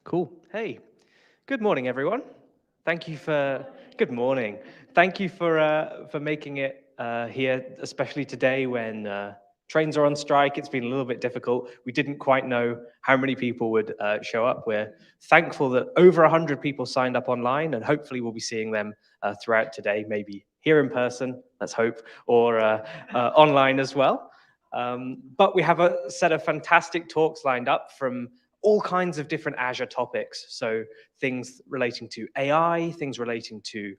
Cool. Hey, good morning, everyone. Thank you for good morning. Thank you for making it here, especially today when trains are on strike. It's been a little bit difficult. We didn't quite know how many people would show up. We're thankful that over 100 people signed up online, and hopefully we'll be seeing them throughout today. Maybe here in person, let's hope, or online as well. But we have a set of fantastic talks lined up from all kinds of different Azure topics. So things relating to AI, things relating to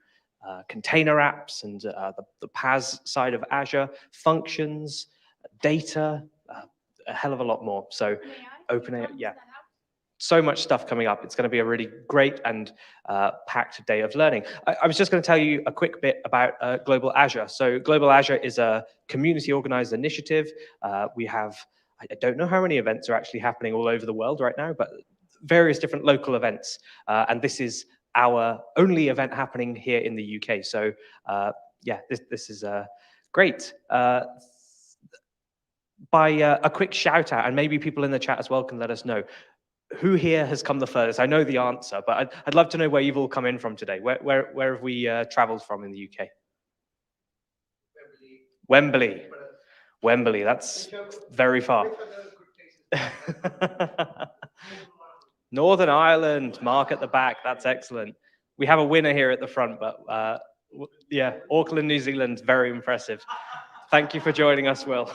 container apps and the PaaS side of Azure, functions, data, a hell of a lot more. So OpenAI, yeah. So much stuff coming up. It's going to be a really great and packed day of learning. I was just going to tell you a quick bit about Global Azure. So Global Azure is a community organized initiative. We have, I don't know how many events are actually happening all over the world right now, but various different local events. And this is our only event happening here in the UK. So yeah, this is great. By a quick shout out, and maybe people in the chat as well can let us know, who here has come the furthest? I know the answer, but I'd love to know where you've all come in from today. Where have we traveled from in the UK? Wembley. Wembley, that's very far. Northern Ireland, Mark at the back, that's excellent. We have a winner here at the front, but yeah, Auckland, New Zealand, very impressive. Thank you for joining us, Will.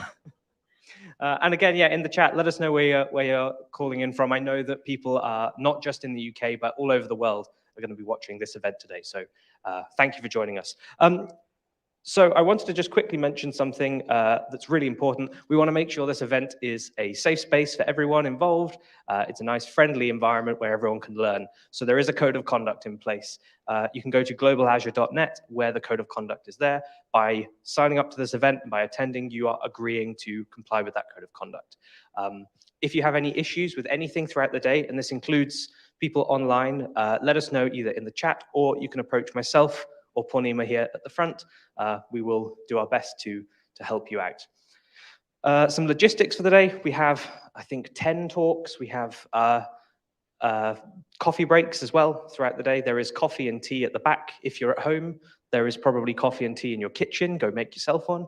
And again, yeah, in the chat, let us know where you're calling in from. I know that people are not just in the UK, but all over the world are going to be watching this event today. So thank you for joining us. So I wanted to just quickly mention something that's really important. We want to make sure this event is a safe space for everyone involved. It's a nice, friendly environment where everyone can learn. So there is a code of conduct in place. You can go to globalazure.net, where the code of conduct is there. By signing up to this event and by attending, you are agreeing to comply with that code of conduct. If you have any issues with anything throughout the day, and this includes people online, let us know either in the chat, or you can approach myself or Poornima here at the front. We will do our best to help you out. Some logistics for the day. We have, I think, 10 talks. We have coffee breaks as well throughout the day. There is coffee and tea at the back. If you're at home, there is probably coffee and tea in your kitchen. Go make yourself one.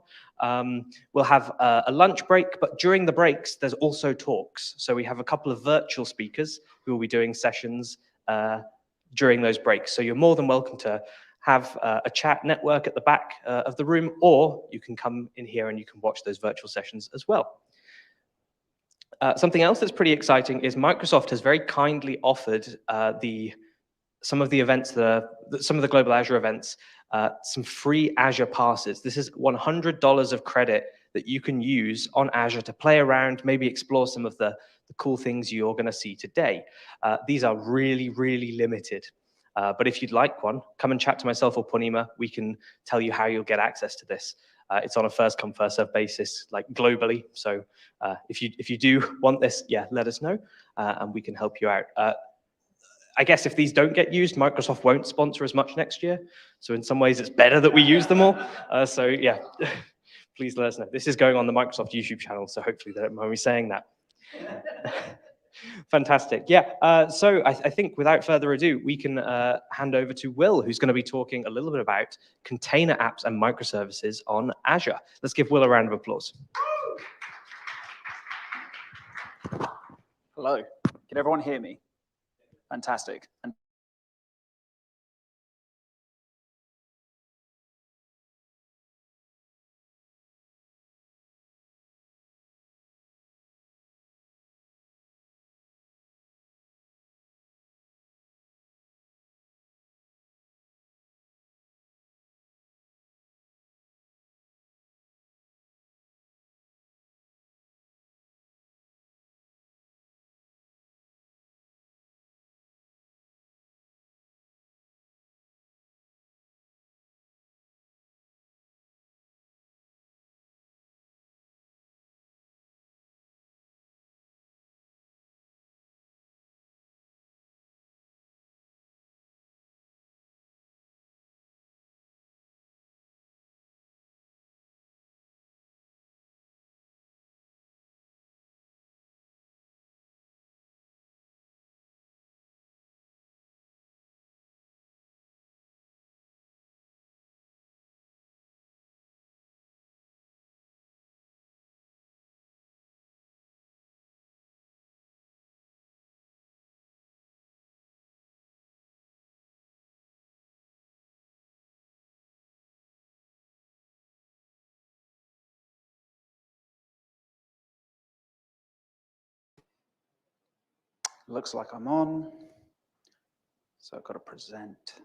We'll have a lunch break, but during the breaks, there's also talks. So we have a couple of virtual speakers who will be doing sessions during those breaks. So you're more than welcome to have a chat network at the back of the room, or you can come in here and you can watch those virtual sessions as well. Something else that's pretty exciting is Microsoft has very kindly offered some of the events, some of the Global Azure events, some free Azure passes. This is $100 of credit that you can use on Azure to play around, maybe explore some of the cool things you're going to see today. These are really, really limited. But if you'd like one, come and chat to myself or Poornima. We can tell you how you'll get access to this. It's on a first come, first served basis, like globally. So if you do want this, yeah, let us know, and we can help you out. I guess if these don't get used, Microsoft won't sponsor as much next year. So in some ways, it's better that we use them all. So yeah, please let us know. This is going on the Microsoft YouTube channel, so hopefully they don't mind me saying that. Fantastic. Yeah. So I think without further ado, we can hand over to Will, who's going to be talking a little bit about container apps and microservices on Azure. Let's give Will a round of applause. Hello. Can everyone hear me? Fantastic. And Looks like I'm on. So I've got to present.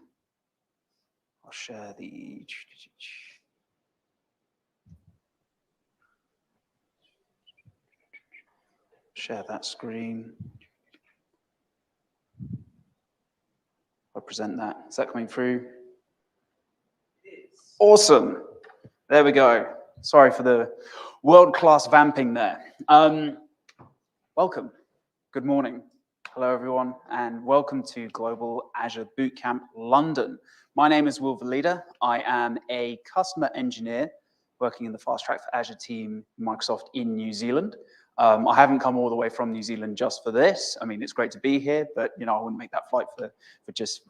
I'll share the... Share that screen. I'll present that. Is that coming through? Awesome. There we go. Sorry for the world-class vamping there. Welcome. Good morning. Hello, everyone, and welcome to Global Azure Bootcamp London. My name is Velida. I am a customer engineer working in the Fast Track for Azure team, Microsoft in New Zealand. I haven't come all the way from New Zealand just for this. I mean, it's great to be here, but I wouldn't make that flight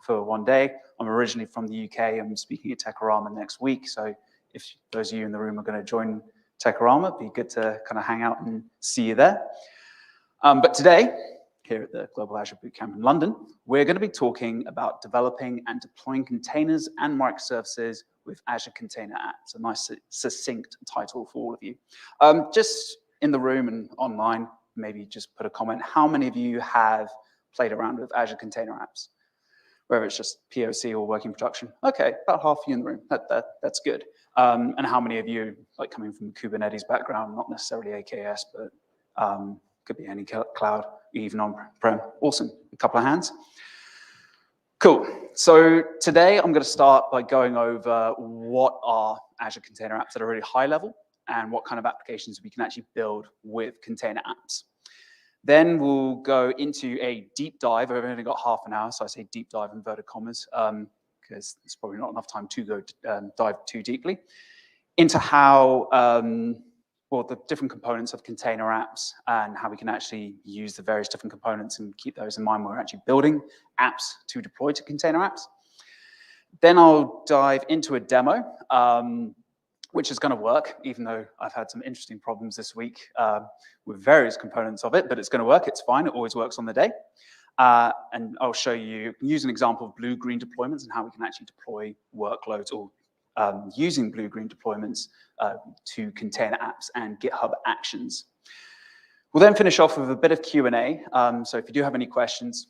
for one day. I'm originally from the UK. I'm speaking at Techorama next week. So if those of you in the room are going to join Techorama, it'd be good to kind of hang out and see you there. But today, here at the Global Azure Bootcamp in London, we're going to be talking about developing and deploying containers and microservices with Azure Container Apps. A nice, succinct title for all of you. Just in the room and online, maybe just put a comment. How many of you have played around with Azure Container Apps? Whether it's just POC or working production. Okay, about half of you in the room. That's good. And how many of you, like coming from a Kubernetes background, not necessarily AKS, but could be any cloud, even on-prem. Awesome. A couple of hands. Cool. So today I'm going to start by going over what are Azure Container Apps at a really high level and what kind of applications we can actually build with container apps. Then we'll go into a deep dive. I've only got half an hour, so I say deep dive in inverted commas, because there's probably not enough time to go dive too deeply into how, well, the different components of container apps and how we can actually use the various different components and keep those in mind when we're actually building apps to deploy to container apps. Then I'll dive into a demo, which is going to work, even though I've had some interesting problems this week with various components of it, but it's going to work. It's fine. It always works on the day. And I'll show you, use an example of blue-green deployments and how we can actually deploy workloads or using blue-green deployments to container apps and GitHub Actions. We'll then finish off with a bit of Q&A. So if you do have any questions,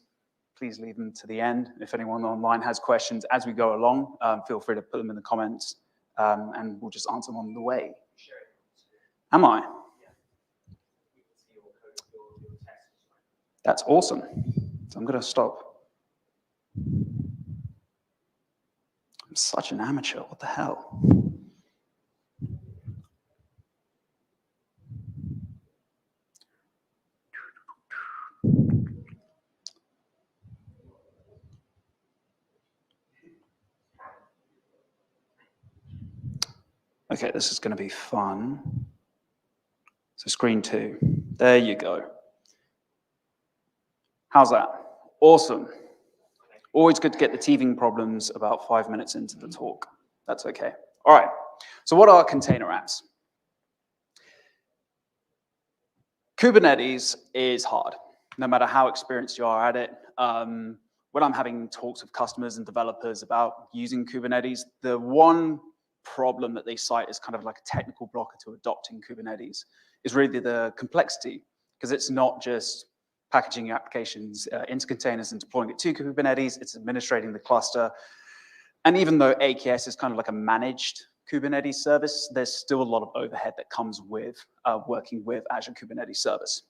please leave them to the end. If anyone online has questions as we go along, feel free to put them in the comments. And we'll just answer them on the way. Am I? That's awesome. So I'm going to stop. I'm such an amateur. What the hell? Okay, this is going to be fun. So screen 2. There you go. How's that? Awesome. Always good to get the teething problems about 5 minutes into the talk. That's okay. All right. So what are container apps? Kubernetes is hard, no matter how experienced you are at it. When I'm having talks with customers and developers about using Kubernetes, the one problem that they cite is kind of like a technical blocker to adopting Kubernetes is really the complexity, because it's not just packaging your applications into containers and deploying it to Kubernetes, it's administrating the cluster. And even though AKS is kind of like a managed Kubernetes service, there's still a lot of overhead that comes with working with Azure Kubernetes Service.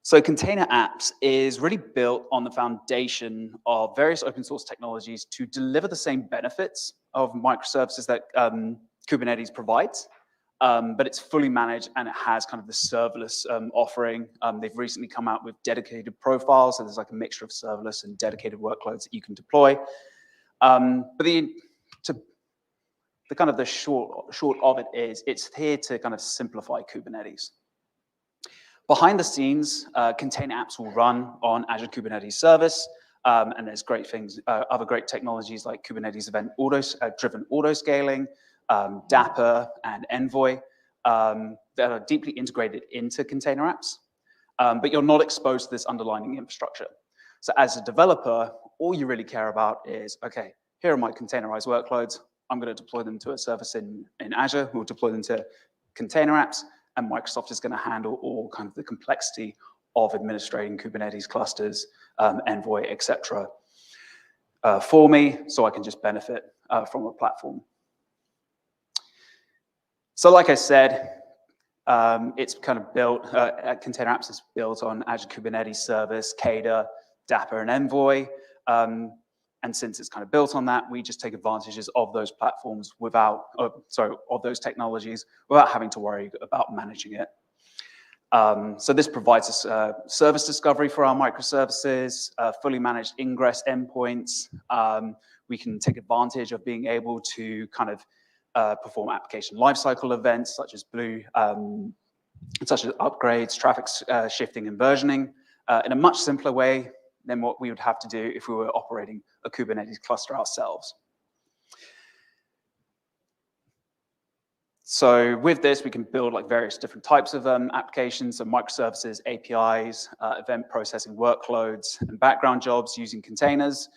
So container apps is really built on the foundation of various open source technologies to deliver the same benefits of microservices that Kubernetes provides, but it's fully managed and it has kind of the serverless offering. They've recently come out with dedicated profiles, so there's like a mixture of serverless and dedicated workloads that you can deploy. But the kind of the short of it is, it's here to kind of simplify Kubernetes. Behind the scenes, container apps will run on Azure Kubernetes Service, and there's great things, other great technologies like Kubernetes event-driven auto-scaling, Dapper and Envoy that are deeply integrated into container apps, but you're not exposed to this underlying infrastructure. So as a developer, all you really care about is, okay, here are my containerized workloads. I'm going to deploy them to a service in Azure. We'll deploy them to container apps, and Microsoft is going to handle all kind of the complexity of administrating Kubernetes clusters, Envoy, etc. For me, so I can just benefit from a platform. So like I said, it's kind of built, Container Apps is built on Azure Kubernetes Service, Kada, Dapper, and Envoy. And since it's kind of built on that, we just take advantages of those platforms without, of those technologies without having to worry about managing it. So this provides us service discovery for our microservices, fully managed ingress endpoints. We can take advantage of being able to kind of perform application lifecycle events such as such as upgrades, traffic shifting, and versioning in a much simpler way than what we would have to do if we were operating a Kubernetes cluster ourselves. So with this, we can build like various different types of applications, so microservices, APIs, event processing workloads, and background jobs using containers.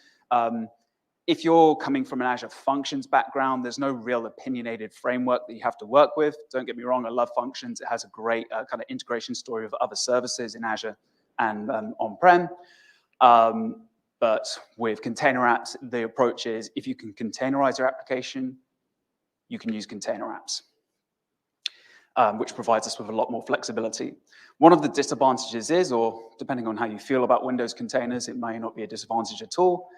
If you're coming from an Azure Functions background, there's no real opinionated framework that you have to work with. Don't get me wrong, I love Functions. It has a great kind of integration story of other services in Azure and on-prem. But with Container Apps, the approach is if you can containerize your application, you can use Container Apps, which provides us with a lot more flexibility. One of the disadvantages is, or depending on how you feel about Windows containers, it may not be a disadvantage at all.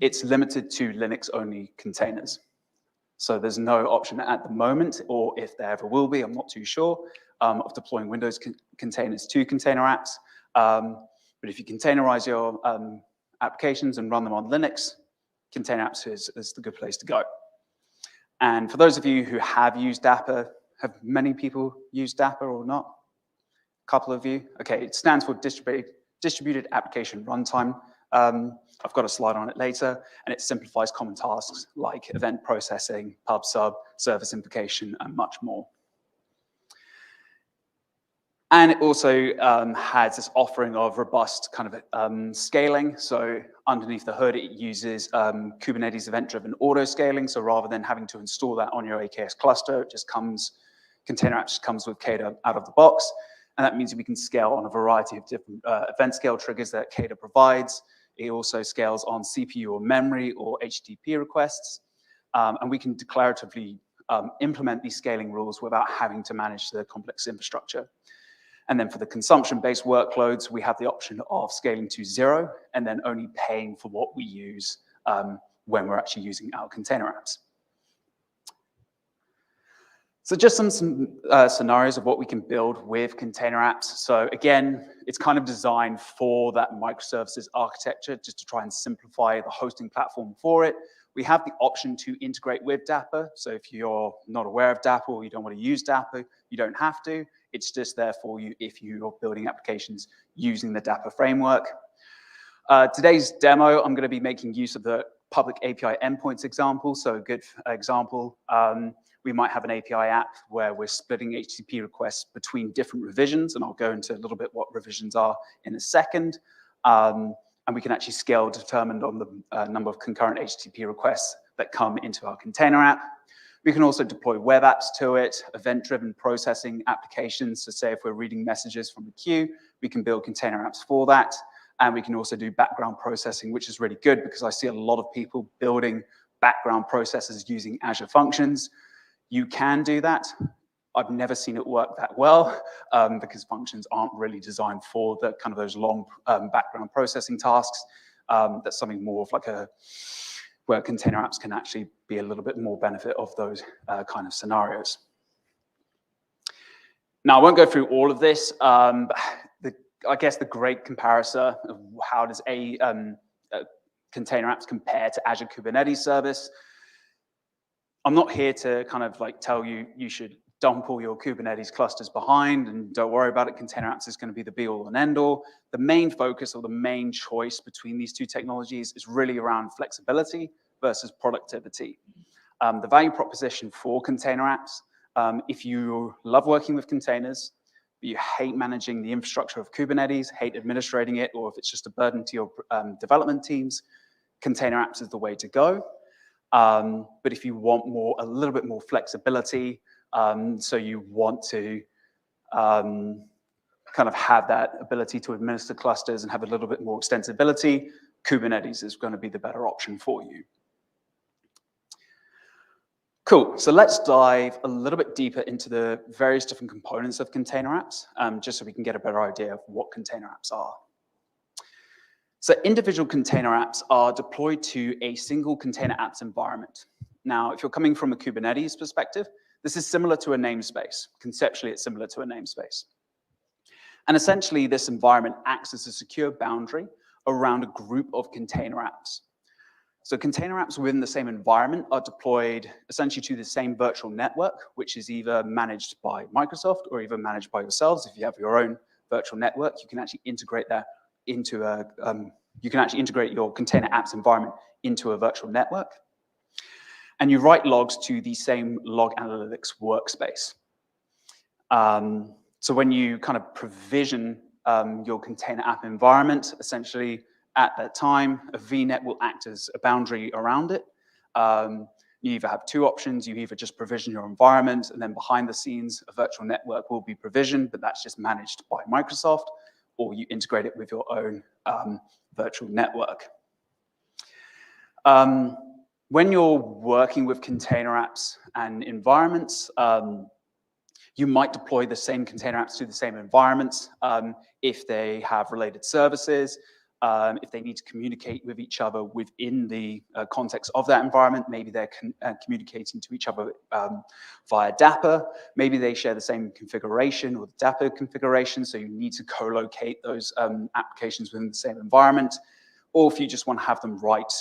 It's limited to Linux-only containers. So there's no option at the moment, or if there ever will be, I'm not too sure, of deploying Windows containers to Container Apps. But if you containerize your applications and run them on Linux, Container Apps is the good place to go. And for those of you who have used Dapper, have many people used Dapper or not? A couple of you? Okay, it stands for Distributed Application Runtime. I've got a slide on it later, and it simplifies common tasks like event processing, pub sub, service invocation, and much more. And it also has this offering of robust kind of scaling. So underneath the hood, it uses Kubernetes event-driven auto-scaling. So rather than having to install that on your AKS cluster, it just comes, Container Apps just comes with Kada out of the box. And that means we can scale on a variety of different event scale triggers that Kada provides. It also scales on CPU or memory or HTTP requests. And we can declaratively implement these scaling rules without having to manage the complex infrastructure. And then for the consumption-based workloads, we have the option of scaling to 0 and then only paying for what we use when we're actually using our Container Apps. So just some scenarios of what we can build with Container Apps. So again, it's kind of designed for that microservices architecture, just to try and simplify the hosting platform for it. We have the option to integrate with Dapper. So if you're not aware of Dapper or you don't want to use Dapper, you don't have to. It's just there for you if you're building applications using the Dapper framework. Today's demo, I'm going to be making use of the public API endpoints example. So a good example, we might have an API app where we're splitting HTTP requests between different revisions, and I'll go into a little bit what revisions are in a second. And we can actually scale determined on the number of concurrent HTTP requests that come into our container app. We can also deploy web apps to it, event-driven processing applications. So say if we're reading messages from the queue, we can build container apps for that. And we can also do background processing, which is really good because I see a lot of people building background processes using Azure Functions. You can do that. I've never seen it work that well because functions aren't really designed for the kind of those long background processing tasks. That's something more of like where container apps can actually be a little bit more benefit of those kind of scenarios. Now, I won't go through all of this. I guess the great comparison of how does a container apps compare to Azure Kubernetes Service. I'm not here to kind of like tell you you should dump all your Kubernetes clusters behind and don't worry about it. Container apps is going to be the be all and end all. The main focus or the main choice between these two technologies is really around flexibility versus productivity. The value proposition for container apps, if you love working with containers, but you hate managing the infrastructure of Kubernetes, hate administrating it, or if it's just a burden to your development teams, container apps is the way to go. But if you want a little bit more flexibility, so you want to kind of have that ability to administer clusters and have a little bit more extensibility, Kubernetes is going to be the better option for you. Cool, so let's dive a little bit deeper into the various different components of container apps, just so we can get a better idea of what container apps are. So individual container apps are deployed to a single container apps environment. Now, if you're coming from a Kubernetes perspective, this is similar to a namespace. Conceptually, it's similar to a namespace. And essentially, this environment acts as a secure boundary around a group of container apps. So container apps within the same environment are deployed essentially to the same virtual network, which is either managed by Microsoft or even managed by yourselves. If you have your own virtual network, you can actually integrate that into a, you can actually integrate your container apps environment into a virtual network. And you write logs to the same log analytics workspace. So when you kind of provision your container app environment, essentially at that time, a VNet will act as a boundary around it. You either have two options. You either just provision your environment, and then behind the scenes, a virtual network will be provisioned, but that's just managed by Microsoft, or you integrate it with your own virtual network. When you're working with container apps and environments, you might deploy the same container apps to the same environments if they have related services, if they need to communicate with each other within the context of that environment. Maybe they're communicating to each other via Dapper. Maybe they share the same configuration or the Dapper configuration, so you need to co-locate those applications within the same environment. Or if you just want to have them write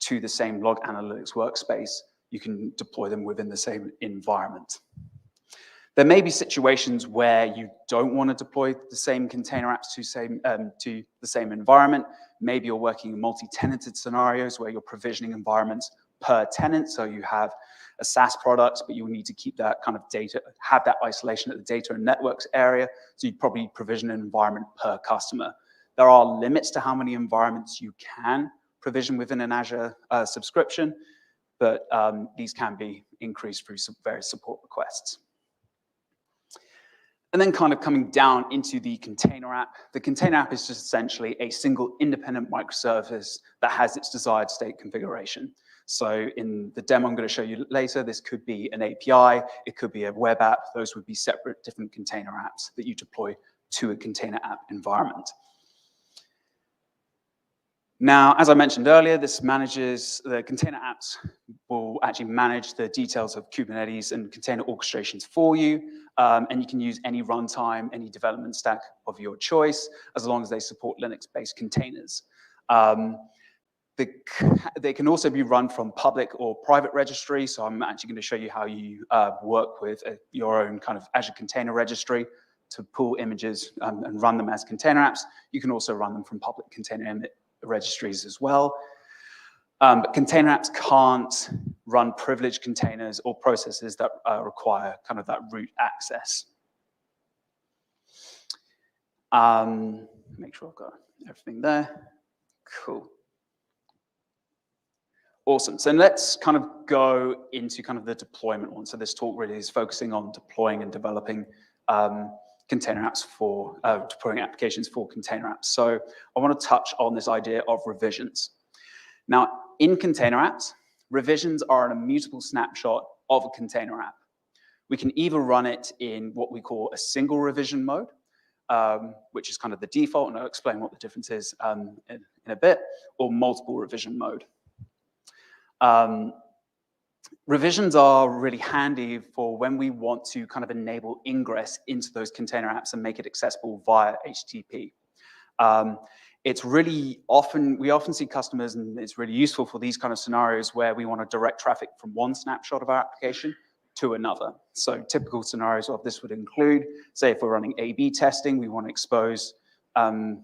to the same log analytics workspace, you can deploy them within the same environment. There may be situations where you don't want to deploy the same container apps to the same environment. Maybe you're working in multi-tenanted scenarios where you're provisioning environments per tenant. So you have a SaaS product, but you'll need to keep that kind of data, have that isolation at the data and networks area. So you probably provision an environment per customer. There are limits to how many environments you can provision within an Azure subscription, but these can be increased through some various support requests. And then kind of coming down into the container app. The container app is just essentially a single independent microservice that has its desired state configuration. So in the demo I'm going to show you later, this could be an API, it could be a web app. Those would be separate different container apps that you deploy to a container app environment. Now, as I mentioned earlier, this manages, the container apps will actually manage the details of Kubernetes and container orchestrations for you. And you can use any runtime, any development stack of your choice, as long as they support Linux-based containers. They can also be run from public or private registry. So I'm actually going to show you how you work with your own kind of Azure Container Registry to pull images and run them as container apps. You can also run them from public container registries as well. But container apps can't run privileged containers or processes that require kind of that root access. Make sure I've got everything there. Cool. Awesome. So let's kind of go into kind of the deployment one. So this talk really is focusing on deploying and developing container apps for deploying applications for container apps. So I want to touch on this idea of revisions. Now, in container apps, revisions are an immutable snapshot of a container app. We can either run it in what we call a single revision mode, which is kind of the default, and I'll explain what the difference is in a bit, or multiple revision mode. Revisions are really handy for when we want to kind of enable ingress into those container apps and make it accessible via HTTP. It's really often, we often see customers, and it's really useful for these kind of scenarios where we want to direct traffic from one snapshot of our application to another. So typical scenarios of this would include, say if we're running A/B testing, we want to expose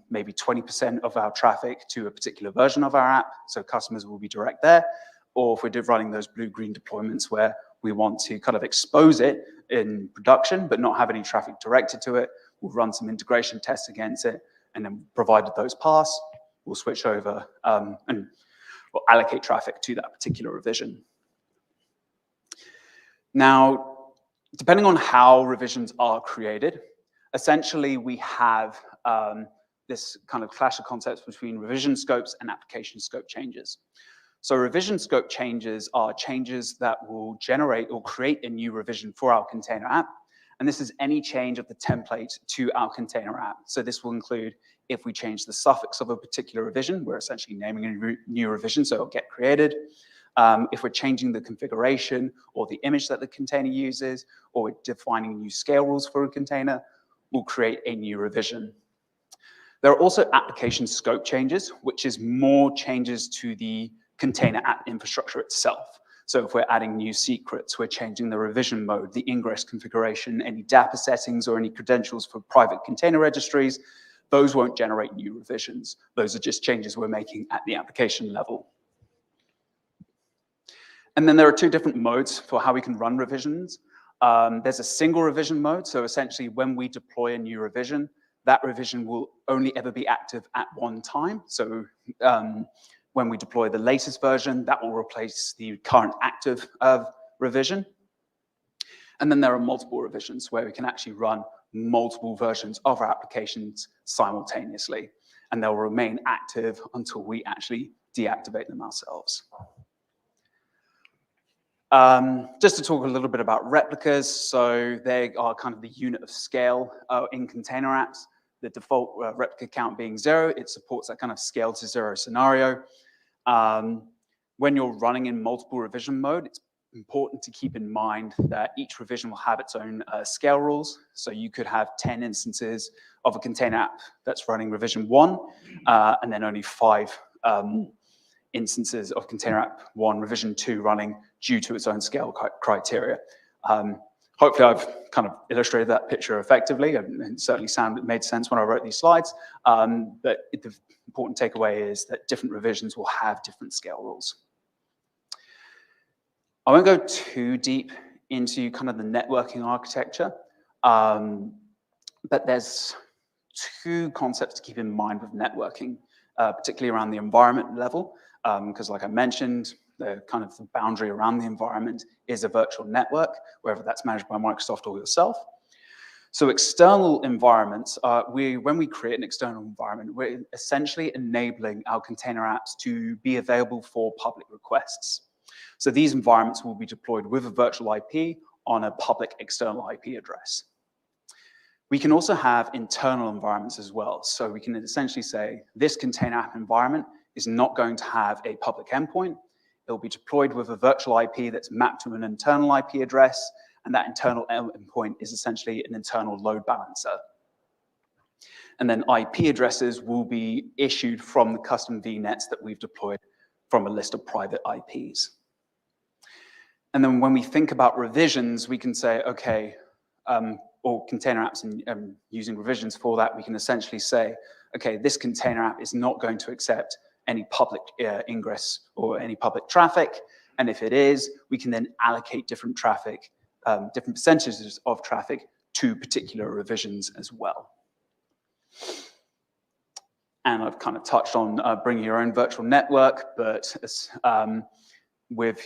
maybe 20% of our traffic to a particular version of our app, so customers will be direct there. Or if we're running those blue-green deployments where we want to kind of expose it in production, but not have any traffic directed to it, we'll run some integration tests against it, and then provided those pass, we'll switch over and we'll allocate traffic to that particular revision. Now, depending on how revisions are created, essentially we have this kind of clash of concepts between revision scopes and application scope changes. So revision scope changes are changes that will generate or create a new revision for our container app. And this is any change of the template to our container app. So this will include if we change the suffix of a particular revision, we're essentially naming a new revision, so it'll get created. If we're changing the configuration or the image that the container uses, or we're defining new scale rules for a container, we'll create a new revision. There are also application scope changes, which is more changes to the container app infrastructure itself. So if we're adding new secrets, we're changing the revision mode, the ingress configuration, any data settings or any credentials for private container registries, those won't generate new revisions. Those are just changes we're making at the application level. And then there are two different modes for how we can run revisions. There's a single revision mode. So essentially when we deploy a new revision, that revision will only ever be active at one time. So when we deploy the latest version, that will replace the current active revision. And then there are multiple revisions where we can actually run multiple versions of our applications simultaneously. And they'll remain active until we actually deactivate them ourselves. Just to talk a little bit about replicas. So they are kind of the unit of scale in container apps. The default replica count being 0, it supports that kind of scale to 0 scenario. When you're running in multiple revision mode, it's important to keep in mind that each revision will have its own scale rules. So you could have 10 instances of a container app that's running revision 1, and then only 5 instances of container app 1 revision 2 running due to its own scale criteria. Hopefully I've kind of illustrated that picture effectively, and it certainly made sense when I wrote these slides. But the important takeaway is that different revisions will have different scale rules. I won't go too deep into kind of the networking architecture, but there's two concepts to keep in mind with networking, particularly around the environment level, because like I mentioned, the kind of the boundary around the environment is a virtual network, whether that's managed by Microsoft or yourself. So external environments, when we create an external environment, we're essentially enabling our container apps to be available for public requests. So these environments will be deployed with a virtual IP on a public external IP address. We can also have internal environments as well. So we can essentially say this container app environment is not going to have a public endpoint. It'll be deployed with a virtual IP that's mapped to an internal IP address, and that internal endpoint is essentially an internal load balancer. And then IP addresses will be issued from the custom VNets that we've deployed from a list of private IPs. And then when we think about revisions, we can say, okay, or container apps and using revisions for that, we can essentially say, okay, this container app is not going to accept any public ingress or any public traffic. And if it is, we can then allocate different traffic, different percentages of traffic to particular revisions as well. And I've kind of touched on bringing your own virtual network, but with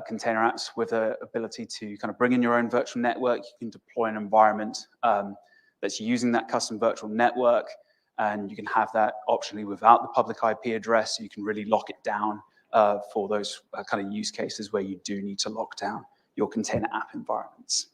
container apps with the ability to kind of bring in your own virtual network, you can deploy an environment that's using that custom virtual network, and you can have that optionally without the public IP address. So you can really lock it down for those kind of use cases where you do need to lock down your container app environments.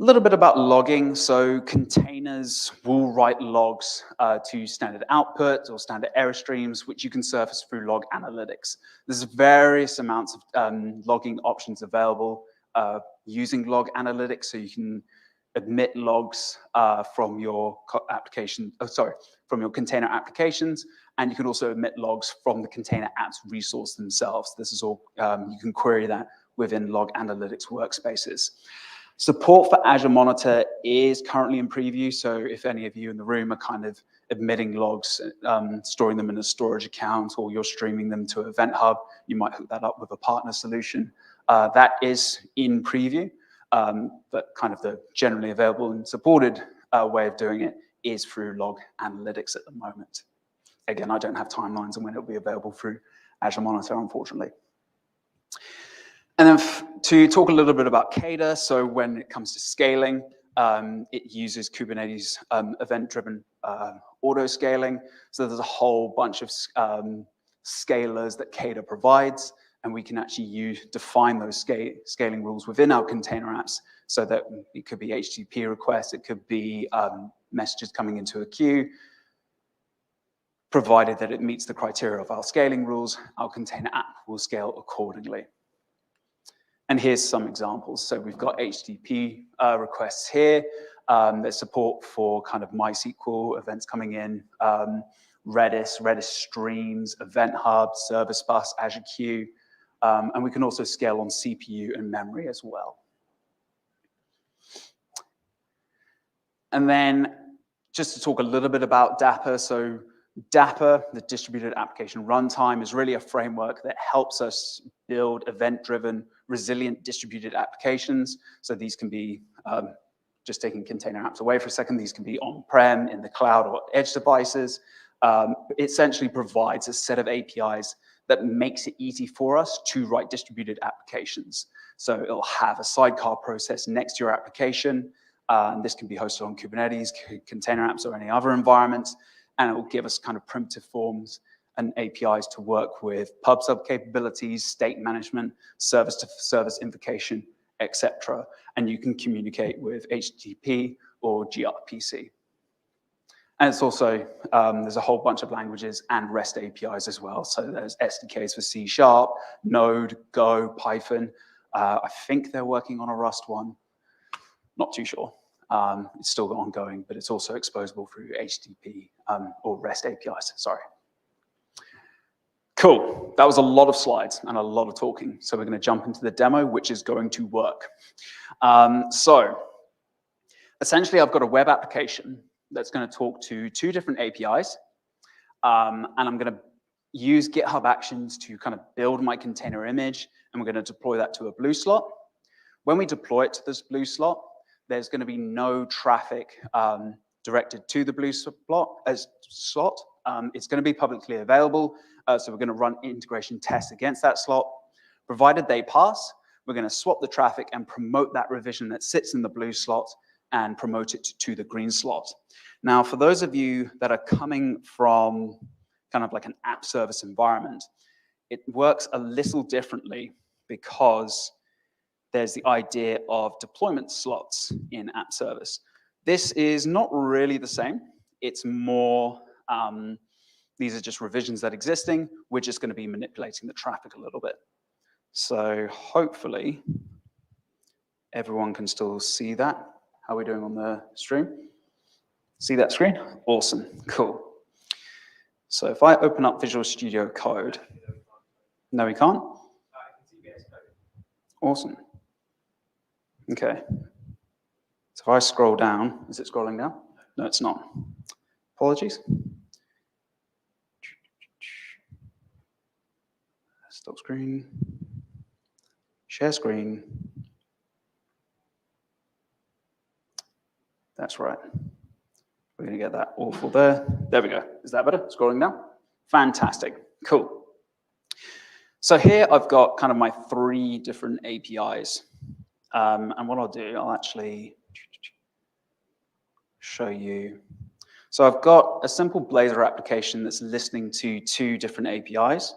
A little bit about logging. So containers will write logs to standard output or standard error streams, which you can surface through log analytics. There's various amounts of logging options available using log analytics. So you can emit logs from your application, from your container applications, and you can also emit logs from the container apps resource themselves. This is all, you can query that within log analytics workspaces. Support for Azure Monitor is currently in preview, so if any of you in the room are kind of emitting logs, storing them in a storage account, or you're streaming them to Event Hub, you might hook that up with a partner solution. That is in preview, but kind of the generally available and supported way of doing it is through log analytics at the moment. Again, I don't have timelines on when it'll be available through Azure Monitor, unfortunately. And then to talk a little bit about CADA, so when it comes to scaling, It uses Kubernetes event-driven auto-scaling. So there's a whole bunch of scalars that Kata provides, and we can actually define those scaling rules within our container apps, so that it could be HTTP requests, it could be messages coming into a queue. Provided that it meets the criteria of our scaling rules, our container app will scale accordingly. And here's some examples. So we've got HTTP requests here. There's support for kind of MySQL events coming in, Redis streams, Event Hub, Service Bus, Azure Queue. And we can also scale on CPU and memory as well. And then just to talk a little bit about Dapper. So Dapper, the Distributed Application Runtime, is really a framework that helps us build event-driven, resilient distributed applications. So these can be, just taking container apps away for a second, these can be on-prem, in the cloud, or edge devices. It essentially provides a set of APIs that makes it easy for us to write distributed applications. So it'll have a sidecar process next to your application. This can be hosted on Kubernetes, container apps, or any other environments. And it will give us kind of primitive forms and APIs to work with pub sub capabilities, state management, service-to-service invocation, etc. And you can communicate with HTTP or gRPC. And it's also, there's a whole bunch of languages and REST APIs as well. So there's SDKs for C#, Node, Go, Python. I think they're working on a Rust one. Not too sure. It's still ongoing, but it's also exposable through HTTP or REST APIs, sorry. Cool, that was a lot of slides and a lot of talking. So we're gonna jump into the demo, which is going to work. So essentially I've got a web application that's gonna talk to two different APIs. And I'm gonna use GitHub Actions to kind of build my container image, and we're gonna deploy that to a blue slot. When we deploy it to this blue slot, there's going to be no traffic directed to the blue slot. It's going to be publicly available, so we're going to run integration tests against that slot. Provided they pass, we're going to swap the traffic and promote that revision that sits in the blue slot and promote it to the green slot. Now, for those of you that are coming from kind of like an app service environment, it works a little differently because there's the idea of deployment slots in app service. This is not really the same. It's more, these are just revisions that are existing. We're just going to be manipulating the traffic a little bit. So hopefully everyone can still see that. How are we doing on the stream? See that screen? Awesome, cool. So if I open up Visual Studio Code, no, we can't? Awesome. Okay, so if I scroll down, is it scrolling down? No, it's not. Apologies. Stop screen. Share screen. That's right. We're gonna get that awful there. There we go. Is that better? Scrolling down? Fantastic, cool. So here I've got kind of my three different APIs. And what I'll do, I'll actually show you. So I've got a simple Blazor application that's listening to two different APIs.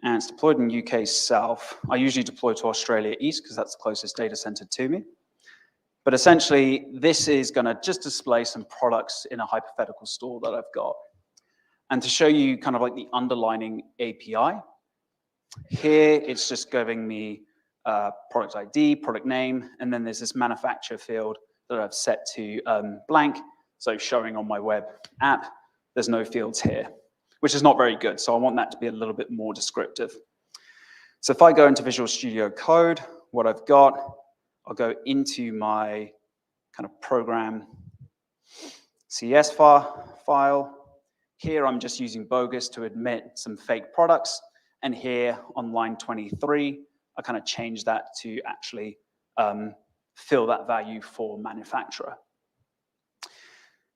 And it's deployed in UK South. I usually deploy to Australia East because that's the closest data center to me. But essentially, this is going to just display some products in a hypothetical store that I've got. And to show you kind of like the underlying API, here it's just giving me product ID, product name, and then there's this manufacturer field that I've set to blank. So showing on my web app, there's no fields here, which is not very good. So I want that to be a little bit more descriptive. So if I go into Visual Studio Code, what I've got, I'll go into my kind of program CS file. Here I'm just using bogus to admit some fake products. And here on line 23, I kind of change that to actually fill that value for manufacturer.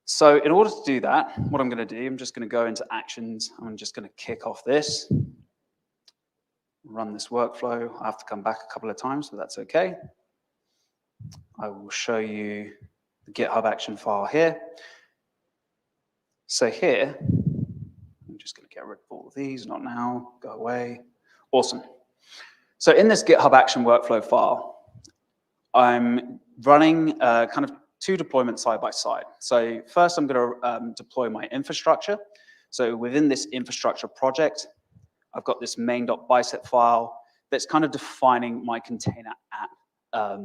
So in order to do that, what I'm going to do, I'm just going to go into actions. I'm just going to kick off this, run this workflow. I have to come back a couple of times, but that's okay. I will show you the GitHub action file here. So here, I'm just going to get rid of all of these, not now, go away. Awesome. So in this GitHub action workflow file, I'm running kind of two deployments side by side. So first, I'm going to deploy my infrastructure. So within this infrastructure project, I've got this main.bicep file that's kind of defining my container app.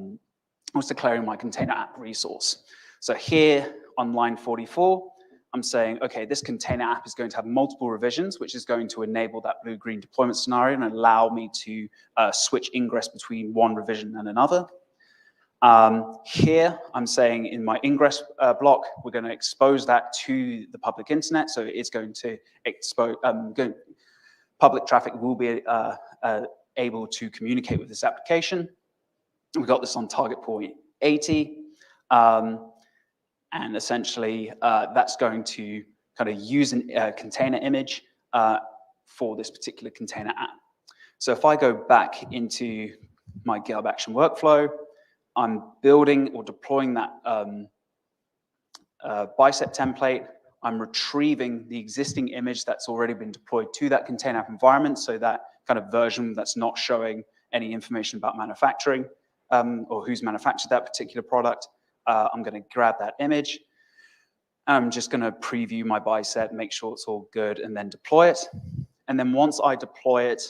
Was declaring my container app resource. So here on line 44, I'm saying, okay, this container app is going to have multiple revisions, which is going to enable that blue-green deployment scenario and allow me to switch ingress between one revision and another. Here, I'm saying in my ingress block, we're going to expose that to the public internet. So it's going to expose, public traffic will be able to communicate with this application. We got this on target point 80. And essentially, that's going to kind of use a container image for this particular container app. So if I go back into my GitHub action workflow, I'm building or deploying that bicep template. I'm retrieving the existing image that's already been deployed to that container app environment, so that kind of version that's not showing any information about manufacturing or who's manufactured that particular product. I'm going to grab that image. I'm just going to preview my bicep, make sure it's all good, and then deploy it. And then once I deploy it,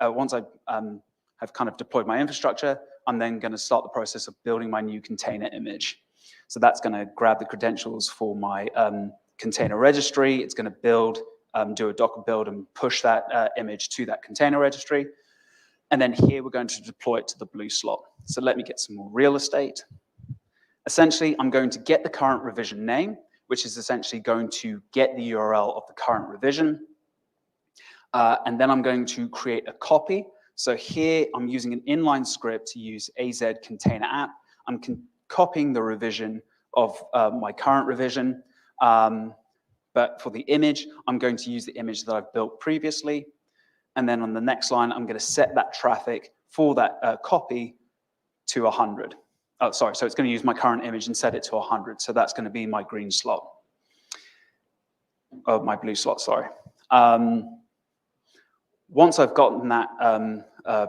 once I have kind of deployed my infrastructure, I'm then going to start the process of building my new container image. So that's going to grab the credentials for my container registry. It's going to build, do a Docker build and push that image to that container registry. And then here we're going to deploy it to the blue slot. So let me get some more real estate. Essentially, I'm going to get the current revision name, which is essentially going to get the URL of the current revision. And then I'm going to create a copy. So here I'm using an inline script to use AZ container app. I'm copying the revision of my current revision. But for the image, I'm going to use the image that I've built previously. And then on the next line, I'm going to set that traffic for that copy to 100. Oh, sorry, so it's going to use my current image and set it to 100. So that's going to be my green slot. Oh, my blue slot, sorry. Once I've gotten that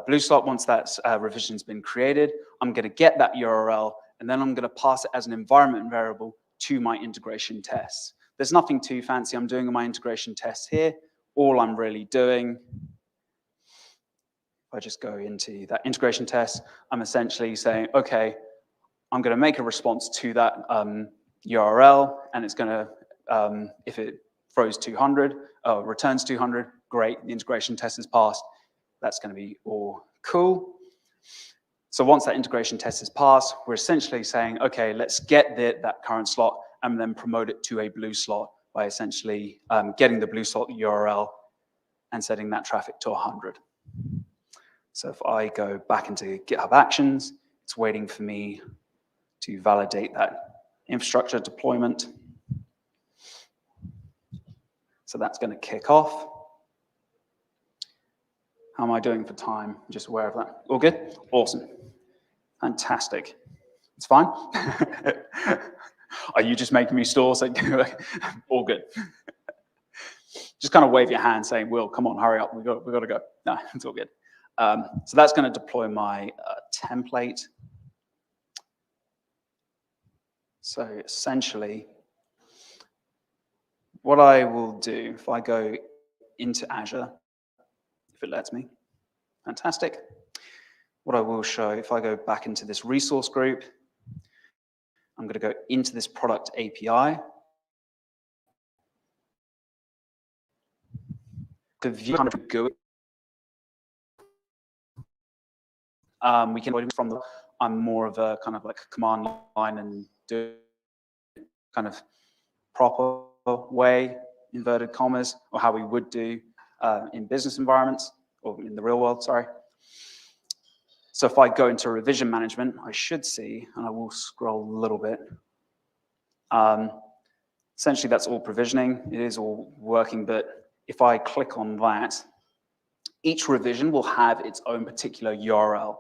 blue slot, once that revision's been created, I'm going to get that URL, and then I'm going to pass it as an environment variable to my integration tests. There's nothing too fancy. I'm doing my integration tests here. All I'm really doing, if I just go into that integration test, I'm essentially saying, okay, I'm going to make a response to that URL, and it's going to, if it throws 200, returns 200, great, the integration test is passed. That's going to be all cool. So once that integration test is passed, we're essentially saying, okay, let's get that current slot and then promote it to a blue slot by essentially getting the blue slot URL and setting that traffic to 100. So if I go back into GitHub Actions, it's waiting for me to validate that infrastructure deployment. So that's going to kick off. How am I doing for time? Just aware of that. All good? Awesome. Fantastic. It's fine? Are you just making me stall? So all good. Just kind of wave your hand saying, Will, come on, hurry up. We've got to go. No, it's all good. So that's going to deploy my template. So essentially, what I will do, if I go into Azure, if it lets me, fantastic. What I will show, if I go back into this resource group, I'm going to go into this product API. To view kind of GUI, we can avoid from the, I'm more of a kind of like command line and do kind of proper way, inverted commas, or how we would do in business environments, or in the real world, sorry. So if I go into revision management, I should see, and I will scroll a little bit. Essentially, that's all provisioning. It is all working, but if I click on that, each revision will have its own particular URL.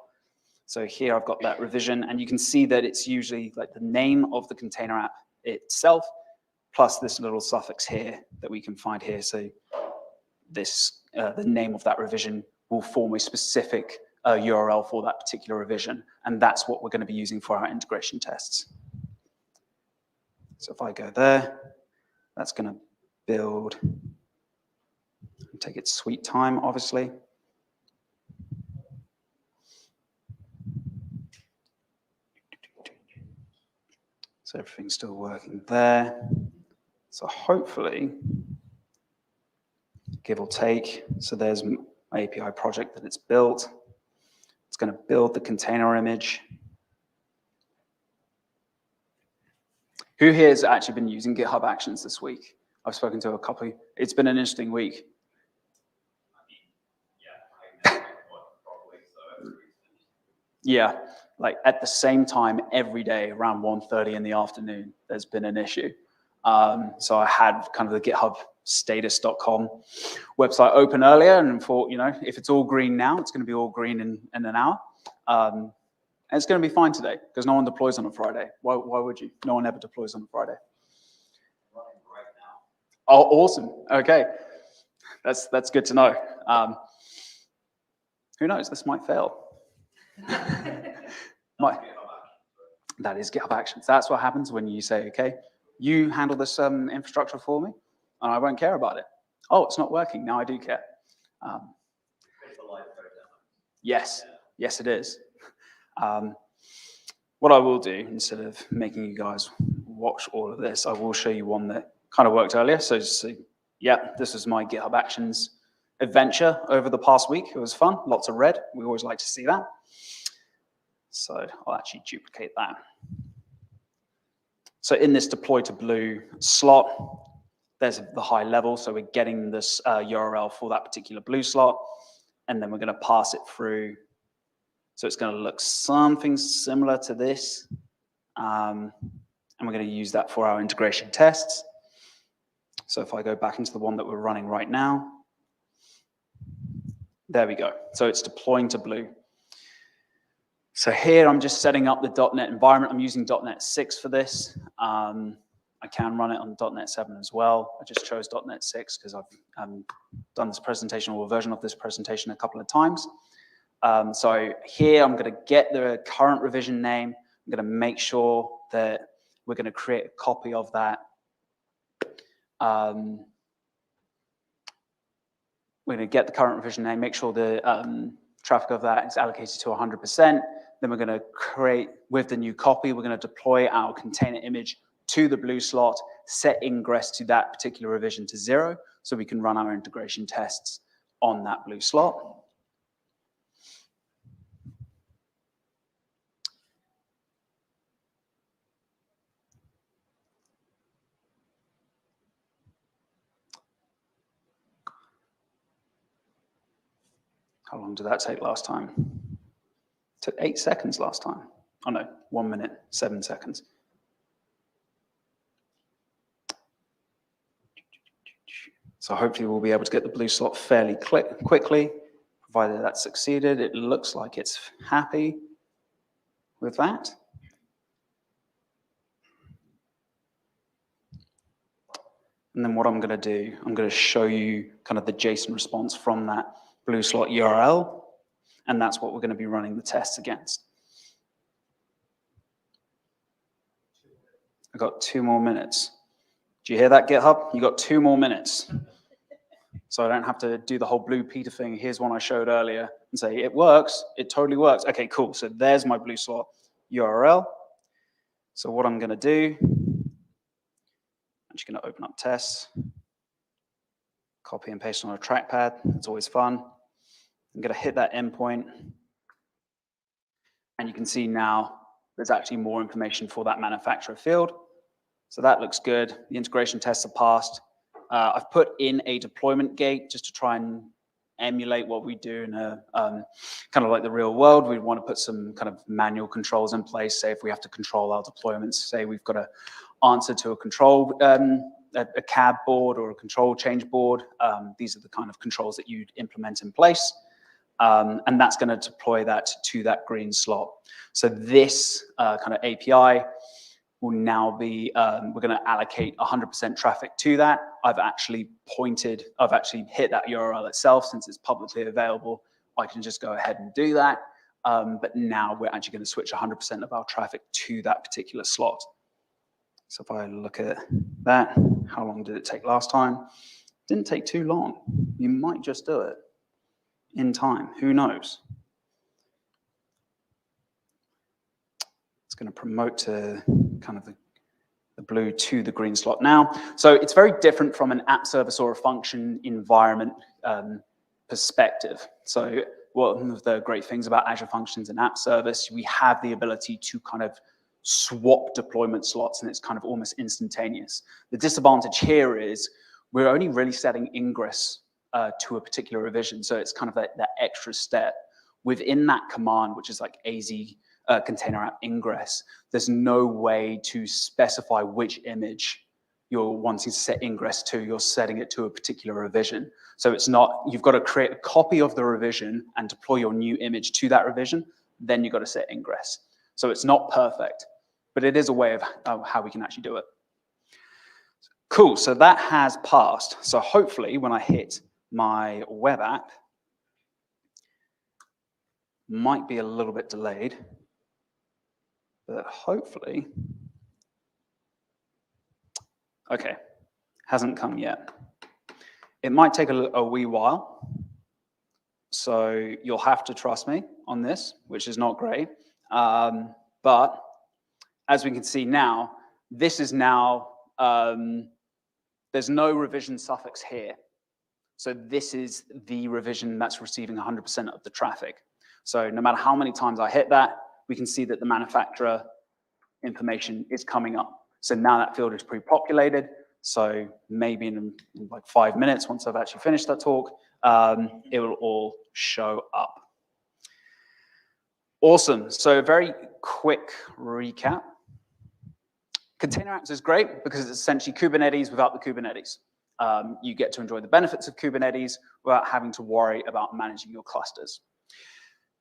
So here I've got that revision, and you can see that it's usually like the name of the container app itself, plus this little suffix here that we can find here. So this, the name of that revision will form a specific URL for that particular revision, and that's what we're going to be using for our integration tests. So if I go there, that's going to build, take its sweet time, obviously. So everything's still working there. So hopefully, give or take, so there's my API project that it's built. It's going to build the container image. Who here has actually been using GitHub Actions this week? I've spoken to a couple. It's been an interesting week. Yeah, like at the same time every day around 1:30 in the afternoon, there's been an issue. So I had kind of the GitHub status.com website open earlier and thought, you know, if it's all green now, it's going to be all green in an hour. And it's going to be fine today because no one deploys on a Friday. Why would you? No one ever deploys on a Friday. Oh, awesome. Okay. That's good to know. Who knows? This might fail. That is GitHub Actions. That's what happens when you say, okay, you handle this infrastructure for me, and I won't care about it. Oh, it's not working. Now I do care. Yes. Yes, it is. What I will do, instead of making you guys watch all of this, I will show you one that kind of worked earlier. So yeah, this is my GitHub Actions adventure over the past week. It was fun, lots of red. We always like to see that. So I'll actually duplicate that. So in this deploy to blue slot, there's the high level. So we're getting this URL for that particular blue slot, and then we're going to pass it through. So it's going to look something similar to this. And we're going to use that for our integration tests. So if I go back into the one that we're running right now, there we go. So it's deploying to blue. So here I'm just setting up the .NET environment. I'm using .NET 6 for this. I can run it on .NET 7 as well. I just chose .NET 6 because I've done this presentation or a version of this presentation a couple of times. So here I'm going to get the current revision name. I'm going to make sure that we're going to create a copy of that. We're going to get the current revision name, make sure the traffic of that is allocated to 100%. Then we're going to create, with the new copy, we're going to deploy our container image to the blue slot, set ingress to that particular revision to 0, so we can run our integration tests on that blue slot. How long did that take last time? It took 8 seconds last time. Oh no, 1 minute, 7 seconds. So hopefully we'll be able to get the blue slot fairly quickly, provided that succeeded. It looks like it's happy with that. And then what I'm going to do, I'm going to show you kind of the JSON response from that blue slot URL, and that's what we're going to be running the tests against. I've got 2 more minutes. Do you hear that, GitHub? You got 2 more minutes. So I don't have to do the whole Blue Peter thing. Here's one I showed earlier and say, it works. It totally works. Okay, cool. So there's my blue slot URL. So what I'm going to do, I'm just going to open up tests, copy and paste on a trackpad. It's always fun. I'm going to hit that endpoint. And you can see now there's actually more information for that manufacturer field. So that looks good. The integration tests are passed. I've put in a deployment gate just to try and emulate what we do in a kind of like the real world. We want to put some kind of manual controls in place. Say if we have to control our deployments, say we've got to answer to a control, a cab board or a control change board. These are the kind of controls that you'd implement in place. And that's going to deploy that to that green slot. So this kind of API will now be, we're going to allocate 100% traffic to that. I've actually hit that URL itself since it's publicly available. I can just go ahead and do that. But now we're actually going to switch 100% of our traffic to that particular slot. So if I look at that, how long did it take last time? Didn't take too long. You might just do it in time. Who knows? It's going to promote to kind of the blue to the green slot now. So it's very different from an app service or a function environment perspective. So one of the great things about Azure Functions and App Service, we have the ability to kind of swap deployment slots, and it's kind of almost instantaneous. The disadvantage here is we're only really setting ingress to a particular revision, so it's kind of that extra step. Within that command, which is like AZ container app ingress, there's no way to specify which image you're wanting to set ingress to. You're setting it to a particular revision. So it's not, you've got to create a copy of the revision and deploy your new image to that revision, then you've got to set ingress. So it's not perfect, but it is a way of how we can actually do it. Cool, so that has passed. So hopefully when I hit my web app, might be a little bit delayed, but hopefully, okay, hasn't come yet. It might take a wee while, so you'll have to trust me on this, which is not great. But as we can see now, this is now, there's no revision suffix here. So this is the revision that's receiving 100% of the traffic. So no matter how many times I hit that, we can see that the manufacturer information is coming up. So now that field is pre-populated. So maybe in like 5 minutes, once I've actually finished that talk, it will all show up. Awesome. So a very quick recap. Container apps is great because it's essentially Kubernetes without the Kubernetes. You get to enjoy the benefits of Kubernetes without having to worry about managing your clusters.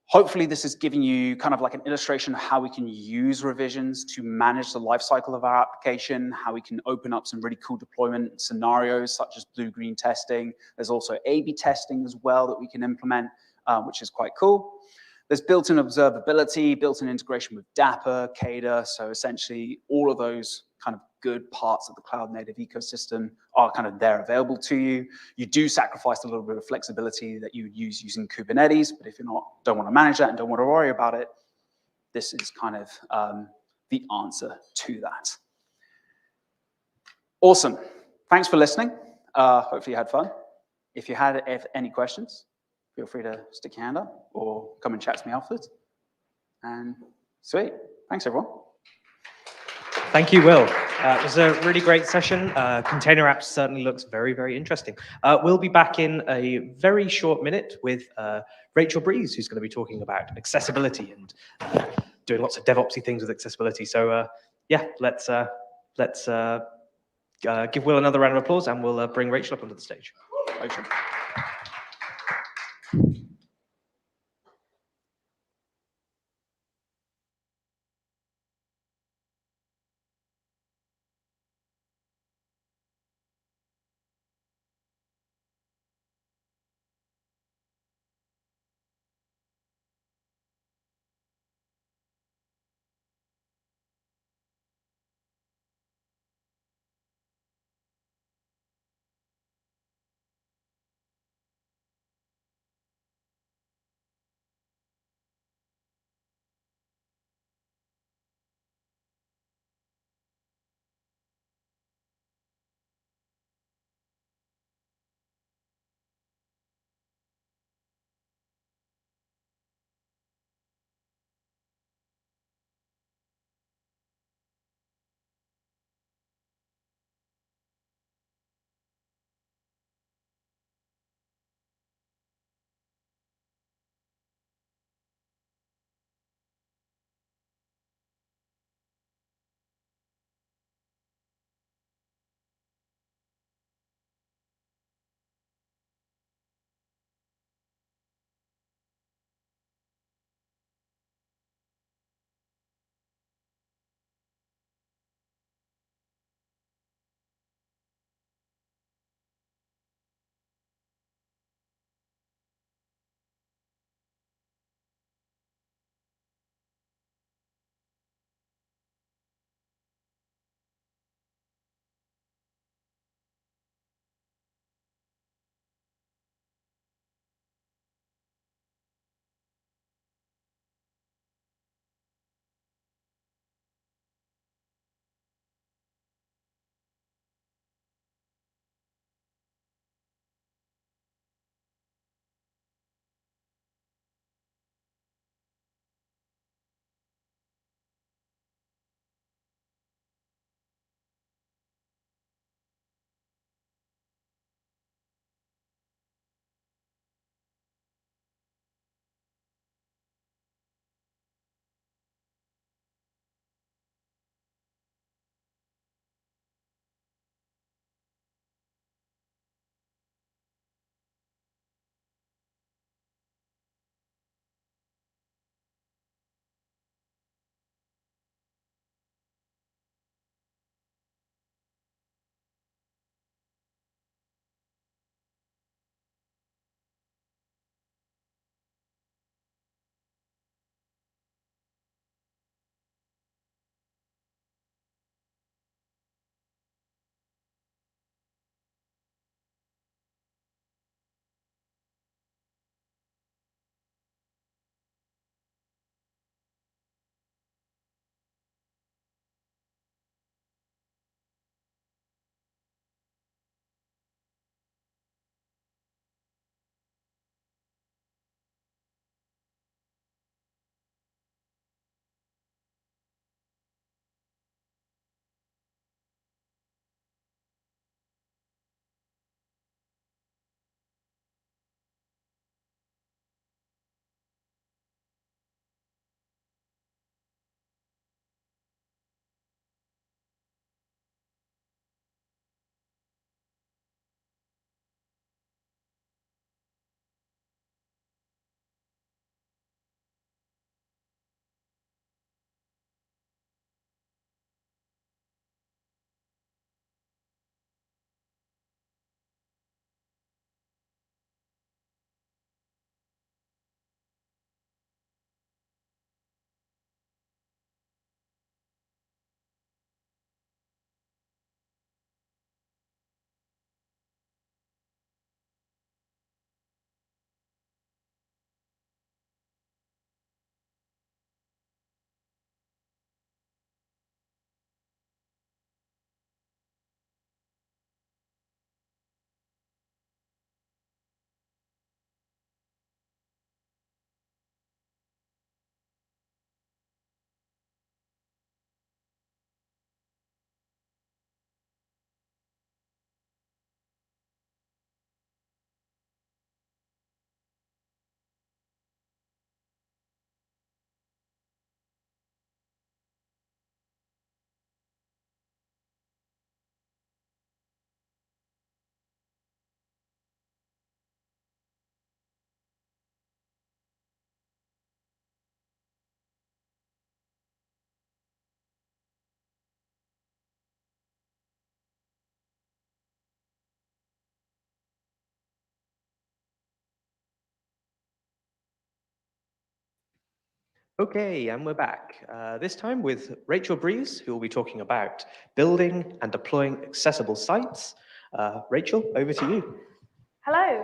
Hopefully this is giving you kind of like an illustration of how we can use revisions to manage the lifecycle of our application, how we can open up some really cool deployment scenarios such as blue-green testing. There's also A/B testing as well that we can implement, which is quite cool. There's built-in observability, built-in integration with Dapper, Cada, so essentially all of those kind of good parts of the cloud-native ecosystem are kind of there available to you. You do sacrifice a little bit of flexibility that you would use using Kubernetes, but if you don't want to manage that and don't want to worry about it, this is kind of the answer to that. Awesome. Thanks for listening. Hopefully you had fun. If you had any questions, feel free to stick your hand up or come and chat to me afterwards. And sweet. Thanks, everyone. Thank you, Will. It was a really great session. Container apps certainly looks very, very interesting. We'll be back in a very short minute with Rachel Breeze, who's going to be talking about accessibility and doing lots of DevOpsy things with accessibility. So yeah, let's give Will another round of applause, and we'll bring Rachel up onto the stage. Rachel. Okay, and we're back. This time with Rachel Breeze, who will be talking about building and deploying accessible sites. Rachel, over to you. Hello,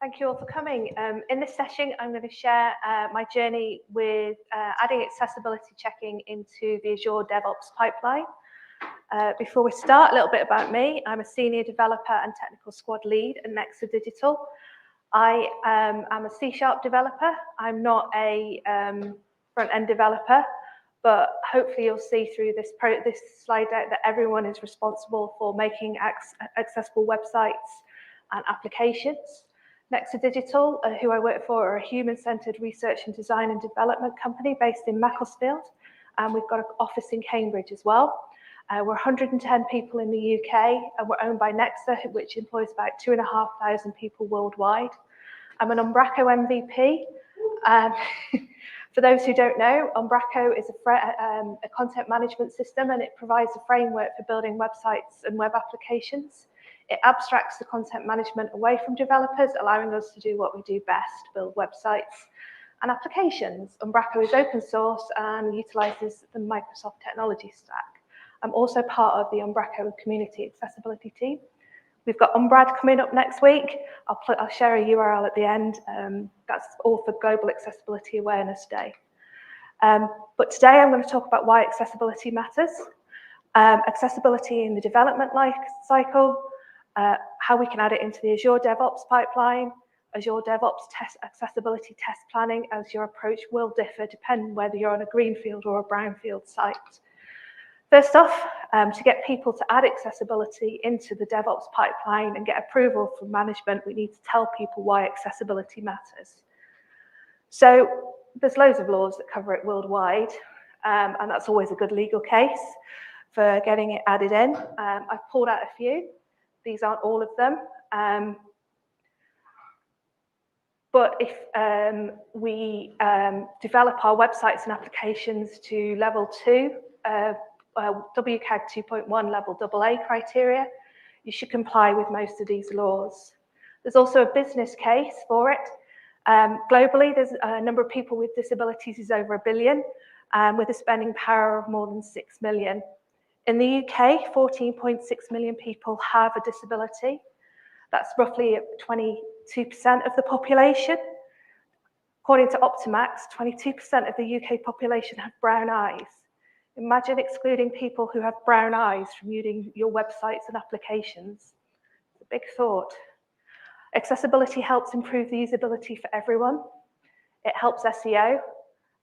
thank you all for coming. In this session, I'm going to share my journey with adding accessibility checking into the Azure DevOps pipeline. Before we start, a little bit about me. I'm a senior developer and technical squad lead at Nexa Digital. I am a C# developer. I'm not a front-end developer, but hopefully you'll see through this slide deck that everyone is responsible for making accessible websites and applications. Nexa Digital, who I work for, are a human-centered research and design and development company based in Macclesfield, and we've got an office in Cambridge as well. We're 110 people in the UK, and we're owned by Nexa, which employs about 2,500 people worldwide. I'm an Umbraco MVP. For those who don't know, Umbraco is a content management system, and it provides a framework for building websites and web applications. It abstracts the content management away from developers, allowing us to do what we do best, build websites and applications. Umbraco is open source and utilizes the Microsoft technology stack. I'm also part of the Umbraco community accessibility team. We've got Umbrad coming up next week. I'll share a URL at the end. That's all for Global Accessibility Awareness Day. But today I'm going to talk about why accessibility matters, accessibility in the development life cycle, how we can add it into the Azure DevOps pipeline, Azure DevOps accessibility test planning, as your approach will differ depending whether you're on a greenfield or a brownfield site. First off, to get people to add accessibility into the DevOps pipeline and get approval from management, we need to tell people why accessibility matters. So there's loads of laws that cover it worldwide, and that's always a good legal case for getting it added in. I've pulled out a few. These aren't all of them. But if we develop our websites and applications to level 2, WCAG 2.1 level AA criteria, you should comply with most of these laws. There's also a business case for it. Globally, there's a number of people with disabilities is over 1 billion, with a spending power of more than 6 million. In the UK, 14.6 million people have a disability. That's roughly 22% of the population. According to Optimax, 22% of the UK population have brown eyes. Imagine excluding people who have brown eyes from using your websites and applications. It's a big thought. Accessibility helps improve the usability for everyone. It helps SEO.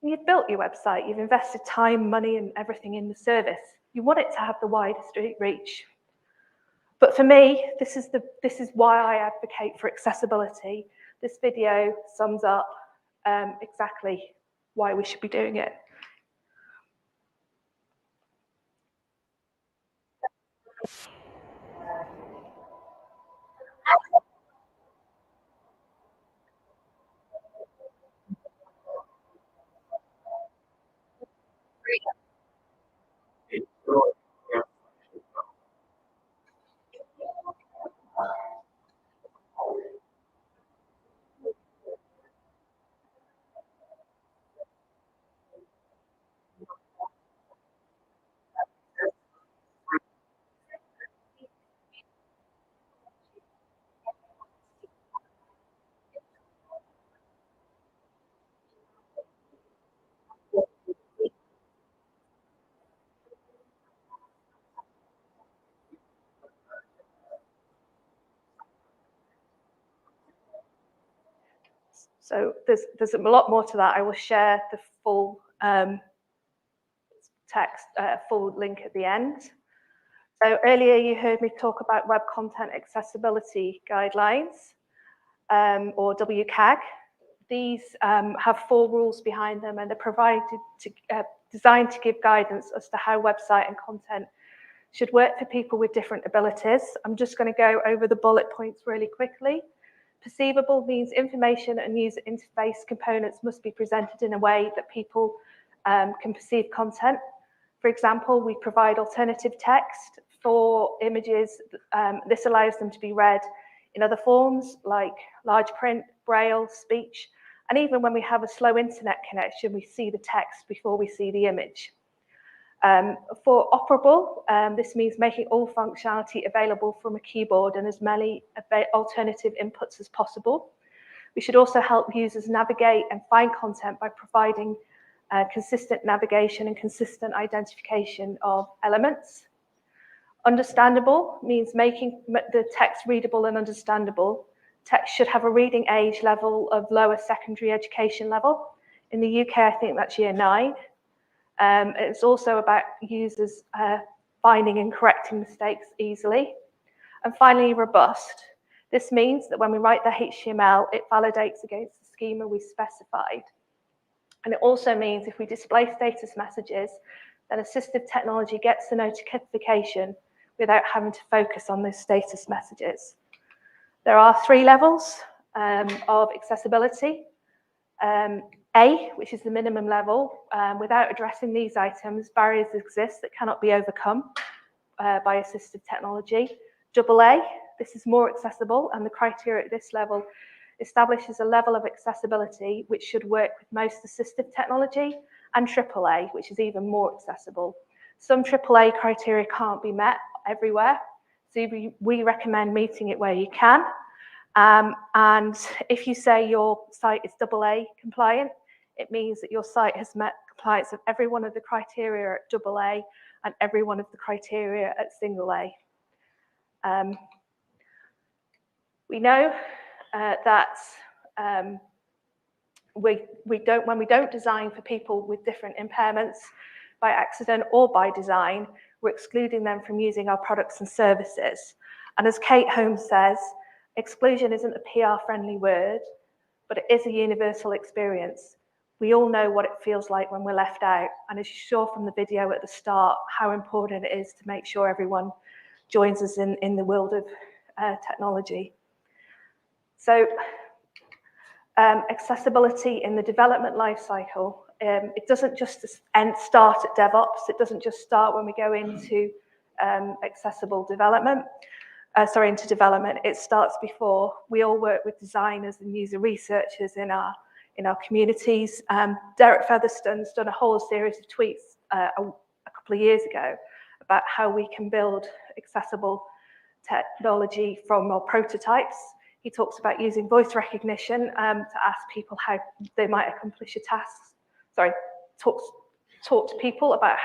And you've built your website, you've invested time, money, and everything in the service. You want it to have the widest reach. But for me, this is why I advocate for accessibility. This video sums up exactly why we should be doing it. So there's a lot more to that. I will share the full text, full link at the end. So earlier you heard me talk about Web Content Accessibility Guidelines, or WCAG. These have 4 rules behind them, and they're designed to give guidance as to how website and content should work for people with different abilities. I'm just going to go over the bullet points really quickly. Perceivable means information and user interface components must be presented in a way that people can perceive content. For example, we provide alternative text for images. This allows them to be read in other forms like large print, braille, speech, And even when we have a slow internet connection, we see the text before we see the image. For operable, this means making all functionality available from a keyboard and as many alternative inputs as possible. We should also help users navigate and find content by providing consistent navigation and consistent identification of elements. Understandable means making the text readable and understandable. Text should have a reading age level of lower secondary education level. In the UK, I think that's year 9. It's also about users finding and correcting mistakes easily. And finally, robust. This means that when we write the HTML, it validates against the schema we specified. And it also means if we display status messages, then assistive technology gets the notification without having to focus on those status messages. There are 3 levels of accessibility. A, which is the minimum level. Without addressing these items, barriers exist that cannot be overcome by assistive technology. AA, this is more accessible, and the criteria at this level establishes a level of accessibility which should work with most assistive technology, and AAA, which is even more accessible. Some AAA criteria can't be met everywhere, so we recommend meeting it where you can. And if you say your site is AA compliant, it means that your site has met compliance of every one of the criteria at AA and every one of the criteria at A. We know that when we don't design for people with different impairments by accident or by design, we're excluding them from using our products and services. And as Kate Holmes says, exclusion isn't a PR-friendly word, but it is a universal experience. We all know what it feels like when we're left out. And as you saw from the video at the start, how important it is to make sure everyone joins us in the world of technology. So accessibility in the development lifecycle, it doesn't just start at DevOps. It doesn't just start when we go into accessible development. Into development. It starts before. We all work with designers and user researchers in our communities. Derek Featherstone's done a whole series of tweets a couple of years ago about how we can build accessible technology from our prototypes. He talks about using voice recognition to ask people how they might accomplish a task. Talk to people about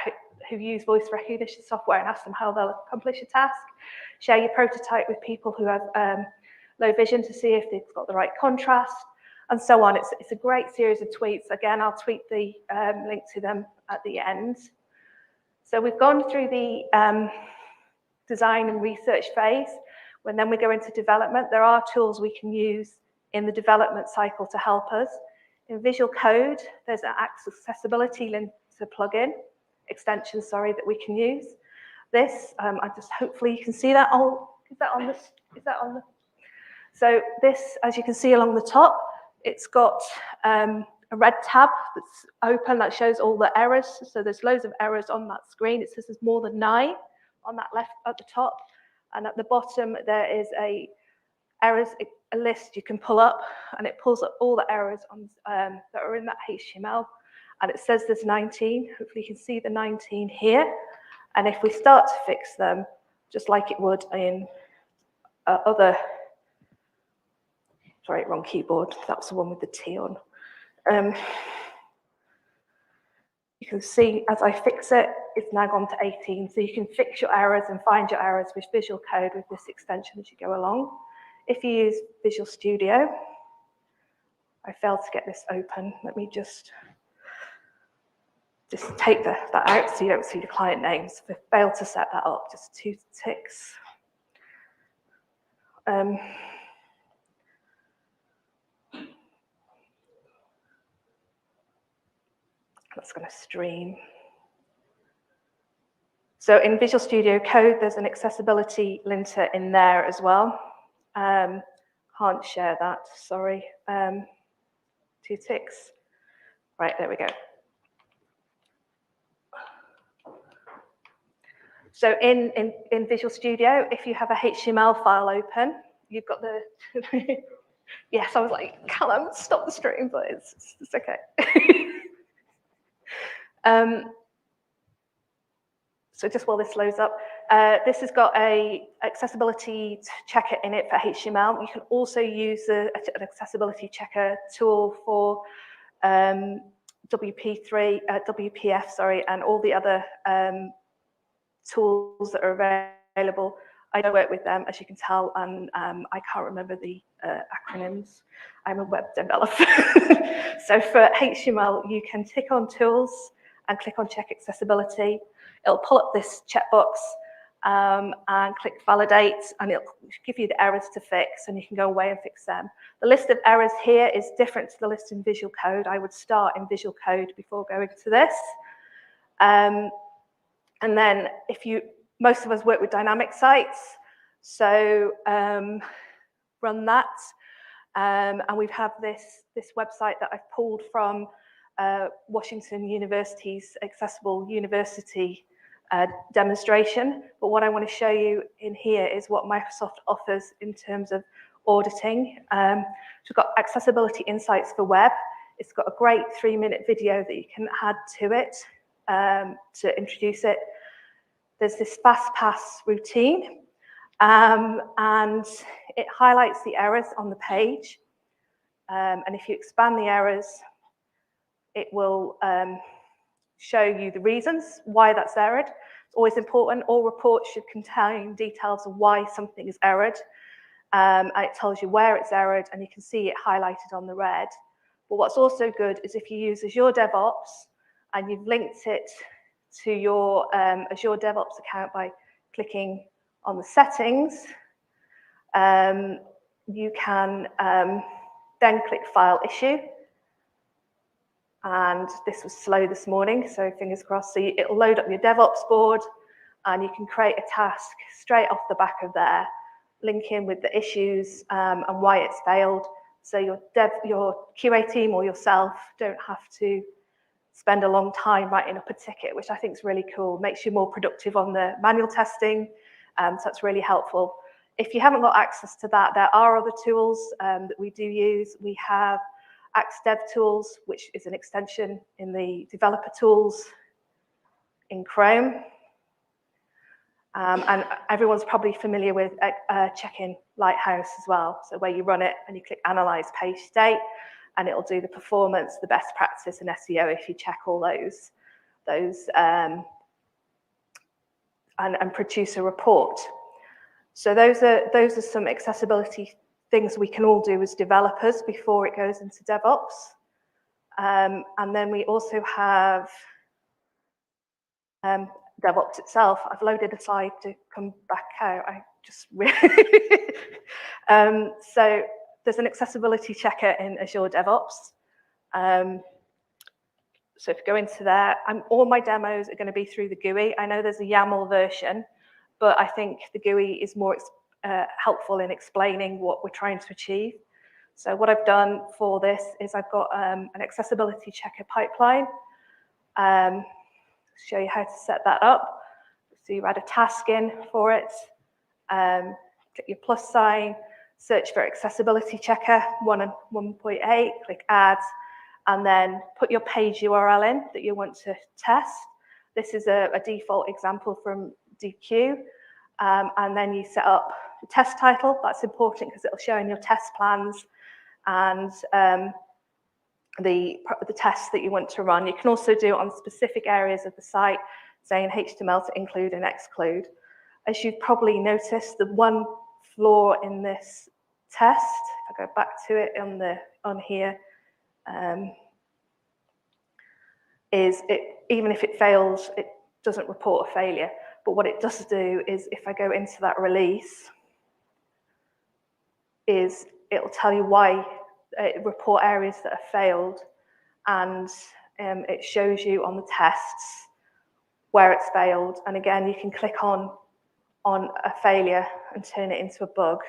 who use voice recognition software and ask them how they'll accomplish a task. Share your prototype with people who have low vision to see if they've got the right contrast, and so on. It's a great series of tweets. Again, I'll tweet the link to them at the end. So we've gone through the design and research phase. When then we go into development, there are tools we can use in the development cycle to help us. In Visual Code, there's an accessibility link to plugin extension, that we can use. This, hopefully you can see that. Oh, is that on the? So this, as you can see along the top, it's got a red tab that's open that shows all the errors. So there's loads of errors on that screen. It says there's more than 9 on that left at the top. And at the bottom, there is a list you can pull up, and it pulls up all the errors on, that are in that HTML. And it says there's 19. Hopefully you can see the 19 here. And if we start to fix them, just like it would in wrong keyboard. That's the one with the T on. You can see as I fix it, it's now gone to 18. So you can fix your errors and find your errors with Visual Code with this extension as you go along. If you use Visual Studio, I failed to get this open. Let me just take that out so you don't see the client names. If I failed to set that up, just 2 ticks. That's going to stream. So in Visual Studio Code, there's an accessibility linter in there as well. Can't share that, sorry. 2 ticks. Right, there we go. So in Visual Studio, if you have a HTML file open, you've got the Yes, I was like, Callum, stop the stream, but it's okay. So just while this loads up, this has got a accessibility checker in it for HTML. You can also use an accessibility checker tool for WPF, sorry, and all the other tools that are available. I don't work with them, as you can tell, and I can't remember the acronyms. I'm a web developer. So for HTML, you can tick on tools and click on check accessibility. It'll pull up this checkbox and click validate, and it'll give you the errors to fix, and you can go away and fix them. The list of errors here is different to the list in Visual Code. I would start in Visual Code before going to this. And then most of us work with dynamic sites, so run that. And we have this website that I've pulled from Washington University's Accessible University demonstration. But what I want to show you in here is what Microsoft offers in terms of auditing. So we've got Accessibility Insights for Web. It's got a great 3-minute video that you can add to it to introduce it. There's this fast pass routine, and it highlights the errors on the page. And if you expand the errors, it will show you the reasons why that's errored. It's always important. All reports should contain details of why something is errored. And it tells you where it's errored, and you can see it highlighted on the red. But what's also good is if you use Azure DevOps and you've linked it to your Azure DevOps account by clicking on the settings, you can then click File Issue. And this was slow this morning, so fingers crossed. So it'll load up your DevOps board, and you can create a task straight off the back of there, link in with the issues and why it's failed. So your QA team or yourself don't have to spend a long time writing up a ticket, which I think is really cool. Makes you more productive on the manual testing, so that's really helpful. If you haven't got access to that, there are other tools that we do use. We have Axe Dev Tools, which is an extension in the developer tools in Chrome. And everyone's probably familiar with Check-in Lighthouse as well. So where you run it and you click Analyze Page State, and it'll do the performance, the best practice, and SEO if you check all those and produce a report. So those are some accessibility things we can all do as developers before it goes into DevOps. And then we also have DevOps itself. I've loaded a slide to come back out. I just really so there's an accessibility checker in Azure DevOps. So if you go into there, all my demos are going to be through the GUI. I know there's a YAML version, but I think the GUI is more helpful in explaining what we're trying to achieve. So what I've done for this is I've got an accessibility checker pipeline. Show you how to set that up. So you add a task in for it, click your plus sign, search for accessibility checker 1 and 1.8, click add, and then put your page URL in that you want to test. This is a default example from DQ. And then you set up the test title. That's important because it'll show in your test plans and the tests that you want to run. You can also do it on specific areas of the site, saying HTML to include and exclude. As you've probably noticed, the one flaw in this test, if I go back to it on here, is even if it fails, it doesn't report a failure. But what it does do is, if I go into that release, is it'll tell you why, report areas that have failed, and it shows you on the tests where it's failed. And again, you can click on a failure and turn it into a bug,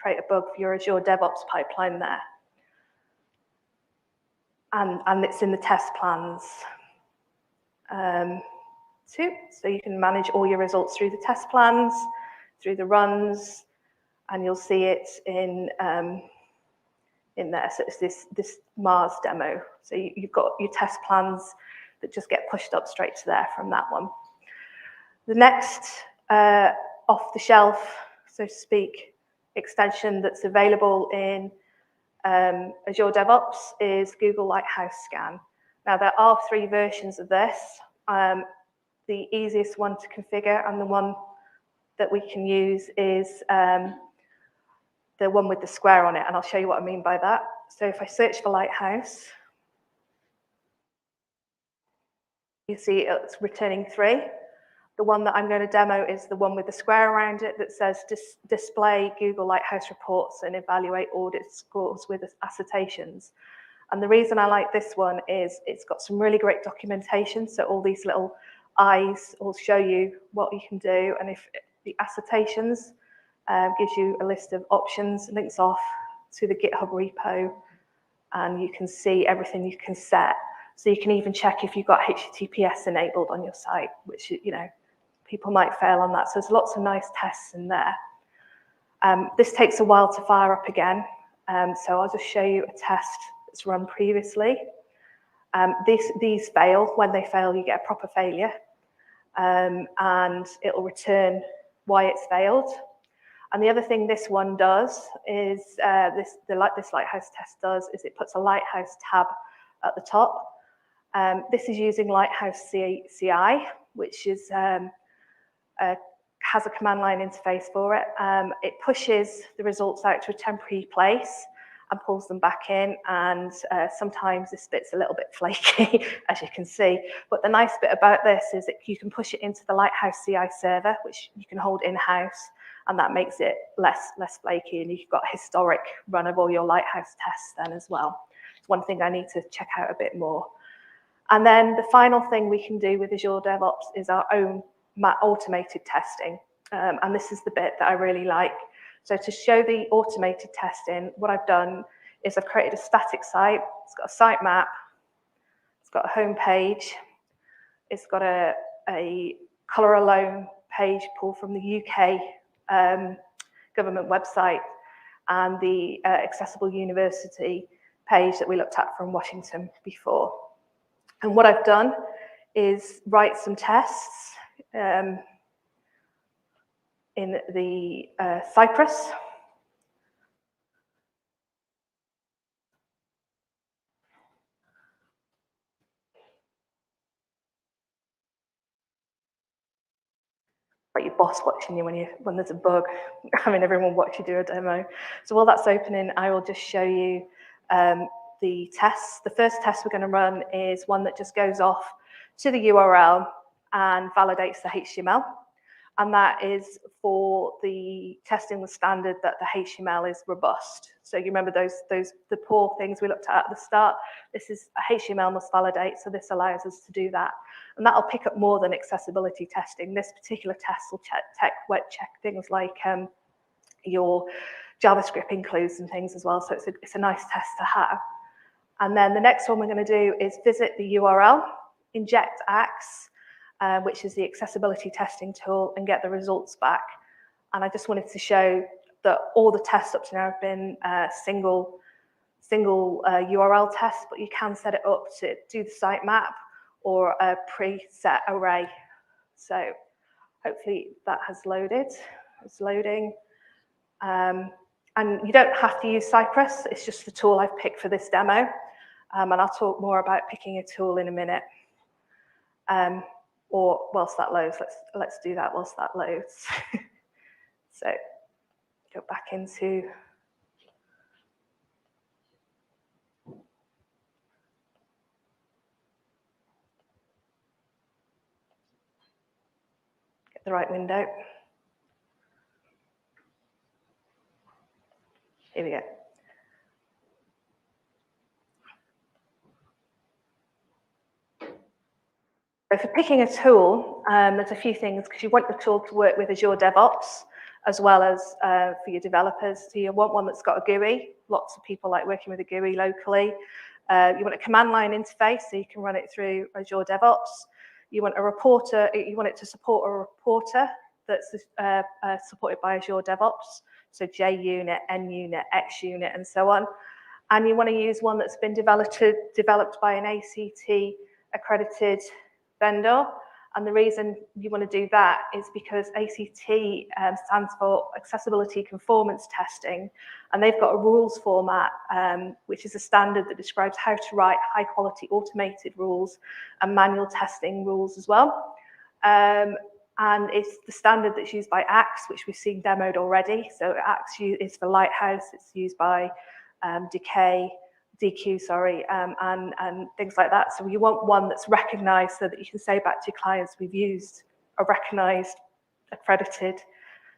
create a bug for your Azure DevOps pipeline there. And it's in the test plans too. So you can manage all your results through the test plans, through the runs, and you'll see it in in there. So it's this Mars demo. So you've got your test plans that just get pushed up straight to there from that one. The next off-the-shelf, so to speak, extension that's available in Azure DevOps is Google Lighthouse Scan. Now, there are 3 versions of this. The easiest one to configure and the one that we can use is the one with the square on it, and I'll show you what I mean by that. So if I search for Lighthouse, you see it's returning 3. The one that I'm going to demo is the one with the square around it that says display Google Lighthouse reports and evaluate audit scores with assertions. And the reason I like this one is it's got some really great documentation. So all these little eyes will show you what you can do. And if the assertions gives you a list of options, links off to the GitHub repo, and you can see everything you can set. So you can even check if you've got HTTPS enabled on your site, which, you know, people might fail on that. So there's lots of nice tests in there. This takes a while to fire up again. So I'll just show you a test that's run previously. These fail. When they fail, you get a proper failure. And it'll return why it's failed. And the other thing this one does is, this Lighthouse test does, is it puts a Lighthouse tab at the top. This is using Lighthouse CI, which is has a command line interface for it. It pushes the results out to a temporary place and pulls them back in, and sometimes this bit's a little bit flaky, as you can see. But the nice bit about this is that you can push it into the Lighthouse CI server, which you can hold in-house, and that makes it less flaky, and you've got a historic run of all your Lighthouse tests then as well. It's one thing I need to check out a bit more. And then the final thing we can do with Azure DevOps is our own automated testing. And this is the bit that I really like. So to show the automated testing, what I've done is I've created a static site. It's got a sitemap. It's got a home page. It's got a color alone page pulled from the UK government website, and the accessible university page that we looked at from Washington before. And what I've done is write some tests in the Cypress. Like your boss watching you when there's a bug, having everyone watch you do a demo. So while that's opening, I will just show you the tests. The first test we're going to run is one that just goes off to the URL and validates the HTML. And that is for the testing the standard that the HTML is robust. So you remember the poor things we looked at the start. This is a HTML must validate, so this allows us to do that. And that'll pick up more than accessibility testing. This particular test will check things like your JavaScript includes and things as well. So it's a nice test to have. And then the next one we're going to do is visit the URL, inject Axe, which is the accessibility testing tool, and get the results back. And I just wanted to show that all the tests up to now have been single URL tests, but you can set it up to do the sitemap or a preset array. So hopefully that has loaded. It's loading. And you don't have to use Cypress. It's just the tool I've picked for this demo. And I'll talk more about picking a tool in a minute. Or whilst that loads, let's do that whilst that loads. So go back into get the right window. Here we go. So for picking a tool, there's a few things, because you want the tool to work with Azure DevOps as well as for your developers. So you want one that's got a GUI. Lots of people like working with a GUI locally. You want a command line interface so you can run it through Azure DevOps. You want a reporter. You want it to support a reporter that's supported by Azure DevOps. So JUnit, NUnit, XUnit, and so on. and you want to use one that's been developed by an ACT accredited vendor. And the reason you want to do that is because ACT stands for Accessibility Conformance Testing, and they've got a rules format, which is a standard that describes how to write high-quality automated rules and manual testing rules as well. And it's the standard that's used by Axe, which we've seen demoed already. So Axe is for Lighthouse. It's used by DQ, sorry, and things like that. So you want one that's recognized so that you can say back to your clients, we've used a recognized, accredited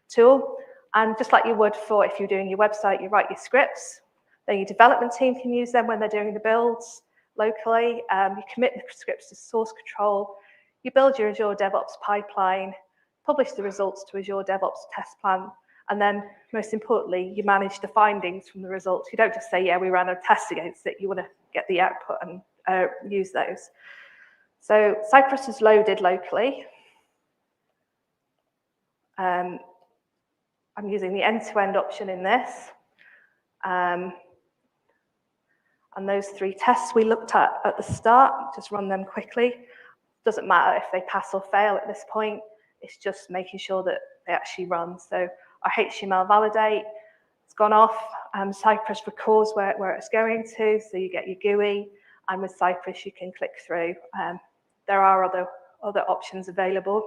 tool. And just like you would for if you're doing your website, you write your scripts, then your development team can use them when they're doing the builds locally. You commit the scripts to source control, you build your Azure DevOps pipeline, publish the results to Azure DevOps test plan, and then, most importantly, you manage the findings from the results. You don't just say, yeah, we ran a test against it. You want to get the output and use those. So Cypress is loaded locally. I'm using the end-to-end option in this. And those 3 tests we looked at the start, just run them quickly. Doesn't matter if they pass or fail at this point. It's just making sure that they actually run. So our HTML validate, it's gone off. Cypress records where it's going to, so you get your GUI. And with Cypress, you can click through. There are other options available.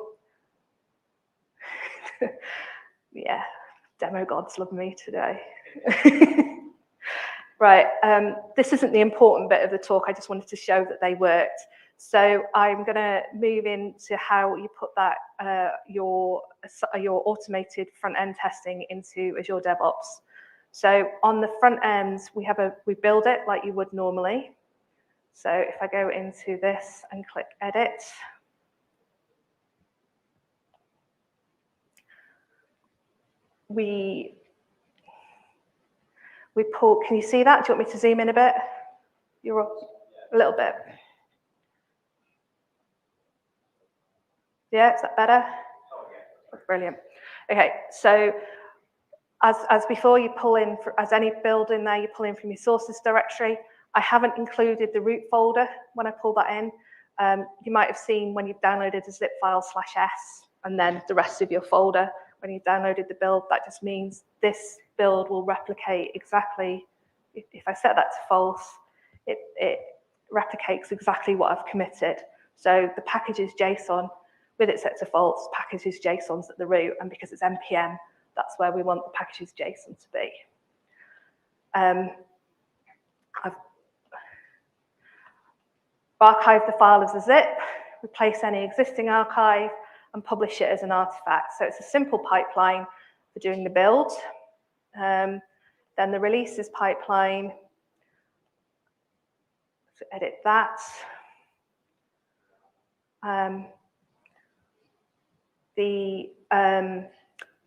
Yeah, demo gods love me today. Right, this isn't the important bit of the talk. I just wanted to show that they worked. So I'm going to move into how you put that your automated front-end testing into Azure DevOps. So on the front end, we build it like you would normally. So if I go into this and click Edit, we pull. Can you see that? Do you want me to zoom in a bit? You're up a little bit. Yeah, is that better? Brilliant. Okay, so as before, you pull in, as any build in there, you pull in from your sources directory. I haven't included the root folder when I pull that in. You might have seen when you've downloaded a zip file /s and then the rest of your folder. When you've downloaded the build, that just means this build will replicate exactly, if I set that to false, it replicates exactly what I've committed. So the package is JSON. With it set to false, packages JSONs at the root, and because it's NPM, that's where we want the packages JSON to be. I've archived the file as a zip, replace any existing archive, and publish it as an artifact. So it's a simple pipeline for doing the build. Then the releases pipeline, so edit that. The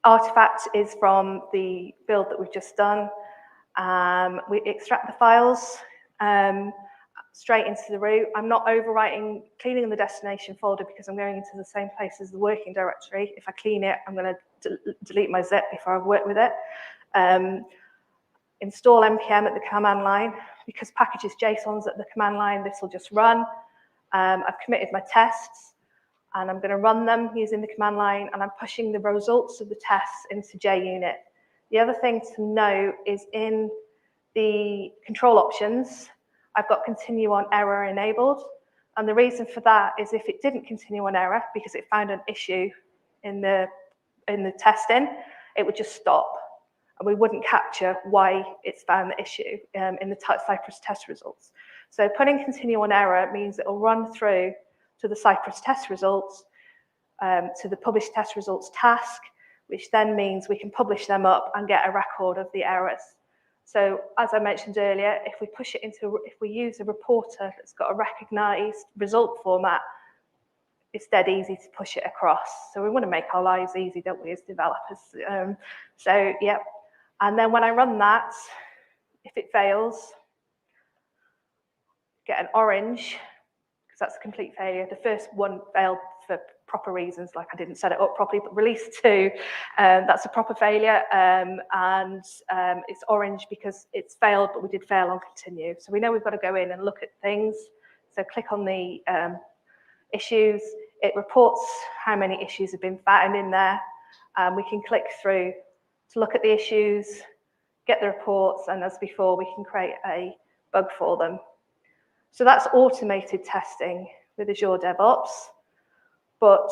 artifact is from the build that we've just done. We extract the files straight into the root. I'm not overwriting, cleaning the destination folder because I'm going into the same place as the working directory. If I clean it, I'm going to delete my zip before I've worked with it. Install npm at the command line. Because packages JSONs at the command line, this will just run. I've committed my tests, and I'm going to run them using the command line, and I'm pushing the results of the tests into JUnit. The other thing to know is in the control options, I've got continue on error enabled. And the reason for that is if it didn't continue on error because it found an issue in the testing, it would just stop. And we wouldn't capture why it's found the issue in the Cypress test results. So putting continue on error means it will run through to the Cypress test results, to the published test results task, which then means we can publish them up and get a record of the errors. So as I mentioned earlier, if we push it into, if we use a reporter that's got a recognized result format, it's dead easy to push it across. So we want to make our lives easy, don't we, as developers? So yeah, and then when I run that, if it fails, get an orange, because that's a complete failure. The first one failed for proper reasons, like I didn't set it up properly, but release 2, that's a proper failure, and it's orange because it's failed, but we did fail on continue. So we know we've got to go in and look at things. So click on the issues. It reports how many issues have been found in there. We can click through to look at the issues, get the reports, and as before, we can create a bug for them. So that's automated testing with Azure DevOps, but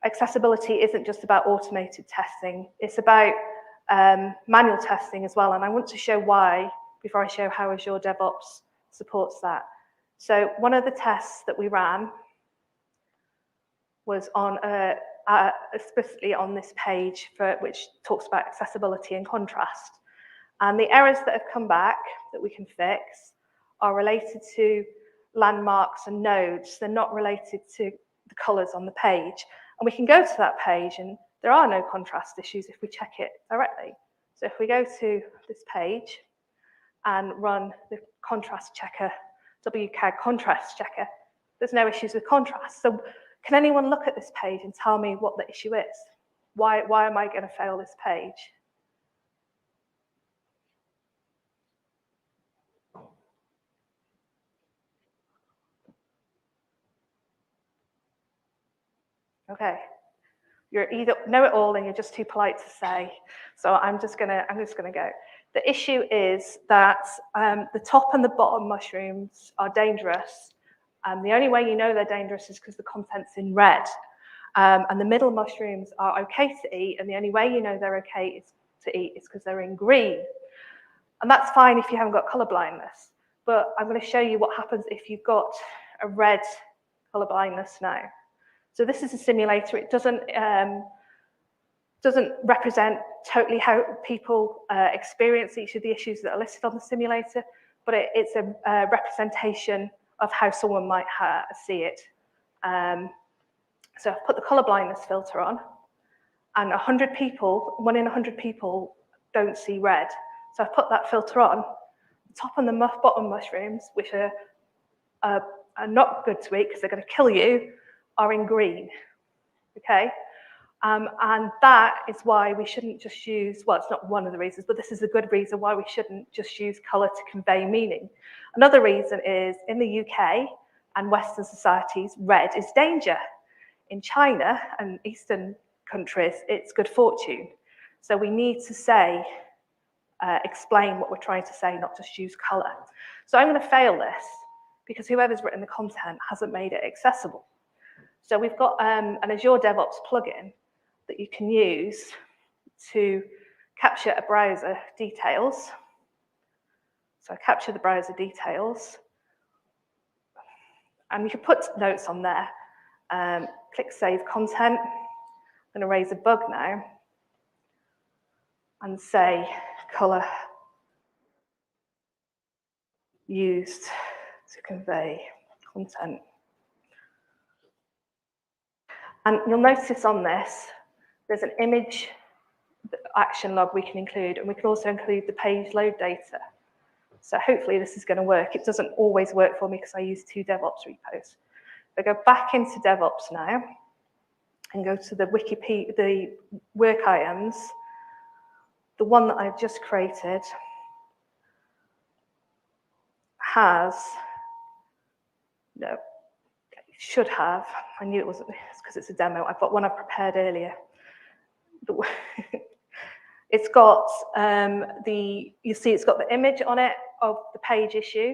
accessibility isn't just about automated testing, it's about manual testing as well, and I want to show why before I show how Azure DevOps supports that. So one of the tests that we ran was on explicitly on this page, which talks about accessibility and contrast. And the errors that have come back that we can fix are related to landmarks and nodes. They're not related to the colors on the page. And we can go to that page and there are no contrast issues if we check it directly. So if we go to this page and run the contrast checker, WCAG contrast checker, there's no issues with contrast. So can anyone look at this page and tell me what the issue is? Why am I going to fail this page? Okay, you're either know it all and you're just too polite to say. So I'm just gonna go. The issue is that the top and the bottom mushrooms are dangerous. The only way you know they're dangerous is because the content's in red. And the middle mushrooms are okay to eat, and the only way you know they're okay to eat is because they're in green. And that's fine if you haven't got color blindness. But I'm going to show you what happens if you've got a red color blindness now. So this is a simulator. It doesn't represent totally how people experience each of the issues that are listed on the simulator, but it's a representation of how someone might see it. So I've put the color blindness filter on, and 100 people, 1 in 100 people don't see red. So I've put that filter on. The top and the bottom mushrooms, which are not good to eat because they're going to kill you, are in green, okay? And that is why we shouldn't just use, well, it's not one of the reasons, but this is a good reason why we shouldn't just use color to convey meaning. Another reason is in the UK and Western societies, red is danger. In China and Eastern countries, it's good fortune. So we need to say, explain what we're trying to say, not just use color. So I'm going to fail this because whoever's written the content hasn't made it accessible. So we've got an Azure DevOps plugin that you can use to capture a browser details. So I capture the browser details, and you can put notes on there. Click Save Content. I'm going to raise a bug now and say color used to convey content. And you'll notice on this, there's an image action log we can include, and we can also include the page load data. So hopefully this is going to work. It doesn't always work for me because I use 2 DevOps repos. I go back into DevOps now and go to the Wikipedia, the work items. The one that I've just created has, no, should have, I knew it wasn't, it's because it's a demo. I've got one I prepared earlier. It's got you see it's got the image on it of the page issue,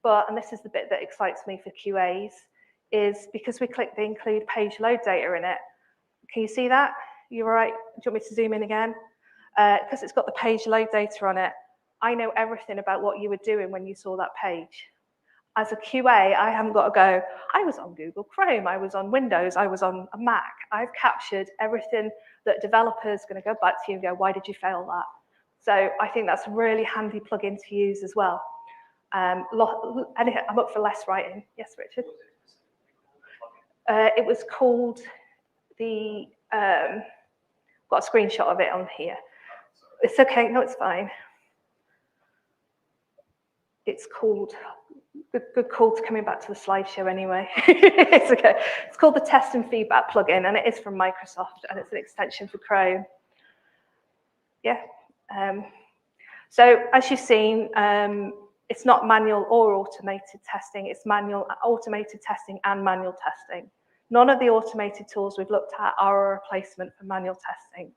but, and this is the bit that excites me for QAs, is because we click the include page load data in it. Can you see that? You all right? Do you want me to zoom in again? Because it's got the page load data on it, I know everything about what you were doing when you saw that page. As a QA, I haven't got to go, I was on Google Chrome, I was on Windows, I was on a Mac. I've captured everything that developers are going to go back to you and go, why did you fail that? So I think that's a really handy plugin to use as well. I'm up for less writing. Yes, Richard? It was called the, got a screenshot of it on here. It's okay, no, it's fine. It's called Good call to coming back to the slideshow anyway. It's okay. It's called the Test and Feedback plugin, and it is from Microsoft, and it's an extension for Chrome. Yeah. So as you've seen, it's not manual or automated testing. It's automated testing and manual testing. None of the automated tools we've looked at are a replacement for manual testing.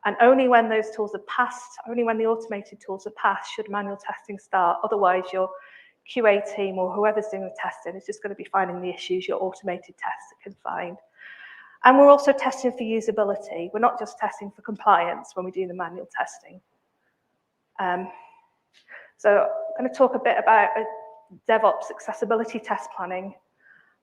And only when those tools are passed, only when the automated tools are passed, should manual testing start. Otherwise, your QA team or whoever's doing the testing is just going to be finding the issues your automated tester can find. And we're also testing for usability. We're not just testing for compliance when we do the manual testing. So I'm going to talk a bit about DevOps accessibility test planning.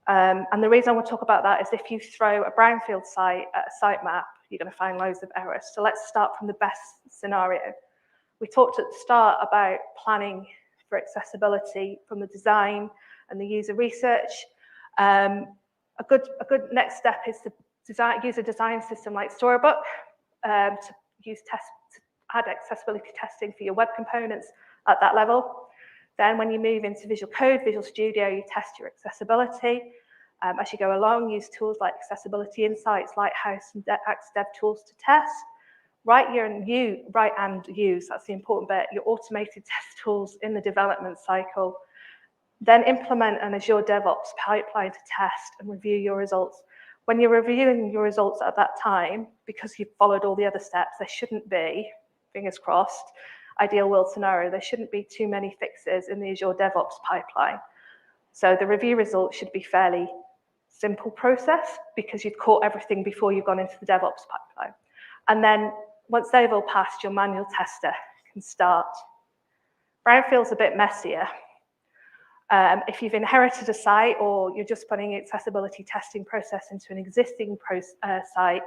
And the reason I want to talk about that is if you throw a brownfield site at a sitemap, you're going to find loads of errors. So let's start from the best scenario. We talked at the start about planning for accessibility from the design and the user research. A good next step is to use a design system like Storybook to add accessibility testing for your web components at that level. Then when you move into Visual Code, Visual Studio, you test your accessibility. As you go along, use tools like Accessibility Insights, Lighthouse, and AxDev tools to test. Write and use, that's the important bit, your automated test tools in the development cycle. Then implement an Azure DevOps pipeline to test and review your results. When you're reviewing your results at that time, because you've followed all the other steps, there shouldn't be, fingers crossed, ideal world scenario, there shouldn't be too many fixes in the Azure DevOps pipeline. So the review results should be fairly simple process because you've caught everything before you've gone into the DevOps pipeline. And then once they've all passed, your manual tester can start. Brownfield's a bit messier. If you've inherited a site or you're just putting accessibility testing process into an existing site,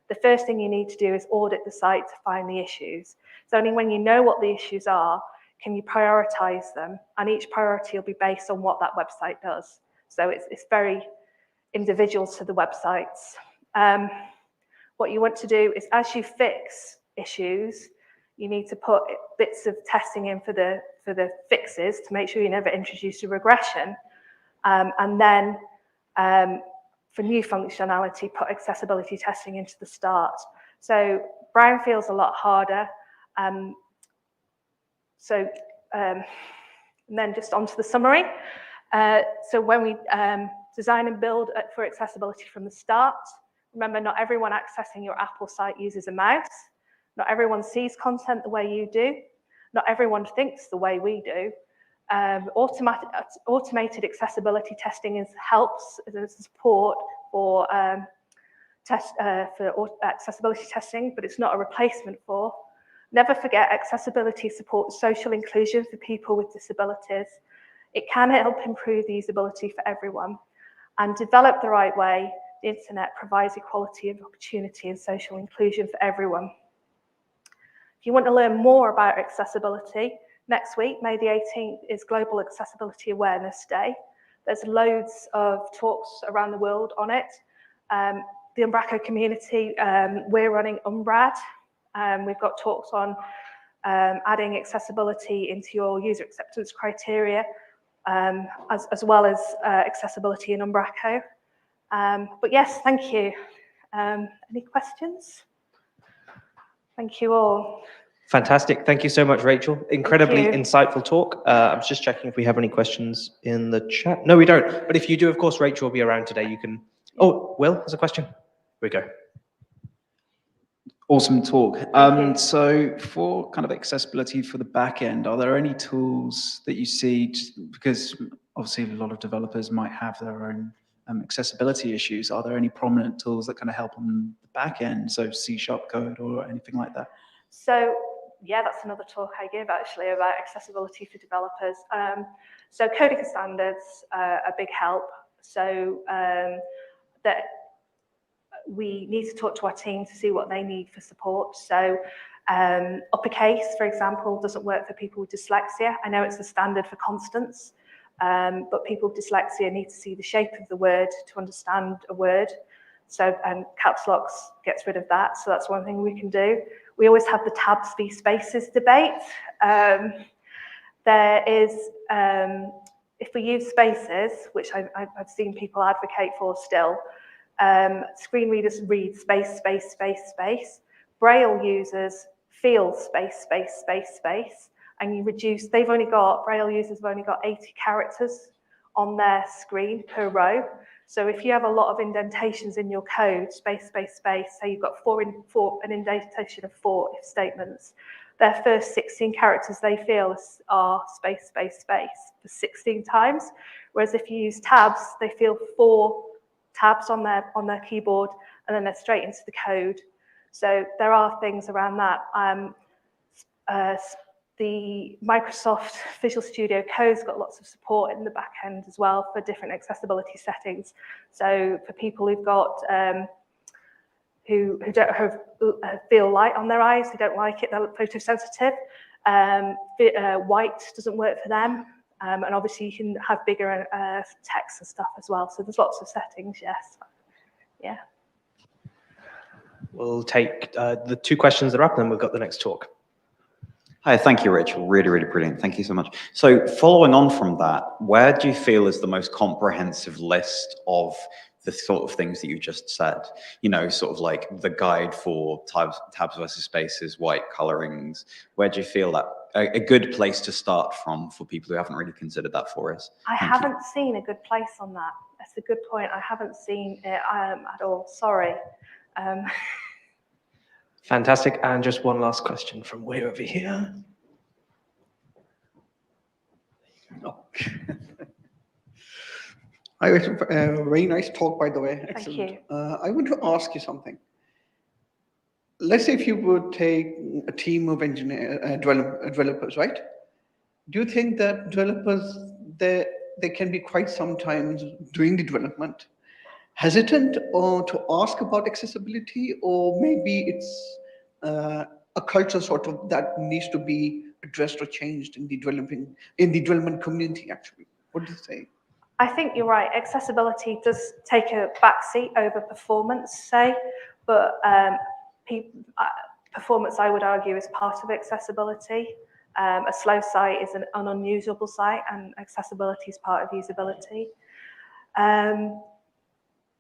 the first thing you need to do is audit the site to find the issues. It's only when you know what the issues are, can you prioritize them, and each priority will be based on what that website does. So it's very individual to the websites. What you want to do is as you fix issues, you need to put bits of testing in for the fixes to make sure you never introduce a regression. And then for new functionality, put accessibility testing into the start. So brownfield's a lot harder. And then just onto the summary. So when we design and build for accessibility from the start, remember, not everyone accessing your app or site uses a mouse. Not everyone sees content the way you do. Not everyone thinks the way we do. Automated accessibility testing helps as a support for accessibility testing, but it's not a replacement for. Never forget, accessibility supports social inclusion for people with disabilities. It can help improve the usability for everyone. And developed the right way, the internet provides equality of opportunity and social inclusion for everyone. If you want to learn more about accessibility, next week, May the 18th, is Global Accessibility Awareness Day. There's loads of talks around the world on it. The Umbraco community, we're running Umbrad. We've got talks on adding accessibility into your user acceptance criteria, as well as accessibility in Umbraco. But yes, thank you. Any questions? Thank you all. Fantastic. Thank you so much, Rachel. Incredibly insightful talk. I'm just checking if we have any questions in the chat. No, we don't. But if you do, of course, Rachel will be around today. You can. Oh, Will has a question. Here we go. Awesome talk. So for kind of accessibility for the back end, are there any tools that you see, because obviously a lot of developers might have their own accessibility issues. Are there any prominent tools that kind of help on the back end? So C# code or anything like that? So yeah, that's another talk I give actually about accessibility for developers. So coding standards are a big help. So that we need to talk to our team to see what they need for support. So uppercase, for example, doesn't work for people with dyslexia. I know it's the standard for constants, but people with dyslexia need to see the shape of the word to understand a word. So, and caps locks gets rid of that. So that's one thing we can do. We always have the tabs v spaces debate. There is, if we use spaces, which I've seen people advocate for still, screen readers read space, space, space, space. Braille users feel space, space, space, space, and you reduce, Braille users have only got 80 characters on their screen per row. So if you have a lot of indentations in your code, space, space, space, say you've got an indentation of 4 if statements, their first 16 characters they feel are space, space, space for 16 times. Whereas if you use tabs, they feel 4 tabs on their keyboard, and then they're straight into the code. So there are things around that. The Microsoft Visual Studio Code's got lots of support in the back end as well for different accessibility settings. So for people who've got who feel light on their eyes, who don't like it, they're photosensitive. Whyte doesn't work for them. And obviously you can have bigger text and stuff as well. So there's lots of settings, yes. Yeah. We'll take the 2 questions that are up, and then we've got the next talk. Hi, thank you, Rachel. Really, really brilliant. Thank you so much. So following on from that, where do you feel is the most comprehensive list of the sort of things that you just said? You know, sort of like the guide for tabs versus spaces, white colorings. Where do you feel that a good place to start from for people who haven't really considered that for us? I haven't seen a good place on that. That's a good point. I haven't seen it at all. Sorry. Fantastic. And just one last question from way over here. Oh. Hi, very nice talk, by the way. Excellent. Thank you. I want to ask you something. Let's say if you would take a team of developers, right? Do you think that developers, they can be quite sometimes doing the development hesitant or to ask about accessibility, or maybe it's a culture sort of that needs to be addressed or changed in the development community? Actually, what do you say? I think you're right. Accessibility does take a backseat over performance, say, but performance, I would argue, is part of accessibility. A slow site is an unusable site, and accessibility is part of usability.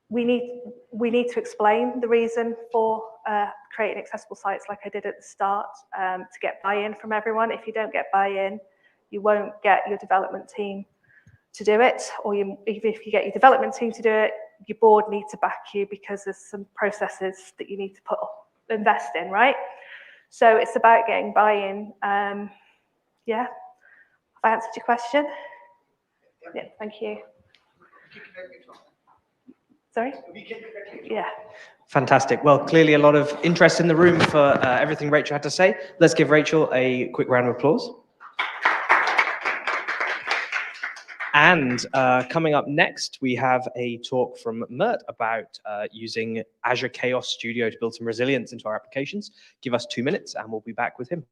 We need to explain the reason for creating accessible sites, like I did at the start, to get buy-in from everyone. If you don't get buy-in, you won't get your development team to do it, or even if you get your development team to do it, your board need to back you because there's some processes that you need to invest in, right? So it's about getting buy-in. Yeah, have I answered your question? Yeah, thank you. Sorry? Yeah. Fantastic. Well, clearly a lot of interest in the room for everything Rachel had to say. Let's give Rachel a quick round of applause. And coming up next, we have a talk from Mert about using Azure Chaos Studio to build some resilience into our applications. Give us 2 minutes and we'll be back with him.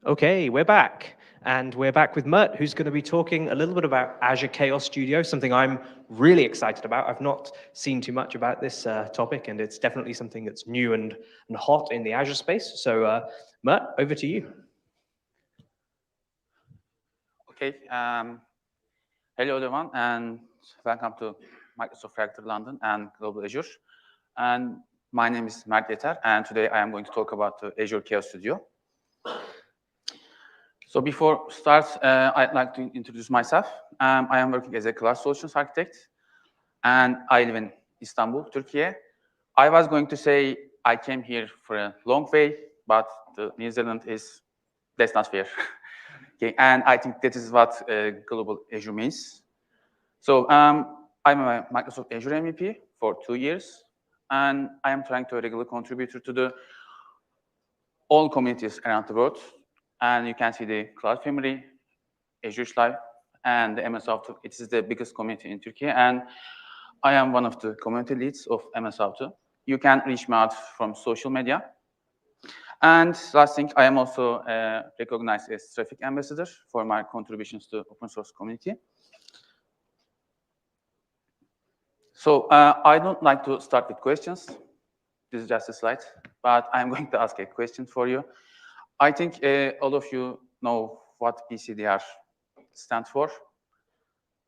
Okay, we're back. And we're back with Mert, who's going to be talking a little bit about Azure Chaos Studio, something I'm really excited about. I've not seen too much about this topic, and it's definitely something that's new and hot in the Azure space. So, Mert, over to you. Okay. Hello, everyone, and welcome to Microsoft Factory London and Global Azure. And my name is Mert Yeter, and today I am going to talk about the Azure Chaos Studio. So before start, I'd like to introduce myself. I am working as a cloud solutions architect, and I live in Istanbul, Turkey. I was going to say I came here for a long way, but the New Zealand that's not fair. Okay, and I think that is what global Azure means. So I'm a Microsoft Azure MVP for 2 years, and I am trying to a regular contributor to all communities around the world. And you can see the Cloud Family, Azure Live, and the MS Auto. It is the biggest community in Turkey, and I am one of the community leads of MS Auto. You can reach me out from social media. And last thing, I am also recognized as traffic ambassador for my contributions to open source community. So I don't like to start with questions. This is just a slide, but I'm going to ask a question for you. I think all of you know what BCDR stands for.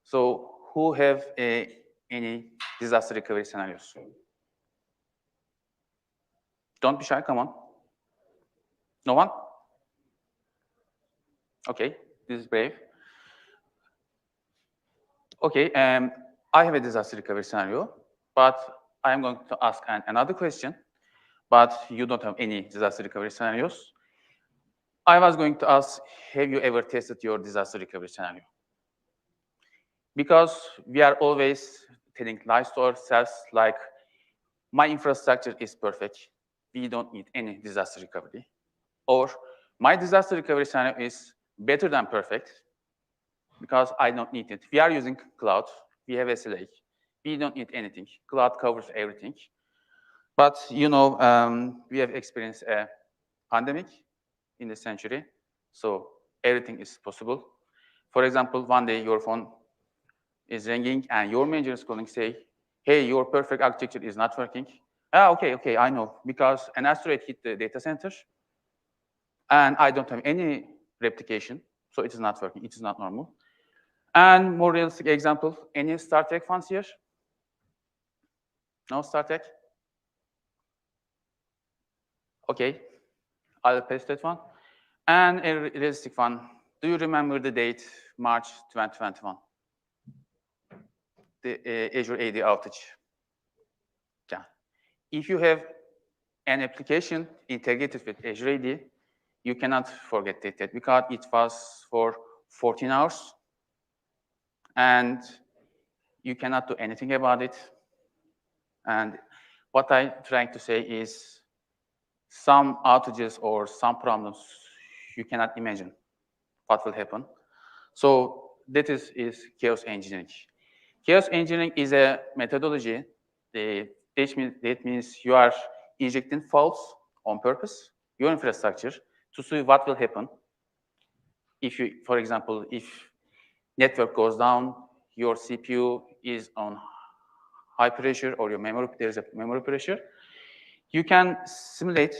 So who have any disaster recovery scenarios? Don't be shy, come on. No one? Okay, this is brave. Okay, I have a disaster recovery scenario, but I'm going to ask another question, but you don't have any disaster recovery scenarios. I was going to ask, have you ever tested your disaster recovery scenario? Because we are always telling lies to ourselves, like, my infrastructure is perfect. We don't need any disaster recovery. Or my disaster recovery scenario is better than perfect because I don't need it. We are using cloud. We have SLA. We don't need anything. Cloud covers everything. But, you know, we have experienced a pandemic in the century, so everything is possible. For example, one day your phone is ringing and your manager is calling, say, hey, your perfect architecture is not working. Ah, okay, I know, because an asteroid hit the data center and I don't have any replication, so it is not working, it is not normal. And more realistic example, any Star Trek fans here? No Star Trek? Okay, I'll pass that one. And a realistic one, do you remember the date, March 2021? The Azure AD outage. Yeah. If you have an application integrated with Azure AD, you cannot forget that because it was for 14 hours and you cannot do anything about it. And what I'm trying to say is some outages or some problems you cannot imagine what will happen. So that is chaos engineering. Chaos engineering is a methodology that means you are injecting faults on purpose, your infrastructure, to see what will happen. If you, for example, if network goes down, your CPU is on high pressure or your memory, there's a memory pressure, you can simulate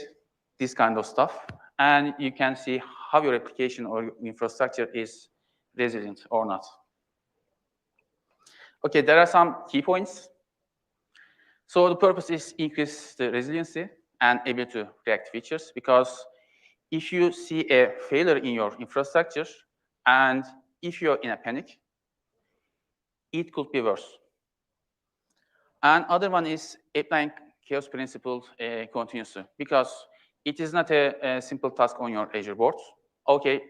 this kind of stuff and you can see how your application or your infrastructure is resilient or not. Okay, there are some key points. So the purpose is increase the resiliency and ability to react features, because if you see a failure in your infrastructure and if you're in a panic, it could be worse. And other one is applying chaos principles continuously, because it is not a simple task on your Azure board. Okay,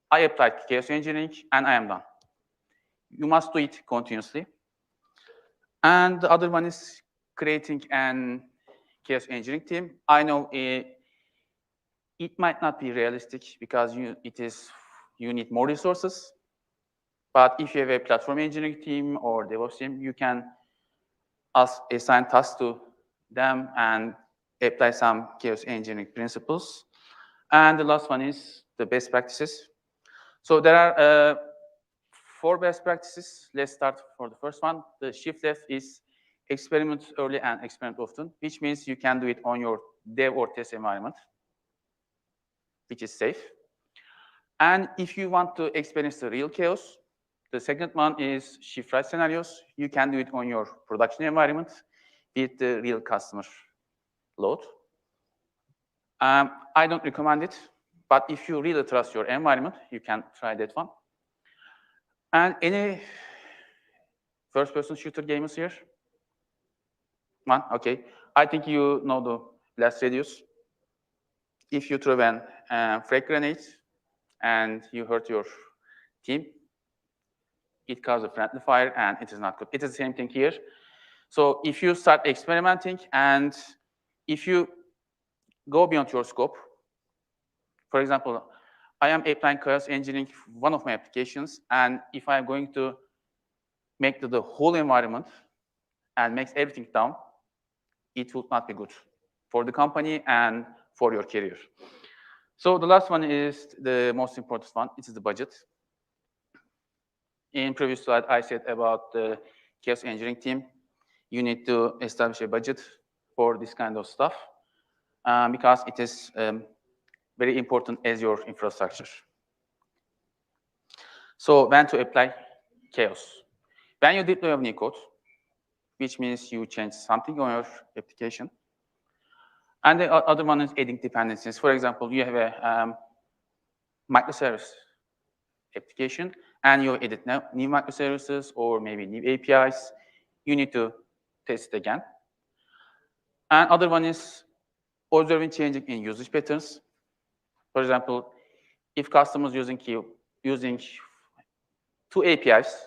I applied chaos engineering and I am done. You must do it continuously. And the other one is creating an chaos engineering team. I know it might not be realistic because you need more resources. But if you have a platform engineering team or DevOps team, you can assign tasks to them and apply some chaos engineering principles. And the last one is the best practices. So there are 4 best practices. Let's start for the first one. The shift left is experiment early and experiment often, which means you can do it on your dev or test environment, which is safe. And if you want to experience the real chaos, the second one is shift right scenarios. You can do it on your production environment with the real customer load. I don't recommend it, but if you really trust your environment, you can try that one. And any first-person shooter gamers here? One, okay. I think you know the blast radius. If you throw a frag grenade and you hurt your team, it causes a friendly fire, and it is not good. It is the same thing here. So if you start experimenting, and if you go beyond your scope, for example, I am applying chaos engineering one of my applications, and if I'm going to make the whole environment and makes everything down, it would not be good for the company and for your career. So the last one is the most important one. It is the budget. In previous slide, I said about the chaos engineering team. You need to establish a budget for this kind of stuff because it is very important as your infrastructure. So when to apply chaos? When you deploy a new code, which means you change something on your application. And the other one is adding dependencies. For example, you have a microservice application, and you edit new microservices or maybe new APIs. You need to test it again. And other one is observing changing in usage patterns. For example, if customers using 2 APIs,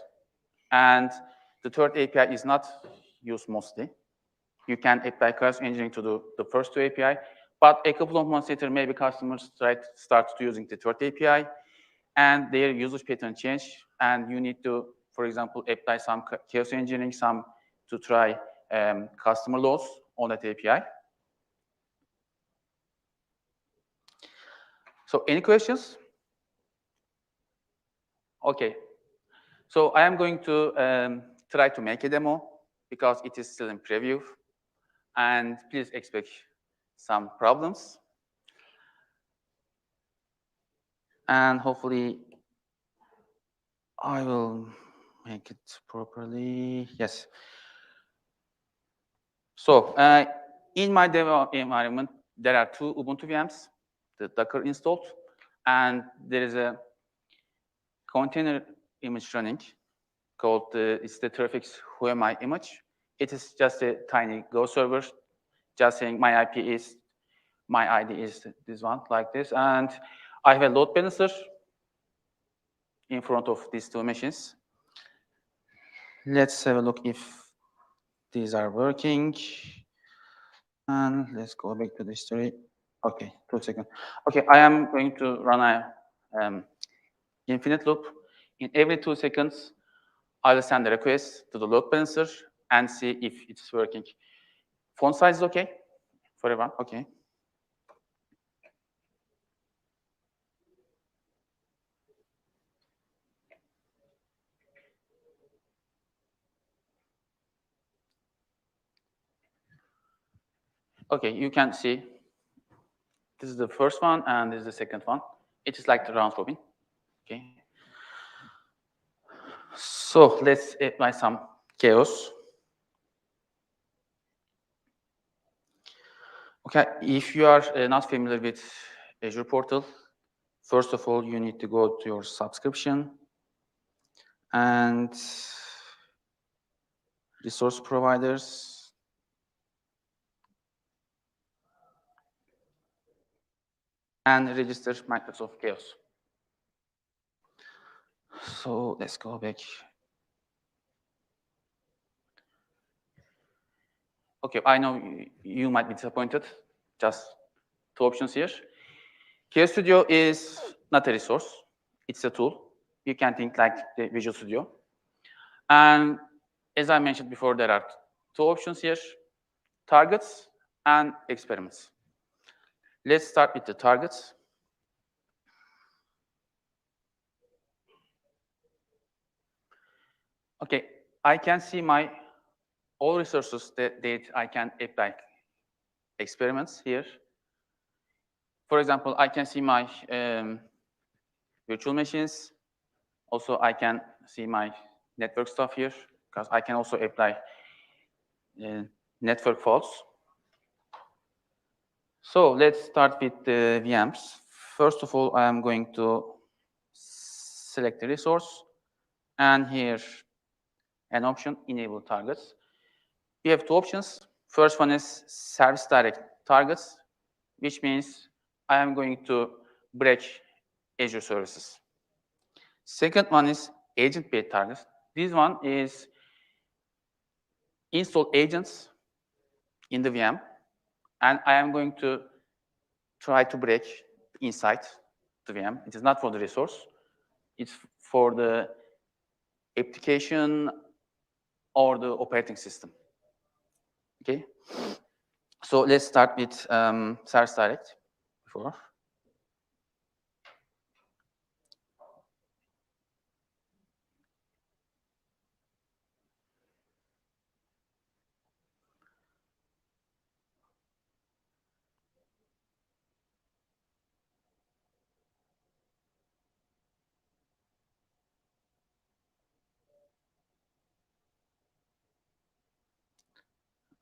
and the third API is not used mostly, you can apply chaos engineering to the first 2 API, but a couple of months later, maybe customers start to using the third API, and their usage pattern change, and you need to, for example, apply some chaos engineering, some to try customer loss on that API. So any questions? Okay. So I am going to try to make a demo because it is still in preview, and please expect some problems. And hopefully I will make it properly. Yes. So in my demo environment, there are 2 Ubuntu VMs, the Docker installed, and there is a container image running called it's the Terraform Whoami image. It is just a tiny Go server, just saying my IP is, my ID is this one, like this, and I have a load balancer in front of these 2 machines. Let's have a look if these are working. And let's go back to the history. Okay, 2 seconds. Okay, I am going to run a infinite loop. In every 2 seconds, I will send a request to the load balancer and see if it's working. Font size is okay for everyone? Okay. Okay, you can see this is the first one and this is the second one. It is like the round robin. Okay. So let's apply some chaos. Okay, if you are not familiar with Azure Portal, first of all, you need to go to your subscription and resource providers. And register Microsoft Chaos. So let's go back. Okay, I know you might be disappointed. Just 2 options here. Chaos Studio is not a resource. It's a tool. You can think like the Visual Studio. And as I mentioned before, there are 2 options here, targets and experiments. Let's start with the targets. Okay, I can see my all resources that I can apply experiments here. For example, I can see my virtual machines. Also, I can see my network stuff here because I can also apply network faults. So let's start with the VMs. First of all, I am going to select the resource, and here an option, enable targets. We have two options. First one is service direct targets, which means I am going to break Azure services. Second one is agent-based targets. This one is install agents in the VM, and I am going to try to break inside the VM. It is not for the resource. It's for the application or the operating system. Okay. So let's start with service direct before.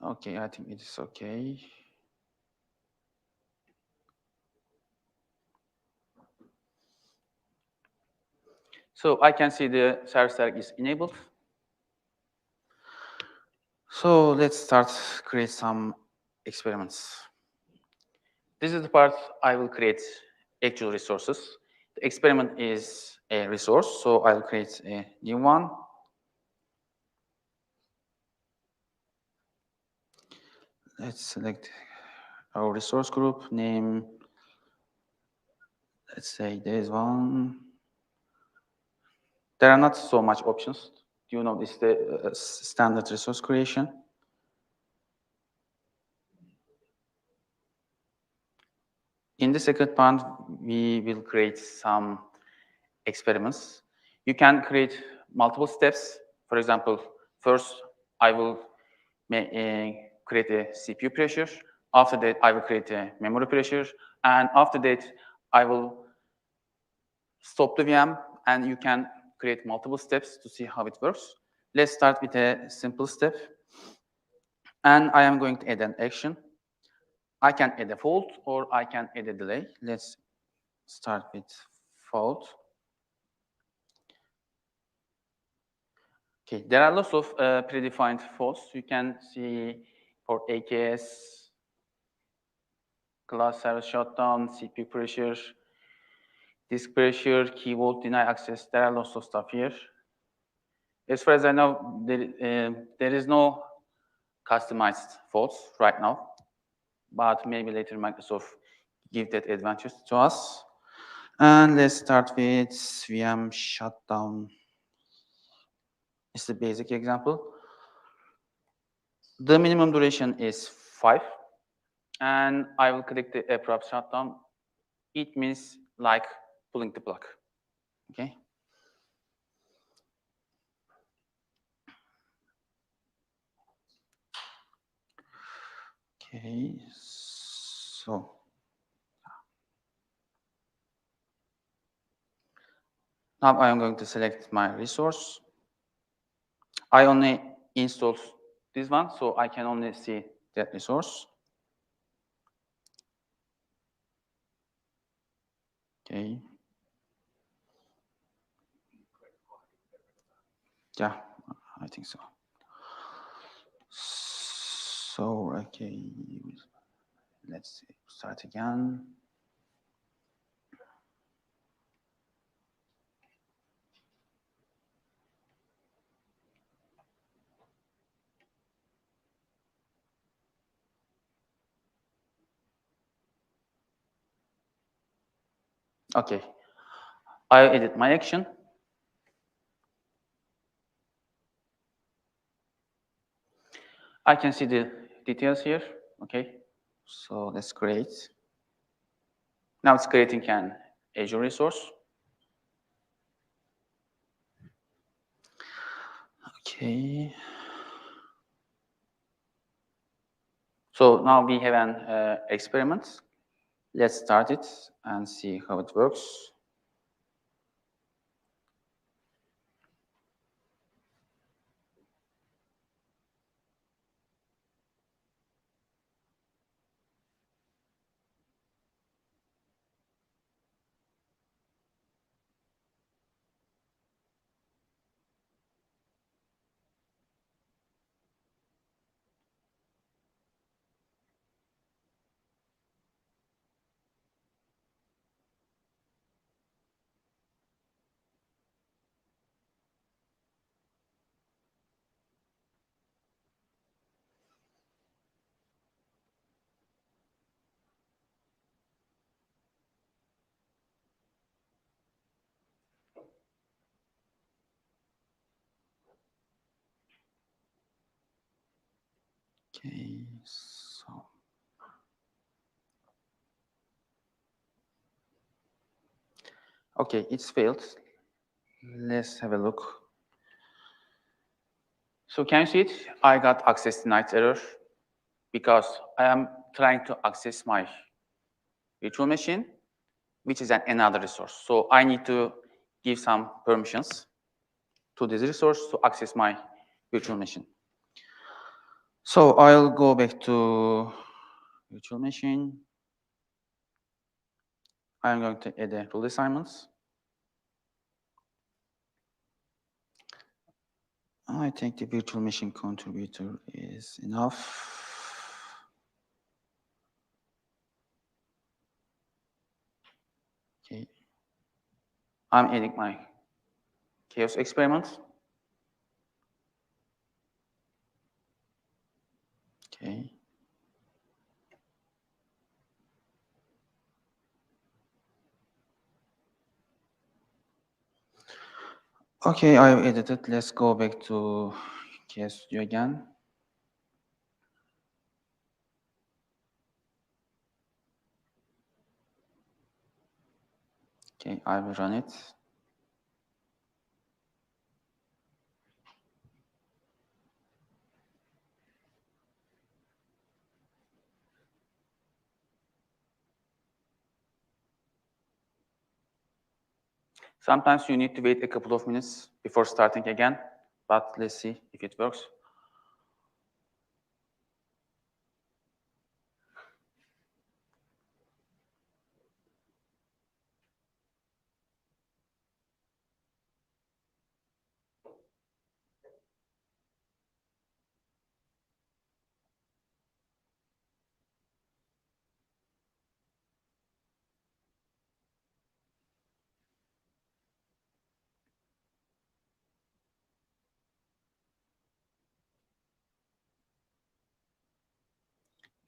Okay, I think it is okay. So I can see the service direct is enabled. So let's start create some experiments. This is the part I will create actual resources. The experiment is a resource, so I'll create a new one. Let's select our resource group, name, let's say there's one. There are not so much options. You know, this is the standard resource creation. In the second part, we will create some experiments. You can create multiple steps. For example, first I will create a CPU pressure. After that, I will create a memory pressure. And after that, I will stop the VM, and you can create multiple steps to see how it works. Let's start with a simple step. And I am going to add an action. I can add a fault or I can add a delay. Let's start with fault. Okay, there are lots of predefined faults. You can see for AKS, class service shutdown, CPU pressure, disk pressure, key vault deny access. There are lots of stuff here. As far as I know, there is no customized faults right now, but maybe later Microsoft give that advantage to us. And let's start with VM shutdown. It's the basic example. The minimum duration is 5, and I will click the abrupt shutdown. It means like pulling the plug. Okay. Okay, so now I am going to select my resource. I only installed this one, so I can only see that resource. Okay. Yeah, I think so. So, okay, let's start again. Okay, I edit my action. I can see the details here. Okay, so let's create. Now it's creating an Azure resource. Okay. So now we have an experiment. Let's start it and see how it works. Okay, so okay, it's failed. Let's have a look. So can you see it? I got access denied error because I am trying to access my virtual machine, which is another resource. So I need to give some permissions to this resource to access my virtual machine. So I'll go back to virtual machine. I'm going to add a rule assignments. I think the virtual machine contributor is enough. Okay. I'm adding my chaos experiment. Okay. Okay, I've edited. Let's go back to Chaos Studio again. Okay, I will run it. Sometimes you need to wait a couple of minutes before starting again, but let's see if it works.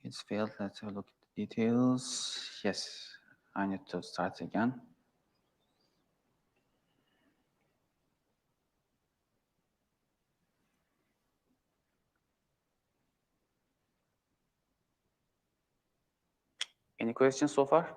It's failed. Let's have a look at the details. Yes, I need to start again. Any questions so far?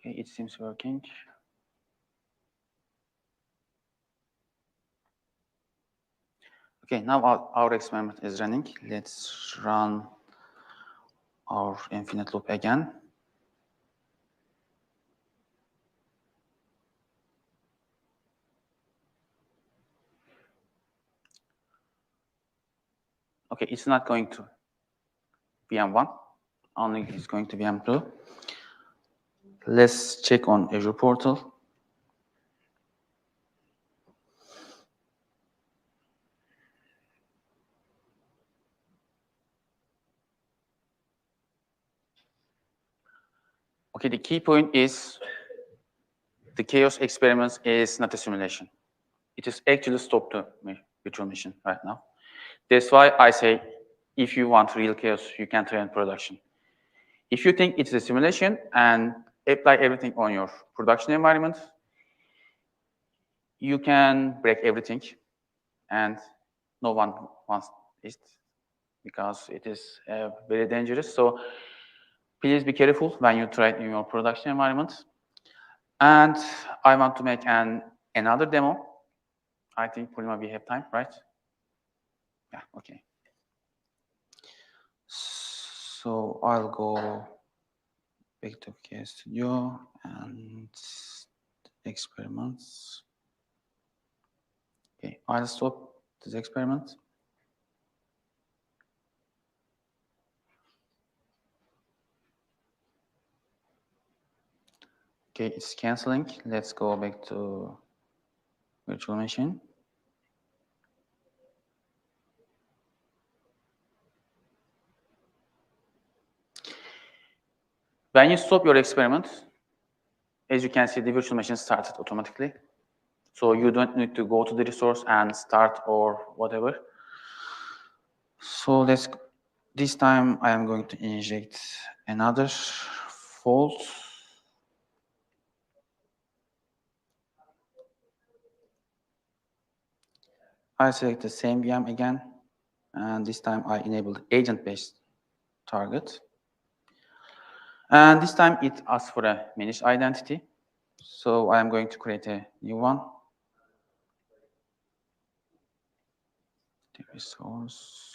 Okay, it seems working. Okay, now our experiment is running. Let's run our infinite loop again. Okay, it's not going to VM1, only it's going to VM2. Let's check on Azure portal. Okay, the key point is the chaos experiments is not a simulation. It is actually stopped the virtual machine right now. That's why I say, if you want real chaos, you can try in production. If you think it's a simulation and apply everything on your production environment, you can break everything, and no one wants it because it is very dangerous. So please be careful when you try it in your production environment. And I want to make another demo. I think, Poornima, we have time, right? Yeah, okay. So I'll go back to Chaos Studio and experiments. Okay, I'll stop this experiment. Okay, it's canceling. Let's go back to virtual machine. When you stop your experiment, as you can see, the virtual machine started automatically. So you don't need to go to the resource and start or whatever. So this time I am going to inject another fault. I select the same VM again, and this time I enable agent-based target. And this time it asks for a managed identity. So I am going to create a new one. The resource.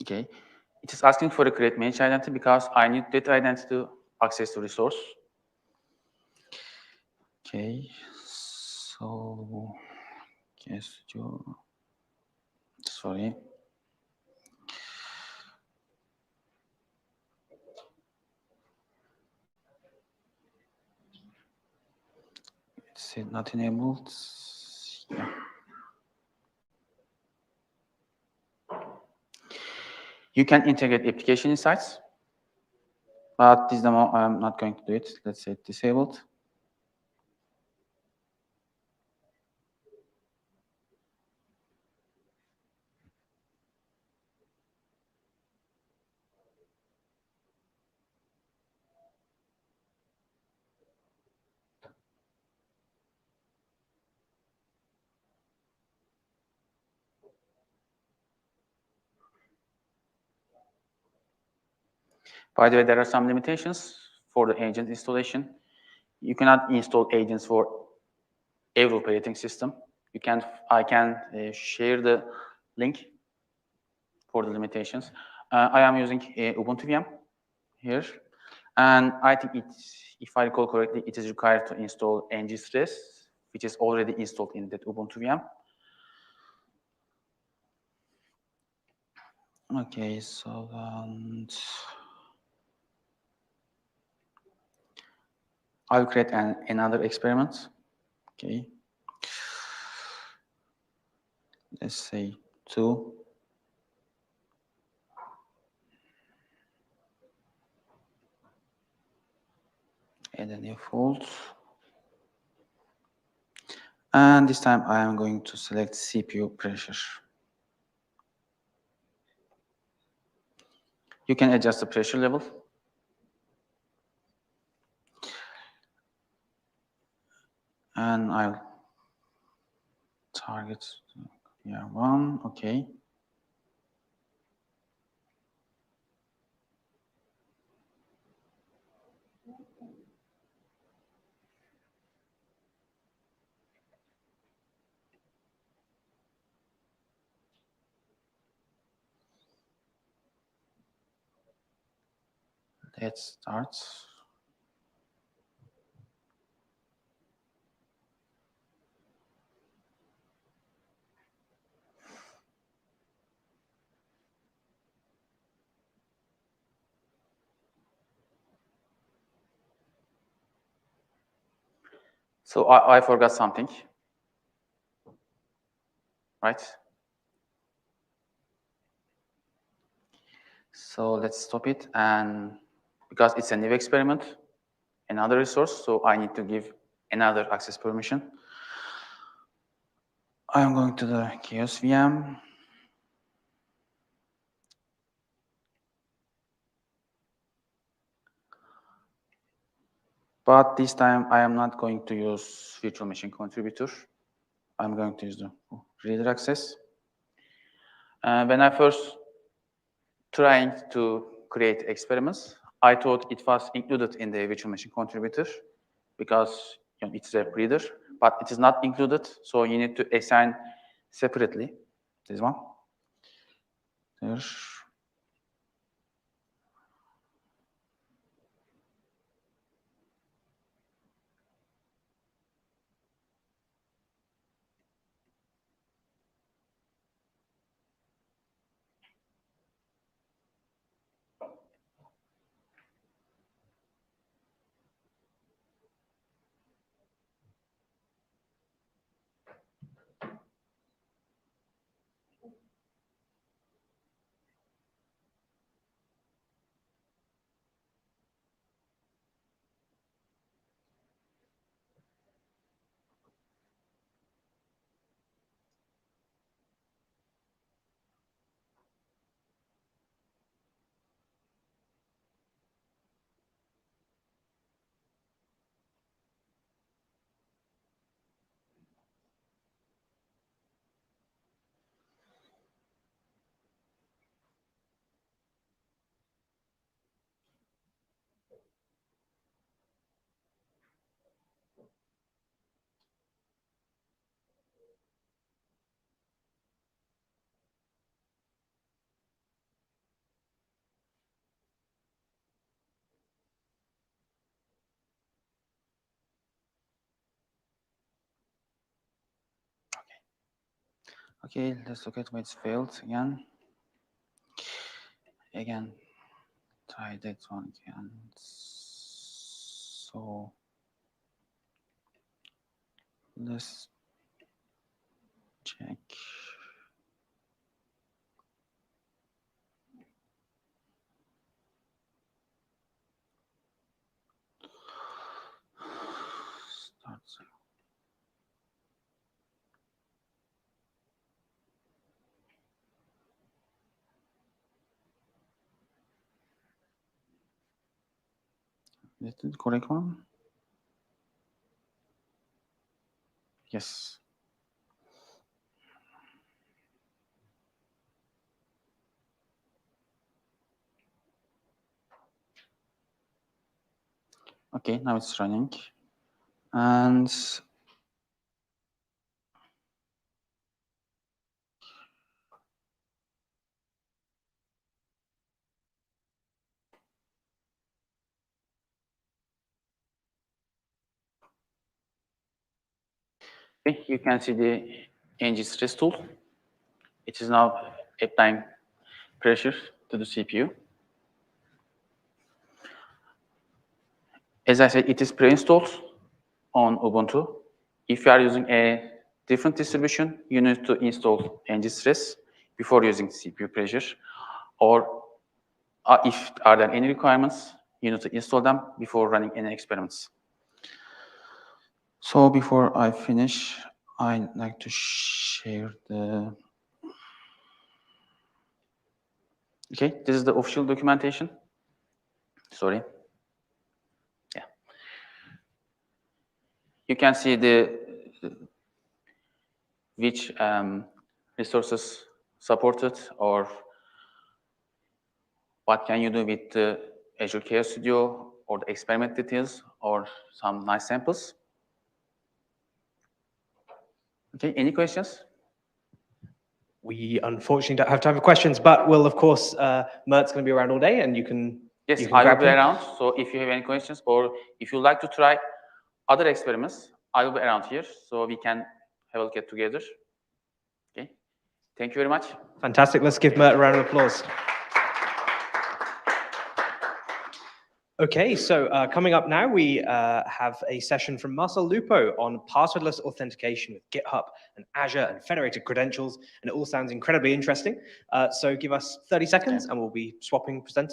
Okay, it is asking for a create managed identity because I need that identity to access the resource. Okay, so yes, sorry. It's not enabled. Yeah. You can integrate application insights, but this demo I'm not going to do it. Let's say disabled. By the way, there are some limitations for the agent installation. You cannot install agents for every operating system. I can share the link for the limitations. I am using Ubuntu VM here, and I think if I recall correctly, it is required to install ngstress, which is already installed in that Ubuntu VM. Okay, so I'll create another experiment. Okay, let's say 2. Add a new fault. And this time I am going to select CPU pressure. You can adjust the pressure level. And I'll target here 1, okay. Let's start. So I forgot something, right? So let's stop it, and because it's a new experiment, another resource, so I need to give another access permission. I am going to the Chaos VM. But this time I am not going to use virtual machine contributor. I'm going to use the reader access. When I first trying to create experiments, I thought it was included in the virtual machine contributor because it's a reader, but it is not included. So you need to assign separately. This one. There. Okay, let's look at what's failed again. Again, try that one again. So let's check. Start. Is it the correct one? Yes. Okay, now it's running. And okay, you can see the Agius stress tool. It is now applying pressure to the CPU. As I said, it is pre-installed on Ubuntu. If you are using a different distribution, you need to install Agius stress before using CPU pressure. Or if are there any requirements, you need to install them before running any experiments. So before I finish, I'd like to share the... Okay, this is the official documentation. Sorry. Yeah. You can see which resources supported or what can you do with the Azure Chaos Studio or the experiment details or some nice samples. Okay, any questions? We unfortunately don't have time for questions, but we'll, of course, Mert's going to be around all day and you can. Yes, you can I will grab be him. around. So if you have any questions or if you like to try other experiments, I will be around here so we can have a look at together. Okay, thank you very much. Fantastic. Let's give Mert a round of applause. Okay, so coming up now, we have a session from Marcel Lupo on passwordless authentication with GitHub and Azure and federated credentials, and it all sounds incredibly interesting. So give us 30 seconds and we'll be swapping presenters.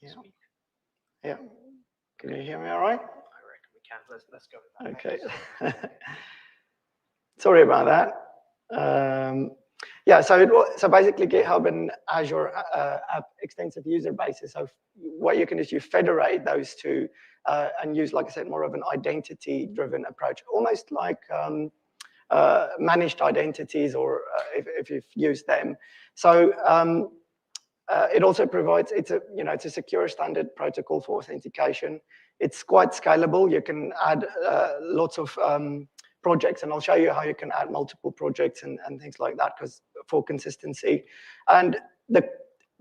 to speak. Yeah. Can you hear me all right? I reckon we can. Let's go with that. Okay. Sorry about that. Yeah, so basically GitHub and Azure have extensive user bases. So what you can do is you federate those two and use, like I said, more of an identity-driven approach, almost like managed identities, or if you've used them. So it also provides, it's a secure standard protocol for authentication. It's quite scalable. You can add lots of projects, and I'll show you how you can add multiple projects and things like that, because for consistency. And the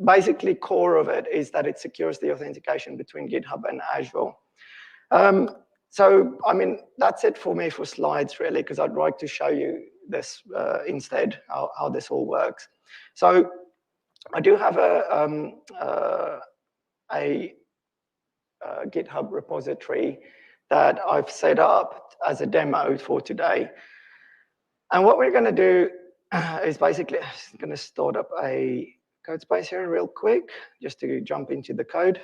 basically core of it is that it secures the authentication between GitHub and Azure. So, I mean, that's it for me for slides, really, because I'd like to show you this instead, how this all works. So I do have a GitHub repository that I've set up as a demo for today. And what we're going to do is basically going to start up a code space here real quick, just to jump into the code.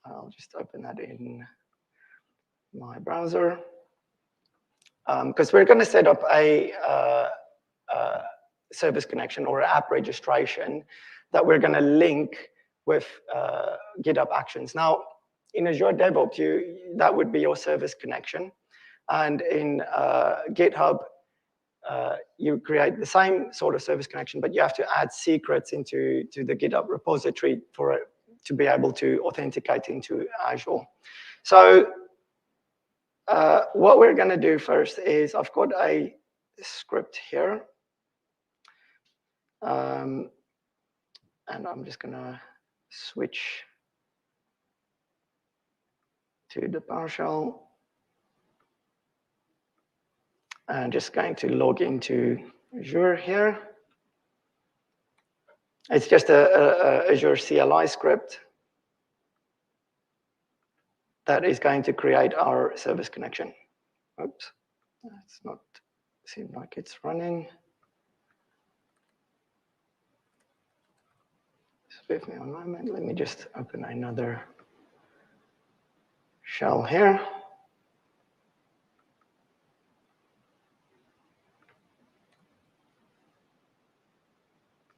I'll just open that in my browser. Because we're going to set up a service connection or app registration that we're going to link with GitHub Actions. Now, in Azure DevOps, that would be your service connection. And in GitHub, you create the same sort of service connection, but you have to add secrets into the GitHub repository for it to be able to authenticate into Azure. So what we're going to do first is I've got a script here. And I'm just going to switch to the PowerShell. And just going to log into Azure here. It's just a Azure CLI script that is going to create our service connection. Oops, it's not seem like it's running. Just give me a moment. Let me just open another shell here.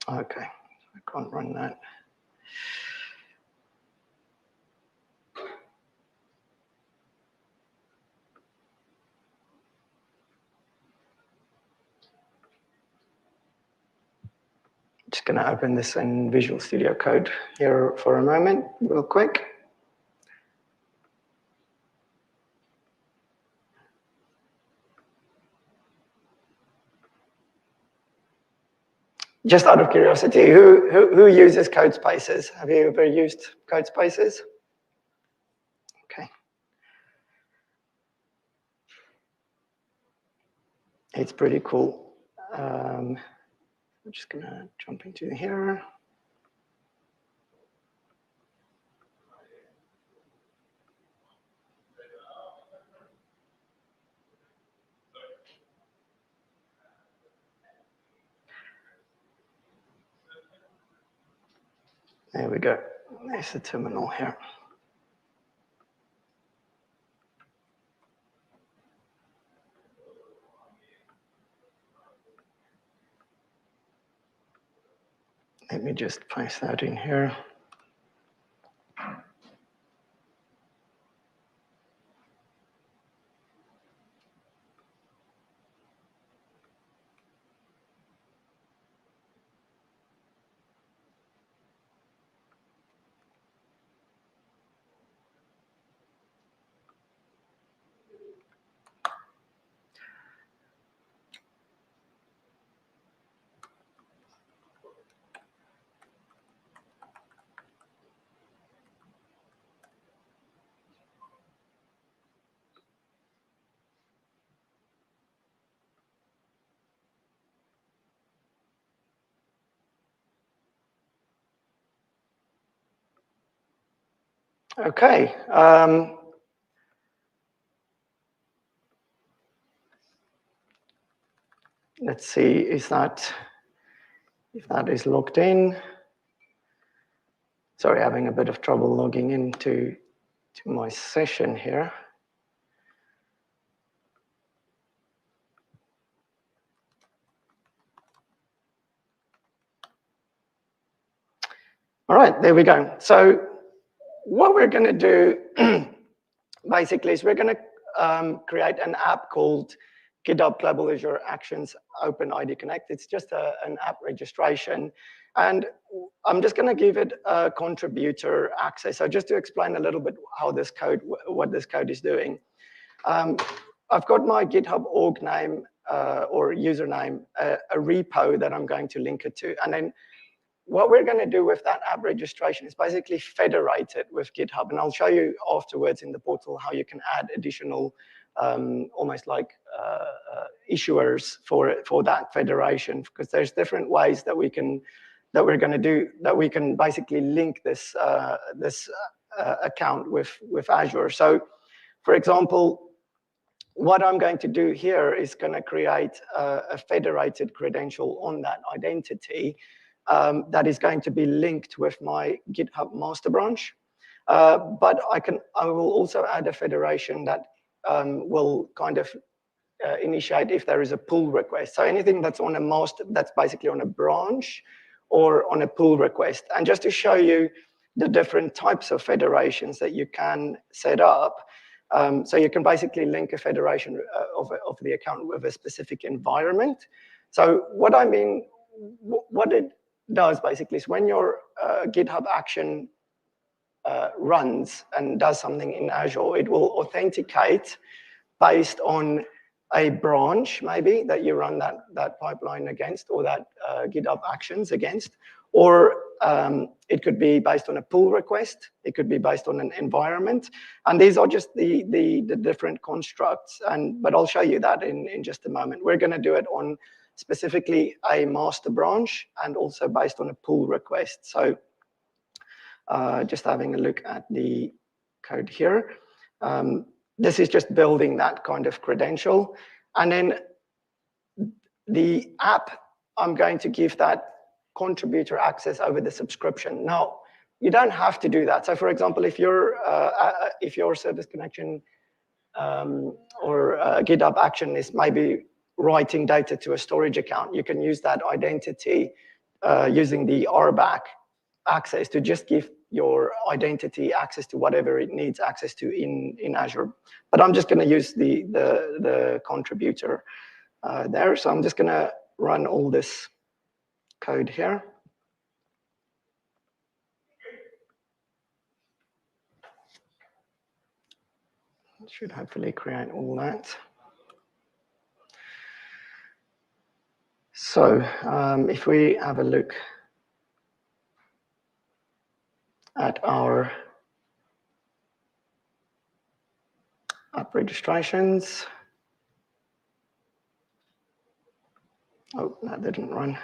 Okay, I can't run that. Just going to open this in Visual Studio Code here for a moment, real quick. Just out of curiosity, who uses code spaces? Have you ever used code spaces? Okay. It's pretty cool. I'm just going to jump into here. There we go. There's the terminal here. Let me just paste that in here. Okay. Let's see, if that is logged in. Sorry, having a bit of trouble logging into my session here. All right, there we go. So what we're going to do basically is we're going to create an app called GitHub Global Azure Actions Open ID Connect. It's just an app registration. And I'm just going to give it a contributor access. So just to explain a little bit how this code, what this code is doing. I've got my GitHub org name or username, a repo that I'm going to link it to. And then what we're going to do with that app registration is basically federate it with GitHub. And I'll show you afterwards in the portal how you can add additional, almost like issuers for that federation, because there's different ways that we're going to do that. We can basically link this account with Azure. So, for example, what I'm going to do here is going to create a federated credential on that identity that is going to be linked with my GitHub master branch. But I will also add a federation that will kind of initiate if there is a pull request. So anything that's on a master, that's basically on a branch or on a pull request. And just to show you the different types of federations that you can set up, so you can basically link a federation of the account with a specific environment. So what I mean, what it does basically is when your GitHub action runs and does something in Azure, it will authenticate based on a branch maybe that you run that pipeline against, or that GitHub actions against, or it could be based on a pull request. It could be based on an environment. And these are just the different constructs. But I'll show you that in just a moment. We're going to do it on specifically a master branch and also based on a pull request. So just having a look at the code here. This is just building that kind of credential. And then the app, I'm going to give that contributor access over the subscription. Now, you don't have to do that. So for example, if your service connection or GitHub action is maybe writing data to a storage account, you can use that identity using the RBAC access to just give your identity access to whatever it needs access to in Azure. But I'm just going to use the contributor there. So I'm just going to run all this code here. It should hopefully create all that. So if we have a look at our app registrations. Oh, that didn't run.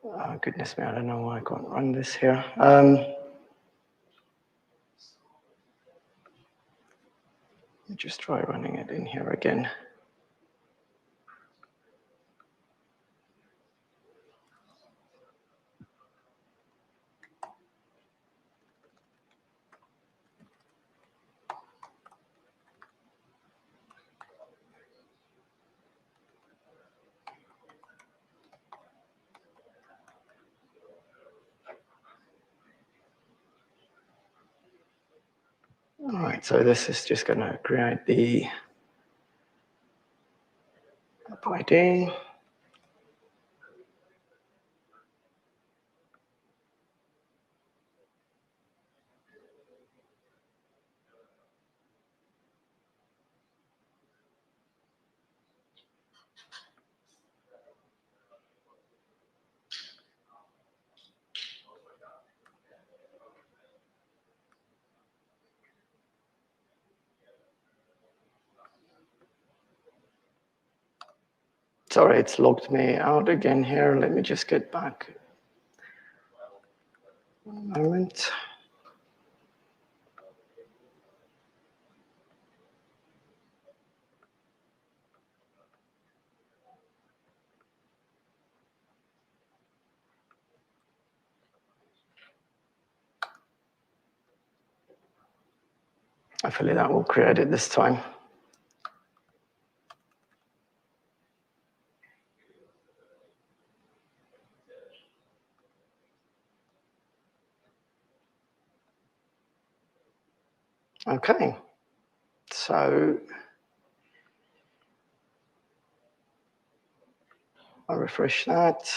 Oh, goodness me, I don't know why I can't run this here. Let me just try running it in here again. All right, so this is just going to create the app ID. Sorry, it's logged me out again here. Let me just get back. One moment. Hopefully that will create it this time. Okay, so I'll refresh that.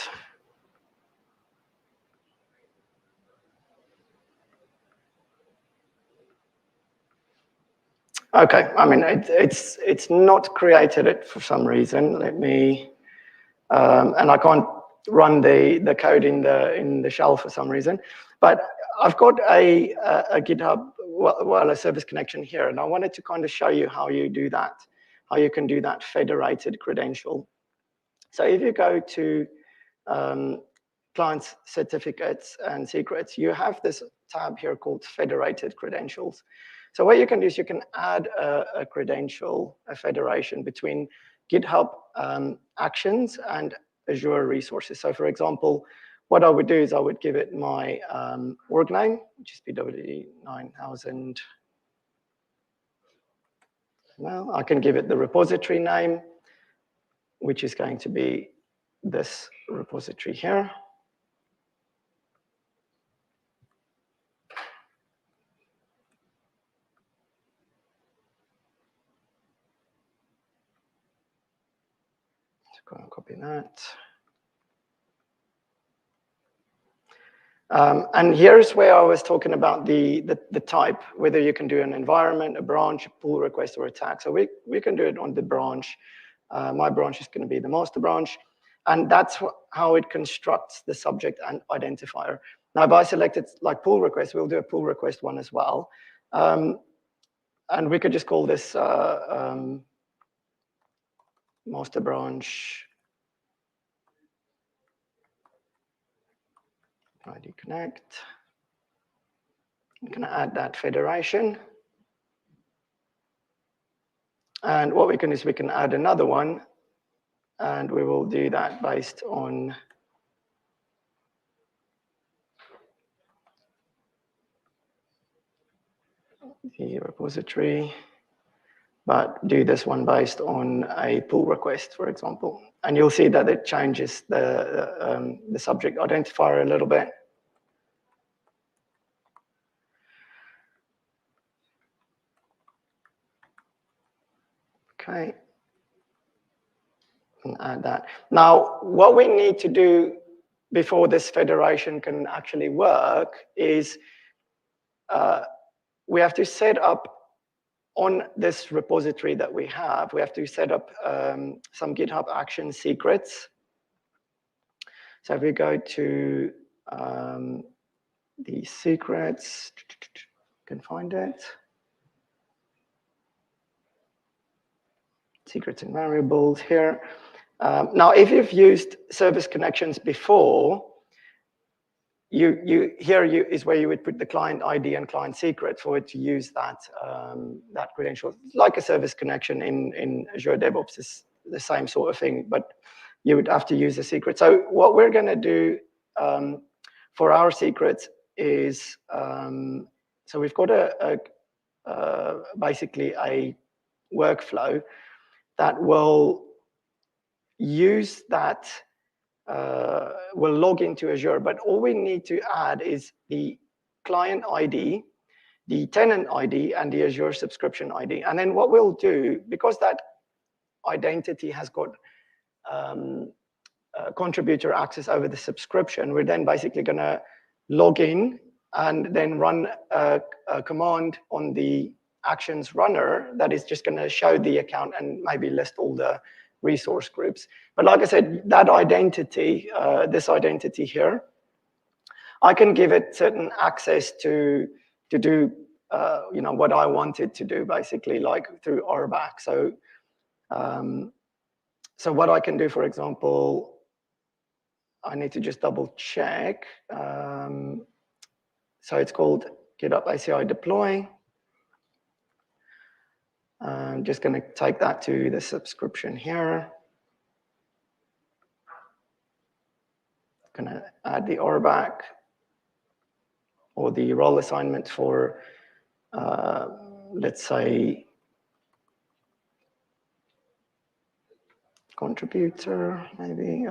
Okay, I mean, it's not created it for some reason. Let me, and I can't run the code in the shell for some reason, but I've got a GitHub wireless service connection here, and I wanted to kind of show you how you do that, how you can do that federated credential. So if you go to clients, certificates, and secrets, you have this tab here called federated credentials. So what you can do is you can add a credential, a federation between GitHub Actions and Azure resources. So for example, what I would do is I would give it my org name, which is PWD 9000. Well, I can give it the repository name, which is going to be this repository here. So go and copy that. And here's where I was talking about the type, whether you can do an environment, a branch, a pull request, or a tag. So we can do it on the branch. My branch is going to be the master branch. And that's how it constructs the subject and identifier. Now, if I select it like pull request, we'll do a pull request one as well. And we could just call this master branch ID connect. I'm going to add that federation. And what we can do is we can add another one, and we will do that based on the repository, but do this one based on a pull request, for example. And you'll see that it changes the subject identifier a little bit. Okay, and add that. Now, what we need to do before this federation can actually work is we have to set up on this repository that we have to set up some GitHub action secrets. So if we go to the secrets, you can find it. Secrets and variables here. Now, if you've used service connections before, here is where you would put the client ID and client secret for it to use that that credential. Like a service connection in Azure DevOps is the same sort of thing, but you would have to use a secret. So what we're going to do for our secrets is, so we've got basically a workflow that will use that, will log into Azure, but all we need to add is the client ID, the tenant ID, and the Azure subscription ID. And then what we'll do, because that identity has got contributor access over the subscription, we're then basically going to log in and then run a command on the actions runner that is just going to show the account and maybe list all the resource groups. But like I said, that identity, this identity here, I can give it certain access to do you know, what I wanted to do, basically, like through RBAC. So So what I can do, for example, I need to just double check. So it's called GitHub ACI deploy. I'm just going to take that to the subscription here. Going to add the RBAC or the role assignment for, let's say, contributor, maybe.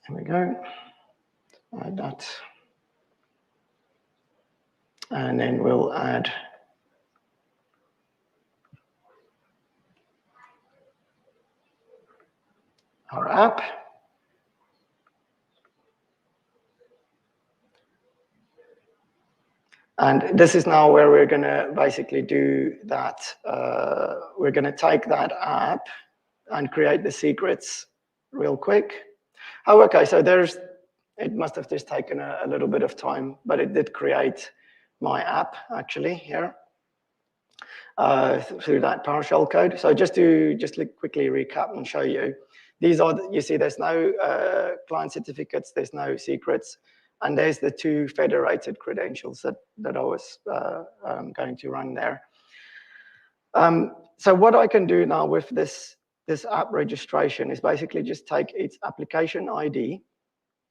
There we go. Add that. And then we'll add our app. And this is now where we're going to basically do that. We're going to take that app and create the secrets real quick. Oh, okay, so it must have just taken a little bit of time, but it did create my app actually here through that PowerShell code. So just to quickly recap and show you, these are, you see there's no client certificates, there's no secrets, and there's the two federated credentials that I was going to run there. So what I can do now with this app registration is basically just take its application ID,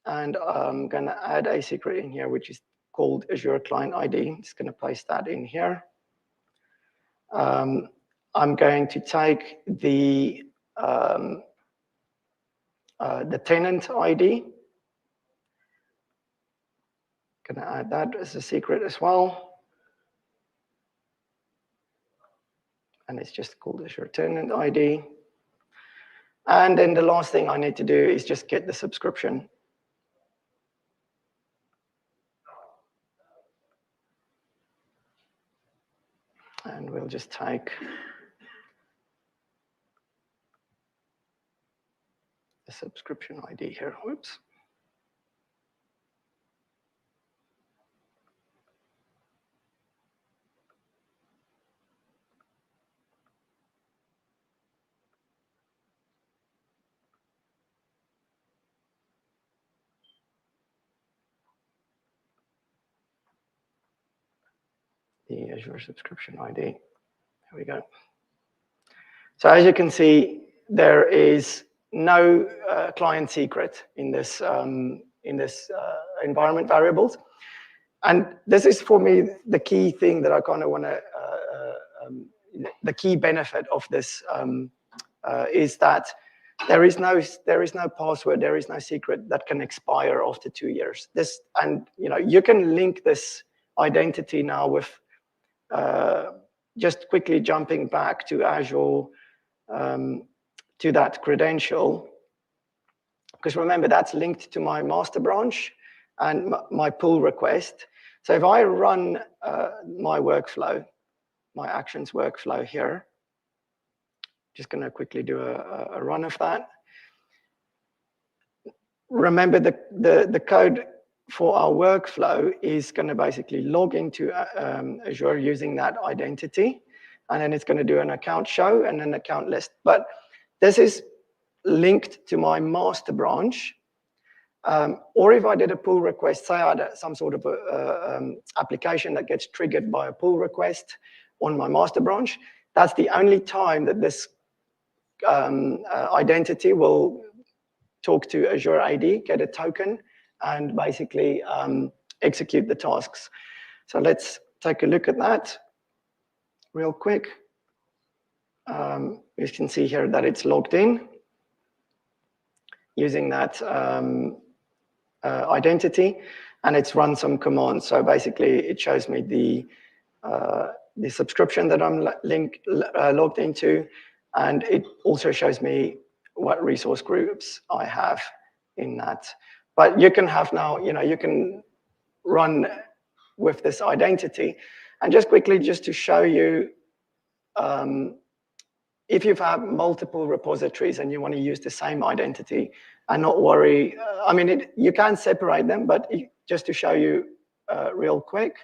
and I'm going to add a secret in here, which is called Azure Client ID. I'm just going to paste that in here. I'm going to take the tenant ID. Going to add that as a secret as well. And it's just called Azure Tenant ID. And then the last thing I need to do is just get the subscription. And we'll just take the subscription ID here. Whoops. The Azure subscription ID. There we go. So as you can see, there is no client secret in this environment variables, and this is for me the key thing that I kind of want to. The key benefit of this is that there is no password, there is no secret that can expire after 2 years. This, and you can link this identity now with. Just quickly jumping back to Azure, to that credential, because remember that's linked to my master branch and my pull request. So if I run my workflow, my actions workflow here, just going to quickly do a run of that. Remember the code for our workflow is going to basically log into Azure using that identity, and then it's going to do an account show and an account list. But this is linked to my master branch, or if I did a pull request, say I had some sort of application that gets triggered by a pull request on my master branch, that's the only time that this identity will talk to Azure AD, get a token, and basically execute the tasks. So let's take a look at that real quick. You can see here that it's logged in using that identity, and it's run some commands. So basically it shows me the subscription that I'm logged into, and it also shows me what resource groups I have in that. But you can have now, you can run with this identity. And just quickly, just to show you, if you have multiple repositories and you want to use the same identity and not worry, I mean, you can separate them, but just to show you real quick,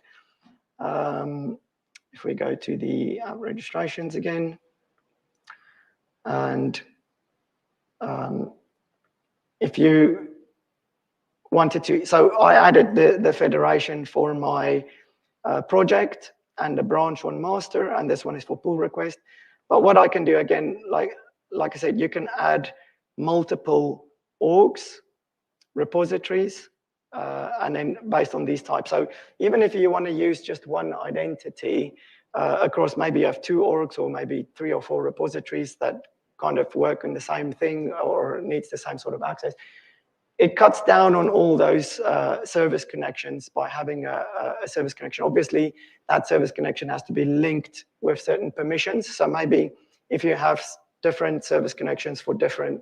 if we go to the registrations again, and if you wanted to, so I added the federation for my project and the branch on master, and this one is for pull request. But what I can do again, like I said, you can add multiple orgs, repositories, and then based on these types. So even if you want to use just one identity across, maybe you have 2 orgs or maybe 3 or 4 repositories that kind of work on the same thing or needs the same sort of access, it cuts down on all those service connections by having a service connection. Obviously, that service connection has to be linked with certain permissions. So maybe if you have different service connections for different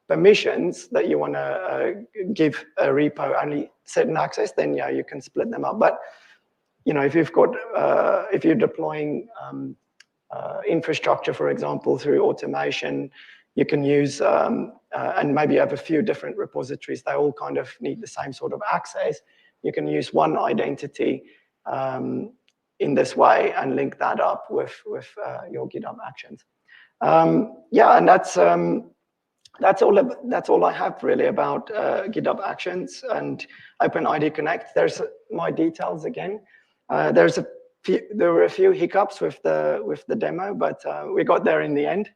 permissions that you want to give a repo only certain access, then yeah, you can split them up. But you know, if you've got if you're deploying infrastructure, for example, through automation, you can use and maybe you have a few different repositories. They all kind of need the same sort of access. You can use one identity in this way and link that up with your GitHub Actions. Yeah, and that's all I have really about GitHub Actions and OpenID Connect. There's my details again. There were a few hiccups with the demo, but we got there in the end.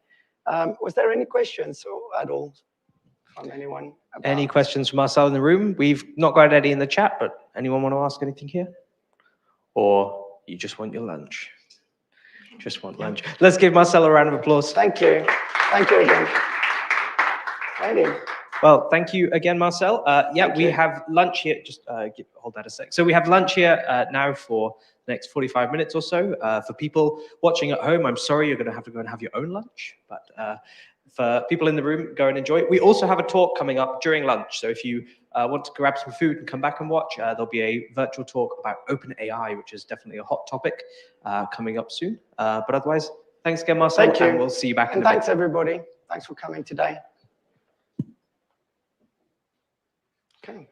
Was there any questions at all from anyone? Any questions from Marcel in the room? We've not got any in the chat, but anyone want to ask anything here? Or you just want your lunch? Just want lunch. Let's give Marcel a round of applause. Thank you. Thank you again. Ready. Well, thank you again, Marcel. Yeah, we have lunch here. Just hold that a sec. So we have lunch here now for the next 45 minutes or so. For people watching at home, I'm sorry, you're going to have to go and have your own lunch. But for people in the room, go and enjoy it. We also have a talk coming up during lunch. So if you want to grab some food and come back and watch, there'll be a virtual talk about Open AI, which is definitely a hot topic coming up soon. But otherwise, thanks again, Marcel. Thank you. And we'll see you back in a bit. Thanks, everybody. Thanks for coming today. Okay.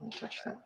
I'll touch that.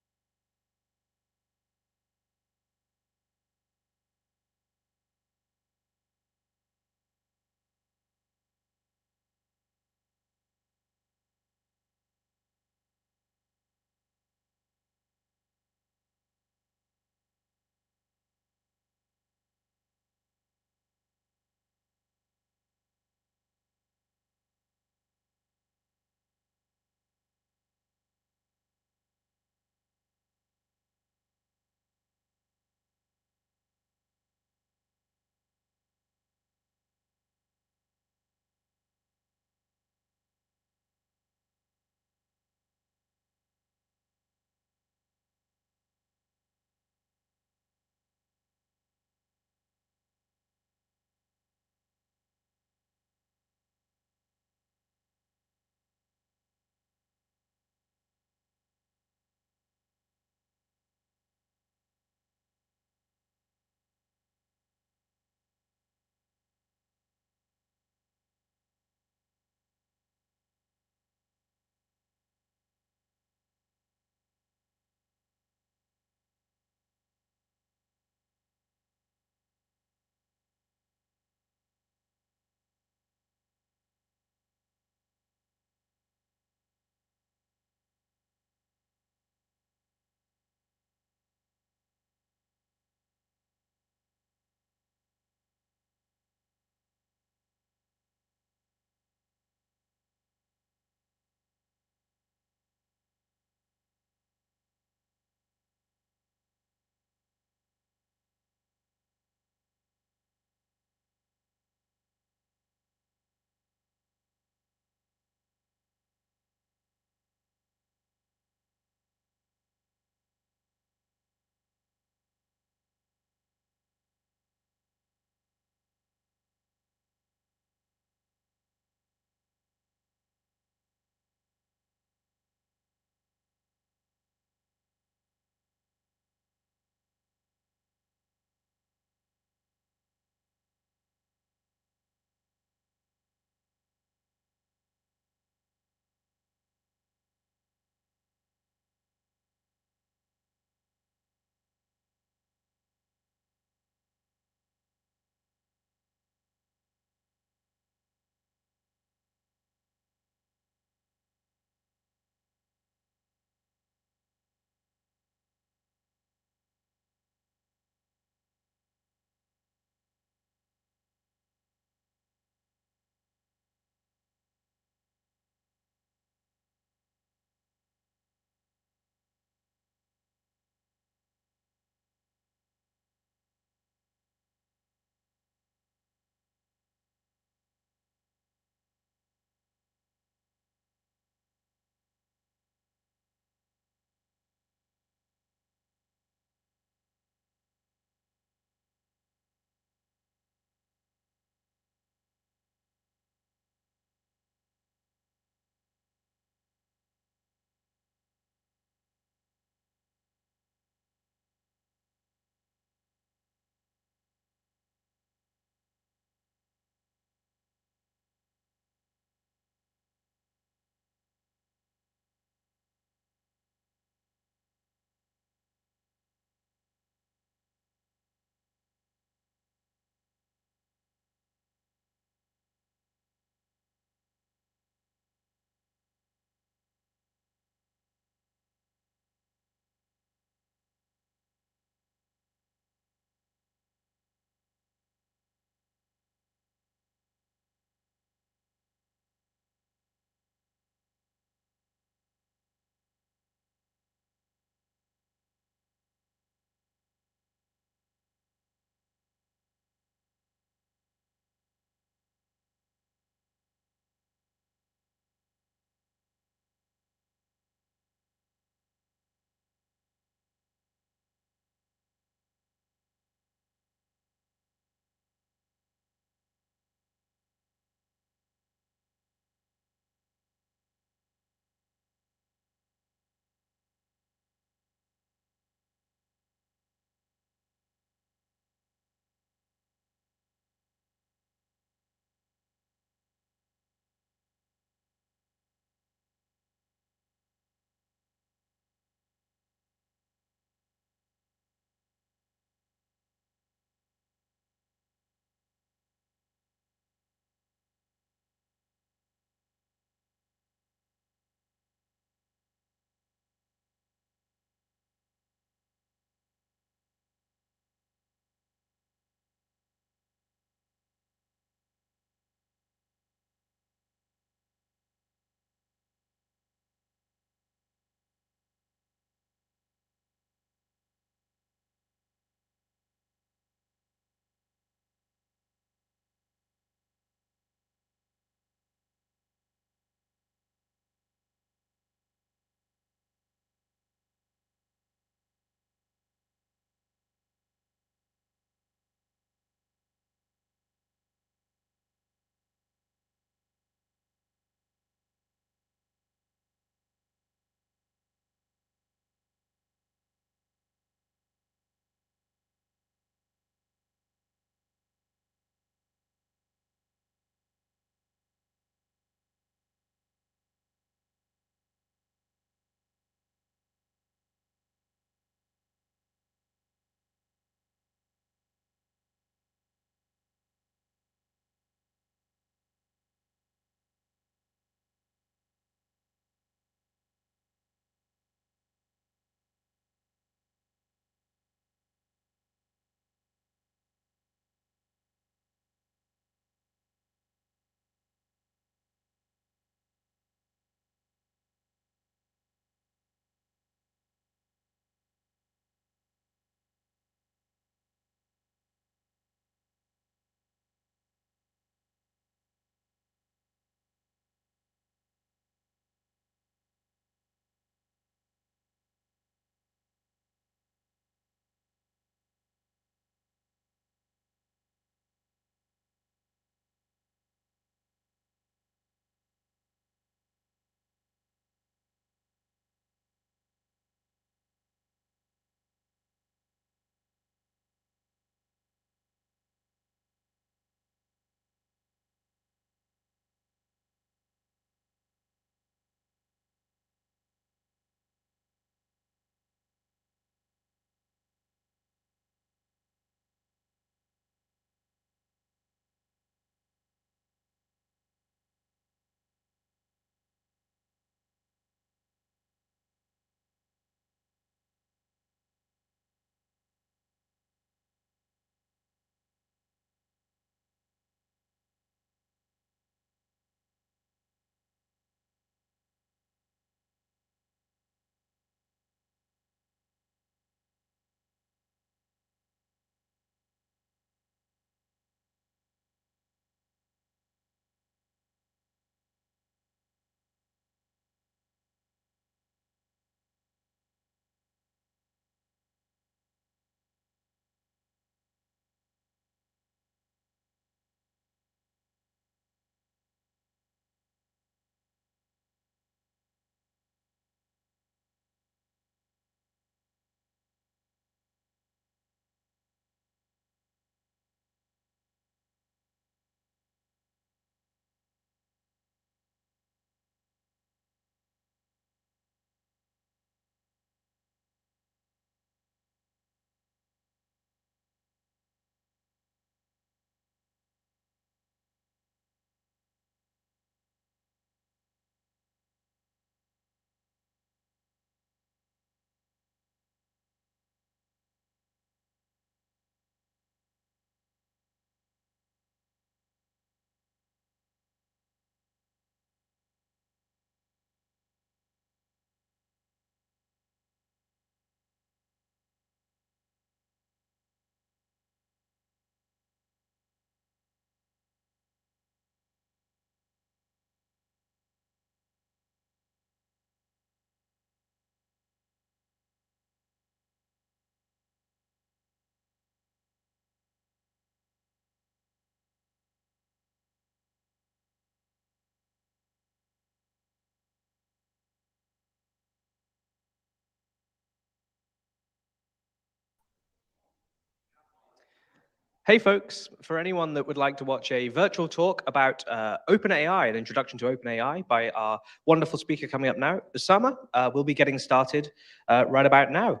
Hey folks, for anyone that would like to watch a virtual talk about OpenAI, an introduction to OpenAI by our wonderful speaker coming up now, Usama, we'll be getting started right about now.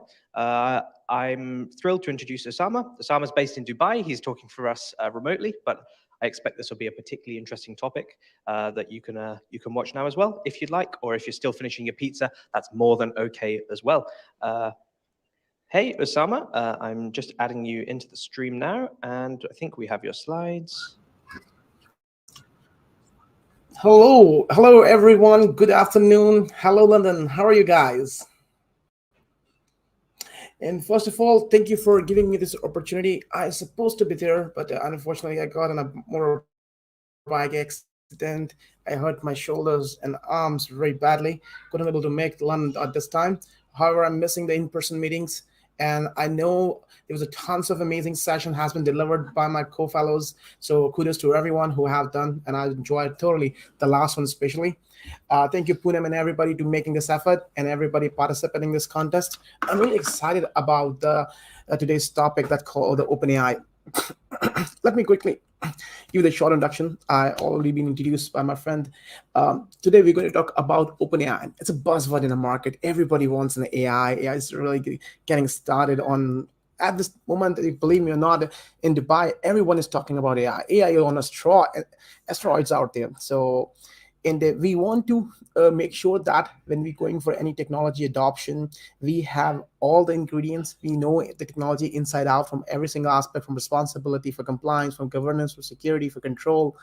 I'm thrilled to introduce Usama. Usama's based in Dubai. He's talking for us remotely, but I expect this will be a particularly interesting topic that you can watch now as well, if you'd like, or if you're still finishing your pizza, that's more than okay as well. Hey, Usama, I'm just adding you into the stream now, and I think we have your slides. Hello everyone. Good afternoon. Hello, London. How are you guys? And first of all, thank you for giving me this opportunity. I was supposed to be there, but unfortunately, I got in a motorbike accident. I hurt my shoulders and arms very badly. Couldn't be able to make London at this time. However, I'm missing the in-person meetings. And I know there was a tons of amazing session has been delivered by my co-fellows. So kudos to everyone who have done, and I enjoyed thoroughly the last one especially. Thank you, Poornima, and everybody to making this effort and everybody participating in this contest. I'm really excited about the today's topic that's called the OpenAI. Let me quickly give the short introduction. I already been introduced by my friend. Today we're going to talk about OpenAI. It's a buzzword in the market. Everybody wants an AI. AI is really getting started on. At this moment, believe me or not, in Dubai, everyone is talking about AI. AI on asteroids out there. So, and we want to make sure that when we're going for any technology adoption, we have all the ingredients. We know the technology inside out from every single aspect, from responsibility, for compliance, from governance, for security, for control.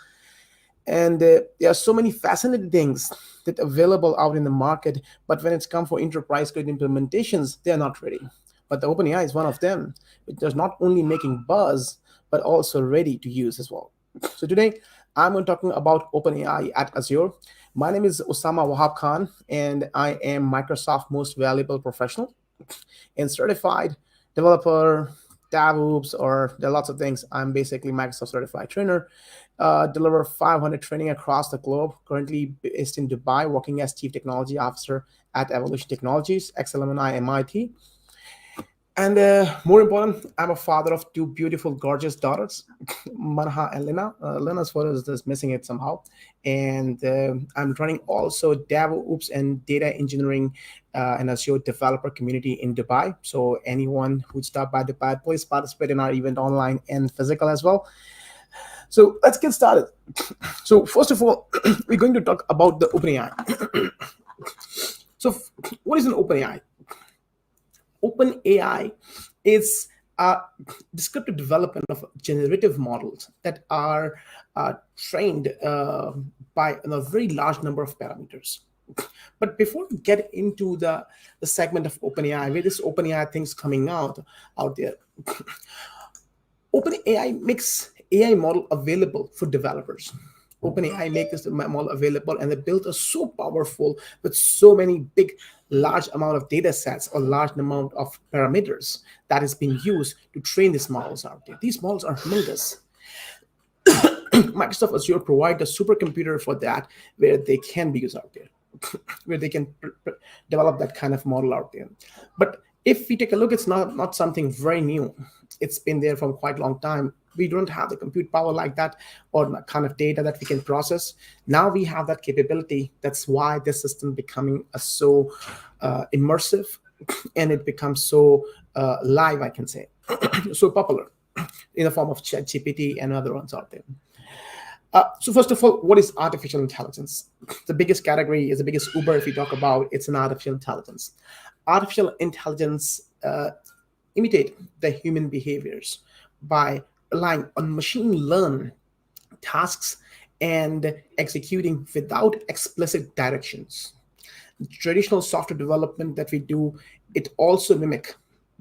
And there are so many fascinating things that are available out in the market. But when it's come for enterprise-grade implementations, they're not ready. But the OpenAI is one of them. It does not only making buzz, but also ready to use as well. So today, I'm going to talking about OpenAI at Azure. My name is Usama Wahab Khan, and I am Microsoft Most Valuable Professional and certified developer, DevOps, or there are lots of things. I'm basically Microsoft certified trainer, deliver 500 training across the globe, currently based in Dubai, working as Chief Technology Officer at Evolution Technologies, ex-alumni MIT. And more important, I'm a father of two beautiful, gorgeous daughters, Manha and Lena. Lena's photo is just missing it somehow. And I'm running also DevOps and data engineering and Azure developer community in Dubai. So anyone who stopped by Dubai, please participate in our event online and physical as well. So let's get started. So first of all, we're going to talk about the OpenAI. So what is an OpenAI? OpenAI is a descriptive development of generative models that are trained by a very large number of parameters. But before we get into the segment of OpenAI, where this OpenAI thing's coming out there, OpenAI makes AI model available for developers. OpenAI make this model available, and the build is so powerful with so many big, large amount of data sets or large amount of parameters that is being used to train these models out there. These models are humongous. Microsoft Azure provide a supercomputer for that, where they can be used out there, where they can develop that kind of model out there. But if we take a look, it's not something very new. It's been there for quite a long time. We don't have the compute power like that or the kind of data that we can process. Now we have that capability. That's why this system becoming so immersive, and it becomes so live, I can say, so popular in the form of ChatGPT and other ones out there. So first of all, what is artificial intelligence? The biggest category is the biggest Uber if you talk about it's an artificial intelligence. Artificial intelligence imitate the human behaviors by relying on machine learn tasks and executing without explicit directions. The traditional software development that we do, it also mimic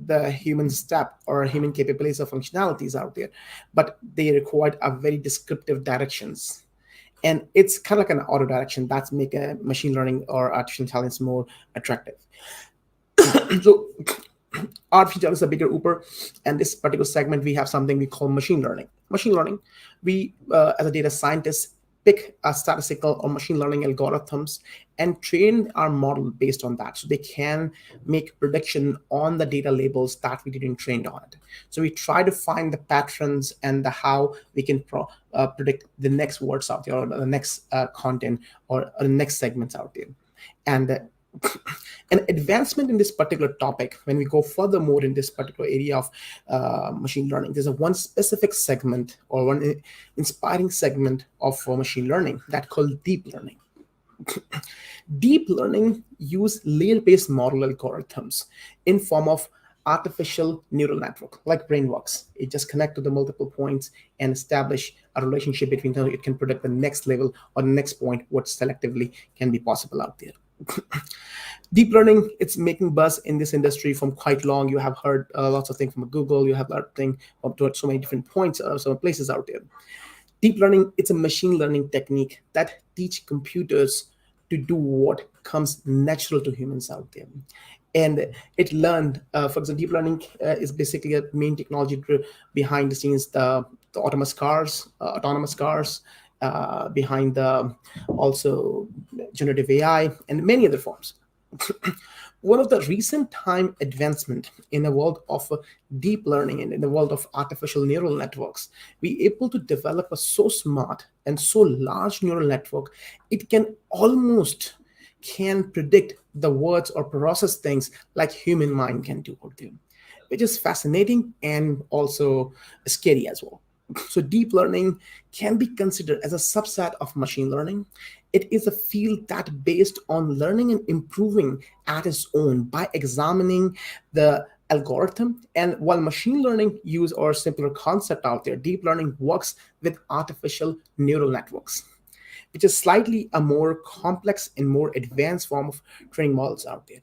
the human step or human capabilities or functionalities out there, but they require a very descriptive directions. And it's kind of like an auto direction that's make a machine learning or artificial intelligence more attractive. So artificial intelligence is a bigger Uber, and this particular segment we have something we call machine learning. Machine learning, we as a data scientist pick a statistical or machine learning algorithms and train our model based on that. So they can make prediction on the data labels that we didn't train on it. So we try to find the patterns and the how we can predict the next words out there, or the next content, or the next segments out there. And an advancement in this particular topic, when we go furthermore in this particular area of machine learning, there's one specific segment or one inspiring segment of machine learning that called deep learning. Deep learning use layer-based model algorithms in form of artificial neural network, like brain works. It just connects to the multiple points and establish a relationship between them. It can predict the next level or the next point, what selectively can be possible out there. Deep learning, it's making buzz in this industry from quite long. You have heard lots of things from Google. You have lots of things up to so many different points, so places out there. Deep learning, it's a machine learning technique that teach computers to do what comes natural to humans out there. And it learned, for example, deep learning is basically a main technology behind the scenes, the autonomous cars, behind the also generative AI and many other forms. One of the recent time advancement in the world of deep learning and in the world of artificial neural networks, we able to develop a so smart and so large neural network, it can almost predict the words or process things like human mind can do out there, which is fascinating and also scary as well. So deep learning can be considered as a subset of machine learning. It is a field that based on learning and improving at its own by examining the algorithm. And while machine learning use or simpler concept out there, deep learning works with artificial neural networks, which is slightly a more complex and more advanced form of training models out there.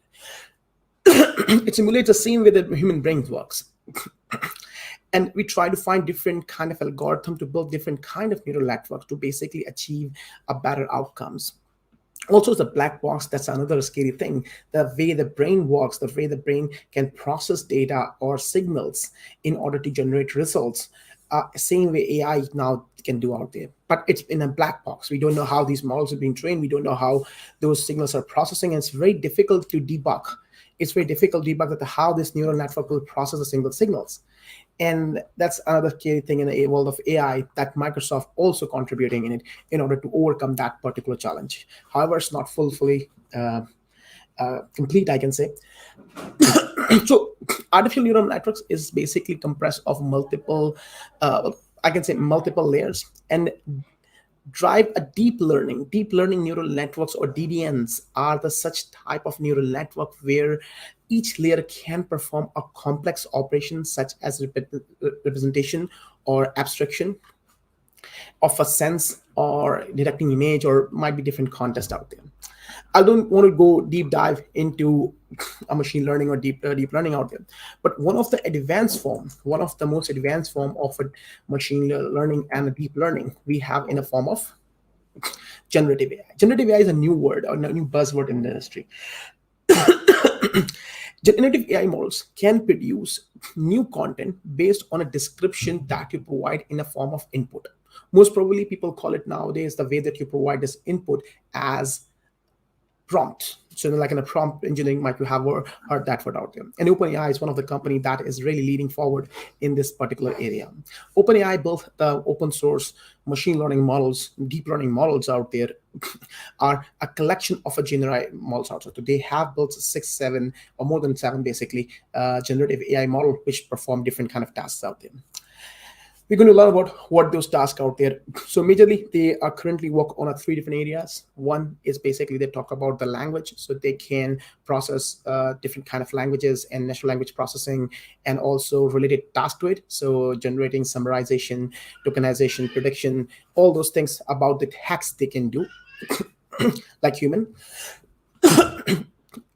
It simulates the same way that human brain works. And we try to find different kind of algorithm to build different kind of neural networks to basically achieve a better outcomes. Also, the black box, that's another scary thing. The way the brain works, the way the brain can process data or signals in order to generate results, same way AI now can do out there. But it's in a black box. We don't know how these models are being trained. We don't know how those signals are processing. And it's very difficult to debug. It's very difficult to debug how this neural network will process the single signals. And that's another key thing in the world of AI that Microsoft also contributing in it in order to overcome that particular challenge. However, it's not fully complete, I can say. So artificial neural networks is basically compressed of multiple, I can say multiple layers, and drive a deep learning neural networks, or DDNs, are the such type of neural network where each layer can perform a complex operation such as representation or abstraction of a sense or detecting image, or might be different context out there. I don't want to go deep dive into a machine learning or deep learning out there, but one of the most advanced form of a machine learning and a deep learning we have in a form of generative AI. Generative AI is a new word or a new buzzword in the industry. Generative AI models can produce new content based on a description that you provide in a form of input. Most probably people call it nowadays, the way that you provide this input, as prompt. So like in a prompt engineering, might you have heard that word out there. And OpenAI is one of the company that is really leading forward in this particular area. OpenAI built the open source machine learning models, deep learning models out there are a collection of a generative models out there. So they have built 6, 7, or more than 7 basically generative AI model which perform different kind of tasks out there. We're going to learn about what those tasks out there. So majorly, they are currently work on 3 different areas. One is basically they talk about the language, so they can process different kind of languages and natural language processing, and also related tasks to it. So generating summarization, tokenization, prediction, all those things about the text they can do, like human.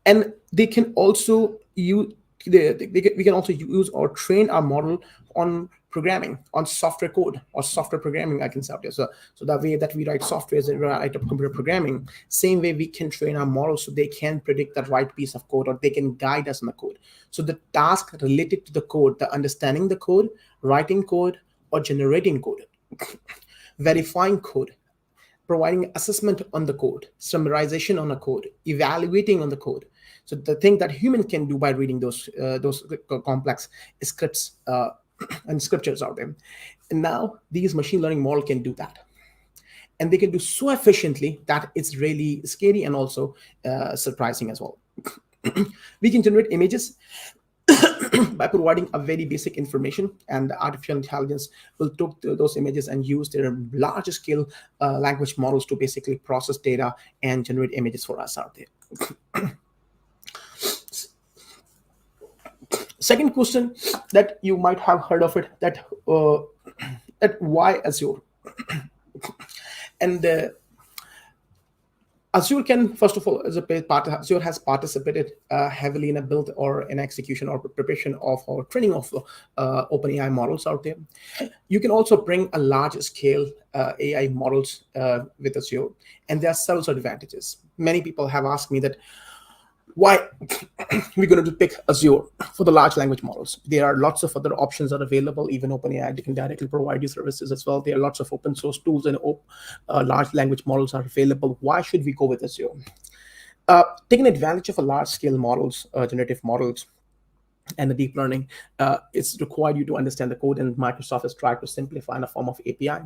And they can also use we can also use or train our model on programming, on software code or software programming, I can say out there. So that way that we write software and write up computer programming, same way we can train our models so they can predict the right piece of code, or they can guide us in the code. So the task related to the code, the understanding the code, writing code, or generating code, verifying code, providing assessment on the code, summarization on a code, evaluating on the code. So the thing that human can do by reading those complex scripts and scriptures out there. And now these machine learning model can do that. And they can do so efficiently that it's really scary and also surprising as well. We can generate images by providing a very basic information, and the artificial intelligence will take those images and use their large scale language models to basically process data and generate images for us out there. Second question that you might have heard of it, that why Azure? And Azure can, first of all, Azure has participated heavily in a build or an execution or preparation of or training of OpenAI models out there. You can also bring a large scale AI models with Azure, and there are several advantages. Many people have asked me that why we're going to pick Azure for the large language models. There are lots of other options that are available. Even OpenAI can directly provide you services as well. There are lots of open source tools and large language models are available. Why should we go with Azure? Taking advantage of a large scale models, generative models, and the deep learning, it's required you to understand the code, and Microsoft has tried to simplify in a form of API.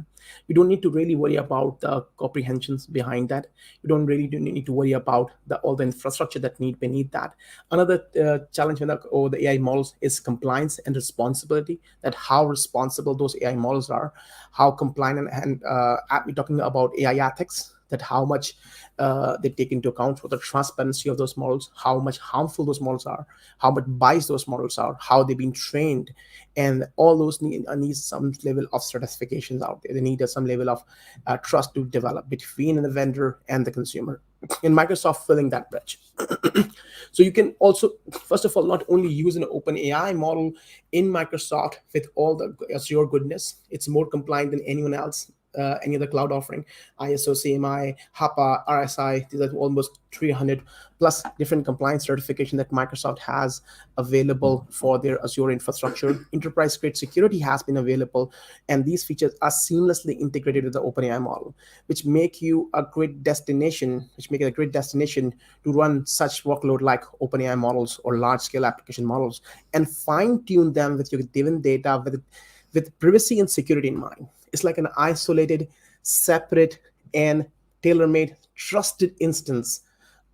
You don't need to really worry about the comprehensions behind that. You don't really need to worry about all the infrastructure that beneath that. Another challenge with the AI models is compliance and responsibility, that how responsible those AI models are, how compliant, and we're talking about AI ethics, that how much they take into account for the transparency of those models, how much harmful those models are, how much biased those models are, how they've been trained, and all those need some level of certifications out there. They need some level of trust to develop between the vendor and the consumer. In Microsoft filling that bridge. So you can also, first of all, not only use an OpenAI model in Microsoft with all the Azure goodness, it's more compliant than anyone else. Any other cloud offering, ISO, CMI, HAPA, RSI, these are almost 300 plus different compliance certification that Microsoft has available for their Azure infrastructure. Enterprise grade security has been available, and these features are seamlessly integrated with the OpenAI model, which make you a great destination, to run such workload like OpenAI models or large scale application models, and fine tune them with your given data with privacy and security in mind. It's like an isolated, separate, and tailor-made, trusted instance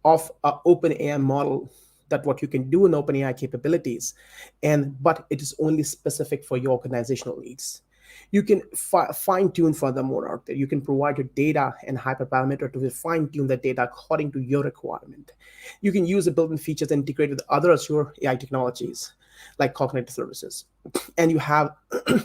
of an OpenAI model. That what you can do in OpenAI capabilities, but it is only specific for your organizational needs. You can fine-tune furthermore out there. You can provide your data and hyperparameter to fine-tune the data according to your requirement. You can use the built-in features integrated with other Azure AI technologies, like cognitive services. And you have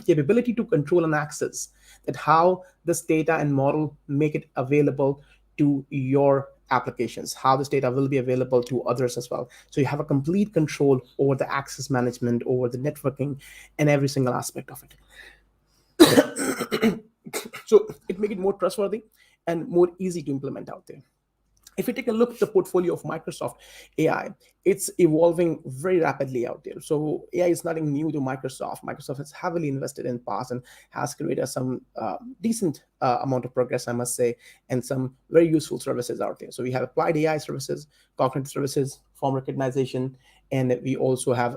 the ability to control and access that how this data and model make it available to your applications, how this data will be available to others as well. So you have a complete control over the access management, over the networking, and every single aspect of it. So it makes it more trustworthy and more easy to implement out there. If you take a look at the portfolio of Microsoft AI, it's evolving very rapidly out there. So AI is nothing new to Microsoft. Microsoft has heavily invested in past and has created some decent amount of progress, I must say, and some very useful services out there. So we have applied AI services, cognitive services, form recognition, and we also have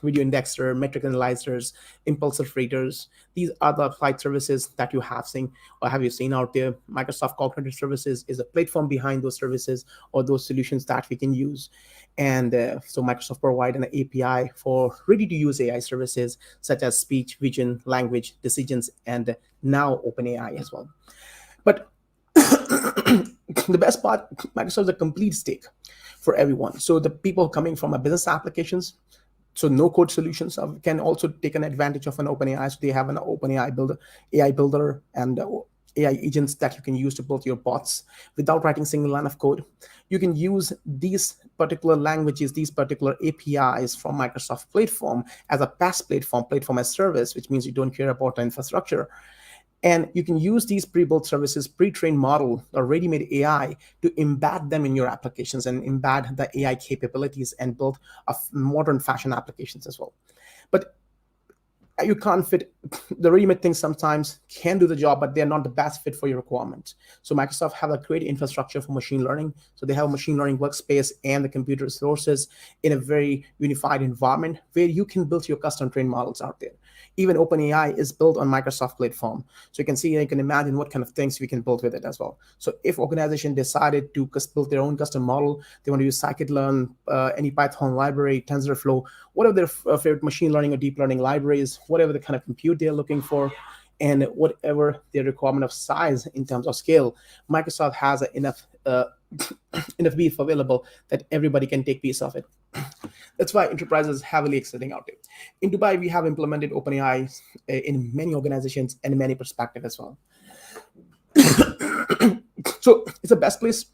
video indexer, metric analyzers, impulsive readers. These are the applied services that you have seen or have you seen out there. Microsoft Cognitive Services is a platform behind those services or those solutions that we can use. And so Microsoft provide an API for ready-to-use AI services such as speech, vision, language, decisions, and now OpenAI as well. But the best part, Microsoft is a complete stack for everyone. So the people coming from a business applications, so no code solutions can also take an advantage of an OpenAI. So they have an OpenAI builder, AI builder, and AI agents that you can use to build your bots without writing a single line of code. You can use these particular languages, these particular APIs from Microsoft platform as a PaaS platform as service, which means you don't care about the infrastructure. And you can use these pre-built services, pre-trained model, or ready-made AI to embed them in your applications and embed the AI capabilities and build a modern fashion applications as well. But you can't fit the ready-made things sometimes can do the job, but they're not the best fit for your requirement. So Microsoft have a great infrastructure for machine learning. So they have a machine learning workspace and the computer resources in a very unified environment where you can build your custom trained models out there. Even OpenAI is built on Microsoft platform. So you can imagine what kind of things we can build with it as well. So if organization decided to build their own custom model, they want to use scikit-learn, any Python library, TensorFlow, whatever their favorite machine learning or deep learning libraries, whatever the kind of compute they're looking for, and whatever their requirement of size in terms of scale, Microsoft has enough beef available that everybody can take piece of it. That's why enterprises is heavily exciting out there. In Dubai, we have implemented OpenAI in many organizations and many perspectives as well. So it's the best place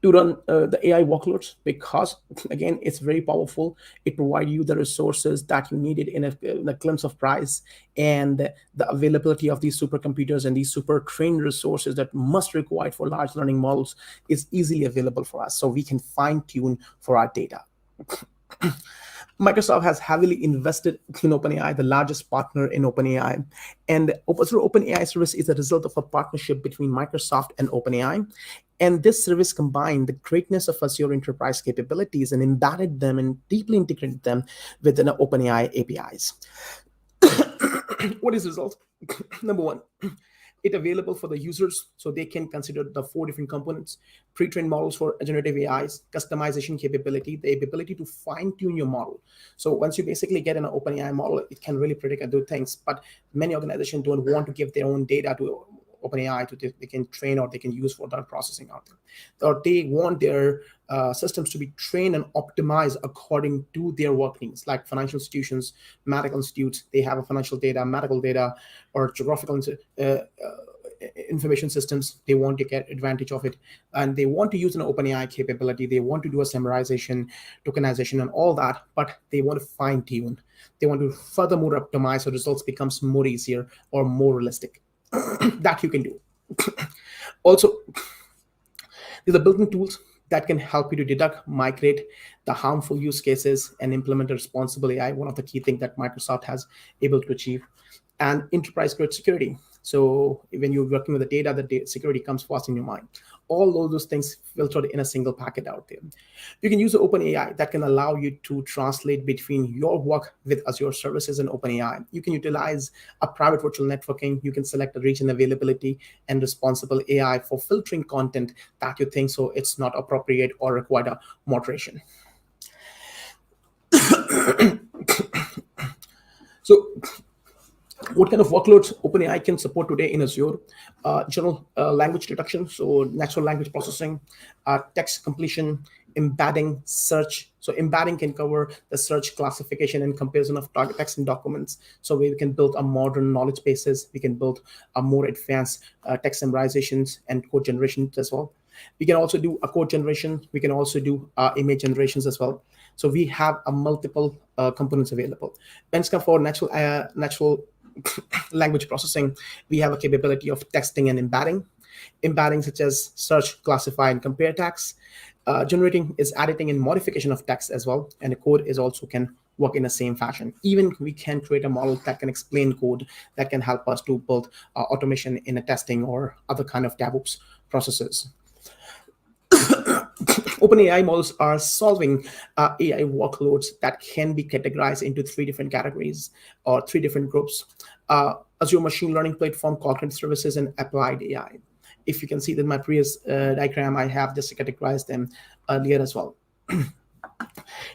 to run the AI workloads because, again, it's very powerful. It provides you the resources that you needed in a glimpse of price, and the availability of these supercomputers and these super trained resources that must require for large learning models is easily available for us, so we can fine tune for our data. Microsoft has heavily invested in OpenAI, the largest partner in OpenAI. And Azure OpenAI service is a result of a partnership between Microsoft and OpenAI. And this service combined the greatness of Azure enterprise capabilities and embedded them and deeply integrated them within the OpenAI APIs. What is the result? Number one, it available for the users so they can consider the 4 different components: pre-trained models for generative AIs, customization capability, the ability to fine-tune your model. So once you basically get an OpenAI model, it can really predict and do things, but many organizations don't want to give their own data to OpenAI they can train or they can use for their processing out there. Or they want their systems to be trained and optimized according to their work needs, like financial institutions, medical institutes, they have a financial data, medical data, or geographical information systems. They want to get advantage of it, and they want to use an OpenAI capability. They want to do a summarization, tokenization, and all that, but they want to fine tune. They want to furthermore optimize so results becomes more easier or more realistic. That you can do. Also, these are built-in tools that can help you to deduct, migrate the harmful use cases, and implement a responsible AI, one of the key things that Microsoft has able to achieve. And enterprise-grade security. So when you're working with the data, the security comes first in your mind. All of those things filtered in a single packet out there. You can use the OpenAI that can allow you to translate between your work with Azure services and OpenAI. You can utilize a private virtual networking. You can select the region availability and responsible AI for filtering content that you think so it's not appropriate or require a moderation. So what kind of workloads OpenAI can support today in Azure? General language detection, so natural language processing, text completion, embedding, search. So embedding can cover the search, classification, and comparison of target text and documents. So we can build a modern knowledge bases. We can build a more advanced text summarizations and code generations as well. We can also do a code generation. We can also do image generations as well. So we have a multiple components available. Benchmark for natural language processing, we have a capability of texting and embedding such as search, classify, and compare text. Generating is editing and modification of text as well, and the code is also can work in the same fashion. Even we can create a model that can explain code that can help us to build automation in a testing or other kind of DevOps processes. OpenAI models are solving AI workloads that can be categorized into 3 different categories or 3 different groups. Azure Machine Learning Platform, Cognitive Services, and Applied AI. If you can see that in my previous diagram, I have just categorized them earlier as well.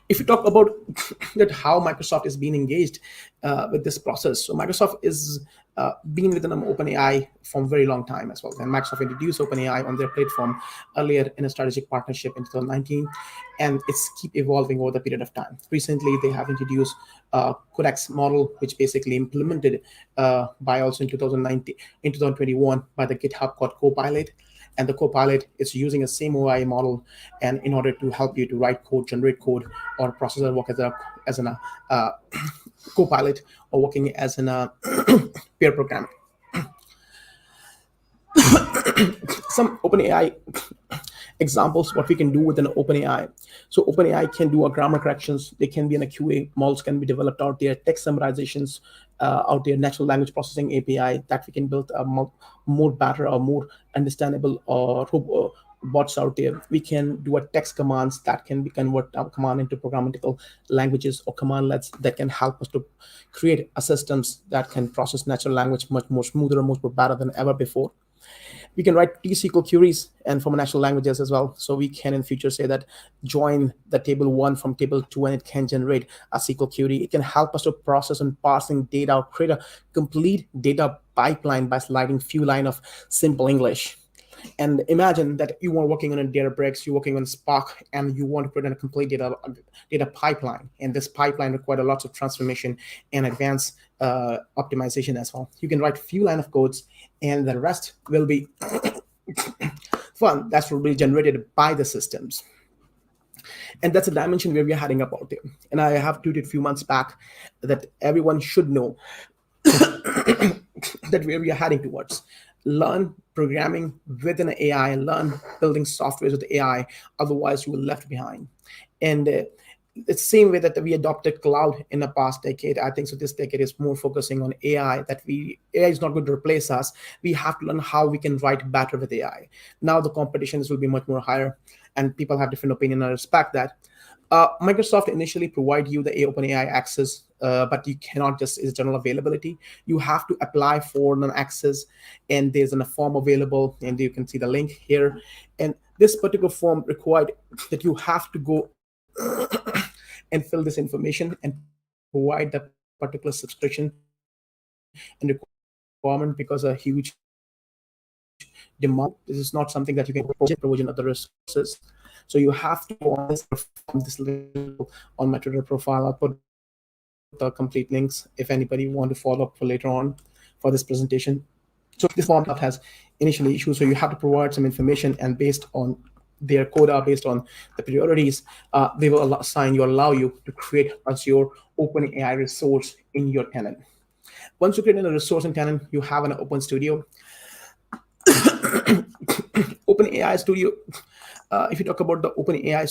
If you talk about that how Microsoft is being engaged with this process, so Microsoft is been within OpenAI from a very long time as well. And Microsoft introduced OpenAI on their platform earlier in a strategic partnership in 2019, and it's keep evolving over the period of time. Recently, they have introduced Codex model, which basically implemented by also in 2021 by the GitHub called Copilot. And the Copilot is using a same OI model, and in order to help you to write code, generate code, or processor work as a Copilot or working as a pair programmer. some OpenAI examples, what we can do with an OpenAI. So OpenAI can do a grammar corrections. They can be in a QA. Models can be developed out there. Text summarizations out there. Natural language processing API that we can build a more better or more understandable bots out there. We can do a text commands that can be convert our command into programmatical languages or commandlets that can help us to create a systems that can process natural language much more smoother and much more better than ever before. We can write T-SQL queries and from natural languages as well. So we can in future say that join the table 1 from table 2 and it can generate a SQL query. It can help us to process and parsing data, create a complete data pipeline by sliding few lines of simple English. And imagine that you are working on a Databricks, you're working on Spark, and you want to create a complete data pipeline. And this pipeline requires lots of transformation and advanced optimization as well. You can write a few lines of codes, and the rest will be fun. That will be generated by the systems. And that's a dimension where we are heading up out there. And I have tweeted a few months back that everyone should know that where we are heading towards. Learn programming with an AI, learn building software with AI, otherwise you will left behind. And it's the same way that we adopted cloud in the past decade. I think so this decade is more focusing on AI, that AI is not going to replace us. We have to learn how we can write better with AI. Now the competitions will be much more higher and people have different opinion. I respect that. Microsoft initially provide you the OpenAI access, but you cannot just is general availability. You have to apply for an access, and there's a form available, and you can see the link here. And this particular form required that you have to go and fill this information and provide that particular subscription and requirement because a huge demand. This is not something that you can provision other resources. So you have to go on this little on my Twitter profile. I'll put the complete links if anybody want to follow up for later on for this presentation. So this form has initially issues, so you have to provide some information, and based on their quota, based on the priorities, they will allow you to create Azure OpenAI resource in your tenant. Once you create a resource in tenant, you have an Open Studio. OpenAI Studio. If you talk about the OpenAI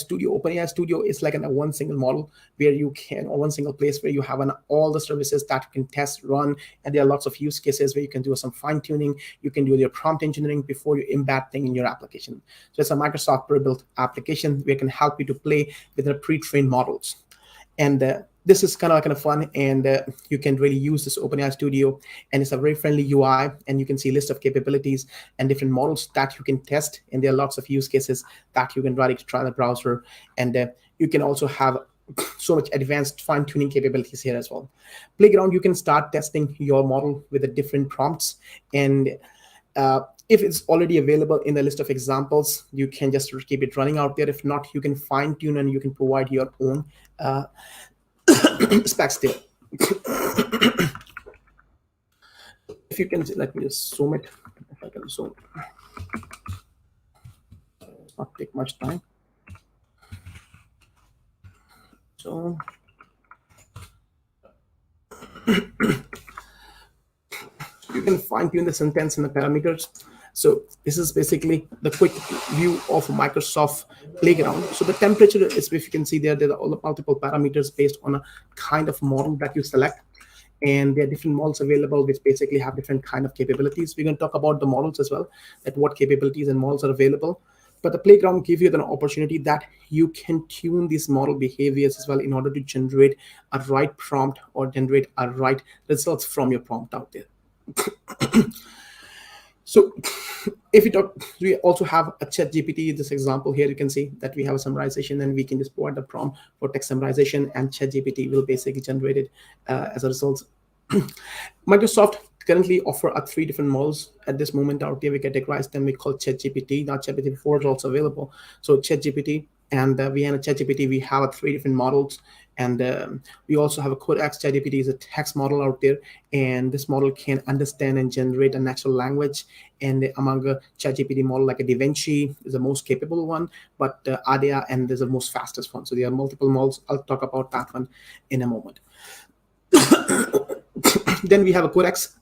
Studio is like a one single model where you can, or one single place where you have all the services that you can test, run, and there are lots of use cases where you can do some fine tuning. You can do your prompt engineering before you embed thing in your application. So it's a Microsoft pre-built application where it can help you to play with the pre-trained models. And this is kind of fun, and you can really use this OpenAI Studio, and it's a very friendly UI, and you can see a list of capabilities and different models that you can test, and there are lots of use cases that you can try in the browser, and you can also have so much advanced fine-tuning capabilities here as well. Playground, you can start testing your model with the different prompts, and if it's already available in the list of examples, you can just keep it running out there. If not, you can fine-tune and you can provide your own specs there. If you can, let me just zoom it. If I can zoom, not take much time. So you can fine tune the sentence and the parameters. So this is basically the quick view of Microsoft Playground. So the temperature is, if you can see there are all the multiple parameters based on a kind of model that you select. And there are different models available which basically have different kind of capabilities. We're going to talk about the models as well, that what capabilities and models are available. But the Playground gives you an opportunity that you can tune these model behaviors as well in order to generate a right prompt or generate a right results from your prompt out there. So if you talk, we also have a ChatGPT. This example here, you can see that we have a summarization, and we can just provide the prompt for text summarization, and ChatGPT will basically generate it as a result. Microsoft currently offer 3 different models at this moment out there. We categorize them. We call ChatGPT. Now ChatGPT 4 is also available. So ChatGPT, and we have a ChatGPT. We have 3 different models. And we also have a Codex. ChatGPT is a text model out there, and this model can understand and generate a natural language. And among a ChatGPT model, like a DaVinci is the most capable one, but Adia and is the most fastest one. So there are multiple models. I'll talk about that one in a moment. Then we have a Codex.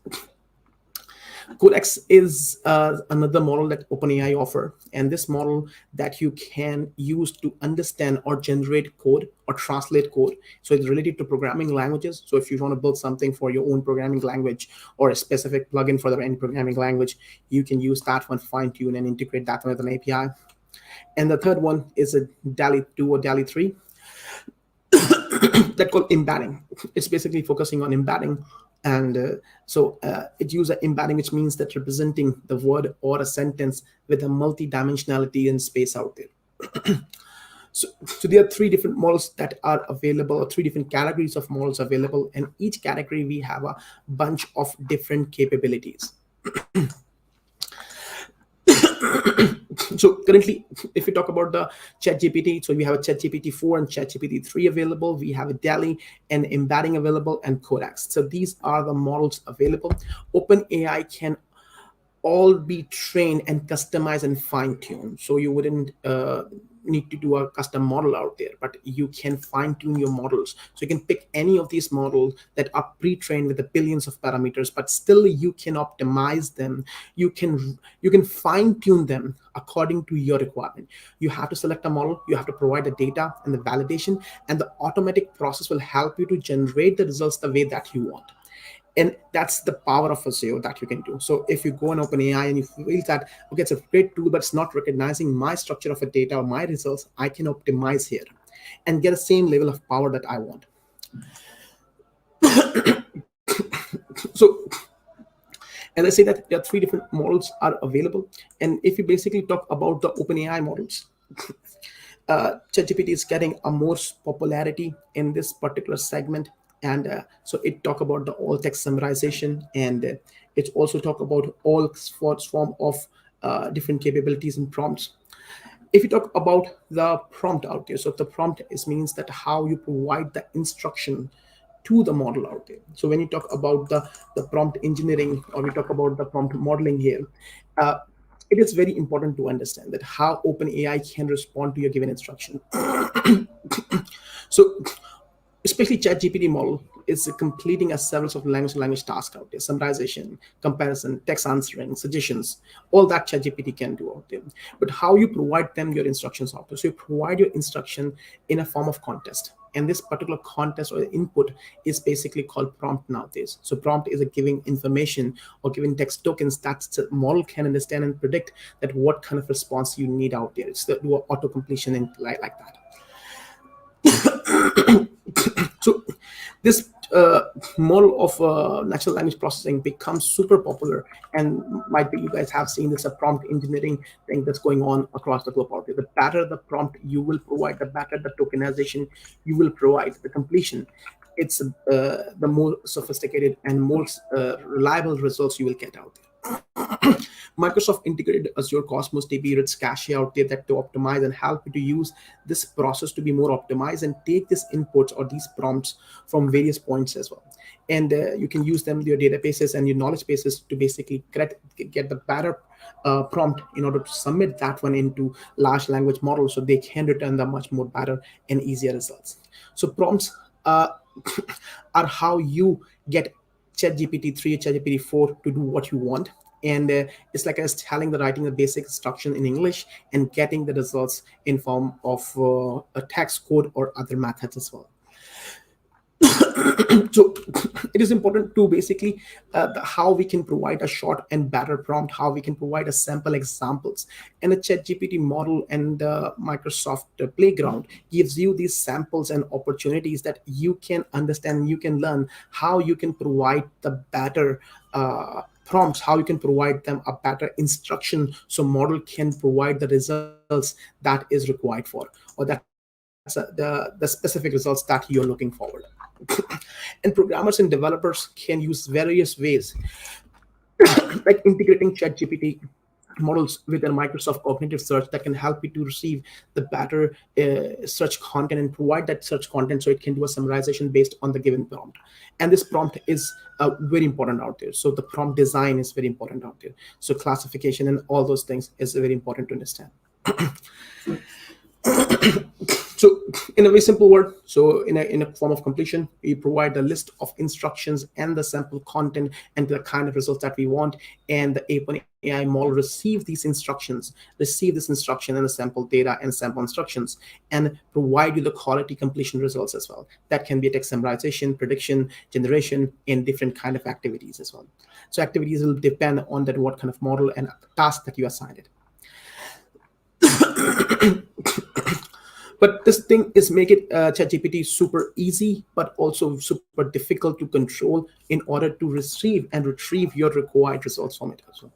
Codex is another model that OpenAI offer, and this model that you can use to understand or generate code or translate code. So it's related to programming languages. So if you want to build something for your own programming language or a specific plugin for any programming language, you can use that one, fine tune and integrate that with an API. And the third one is a DALL-E 2 or DALL-E 3 that called embedding. It's basically focusing on embedding. And so it uses embedding, which means that representing the word or a sentence with a multi-dimensionality in space out there. So there are three different models that are available, or three different categories of models available. And each category, we have a bunch of different capabilities. So currently, if we talk about the ChatGPT, so we have a ChatGPT 4 and ChatGPT 3 available. We have a DALL-E and embedding available and Codex. So these are the models available. OpenAI can all be trained and customized and fine-tuned. So you wouldn't need to do a custom model out there, but you can fine-tune your models. So you can pick any of these models that are pre-trained with the billions of parameters, but still you can optimize them. You can fine-tune them according to your requirement. You have to select a model, you have to provide the data and the validation, and the automatic process will help you to generate the results the way that you want. And that's the power of Azure that you can do. So if you go on OpenAI and you feel that, okay, it's a great tool, but it's not recognizing my structure of a data or my results, I can optimize here and get the same level of power that I want. So, as I say that there are three different models are available. And if you basically talk about the OpenAI models, ChatGPT is getting a more popularity in this particular segment. And so it talk about the all text summarization, and it also talk about all form of different capabilities and prompts. If you talk about the prompt out there, so the prompt means that how you provide the instruction to the model out there. So when you talk about the prompt engineering, or we talk about the prompt modeling here, it is very important to understand that how OpenAI can respond to your given instruction. So especially ChatGPT model is completing a several of language tasks out there, summarization, comparison, text answering, suggestions, all that ChatGPT can do out there. But how you provide them your instructions out there. So you provide your instruction in a form of context. And this particular context or input is basically called prompt nowadays. So prompt is a giving information or giving text tokens that the model can understand and predict that what kind of response you need out there. It's the do auto completion and like that. So this model of natural language processing becomes super popular, and might be you guys have seen this a prompt engineering thing that's going on across the globe out there. The better the prompt you will provide, the better the tokenization you will provide, the completion, it's the more sophisticated and more reliable results you will get out there. Microsoft integrated Azure Cosmos DB rich cache out there that to optimize and help you to use this process to be more optimized and take these inputs or these prompts from various points as well. And you can use them, your databases and your knowledge bases, to basically get the better prompt in order to submit that one into large language models so they can return the much more better and easier results. So prompts are how you get ChatGPT 3 or ChatGPT 4 to do what you want. And it's like I was telling the writing the basic instruction in English and getting the results in form of a text code or other methods as well. So it is important to basically how we can provide a short and better prompt, how we can provide a sample examples. And the ChatGPT model and the Microsoft Playground gives you these samples and opportunities that you can understand, you can learn how you can provide the better prompts, how you can provide them a better instruction so model can provide the results that is required for, or that's the specific results that you're looking forward. And programmers and developers can use various ways, like integrating ChatGPT models with a Microsoft cognitive search that can help you to receive the better search content and provide that search content so it can do a summarization based on the given prompt. And this prompt is very important out there. So the prompt design is very important out there. So classification and all those things is very important to understand. So in a very simple word, so in a form of completion, we provide a list of instructions and the sample content and the kind of results that we want, and the Open AI model receive this instruction and the sample data and sample instructions, and provide you the quality completion results as well. That can be text summarization, prediction, generation, and different kind of activities as well. So activities will depend on that what kind of model and task that you assigned it. But this thing is make it ChatGPT super easy, but also super difficult to control in order to receive and retrieve your required results from it as well.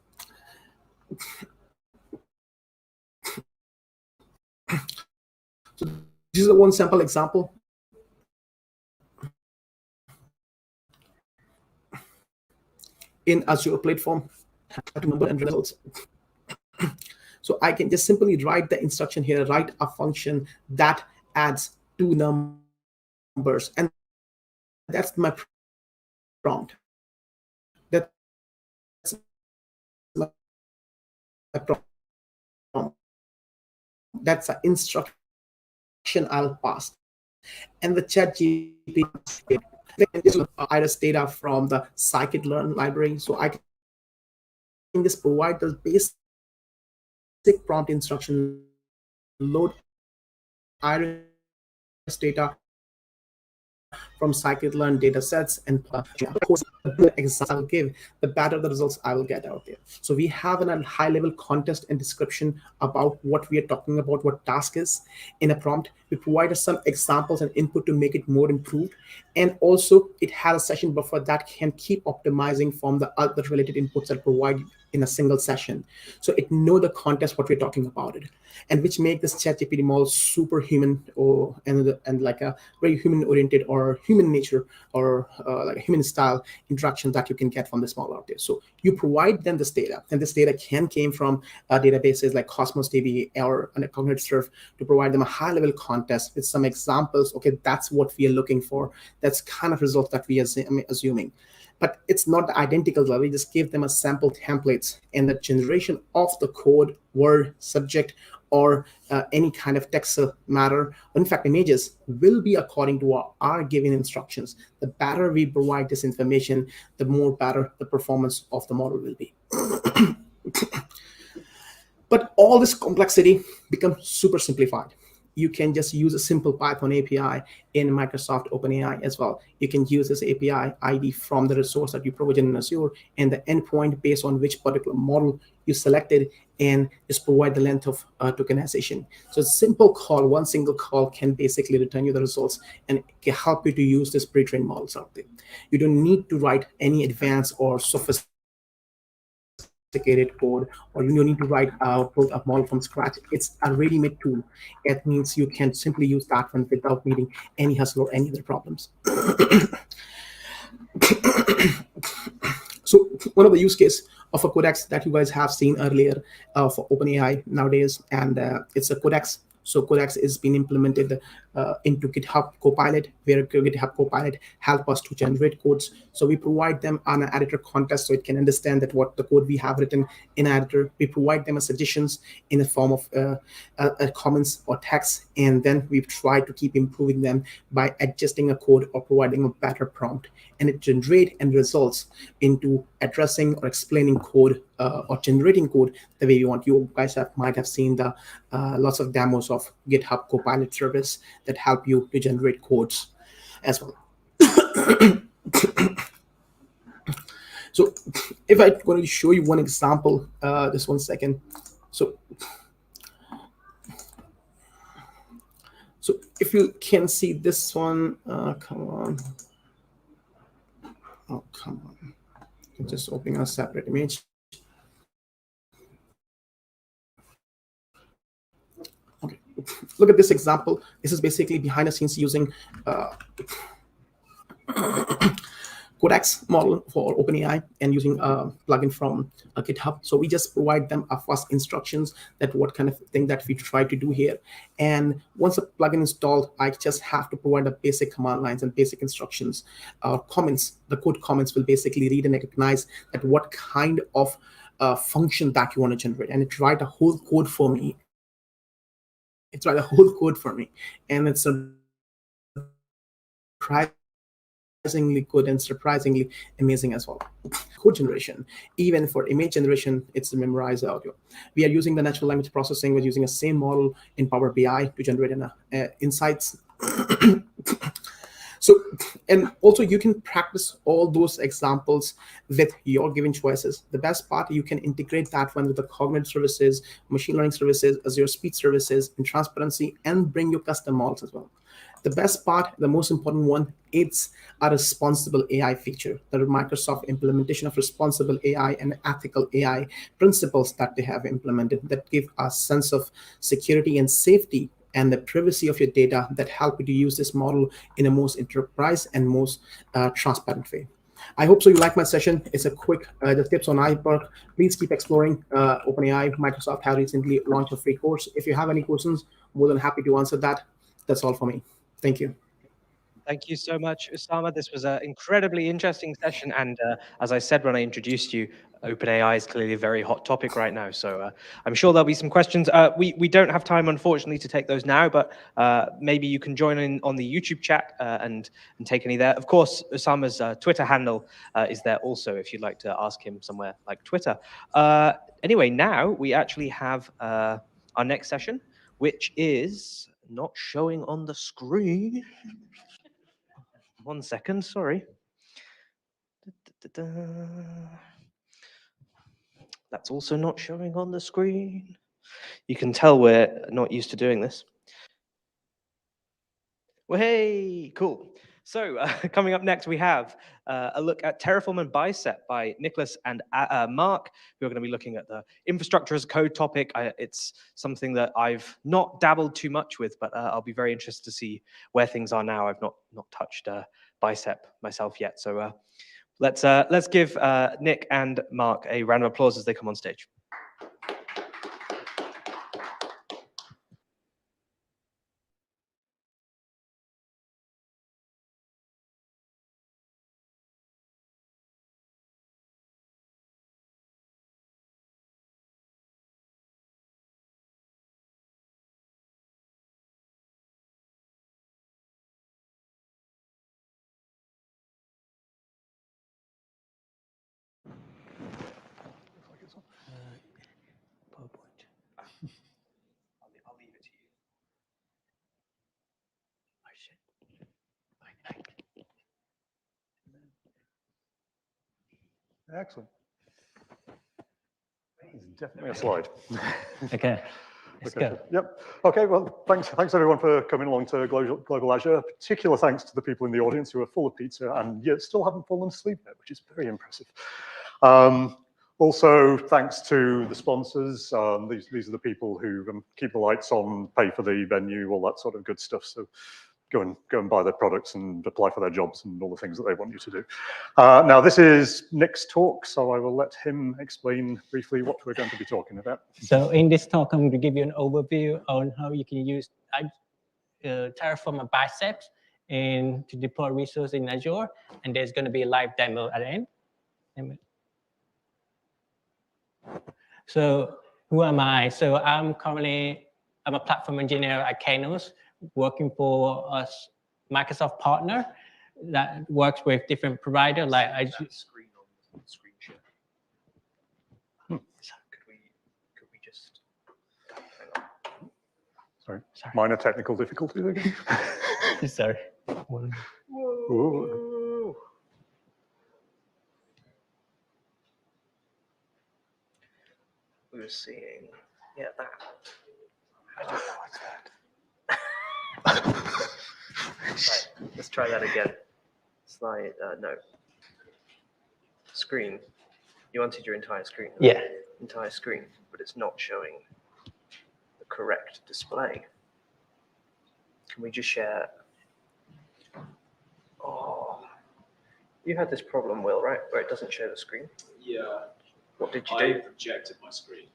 So this is a one sample example. In Azure platform, number and results. So I can just simply write the instruction here, write a function that adds 2 numbers, and that's my prompt. That's my prompt. That's an instruction I'll pass. And the ChatGPT iris data from the scikit-learn library. So I can just provide the basic prompt instruction, load iris data from scikit-learn data sets, and of course, the example I'll give, the better the results I will get out there. So we have a high-level context and description about what we are talking about, what task is in a prompt. We provide some examples and input to make it more improved. And also, it has a session buffer that can keep optimizing from the other related inputs that provide in a single session. So it knows the context what we're talking about it, and which make this ChatGPT model super human and like a very human oriented or human nature or like a human style interaction that you can get from this model out there. So you provide them this data, and this data came from databases like Cosmos DB or a cognitive surf to provide them a high level context with some examples. Okay, that's what we are looking for. That's kind of results that we are assuming. But it's not identical. We just give them a sample templates, and the generation of the code, word, subject, or any kind of text matter, in fact, images, will be according to our given instructions. The better we provide this information, the more better the performance of the model will be. But all this complexity becomes super simplified. You can just use a simple Python API in Microsoft OpenAI as well. You can use this API ID from the resource that you provision in Azure and the endpoint based on which particular model you selected, and just provide the length of tokenization. So a simple call, one single call can basically return you the results and can help you to use this pre-trained models out there. You don't need to write any advanced or sophisticated code, or you don't need to write a model from scratch. It's a ready-made tool. It means you can simply use that one without needing any hustle or any other problems. So one of the use case of a codex that you guys have seen earlier for OpenAI nowadays, and it's a codex. So codex is being implemented into GitHub Copilot, where GitHub Copilot help us to generate codes. So we provide them on an editor context so it can understand that what the code we have written in editor. We provide them a suggestions in the form of comments or text, and then we try to keep improving them by adjusting a code or providing a better prompt. And it generates and results into addressing or explaining code or generating code the way you want. You guys might have seen the lots of demos of GitHub Copilot service that help you to generate codes as well. So if I'm going to show you one example, just 1 second. So if you can see this one, come on. Oh, come on. I'm just opening a separate image. Okay, look at this example. This is basically behind the scenes using Codex model for OpenAI and using a plugin from GitHub. So we just provide them a first instructions that what kind of thing that we try to do here. And once the plugin installed, I just have to provide the basic command lines and basic instructions. Comments, the code comments will basically read and recognize that what kind of function that you want to generate, and it write a whole code for me It's write the whole code for me, and it's surprisingly good and surprisingly amazing as well. Code generation, even for image generation, it's memorize audio. We are using the natural language processing. We're using the same model in Power BI to generate insights. So, and also you can practice all those examples with your given choices. The best part, you can integrate that one with the cognitive services, machine learning services, Azure speech services, and transparency, and bring your custom models as well. The best part, the most important one, it's a responsible AI feature. The Microsoft implementation of responsible AI and ethical AI principles that they have implemented that give a sense of security and safety and the privacy of your data that help you to use this model in a most enterprise and most transparent way. I hope so you like my session. It's a quick the tips on iWork. Please keep exploring OpenAI. Microsoft has recently launched a free course. If you have any questions, more than happy to answer that. That's all for me. Thank you. Thank you so much, Usama. This was an incredibly interesting session. And as I said when I introduced you, OpenAI is clearly a very hot topic right now. So I'm sure there'll be some questions. We don't have time, unfortunately, to take those now, but maybe you can join in on the YouTube chat and take any there. Of course, Usama's Twitter handle is there also if you'd like to ask him somewhere like Twitter. Anyway, now we actually have our next session, which is not showing on the screen. 1 second, sorry. That's also not showing on the screen. You can tell we're not used to doing this. Well, hey, cool. So coming up next, we have a look at Terraform and Bicep by Nicholas and Mark, who are going to be looking at the infrastructure as code topic. It's something that I've not dabbled too much with, but I'll be very interested to see where things are now. I've not touched Bicep myself yet. So let's give Nick and Mark a round of applause as they come on stage. PowerPoint. I'll leave it to you. Oh, shit. Excellent. There's definitely a slide. Okay. Let's go. Yep. Okay. Well, thanks everyone for coming along to Global Azure. Particular thanks to the people in the audience who are full of pizza and yet still haven't fallen asleep yet, which is very impressive. Also, thanks to the sponsors. These are the people who keep the lights on, pay for the venue, all that sort of good stuff. So go and buy their products and apply for their jobs and all the things that they want you to do. Now, this is Nick's talk, so I will let him explain briefly what we're going to be talking about. So in this talk, I'm going to give you an overview on how you can use Terraform and Bicep to deploy resources in Azure, and there's going to be a live demo at the end. So who am I? So I'm a platform engineer at Kainos, working for a Microsoft partner that works with different providers like Azure. Screen share. Could we just hang on. Sorry. Minor technical difficulties again. Sorry. Ooh. We were seeing, that. I don't know what's that. Right, let's try that again. Slide, no. Screen. You wanted your entire screen. Yeah. Entire screen, but it's not showing the correct display. Can we just share? Oh, you had this problem, Will, right? Where it doesn't show the screen? Yeah. What did you I do? projected my screen,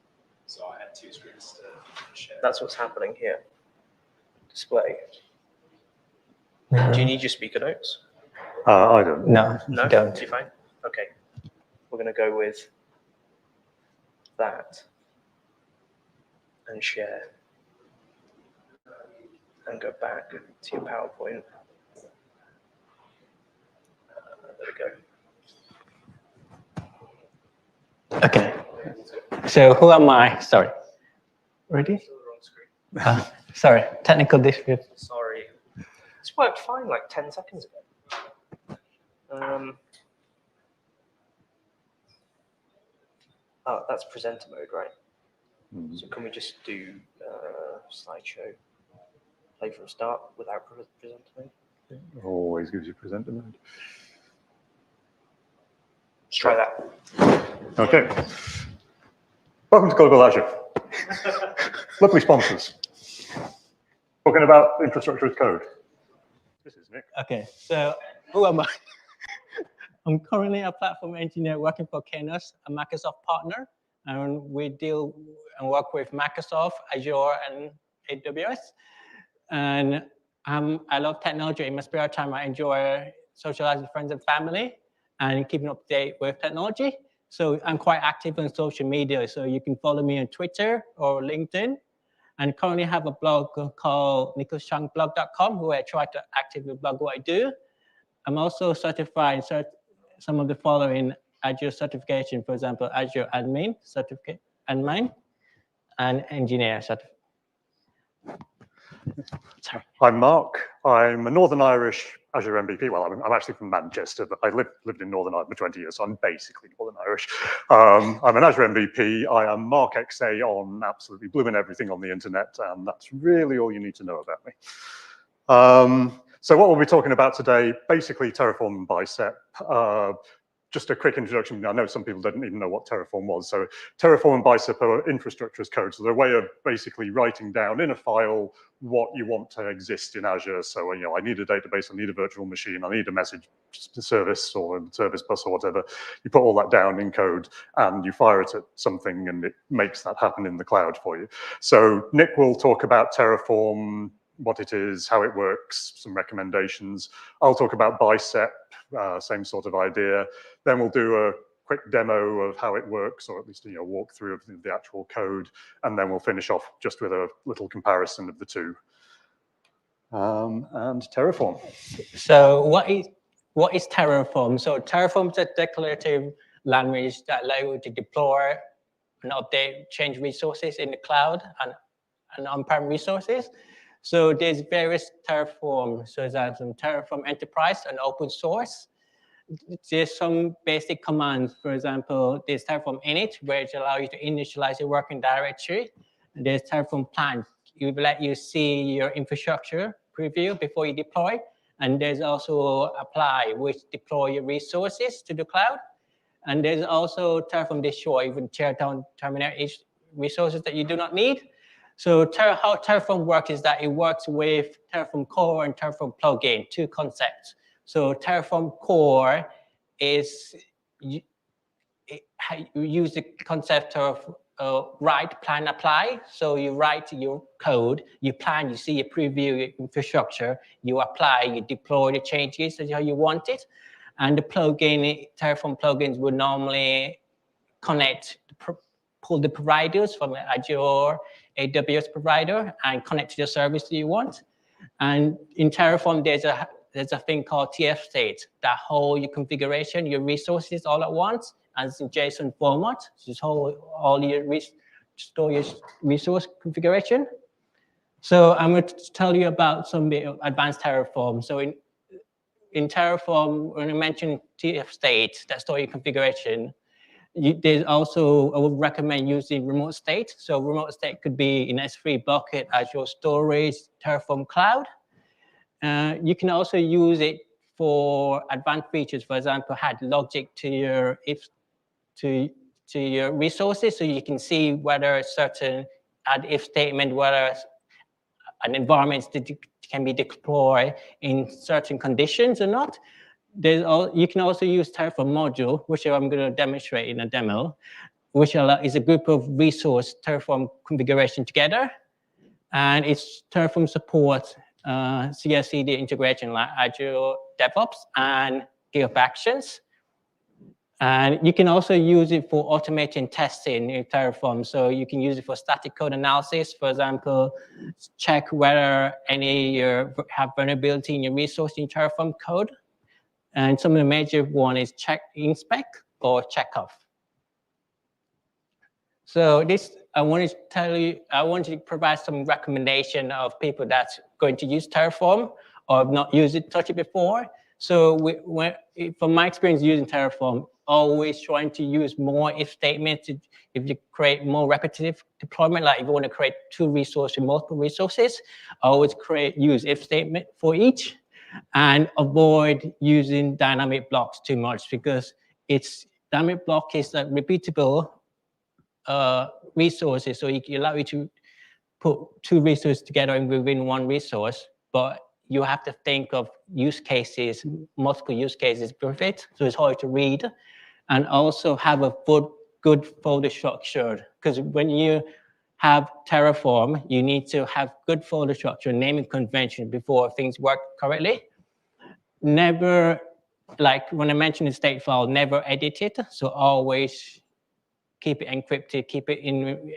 so I had two screens to share. That's what's happening here. Display. Do you need your speaker notes? I don't. No, No? don't. You fine? Okay. We're going to go with that and share. and go back to your PowerPoint. There we go. Okay. So who am I? Sorry. Ready? Sorry, technical difficulty. Sorry. This worked fine like 10 seconds ago. Oh, that's presenter mode, right? So can we just do slideshow, play from start without presenter mode? Always gives you presenter mode. Let's try that. Okay. Welcome to Global Azure. Lovely sponsors. Talking about infrastructure as code. This is Nick. Okay, so who am I? I'm currently a platform engineer working for Kainos, a Microsoft partner, and we deal and work with Microsoft, Azure, and AWS. And I love technology. In my spare time, I enjoy socializing with friends and family and keeping up to date with technology. So I'm quite active on social media. So you can follow me on Twitter or LinkedIn. And currently have a blog called nicholaschangblog.com where I try to actively blog what I do. I'm also certified in some of the following Azure certification, for example, Azure admin certificate, admin, and engineer certificate. Sorry. I'm Mark. I'm a Northern Irish Azure MVP. Well, I'm actually from Manchester, but I lived in Northern Ireland for 20 years, so I'm basically Northern Irish. I'm an Azure MVP. I am Mark XA on absolutely blooming everything on the internet, and that's really all you need to know about me. So what we'll be talking about today, basically Terraform and Bicep. Just a quick introduction. I know some people didn't even know what Terraform was. So Terraform and Bicep are infrastructure as code. So they're a way of basically writing down in a file what you want to exist in Azure. So, you know, I need a database, I need a virtual machine, I need a message service or a service bus or whatever. You put all that down in code and you fire it at something and it makes that happen in the cloud for you. So Nick will talk about Terraform, what it is, how it works, some recommendations. I'll talk about Bicep, same sort of idea. Then we'll do a quick demo of how it works, or at least a walkthrough of the actual code, and then we'll finish off just with a little comparison of the two. And Terraform. So what is Terraform? So Terraform is a declarative language that allows you to deploy and update, change resources in the cloud and on-prem resources. So there's various Terraform. So there's some Terraform Enterprise and open source. There's some basic commands. For example, there's Terraform init, which allows you to initialize your working directory. And there's Terraform plant. It will let you see your infrastructure preview before you deploy. And there's also apply, which deploy your resources to the cloud. And there's also Terraform destroy, even tear down, terminate resources that you do not need. So how Terraform works is that it works with Terraform core and Terraform plugin, two concepts. So Terraform core is you use the concept of write, plan, apply. So you write your code, you plan, you see, you preview your infrastructure, you apply, you deploy the changes as how you want it. And the plugin, Terraform plugins would normally connect, pull the providers from Azure, AWS provider, and connect to the service that you want. And in Terraform, there's a thing called TF state that hold your configuration, your resources all at once, and it's in JSON format. Just hold all your store your resource configuration. So I'm going to tell you about some advanced Terraform. So in Terraform, when I mentioned TF state that store your configuration, there's also, I would recommend using remote state. So remote state could be in S3 bucket, Azure Storage, Terraform Cloud. You can also use it for advanced features. For example, add logic to your your resources, so you can see whether a certain add if statement, whether an environment can be deployed in certain conditions or not. You can also use Terraform module, which I'm going to demonstrate in a demo, which is a group of resource Terraform configuration together, and it's Terraform supports CI/CD integration like Azure DevOps and GitHub Actions. And you can also use it for automating testing in Terraform. So you can use it for static code analysis. For example, check whether any have vulnerability in your resource in Terraform code. And some of the major one is check, inspect, or check off. So this, I wanted to tell you, I wanted to provide some recommendation of people that's going to use Terraform or have not used it, touched it before. So from my experience using Terraform, always trying to use more if statements. If you create more repetitive deployment, like if you want to create 2 resources, multiple resources, always use if statement for each, and avoid using dynamic blocks too much, because dynamic block is like repeatable resources, so it allow you to put 2 resources together within 1 resource, but you have to think of use cases, multiple use cases with it, so it's hard to read, and also have a good folder structure, because when you have Terraform, you need to have good folder structure, naming convention before things work correctly. Never, like when I mentioned the state file, never edit it, so always keep it encrypted, keep it in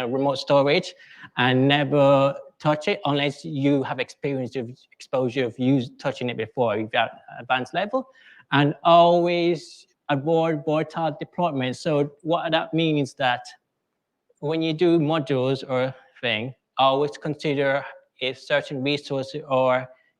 remote storage, and never touch it unless you have experience of exposure of touching it before you've got advanced level. And always avoid volatile deployment. So what that means is that when you do modules or thing, always consider if certain resources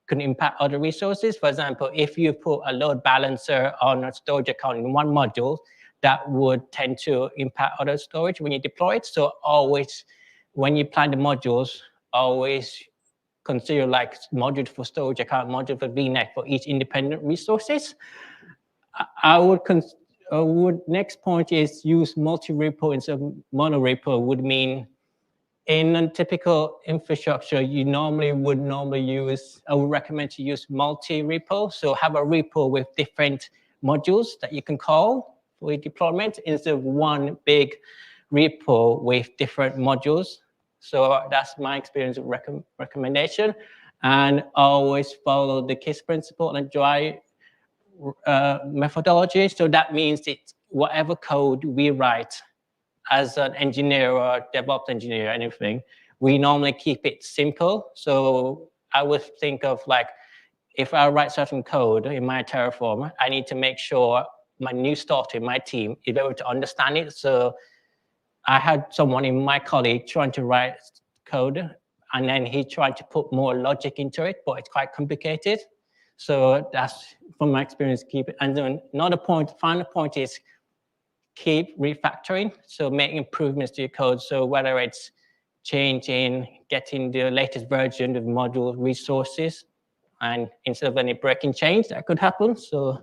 can impact other resources. For example, if you put a load balancer on a storage account in one module, that would tend to impact other storage when you deploy it. So always, when you plan the modules, always consider like module for storage account, module for VNet for each independent resources. Next point is use multi-repo instead of mono-repo. Would mean in a typical infrastructure, you would use, I would recommend to use multi-repo. So have a repo with different modules that you can call for deployment instead of one big repo with different modules. So that's my experience of recommendation. And always follow the KISS principle and dry methodology. So that means it's whatever code we write as an engineer or DevOps engineer, anything, we normally keep it simple. So I would think of like, if I write certain code in my Terraform, I need to make sure my new starter in my team is able to understand it. So I had someone in my colleague trying to write code, and then he tried to put more logic into it, but it's quite complicated. So that's from my experience, keep it. And then another point, final point is keep refactoring. So make improvements to your code. So whether it's changing, getting the latest version of module resources, and instead of any breaking change that could happen. So.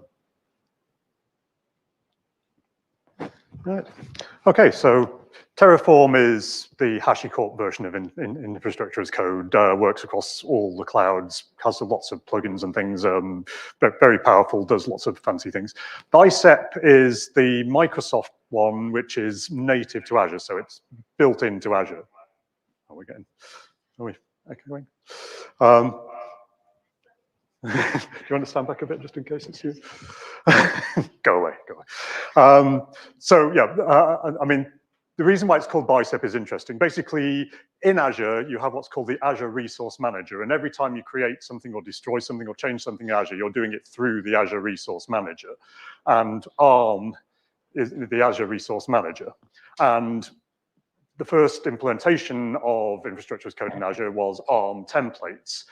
Right. Okay, so Terraform is the HashiCorp version of infrastructure as code, works across all the clouds, has lots of plugins and things, very powerful, does lots of fancy things. Bicep is the Microsoft one, which is native to Azure, so it's built into Azure. Are we echoing? Do you want to stand back a bit just in case it's you? Go away. So yeah, I mean, the reason why it's called Bicep is interesting. Basically, in Azure, you have what's called the Azure Resource Manager. And every time you create something or destroy something or change something in Azure, you're doing it through the Azure Resource Manager. And ARM is the Azure Resource Manager. And the first implementation of infrastructure as code in Azure was ARM templates,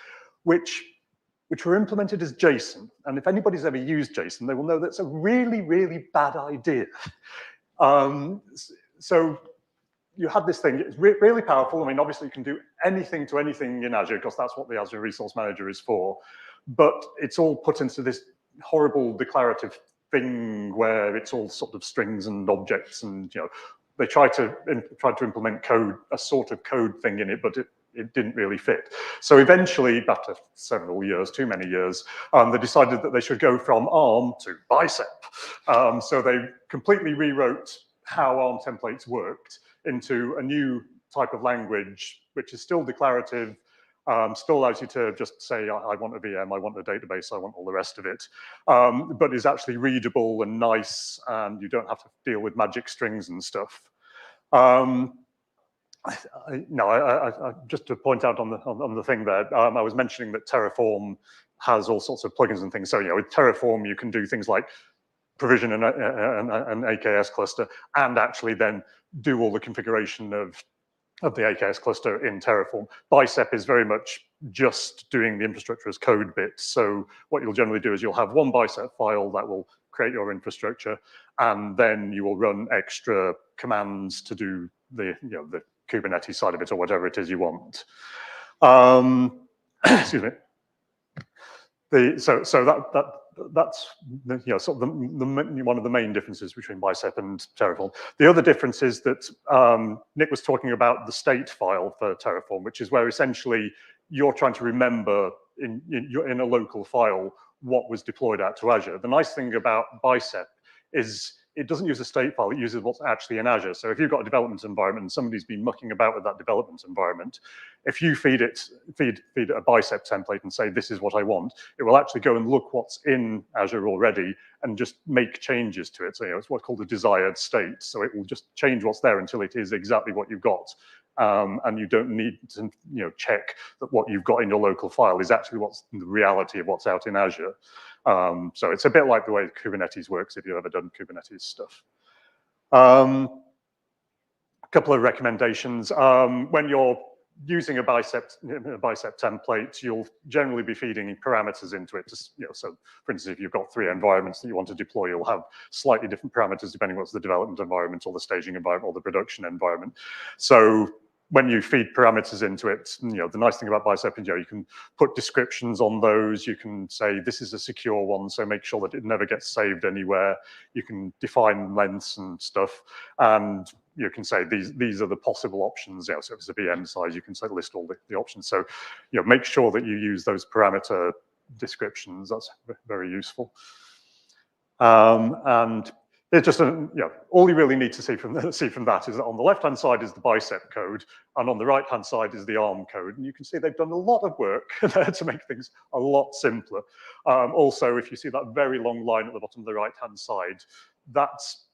which were implemented as JSON. And if anybody's ever used JSON, they will know that's a really, really bad idea. So you had this thing, it's really powerful. I mean, obviously you can do anything to anything in Azure because that's what the Azure Resource Manager is for. But it's all put into this horrible declarative thing where it's all sort of strings and objects, and they tried to implement code, a sort of code thing in it, but it didn't really fit. So eventually, after several years, too many years, they decided that they should go from ARM to Bicep. So they completely rewrote how ARM templates worked into a new type of language, which is still declarative, Still allows you to just say, I want a VM, I want a database, I want all the rest of it, but is actually readable and nice, and you don't have to deal with magic strings and stuff. Just to point out on the thing there, I was mentioning that Terraform has all sorts of plugins and things. So, with Terraform, you can do things like provision an AKS cluster and actually then do all the configuration of the AKS cluster in Terraform. Bicep is very much just doing the infrastructure as code bits. So what you'll generally do is you'll have one Bicep file that will create your infrastructure, and then you will run extra commands to do the Kubernetes side of it or whatever it is you want. Excuse me. That's sort of one of the main differences between Bicep and Terraform. The other difference is that Nick was talking about the state file for Terraform, which is where essentially you're trying to remember in a local file what was deployed out to Azure. The nice thing about Bicep is it doesn't use a state file, it uses what's actually in Azure. So if you've got a development environment and somebody's been mucking about with that development environment, if you feed a Bicep template and say, this is what I want, it will actually go and look what's in Azure already and just make changes to it. So it's what's called a desired state. So it will just change what's there until it is exactly what you've got. And you don't need to check that what you've got in your local file is actually what's the reality of what's out in Azure. So it's a bit like the way Kubernetes works if you've ever done Kubernetes stuff. A couple of recommendations. When you're using a Bicep template, you'll generally be feeding parameters into it. So for instance, if you've got 3 environments that you want to deploy, you'll have slightly different parameters depending on what's the development environment or the staging environment or the production environment. So when you feed parameters into it, the nice thing about Bicep is you can put descriptions on those. You can say this is a secure one, so make sure that it never gets saved anywhere. You can define lengths and stuff, and you can say these are the possible options. So if it's a VM size, you can say list all the options. So make sure that you use those parameter descriptions. That's very useful. And it's just all you really need to see from that is that on the left-hand side is the Bicep code, and on the right-hand side is the ARM code. And you can see they've done a lot of work there to make things a lot simpler. Also, if you see that very long line at the bottom of the right-hand side, that's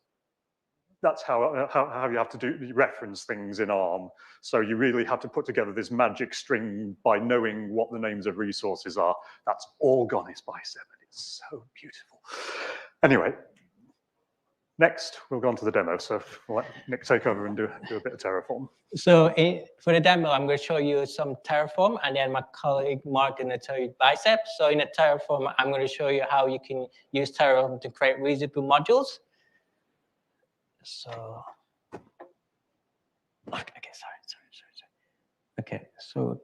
how you have to reference things in ARM. So you really have to put together this magic string by knowing what the names of resources are. That's all gone in Bicep, and it's so beautiful. Anyway. Next, we'll go on to the demo. So we'll let Nick take over and do a bit of Terraform. So for the demo, I'm going to show you some Terraform, and then my colleague Mark is going to tell you Bicep. So in the Terraform, I'm going to show you how you can use Terraform to create reusable modules. So, okay, sorry. Okay, so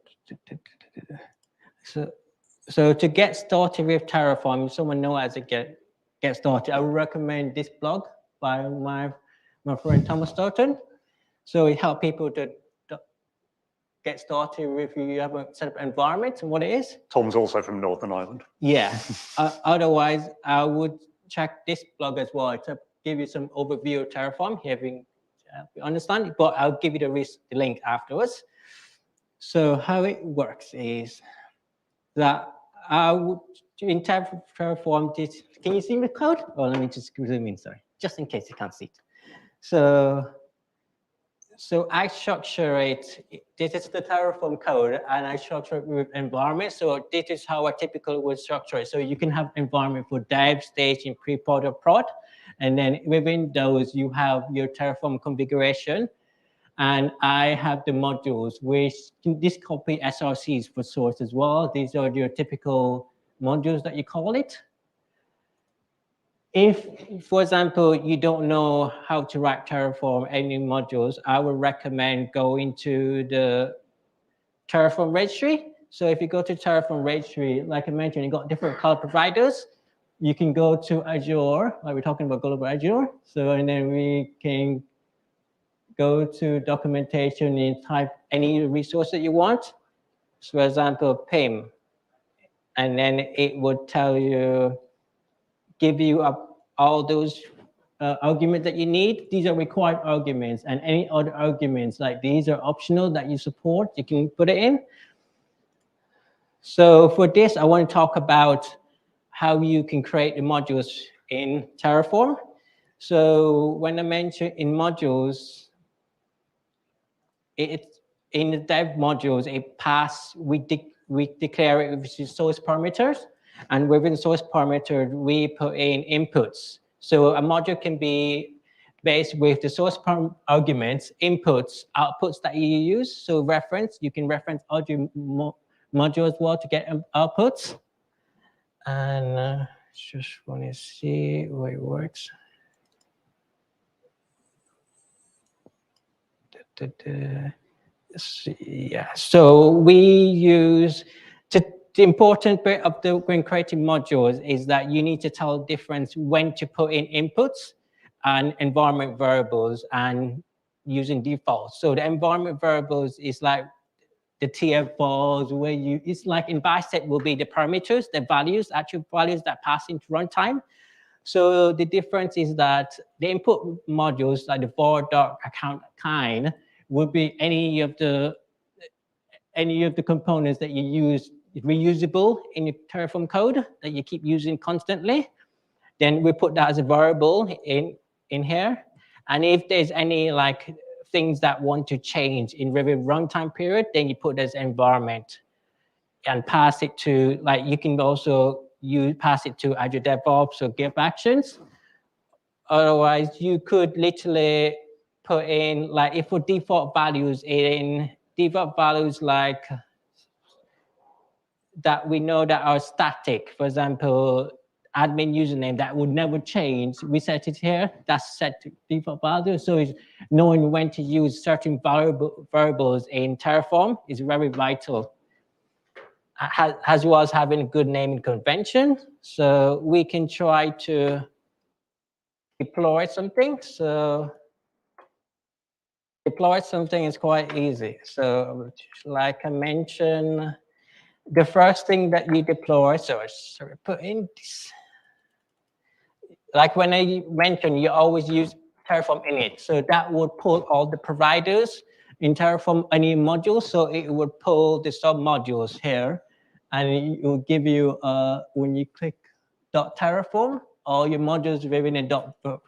to get started with Terraform, if someone knows how to get started, I would recommend this blog by my friend Thomas Stoughton. So it helps people to get started with you have a set up environment and what it is. Tom's also from Northern Ireland. Yeah. Otherwise, I would check this blog as well to give you some overview of Terraform, having you understand. But I'll give you the link afterwards. So how it works is that I would in Terraform. Can you see the code? Or let me just zoom in. Sorry, just in case you can't see it. So I structure it. This is the Terraform code, and I structure it with environment. So this is how I typically would structure it. So you can have environment for dev, staging, pre-prod, or prod, and then within those you have your Terraform configuration. And I have the modules, which this copy SRCs for source as well. These are your typical modules that you call it. If, for example, you don't know how to write Terraform any modules, I would recommend going to the Terraform registry. So if you go to Terraform registry, like I mentioned, you got different cloud providers. You can go to Azure, like we're talking about global Azure. So and then we can go to documentation and type any resource that you want. So for example, PIM. And then it would tell you, give you all those arguments that you need. These are required arguments, and any other arguments like these are optional that you support. You can put it in. So for this, I want to talk about how you can create the modules in Terraform. So when I mention in modules, in the dev modules, we declare it with source parameters, and within source parameter, we put in inputs. So a module can be based with the source arguments, inputs, outputs that you use. So you can reference Azure module as well to get outputs. And just want to see how it works. Yeah, so we use the important bit of when creating modules is that you need to tell the difference when to put in inputs and environment variables and using defaults. So the environment variables is like the TF where it's like in Bicep will be the parameters, the values, actual values that pass into runtime. So the difference is that the input modules like the var.account kind would be any of the components that you use reusable in your Terraform code that you keep using constantly. Then we put that as a variable in here. And if there's any like things that want to change in within runtime period, then you put as environment and pass it to, like, you can also pass it to Azure DevOps or Git Actions. Otherwise, you could literally put in, like, if for default values like that we know that are static, for example, admin username that would never change, we set it here, that's set to default value. So it's knowing when to use certain variables in Terraform is very vital, as well as having a good naming convention. So we can try to deploy something. So deploy something is quite easy. So like I mentioned, the first thing that you deploy, so put in this. Like when I mentioned, you always use Terraform init. So that would pull all the providers in Terraform any modules. So it would pull the sub modules here, and it will give you when you click .terraform, all your modules within a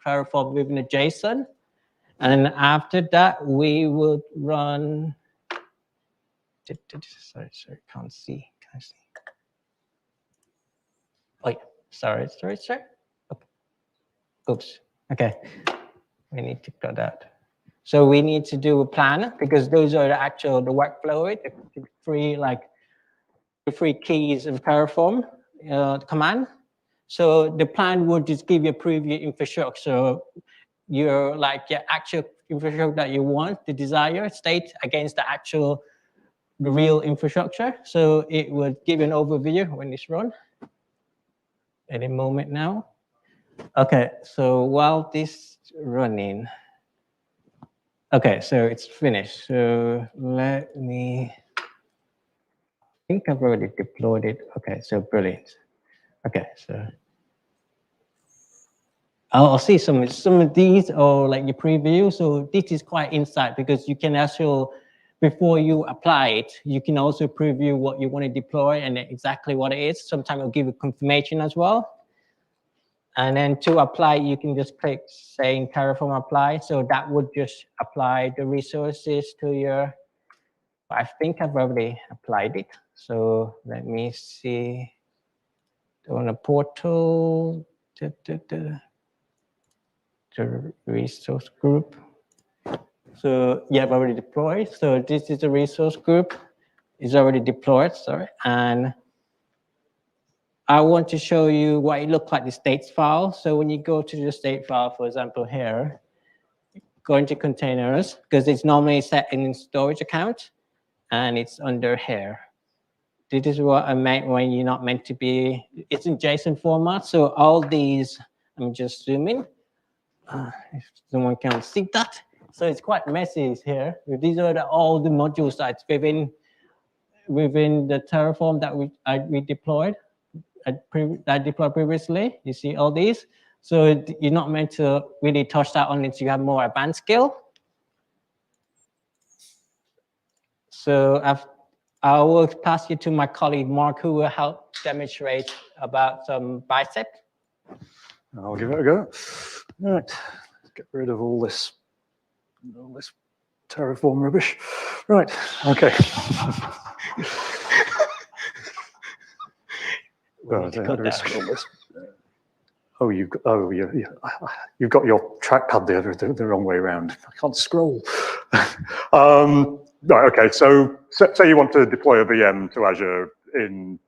.terraform within a JSON. And after that, we will run. Sorry, can't see. Oh, yeah. Sorry. Oops. Okay. We need to cut that. So we need to do a plan because those are the workflow, the free keys of Terraform command. So the plan would just give you a preview infrastructure. Your actual infrastructure that you want, the desired state against the real infrastructure. So it would give you an overview when it's run. Any moment now. Okay, so while this is running, okay, so it's finished. So let me, I think I've already deployed it. Okay, so brilliant. Okay, so I'll see some of these or like your preview. So this is quite insight because you can actually, before you apply it, you can also preview what you want to deploy and exactly what it is. Sometimes it'll give you confirmation as well. And then to apply, you can just click saying Terraform apply. So that would just apply the resources to your, I think I've already applied it. So let me see on a portal, the resource group. So yeah, I've already deployed. So this is the resource group. It's already deployed, sorry. And I want to show you what it looks like the states file. So when you go to the state file, for example, here, go into containers, because it's normally set in storage account, and it's under here. This is what I meant when you're not meant to be, it's in JSON format. So all these, I'm just zooming, if someone can see that. So it's quite messy here. These are all the module sites within the Terraform that we deployed. I deployed previously. You see all these. So you're not meant to really touch that unless you have more advanced skill. So I will pass you to my colleague Mark, who will help demonstrate about some Bicep. I'll give it a go. All right, let's get rid of all this Terraform rubbish. Right, okay. Scroll this. Oh, you've got your trackpad the wrong way around. I can't scroll. Right, okay. So say you want to deploy a VM to Azure in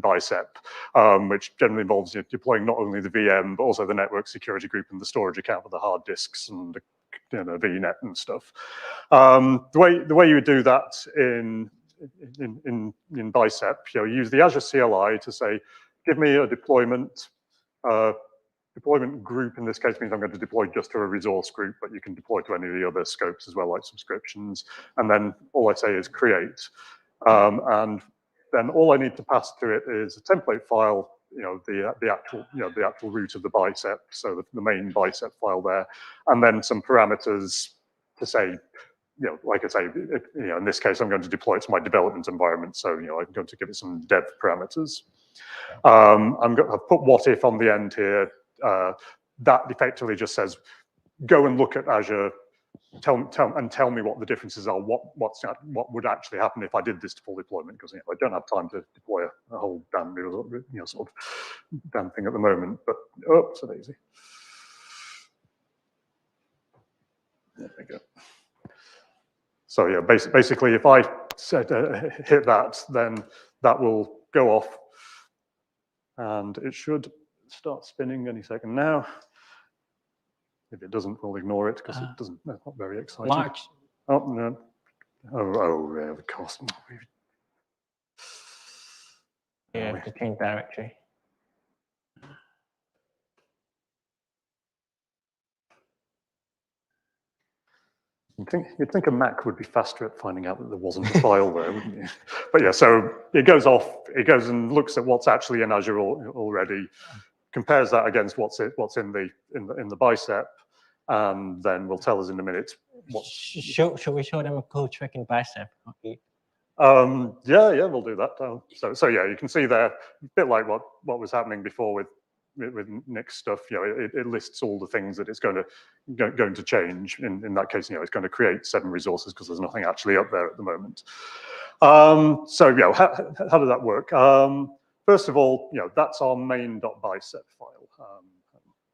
Bicep, which generally involves deploying not only the VM but also the network security group and the storage account with the hard disks and the VNet and stuff. The way you would do that in Bicep, you use the Azure CLI to say, give me a deployment group. In this case means I'm going to deploy just to a resource group, but you can deploy to any of the other scopes as well, like subscriptions. And then all I say is create. And then all I need to pass to it is a template file, the actual root of the Bicep, so the main Bicep file there, and then some parameters to say, like I say, in this case, I'm going to deploy it to my development environment. So, I'm going to give it some dev parameters. I've put what if on the end here. That effectively just says, go and look at Azure, tell me what the differences are. What would actually happen if I did this to full deployment? Because I don't have time to deploy a whole damn sort of damn thing at the moment. But so easy. There we go. So yeah, basically, if I said hit that, then that will go off, and it should start spinning any second now. If it doesn't, we'll ignore it because it doesn't. That's not very exciting. March. Oh no. Oh, of course. Yeah, the change directory. You'd think a Mac would be faster at finding out that there wasn't a file there, wouldn't you? But yeah, so it goes off. It goes and looks at what's actually in Azure already, compares that against what's in the Bicep, and then will tell us in a minute. Should we show them a code trick in Bicep? Okay. Yeah, we'll do that. So yeah, you can see there, a bit like what was happening before with Nick's stuff. It lists all the things that it's going to change. In that case, it's going to create 7 resources because there's nothing actually up there at the moment. So how does that work? First of all, that's our main.bicep file. I'm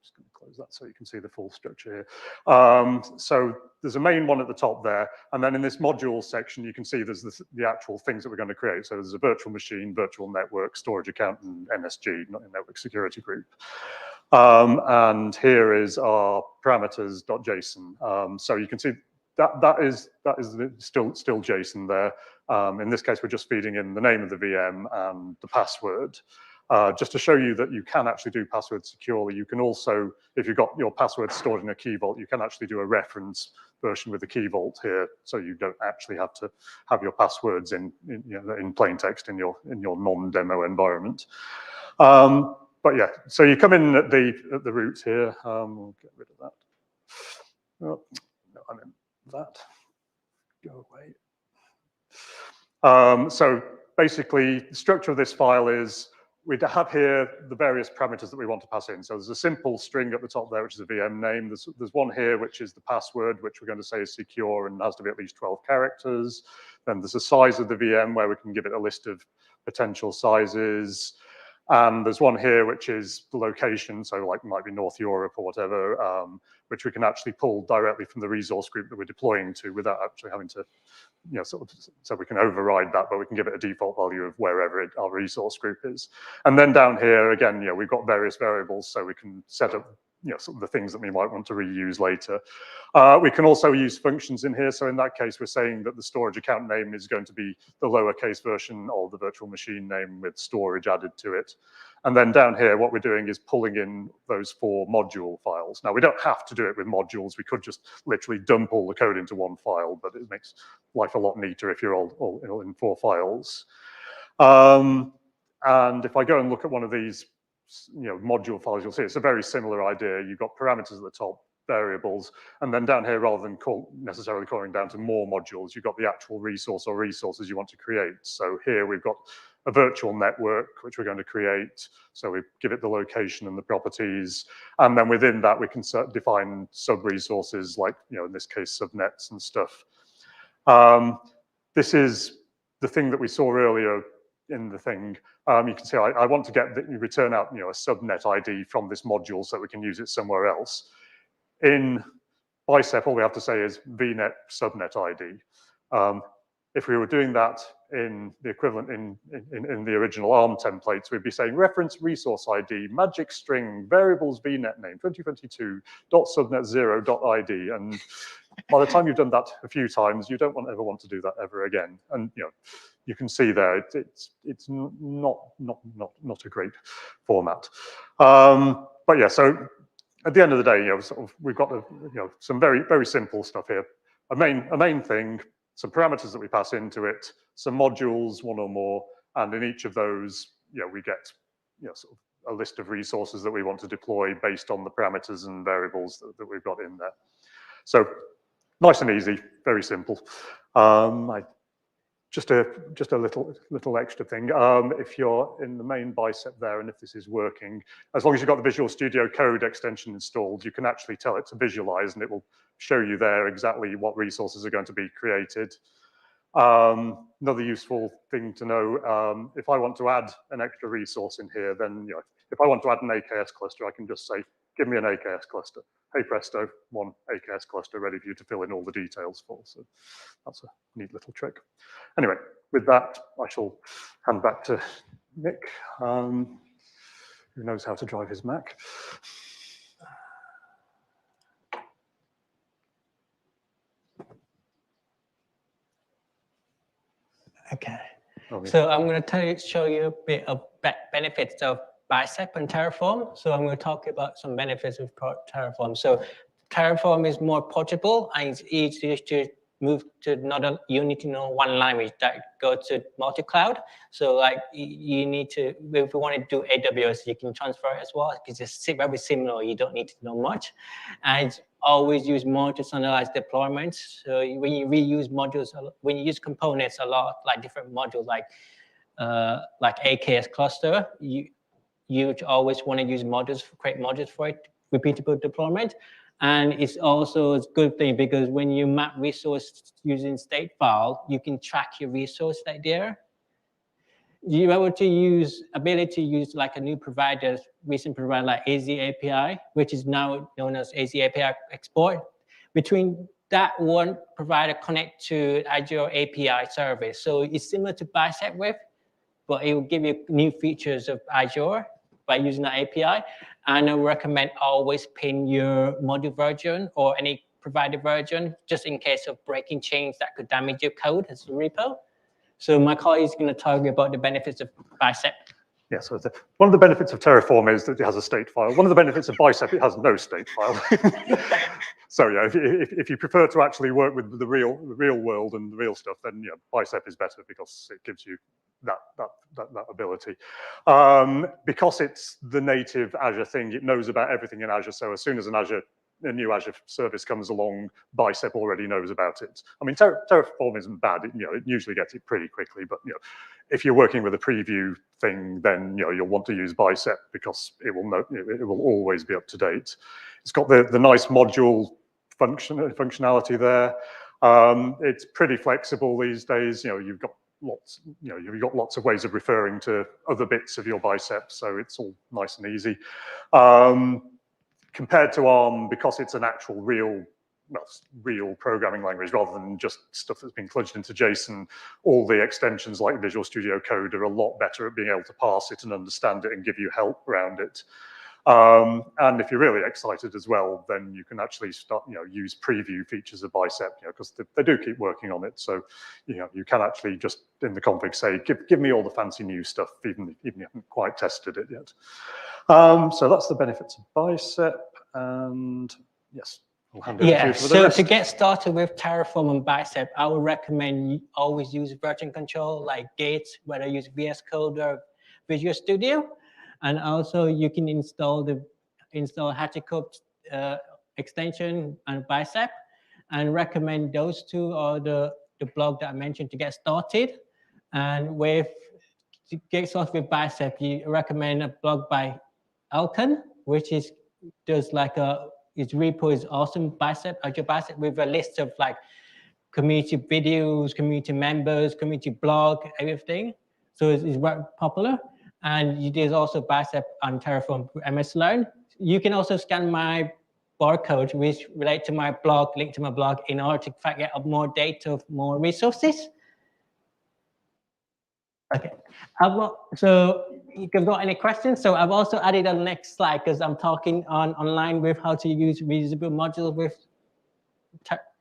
just going to close that so you can see the full structure here. So there's a main one at the top there, and then in this module section, you can see there's the actual things that we're going to create. So there's a virtual machine, virtual network, storage account, and NSG, not a network security group. And here is our parameters.json. So you can see that is still JSON there. In this case, we're just feeding in the name of the VM and the password. Just to show you that you can actually do passwords securely. You can also, if you've got your password stored in a key vault, you can actually do a reference version with the key vault here, so you don't actually have to have your passwords in plain text in your non-demo environment. But yeah, so you come in at the root here. We'll get rid of that. Oh, no, I meant that. Go away. So basically, the structure of this file is we have here the various parameters that we want to pass in. So there's a simple string at the top there, which is a VM name. There's one here, which is the password, which we're going to say is secure and has to be at least 12 characters. Then there's a size of the VM where we can give it a list of potential sizes. And there's one here, which is the location. So like might be North Europe or whatever, which we can actually pull directly from the resource group that we're deploying to without actually having to, so we can override that, but we can give it a default value of wherever our resource group is. And then down here, again, we've got various variables, so we can set up sort of the things that we might want to reuse later. We can also use functions in here. So in that case, we're saying that the storage account name is going to be the lowercase version of the virtual machine name with storage added to it. And then down here, what we're doing is pulling in those 4 module files. Now, we don't have to do it with modules. We could just literally dump all the code into one file, but it makes life a lot neater if you're all in 4 files. And if I go and look at one of these module files, you'll see it's a very similar idea. You've got parameters at the top, variables. And then down here, rather than necessarily calling down to more modules, you've got the actual resource or resources you want to create. So here we've got a virtual network, which we're going to create. So we give it the location and the properties. And then within that, we can define sub-resources like, in this case, subnets and stuff. This is the thing that we saw earlier in the thing. You can see I want to return out, a subnet ID from this module so we can use it somewhere else. In Bicep, all we have to say is vnet subnet ID. If we were doing that in the equivalent in the original ARM templates, we'd be saying reference resource ID, magic string, variables vnet name, 2022.subnet0.id. And by the time you've done that a few times, you don't ever want to do that ever again. And you can see there, it's not a great format. But yeah, so at the end of the day, we've got some very simple stuff here. A main thing, some parameters that we pass into it, some modules, one or more, and in each of those, we get sort of a list of resources that we want to deploy based on the parameters and variables that we've got in there. So nice and easy, very simple. Just a little extra thing. If you're in the main Bicep there, and if this is working, as long as you've got the Visual Studio Code extension installed, you can actually tell it to visualize, and it will show you there exactly what resources are going to be created. Another useful thing to know, if I want to add an extra resource in here, then if I want to add an AKS cluster, I can just say, give me an AKS cluster. Hey presto, one AKS cluster ready for you to fill in all the details for. So that's a neat little trick. Anyway, with that, I shall hand back to Nick, who knows how to drive his Mac. Okay. Okay. So I'm going to show you a bit of benefits of Bicep and Terraform. So I'm going to talk about some benefits of Terraform. So Terraform is more portable and it's easier to move to another, you need to know one language that go to multi-cloud. So like you need to, if you want to do AWS, you can transfer it as well because it's very similar. You don't need to know much. And always use more to standardize deployments. So when you reuse modules, when you use components a lot, like different modules, like AKS cluster, you always want to use modules, create modules for it, repeatable deployment. And it's also a good thing because when you map resource using state file, you can track your resource right there. You're able to use ability to use like a new provider, recent provider like Azure API, which is now known as Azure API Export. Between that one provider connect to Azure API service. So it's similar to Bicep with, but it will give you new features of Azure by using the API. And I recommend always pin your module version or any provider version, just in case of breaking change that could damage your code as a repo. So my colleague is going to talk about the benefits of Bicep. Yeah, so one of the benefits of Terraform is that it has a state file. One of the benefits of Bicep, it has no state file. So yeah, if you prefer to actually work with the real world and the real stuff, then Bicep is better because it gives you that ability. Because it's the native Azure thing, it knows about everything in Azure. So as soon as a new Azure service comes along, Bicep already knows about it. I mean, Terraform isn't bad. It usually gets it pretty quickly, but if you're working with a preview thing, then you'll want to use Bicep because it will always be up to date. It's got the nice module functionality there. It's pretty flexible these days. You've got lots of ways of referring to other bits of your Bicep, so it's all nice and easy. Compared to ARM, because it's an actual real programming language rather than just stuff that's been plunged into JSON, all the extensions like Visual Studio Code are a lot better at being able to parse it and understand it and give you help around it. And if you're really excited as well, then you can actually start, use preview features of Bicep, because they do keep working on it. So, you can actually just in the config say, give me all the fancy new stuff, even if you haven't quite tested it yet. So that's the benefits of Bicep, and yes, I'll hand over to you for the rest. So to get started with Terraform and Bicep, I would recommend you always use version control like Git, whether you use VS Code or Visual Studio. And also you can install HashiCorp extension and Bicep, and recommend those two are the blog that I mentioned to get started. And to get started with Bicep, you recommend a blog by Allan, which is does like his repo is awesome, Bicep, Azure Bicep, with a list of like community videos, community members, community blog, everything. So it's very popular. And there's also Bicep on Terraform MS Learn. You can also scan my barcode, which relate to my blog, link to my blog, in order to get more data, more resources. Okay. So if you've got any questions, so I've also added a next slide because I'm talking online with how to use reusable modules with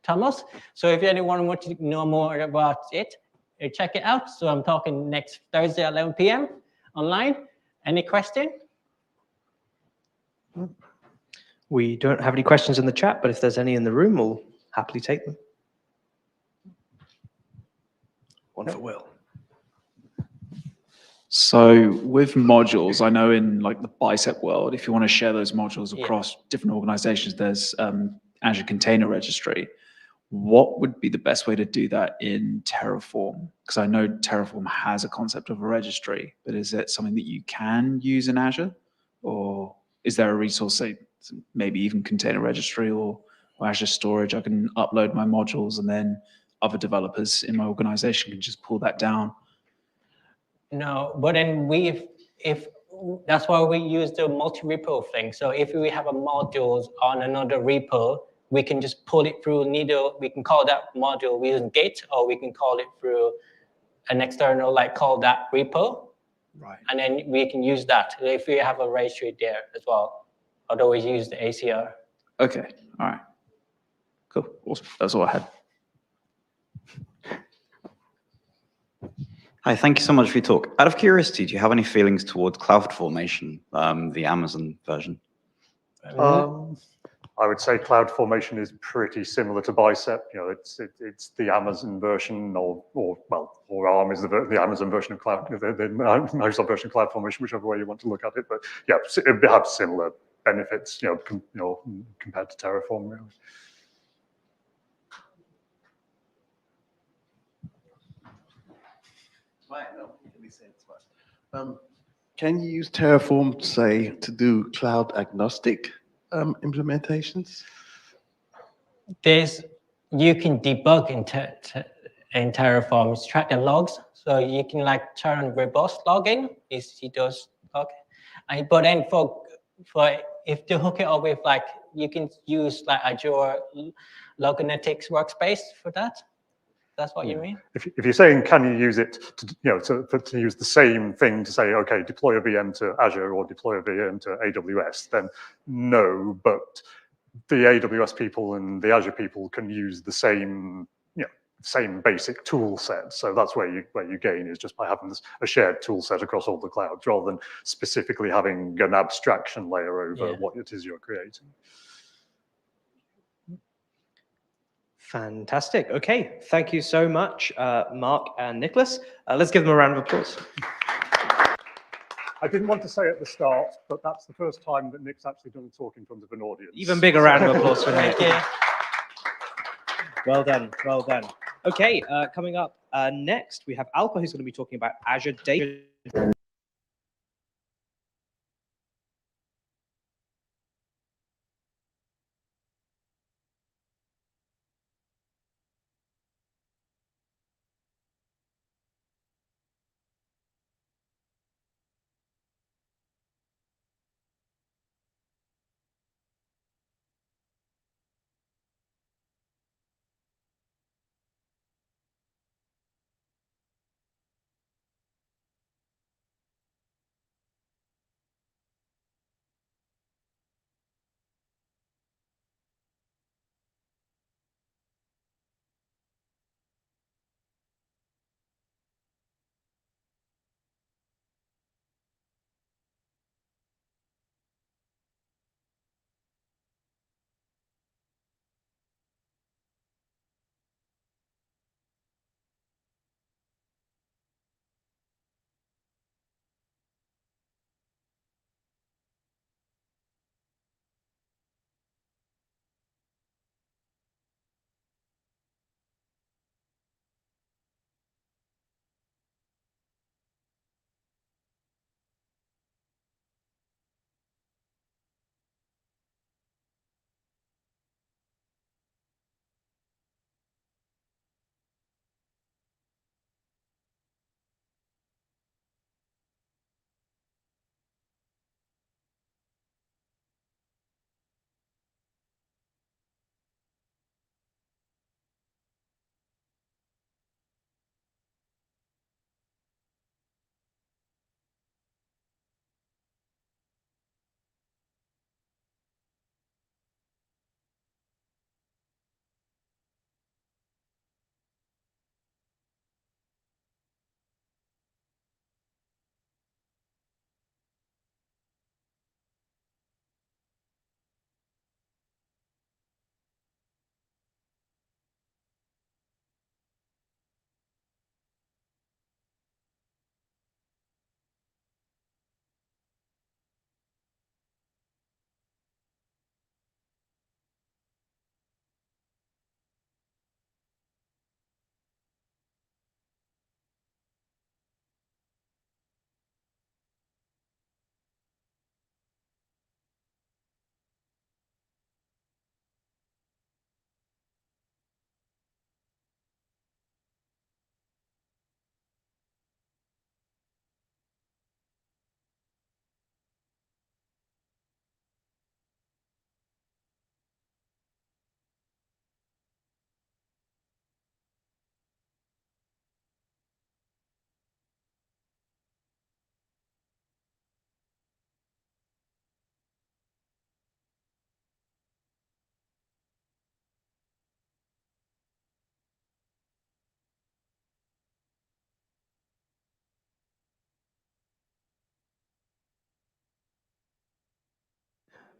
Thomas. So if anyone wants to know more about it, check it out. So I'm talking next Thursday at 11 p.m. online. Any question? We don't have any questions in the chat, but if there's any in the room, we'll happily take them. One for Will. So with modules, I know in like the Bicep world, if you want to share those modules across different organizations, there's Azure Container Registry. What would be the best way to do that in Terraform? Because I know Terraform has a concept of a registry, but is it something that you can use in Azure? Or is there a resource, say, maybe even Container Registry or Azure Storage, I can upload my modules and then other developers in my organization can just pull that down? No, but then if that's why we use the multi-repo thing. So if we have a modules on another repo, we can just pull it through Meadow. We can call that module using Git, or we can call it through an external, like call that repo. Right. And then we can use that if we have a registry there as well. Although we use the ACR. Okay, all right. Cool, awesome. That's all I had. Hi, thank you so much for your talk. Out of curiosity, do you have any feelings towards CloudFormation, the Amazon version? I would say CloudFormation is pretty similar to Bicep. You know, it's the Amazon version, or ARM is the Amazon version of Cloud, the Microsoft version of CloudFormation, whichever way you want to look at it. But yeah, it has similar benefits, compared to Terraform, really. Can you use Terraform, say, to do cloud agnostic implementations? You can debug in Terraform, track the logs. So you can like turn on verbose logging. He does okay. But then for if you hook it up with like, you can use like Azure Loganetics workspace for that. That's what you mean? If you're saying, can you use it to use the same thing to say, okay, deploy a VM to Azure or deploy a VM to AWS, then no, but the AWS people and the Azure people can use the same, same basic tool set. So that's where you gain, is just by having a shared tool set across all the clouds, rather than specifically having an abstraction layer over what it is you're creating. Fantastic. Okay, thank you so much, Mark and Nicholas. Let's give them a round of applause. I didn't want to say at the start, but that's the first time that Nick's actually done a talk in front of an audience. Even bigger round of applause for Nick. Well done, well done. Okay, coming up next, we have Alpa, who's going to be talking about Azure Data.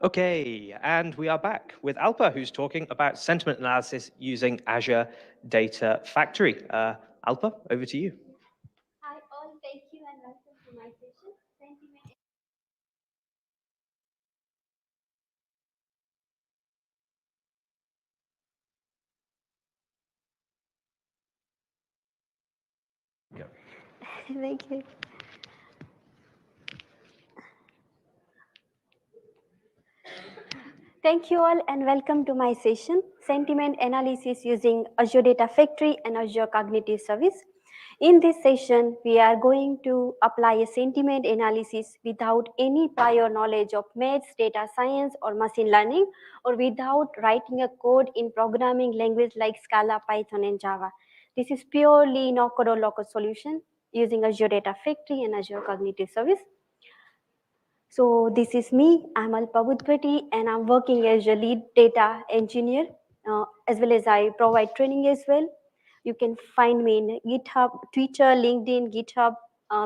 Okay, and we are back with Alpa, who's talking about sentiment analysis using Azure Data Factory. Alpa, over to you. Hi all, thank you and welcome to my session. Sentiment. Thank you. Thank you all and welcome to my session, Sentiment Analysis using Azure Data Factory and Azure Cognitive Service. In this session, we are going to apply a sentiment analysis without any prior knowledge of maths, data science, or machine learning, or without writing a code in programming language like Scala, Python, and Java. This is purely no-code or low-code solution using Azure Data Factory and Azure Cognitive Service. So this is me, I'm Alpa Buddhabhatti, and I'm working as a lead data engineer, as well as I provide training as well. You can find me in GitHub, Twitter, LinkedIn, GitHub,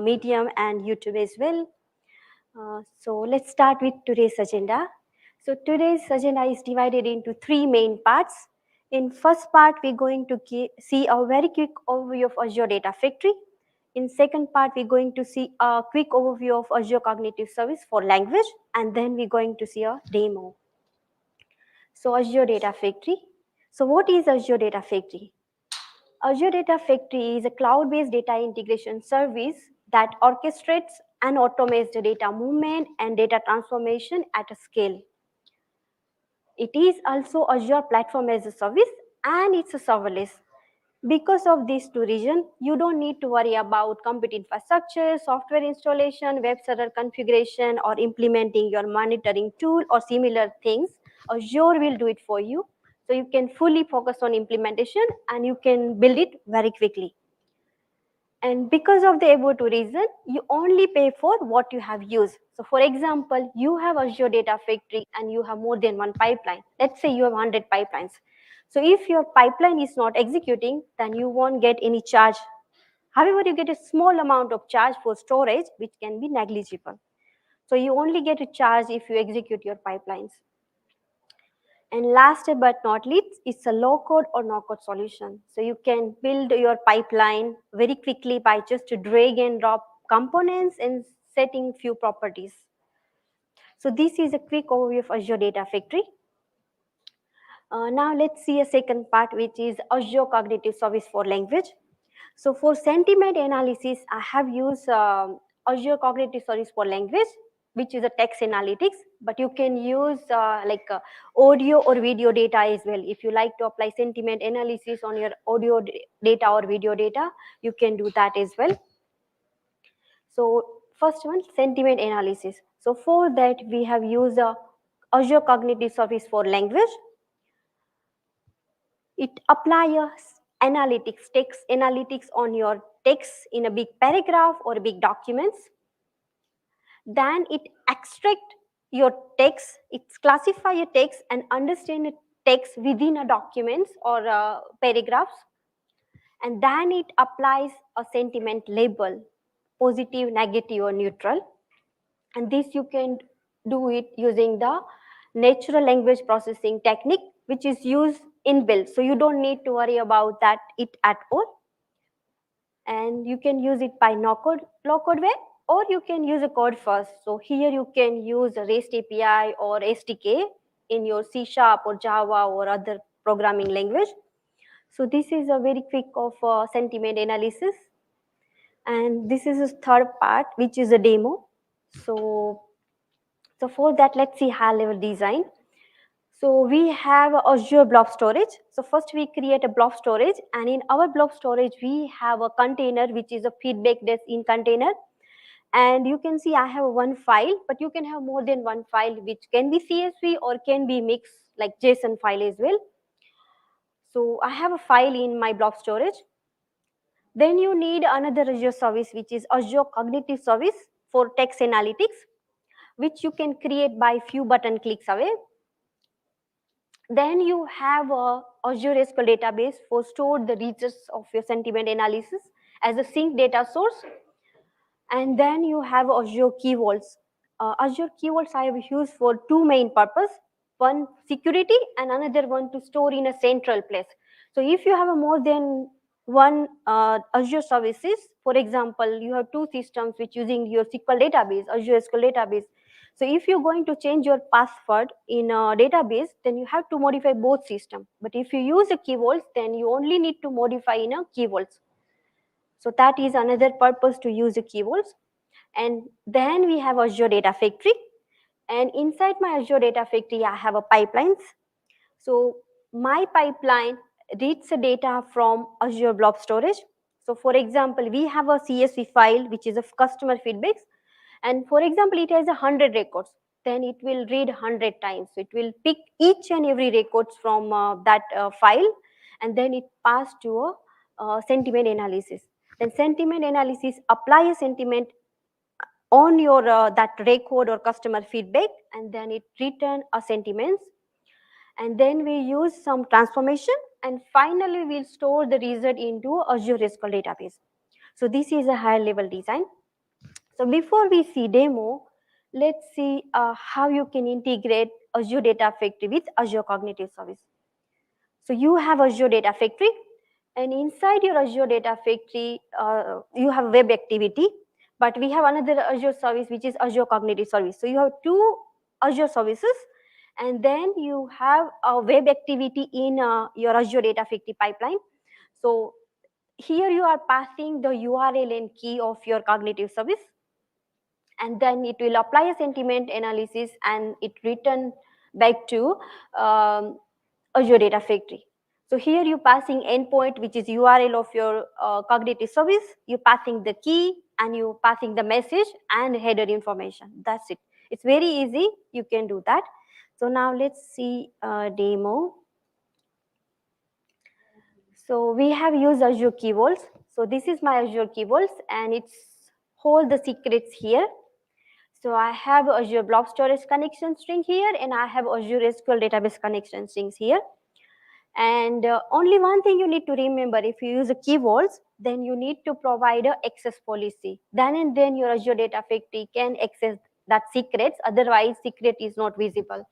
Medium, and YouTube as well. So let's start with today's agenda. So today's agenda is divided into three main parts. In first part, we're going to see a very quick overview of Azure Data Factory. In second part, we're going to see a quick overview of Azure Cognitive Service for language, and then we're going to see a demo. So Azure Data Factory. So what is Azure Data Factory? Azure Data Factory is a cloud-based data integration service that orchestrates and automates the data movement and data transformation at a scale. It is also Azure Platform as a Service, and it's a serverless. Because of these two reasons, you don't need to worry about compute infrastructure, software installation, web server configuration, or implementing your monitoring tool or similar things. Azure will do it for you. So you can fully focus on implementation and you can build it very quickly. And because of the above two reasons, you only pay for what you have used. So for example, you have Azure Data Factory and you have more than one pipeline. Let's say you have 100 pipelines. So if your pipeline is not executing, then you won't get any charge. However, you get a small amount of charge for storage, which can be negligible. So you only get a charge if you execute your pipelines. And last but not least, it's a low-code or no-code solution. So you can build your pipeline very quickly by just drag and drop components and setting few properties. So this is a quick overview of Azure Data Factory. Now let's see a second part, which is Azure Cognitive Service for language. So for sentiment analysis, I have used Azure Cognitive Service for language, which is a text analytics, but you can use audio or video data as well. If you like to apply sentiment analysis on your audio data or video data, you can do that as well. So first one, sentiment analysis. So for that, we have used Azure Cognitive Service for language. It applies analytics, text analytics on your text in a big paragraph or big documents. Then it extract your text, it classify your text and understand the text within a documents or paragraphs. And then it applies a sentiment label, positive, negative, or neutral. And this you can do it using the natural language processing technique, which is used inbuilt. So you don't need to worry about that it at all. And you can use it by no-code, low-code way, or you can use a code first. So here you can use a REST API or SDK in your C# or Java or other programming language. So this is a very quick of sentiment analysis. And this is the third part, which is a demo. So for that, let's see high-level design. So we have Azure Blob Storage. So first we create a blob storage, and in our blob storage, we have a container, which is a feedback that's in container. And you can see I have one file, but you can have more than one file, which can be CSV or can be mixed like JSON file as well. So I have a file in my blob storage. Then you need another Azure service, which is Azure Cognitive Service for text analytics, which you can create by few button clicks away. Then you have a Azure SQL database for store the results of your sentiment analysis as a sync data source. And then you have Azure Key Vaults. Azure keywords I have used for two main purposes. One, security, and another one to store in a central place. So if you have a more than one Azure services, for example, you have two systems which using your SQL database, Azure SQL database. So if you're going to change your password in a database, then you have to modify both systems. But if you use a keywords, then you only need to modify in a keywords. So that is another purpose to use the keywords. And then we have Azure Data Factory. And inside my Azure Data Factory, I have a pipelines. So my pipeline reads the data from Azure Blob Storage. So for example, we have a CSV file, which is of customer feedbacks. And for example, it has 100 records. Then it will read 100 times. So it will pick each and every records from that file, and then it pass to a sentiment analysis. Then sentiment analysis apply a sentiment on your that record or customer feedback, and then it return a sentiments. And then we use some transformation, and finally we'll store the result into Azure SQL database. So this is a higher level design. So before we see demo, let's see how you can integrate Azure Data Factory with Azure Cognitive Service. So you have Azure Data Factory, and inside your Azure Data Factory, you have web activity, but we have another Azure service, which is Azure Cognitive Service. So you have two Azure services, and then you have a web activity in your Azure Data Factory pipeline. So here you are passing the URL and key of your cognitive service, and then it will apply a sentiment analysis and it return back to Azure Data Factory. So here you passing endpoint, which is URL of your cognitive service, you passing the key, and you passing the message and header information. That's it. It's very easy. You can do that. So now let's see a demo. So we have used Azure keywords. So this is my Azure keywords, and it's hold the secrets here. So I have Azure Blob Storage connection string here, and I have Azure SQL database connection strings here. And only one thing you need to remember, if you use the keywords, then you need to provide a access policy. Then and then your Azure Data Factory can access that secrets, otherwise secret is not visible.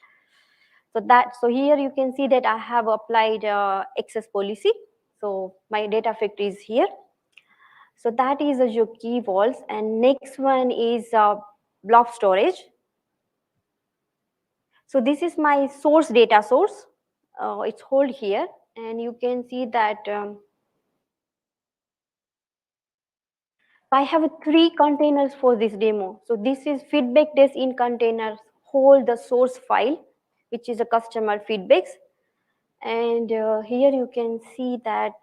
So here you can see that I have applied access policy. So my data factory is here. So that is Azure keywords, and next one is blob storage. So this is my source data source. It's hold here, and you can see that I have 3 containers for this demo. So this is feedback desk in containers, hold the source file, which is a customer feedbacks. And here you can see that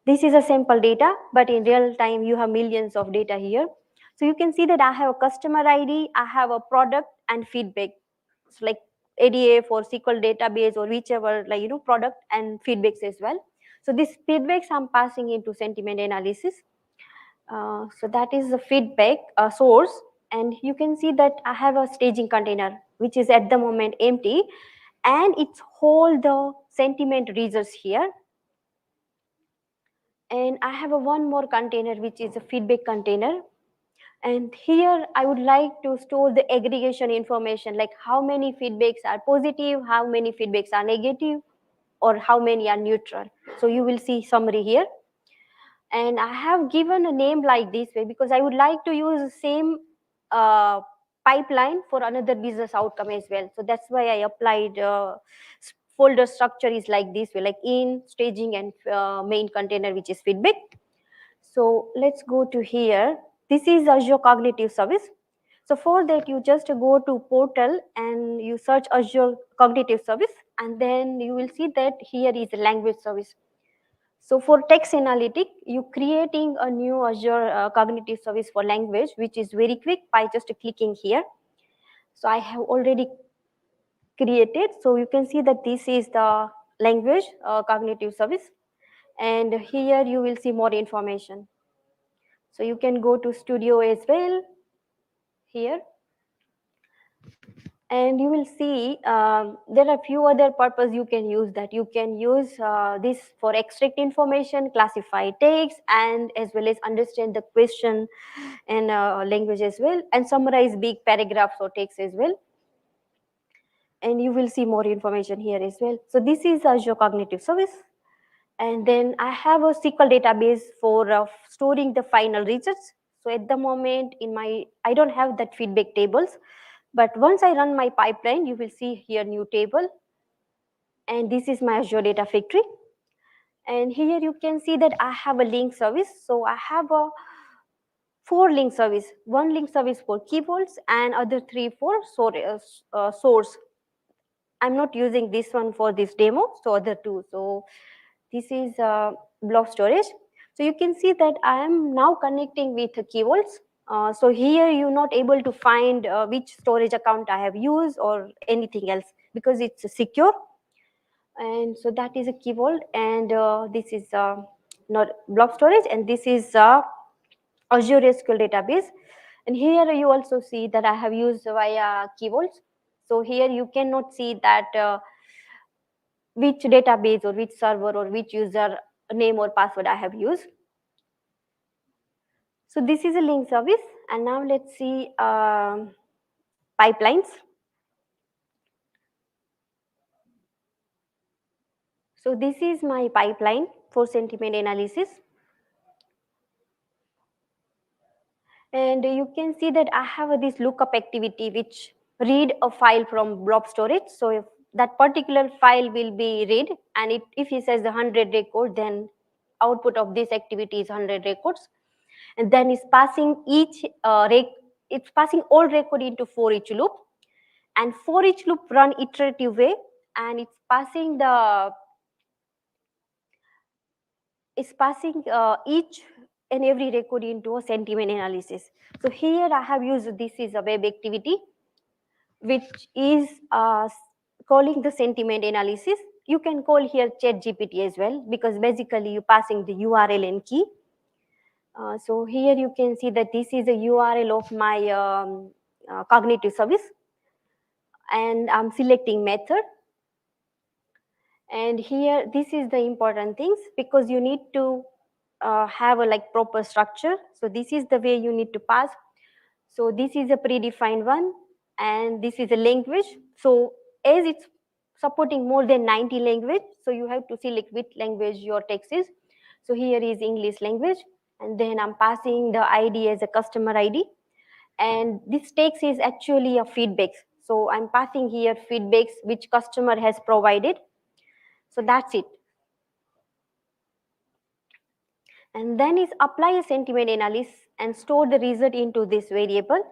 this is a sample data, but in real time you have millions of data here. So you can see that I have a customer ID, I have a product and feedback. It's like ADF or SQL database or whichever, like, product and feedbacks as well. So these feedbacks I'm passing into sentiment analysis. So that is the feedback source, and you can see that I have a staging container, which is at the moment empty, and it's hold the sentiment results here. And I have one more container, which is a feedback container. And here I would like to store the aggregation information, like how many feedbacks are positive, how many feedbacks are negative, or how many are neutral. So you will see summary here. And I have given a name like this way because I would like to use the same pipeline for another business outcome as well. So that's why I applied folder structure is like this way, like in, staging, and main container, which is feedback. So let's go to here. This is Azure Cognitive Service. So for that, you just go to portal and you search Azure Cognitive Service, and then you will see that here is a language service. So for text analytic, you creating a new Azure Cognitive Service for language, which is very quick by just clicking here. So I have already created. So you can see that this is the language cognitive service. And here you will see more information. So you can go to studio as well here. And you will see there are few other purpose you can use that. You can use this for extract information, classify text, and as well as understand the question and language as well, and summarize big paragraphs or text as well. And you will see more information here as well. So this is Azure Cognitive Service. And then I have a SQL database for storing the final results. So at the moment I don't have that feedback tables, but once I run my pipeline, you will see here new table. And this is my Azure Data Factory. And here you can see that I have a link service. So I have a 4 link service, 1 link service for key vaults and other 3 for source. I'm not using this one for this demo, so other 2. So this is blob storage. So you can see that I am now connecting with key vaults. So here you're not able to find which storage account I have used or anything else because it's secure. And so that is a key vault, and this is not blob storage, and this is Azure SQL database. And here you also see that I have used via key vaults. So here you cannot see that which database or which server or which user name or password I have used. So this is a link service. And now let's see pipelines. So this is my pipeline for sentiment analysis. And you can see that I have this lookup activity which read a file from blob storage. So if that particular file will be read, and if it says 100 record, then output of this activity is 100 records. And then it's passing it's passing all record into for each loop. And for each loop run iterative way, and it's passing each and every record into a sentiment analysis. So here I have used this is a web activity, which is calling the sentiment analysis. You can call here ChatGPT as well, because basically you're passing the URL and key. So here you can see that this is a URL of my cognitive service, and I'm selecting method. And here, this is the important things, because you need to have a proper structure. So this is the way you need to pass. So this is a predefined one, and this is a language. So as it's supporting more than 90 language, so you have to select which language your text is. So here is English language, and then I'm passing the ID as a customer ID. And this text is actually a feedback. So I'm passing here feedbacks which customer has provided. So that's it. And then is apply a sentiment analysis and store the result into this variable.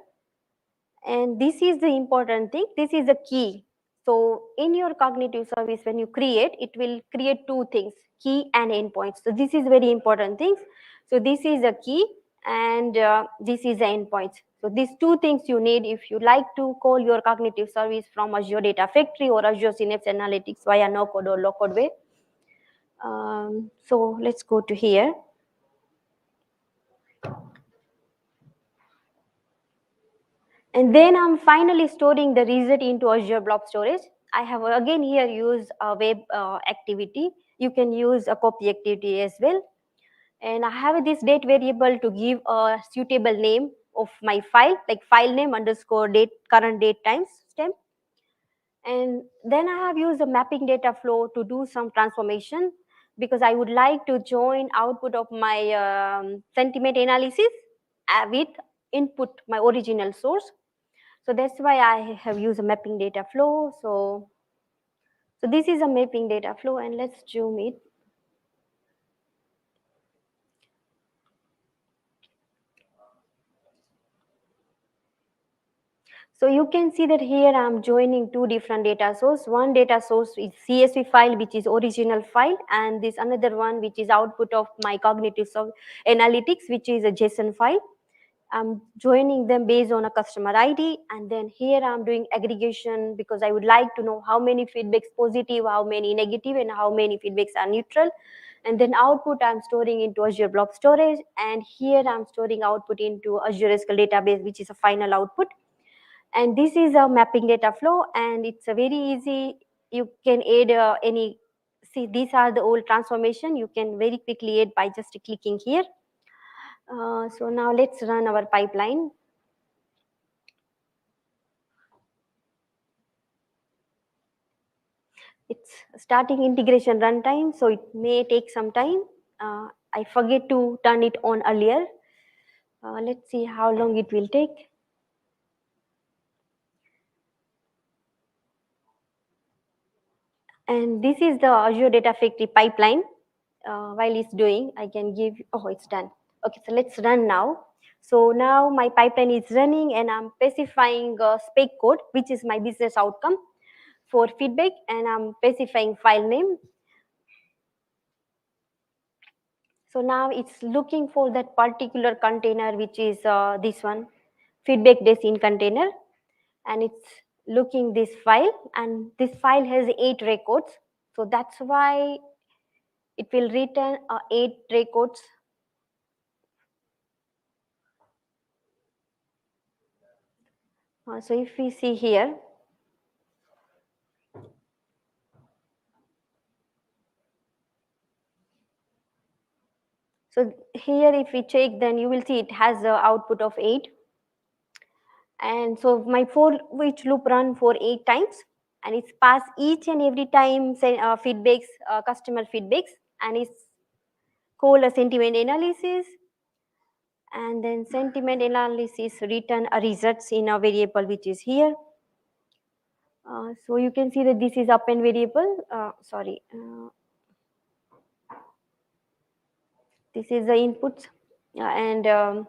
And this is the important thing. This is the key. So in your cognitive service, when you create, it will create 2 things, key and endpoints. So this is very important things. So this is a key, and this is the endpoints. So these 2 things you need if you like to call your cognitive service from Azure Data Factory or Azure Synapse Analytics via no-code or low-code way. So let's go to here. And then I'm finally storing the result into Azure Blob Storage. I have again here used a web activity. You can use a copy activity as well. And I have this date variable to give a suitable name of my file, like file name underscore date, current date times stamp. And then I have used the mapping data flow to do some transformation, because I would like to join output of my sentiment analysis with input, my original source. So that's why I have used a mapping data flow. So this is a mapping data flow, and let's zoom it. So you can see that here I'm joining 2 different data sources. One data source is CSV file, which is original file, and this another one, which is output of my cognitive analytics, which is a JSON file. I'm joining them based on a customer ID, and then here I'm doing aggregation, because I would like to know how many feedbacks positive, how many negative, and how many feedbacks are neutral. And then output I'm storing into Azure Blob Storage, and here I'm storing output into Azure SQL database, which is a final output. And this is a mapping data flow, and it's a very easy. You can add any, see these are the old transformation. You can very quickly add by just clicking here. So now let's run our pipeline. It's starting integration runtime, so it may take some time. I forget to turn it on earlier. Let's see how long it will take. And this is the Azure Data Factory pipeline. While it's doing, I can give, oh, it's done. Okay, so let's run now. So now my pipeline is running and I'm specifying spec code, which is my business outcome for feedback, and I'm specifying file name. So now it's looking for that particular container, which is this one, feedback in container, and it's looking this file, and this file has 8 records. So that's why it will return 8 records. So if we see here, so here if we check, then you will see it has the output of 8. And so my for which loop run for 8 times, and it's pass each and every time say, feedbacks, customer feedbacks, and it's call a sentiment analysis, and then sentiment analysis return a results in a variable which is here. So you can see that this is append variable. This is the inputs, and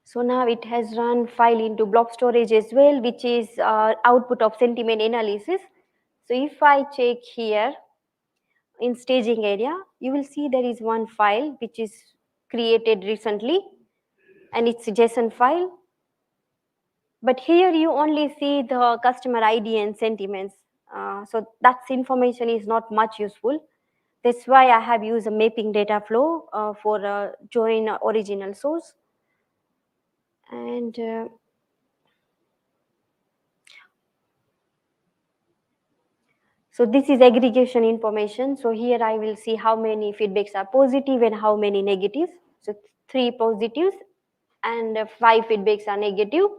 so now it has run file into blob storage as well, which is output of sentiment analysis. So if I check here in staging area, you will see there is one file which is created recently, and it's a JSON file. But here you only see the customer ID and sentiments. So that information is not much useful. That's why I have used a mapping data flow for join original source. And so this is aggregation information. So here I will see how many feedbacks are positive and how many negatives. So 3 positives and 5 feedbacks are negative.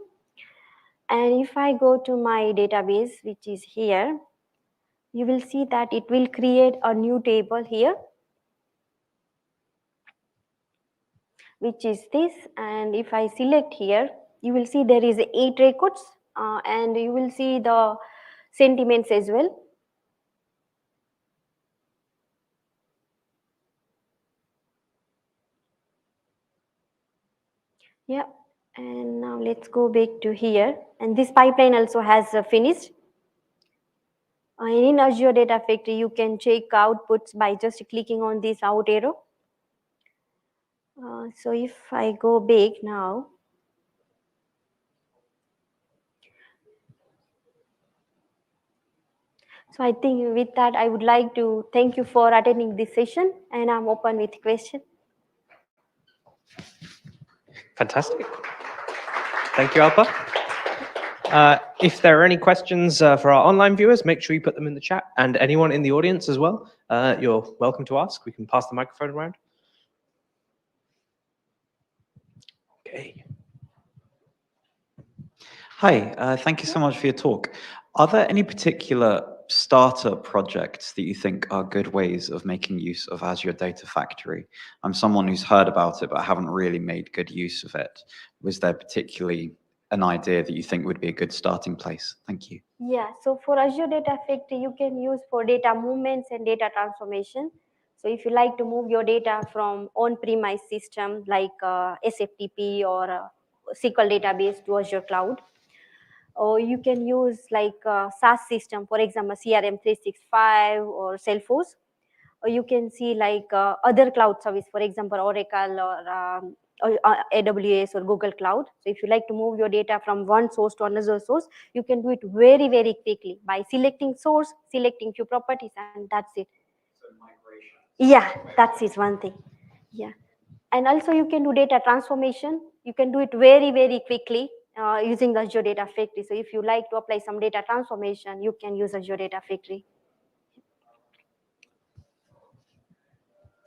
And if I go to my database, which is here, you will see that it will create a new table here, which is this. And if I select here, you will see there is 8 records, and you will see the sentiments as well. Yeah, and now let's go back to here. And this pipeline also has finished. And in Azure Data Factory, you can check outputs by just clicking on this out arrow. So if I go back now, so I think with that, I would like to thank you for attending this session, and I'm open with questions. Fantastic. Thank you, Alpa. If there are any questions for our online viewers, make sure you put them in the chat, and anyone in the audience as well, you're welcome to ask. We can pass the microphone around. Okay. Hi, thank you so much for your talk. Are there any particular starter projects that you think are good ways of making use of Azure Data Factory? I'm someone who's heard about it, but haven't really made good use of it. Was there particularly an idea that you think would be a good starting place? Thank you. Yeah, so for Azure Data Factory, you can use for data movements and data transformation. So if you like to move your data from on-premise system like SFTP or SQL database to Azure Cloud, or you can use like SaaS system, for example, CRM 365 or Salesforce, or you can see like other cloud service, for example, Oracle or AWS or Google Cloud. So if you like to move your data from one source to another source, you can do it very, very quickly by selecting source, selecting few properties, and that's it. So migration. Yeah, that's it, one thing. Yeah. And also you can do data transformation. you can do it very, very quickly using the Azure Data Factory. So if you like to apply some data transformation, you can use Azure Data Factory.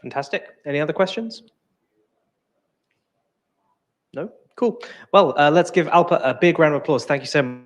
Fantastic. Any other questions? No? Cool. Well, let's give Alpa a big round of applause. Thank you so much.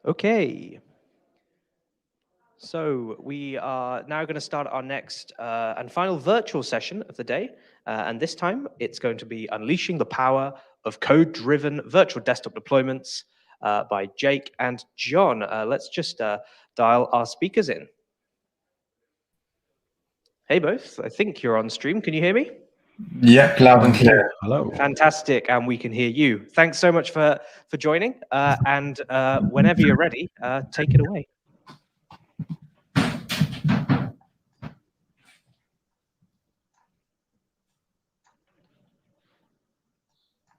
Okay. So we are now going to start our next and final virtual session of the day. And this time it's going to be Unleashing the Power of Code-Driven Virtual Desktop Deployments by Jake and John. Let's just dial our speakers in. Hey both, I think you're on stream. Can you hear me? Yep, loud and clear. Hello. Fantastic, and we can hear you. Thanks so much for joining. And whenever you're ready, take it away.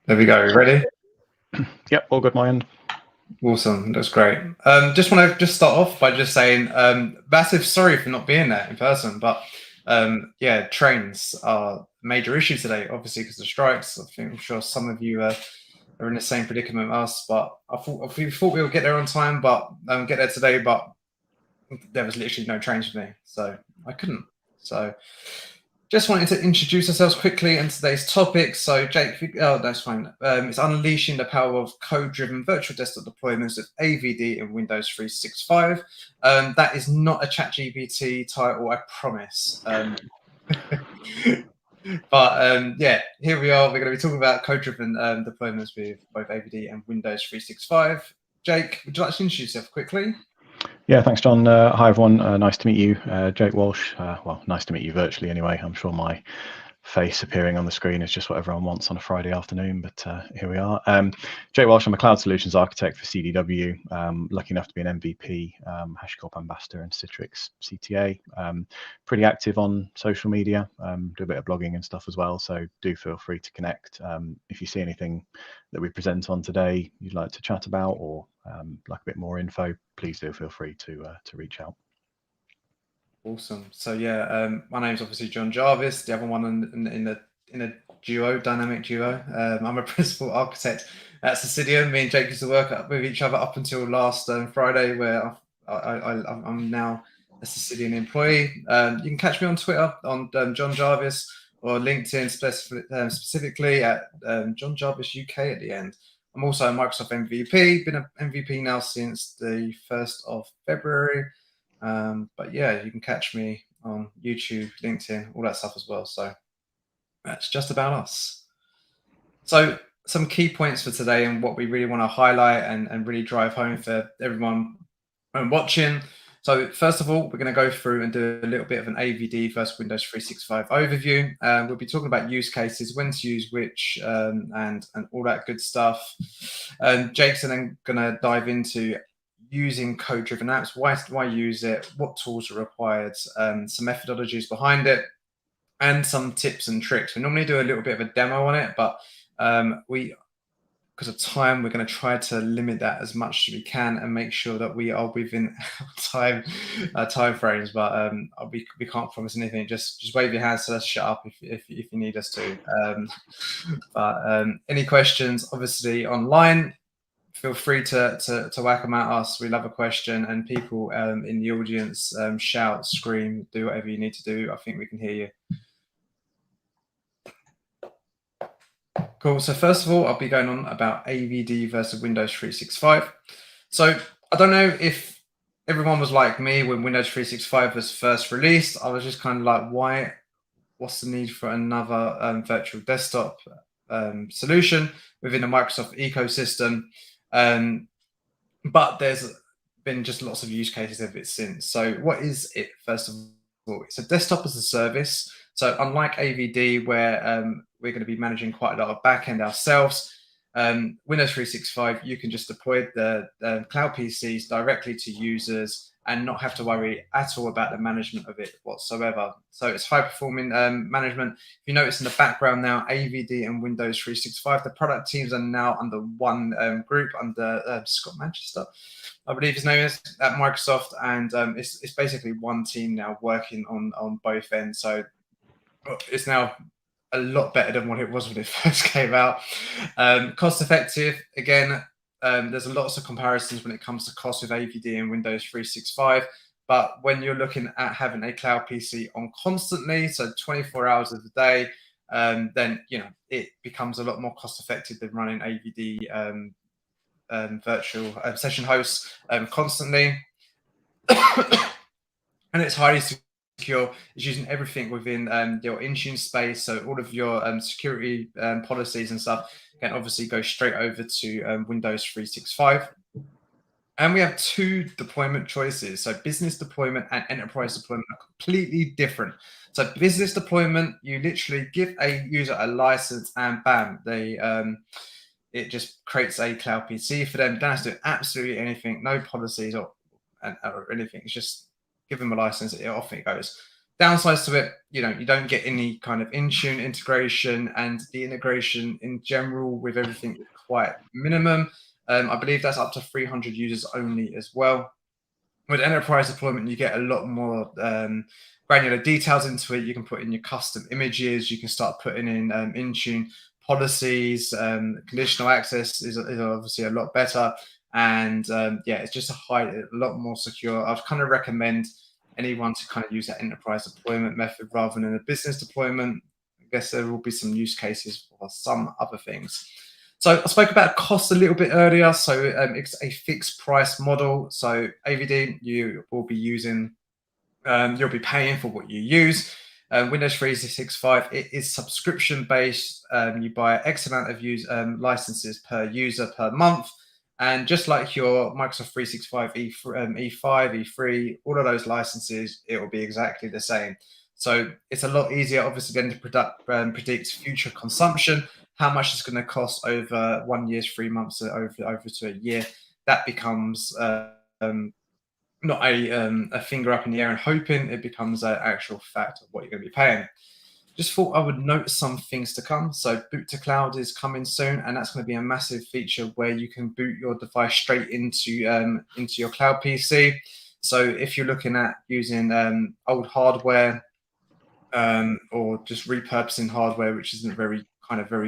There we go. Ready? Yep, all good, my end. Awesome. That's great. Just want to start off by just saying massive sorry for not being there in person, but yeah, trains are a major issue today, obviously because of strikes. I'm sure some of you are in the same predicament as us, but I thought we would get there on time, but get there today, but there was literally no trains for me, so I couldn't. So just wanted to introduce ourselves quickly in today's topic. So Jake, oh, that's fine. It's unleashing the power of code-driven virtual desktop deployments with AVD in Windows 365. That is not a ChatGPT title, I promise. But yeah, here we are. We're going to be talking about code-driven deployments with both AVD and Windows 365. Jake, would you like to introduce yourself quickly? Yeah, thanks, John. Hi, everyone. Nice to meet you. Jake Walsh. Well, nice to meet you virtually anyway. I'm sure my face appearing on the screen is just what everyone wants on a Friday afternoon, but here we are. Jake Walsh, I'm a cloud solutions architect for CDW. Lucky enough to be an MVP, HashiCorp ambassador and Citrix CTA. Pretty active on social media, do a bit of blogging and stuff as well, so do feel free to connect. If you see anything that we present on today you'd like to chat about, or like a bit more info, please do feel free to reach out. Awesome. So yeah, my name's obviously John Jarvis, the other one in a duo, dynamic duo. I'm a principal architect at Cecidian. Me and Jake used to work with each other up until last Friday, where I'm now a Cecidian employee. You can catch me on Twitter on John Jarvis, or LinkedIn specifically at John Jarvis UK at the end. I'm also a Microsoft MVP, been an MVP now since the 1st of February. But yeah, you can catch me on YouTube, LinkedIn, all that stuff as well. So that's just about us. So some key points for today and what we really want to highlight and really drive home for everyone watching. So first of all, we're going to go through and do a little bit of an AVD versus Windows 365 overview. We'll be talking about use cases, when to use which, and all that good stuff. Jake's then going to dive into using code-driven apps, why use it, what tools are required, some methodologies behind it, and some tips and tricks. We normally do a little bit of a demo on it, but because of time, we're going to try to limit that as much as we can and make sure that we are within time frames. But we can't promise anything. Just wave your hands so let's shut up if you need us to. But any questions, obviously online, feel free to whack them at us. We love a question, and people in the audience shout, scream, do whatever you need to do. I think we can hear you. Cool. So first of all, I'll be going on about AVD versus Windows 365. So I don't know if everyone was like me when Windows 365 was first released. I was just kind of like, what's the need for another virtual desktop solution within the Microsoft ecosystem? But there's been just lots of use cases of it since. So what is it? First of all, it's a desktop as a service. So unlike AVD, where we're going to be managing quite a lot of backend ourselves, Windows 365, you can just deploy the cloud PCs directly to users and not have to worry at all about the management of it whatsoever. So it's high performing management. If you notice in the background now, AVD and Windows 365, the product teams are now under one group, under Scott Manchester, I believe his name is, at Microsoft. And it's basically one team now working on both ends. So it's now a lot better than what it was when it first came out. Cost effective, again, there's lots of comparisons when it comes to cost with AVD and Windows 365. But when you're looking at having a cloud PC on constantly, so 24 hours of the day, then it becomes a lot more cost effective than running AVD virtual session hosts constantly. And it's highly secure. It's using everything within your Intune space. So all of your security policies and stuff can obviously go straight over to Windows 365. And we have two deployment choices. So business deployment and enterprise deployment are completely different. So business deployment, you literally give a user a license and bam, it just creates a cloud PC for them. Don't have to do absolutely anything, no policies or anything. It's just give them a license, off it goes. Downsides to it, you don't get any kind of Intune integration, and the integration in general with everything is quite minimum. I believe that's up to 300 users only as well. With enterprise deployment, you get a lot more granular details into it. You can put in your custom images. You can start putting in Intune policies. Conditional access is obviously a lot better. And yeah, it's just a lot more secure. I'd kind of recommend anyone to kind of use that enterprise deployment method rather than a business deployment. I guess there will be some use cases for some other things. So I spoke about cost a little bit earlier. So it's a fixed price model. So AVD, you will be using, you'll be paying for what you use. Windows 365, it is subscription based. You buy X amount of licenses per user per month. And just like your Microsoft 365 E5, E3, all of those licenses, it will be exactly the same. So it's a lot easier, obviously, then to predict future consumption, how much it's going to cost over 1 year, 3 months, over to a year. That becomes not a finger up in the air and hoping. It becomes an actual fact of what you're going to be paying. Just thought I would note some things to come. So boot to cloud is coming soon, and that's going to be a massive feature where you can boot your device straight into your cloud PC. So if you're looking at using old hardware or just repurposing hardware, which isn't very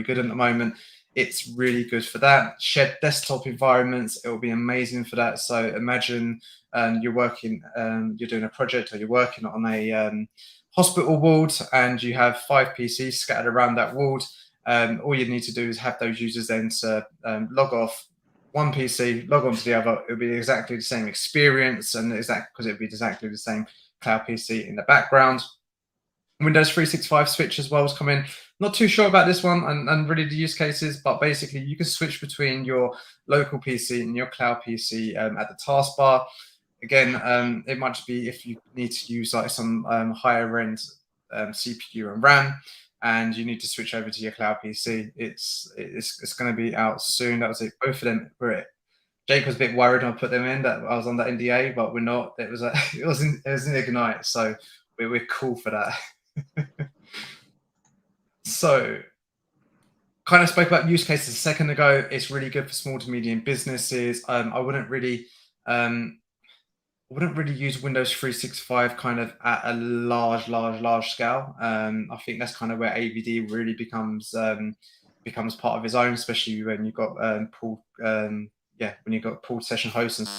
good at the moment, it's really good for that. Shared desktop environments, it will be amazing for that. So imagine you're doing a project, or you're working on a hospital ward, and you have 5 PCs scattered around that ward. All you need to do is have those users then to log off one PC, log on to the other. It'll be exactly the same experience, and because it'll be exactly the same cloud PC in the background. Windows 365 switch as well is coming. Not too sure about this one and really the use cases, but basically you can switch between your local PC and your cloud PC at the taskbar. Again, it might just be if you need to use like some higher end CPU and RAM, and you need to switch over to your cloud PC. It's going to be out soon. That was it. Both of them were it. Jake was a bit worried when I put them in that I was on that NDA, but we're not. It was in Ignite, so we're cool for that. So, kind of spoke about use cases a second ago. It's really good for small to medium businesses. I wouldn't really use Windows 365 kind of at a large scale. I think that's kind of where AVD really becomes part of its own, especially when you've got when you've got pooled session hosts and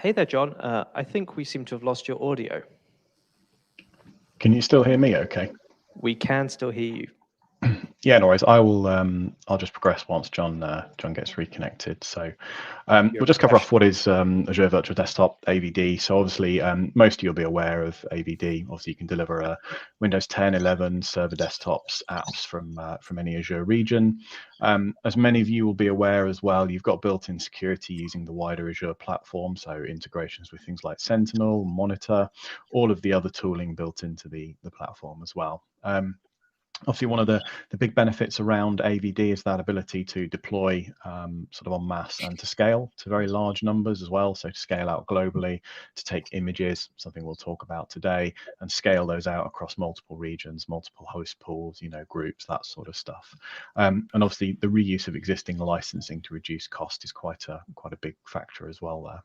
Hey there, John. I think we seem to have lost your audio. Can you still hear me okay? We can still hear you. Yeah, no worries. I will. I'll just progress once John gets reconnected. So we'll just cover off what is Azure Virtual Desktop AVD. So obviously, most of you'll be aware of AVD. Obviously, you can deliver Windows 10, 11 server desktops apps from any Azure region. As many of you will be aware as well, you've got built-in security using the wider Azure platform. So integrations with things like Sentinel, Monitor, all of the other tooling built into the platform as well. Obviously, one of the big benefits around AVD is that ability to deploy sort of en masse and to scale to very large numbers as well. So to scale out globally, to take images, something we'll talk about today, and scale those out across multiple regions, multiple host pools, you know, groups, that sort of stuff. And obviously, the reuse of existing licensing to reduce cost is quite a big factor as well there.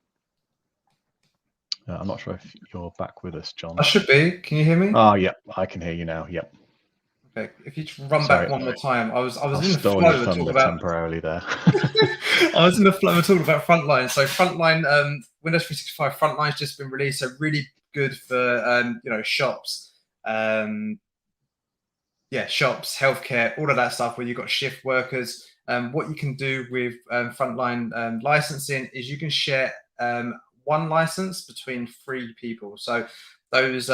I'm not sure if you're back with us, John. I should be. Can you hear me? Oh, yeah, I can hear you now. Yep. Okay, if you just run back one more time, I was in the stole flow your of talking thunder about temporarily there. I was in the flow of talking about Frontline. So Frontline, Windows 365 Frontline's just been released, so really good for you know, shops, shops, healthcare, all of that stuff where you've got shift workers. What you can do with Frontline licensing is you can share one license between 3 people. So those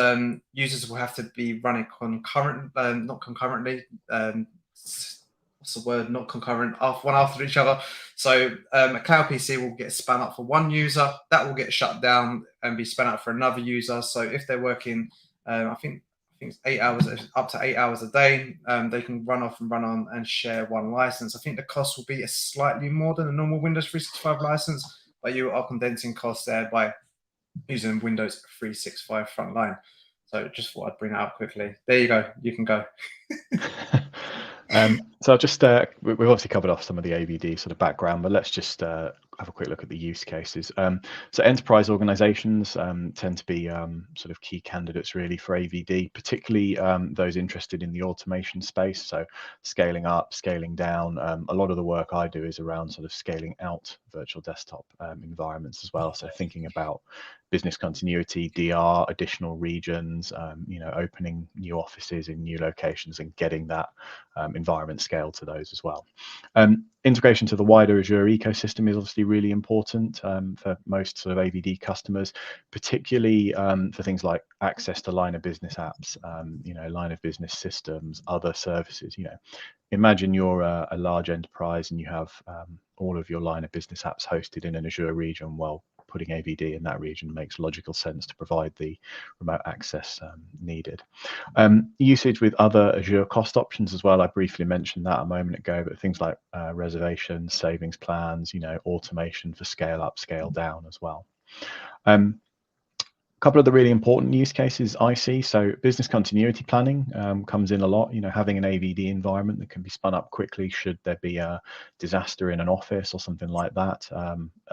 users will have to be running concurrent, not concurrently. What's the word? Not concurrent, one after each other. So a cloud PC will get spun up for one user, that will get shut down and be spun out for another user. So if they're working, I think it's 8 hours, up to 8 hours a day, they can run off and run on and share one license. I think the cost will be slightly more than a normal Windows 365 license, but you are condensing costs there by using Windows 365 Frontline. So just thought I'd bring that up quickly. There you go. You can go. So I'll just, we've obviously covered off some of the AVD sort of background, but let's just have a quick look at the use cases. So enterprise organizations tend to be sort of key candidates really for AVD, particularly those interested in the automation space. So scaling up, scaling down. A lot of the work I do is around sort of scaling out virtual desktop environments as well. So thinking about business continuity, DR, additional regions, you know, opening new offices in new locations and getting that environment scaled to those as well. Integration to the wider Azure ecosystem is obviously really important for most sort of AVD customers, particularly for things like access to line of business apps, you know, line of business systems, other services. You know, imagine you're a large enterprise and you have all of your line of business apps hosted in an Azure region. Well, putting AVD in that region makes logical sense to provide the remote access needed. Usage with other Azure cost options as well. I briefly mentioned that a moment ago, but things like reservations, savings plans, you know, automation for scale up, scale down as well. Couple of the really important use cases I see. So business continuity planning comes in a lot, you know, having an AVD environment that can be spun up quickly should there be a disaster in an office or something like that.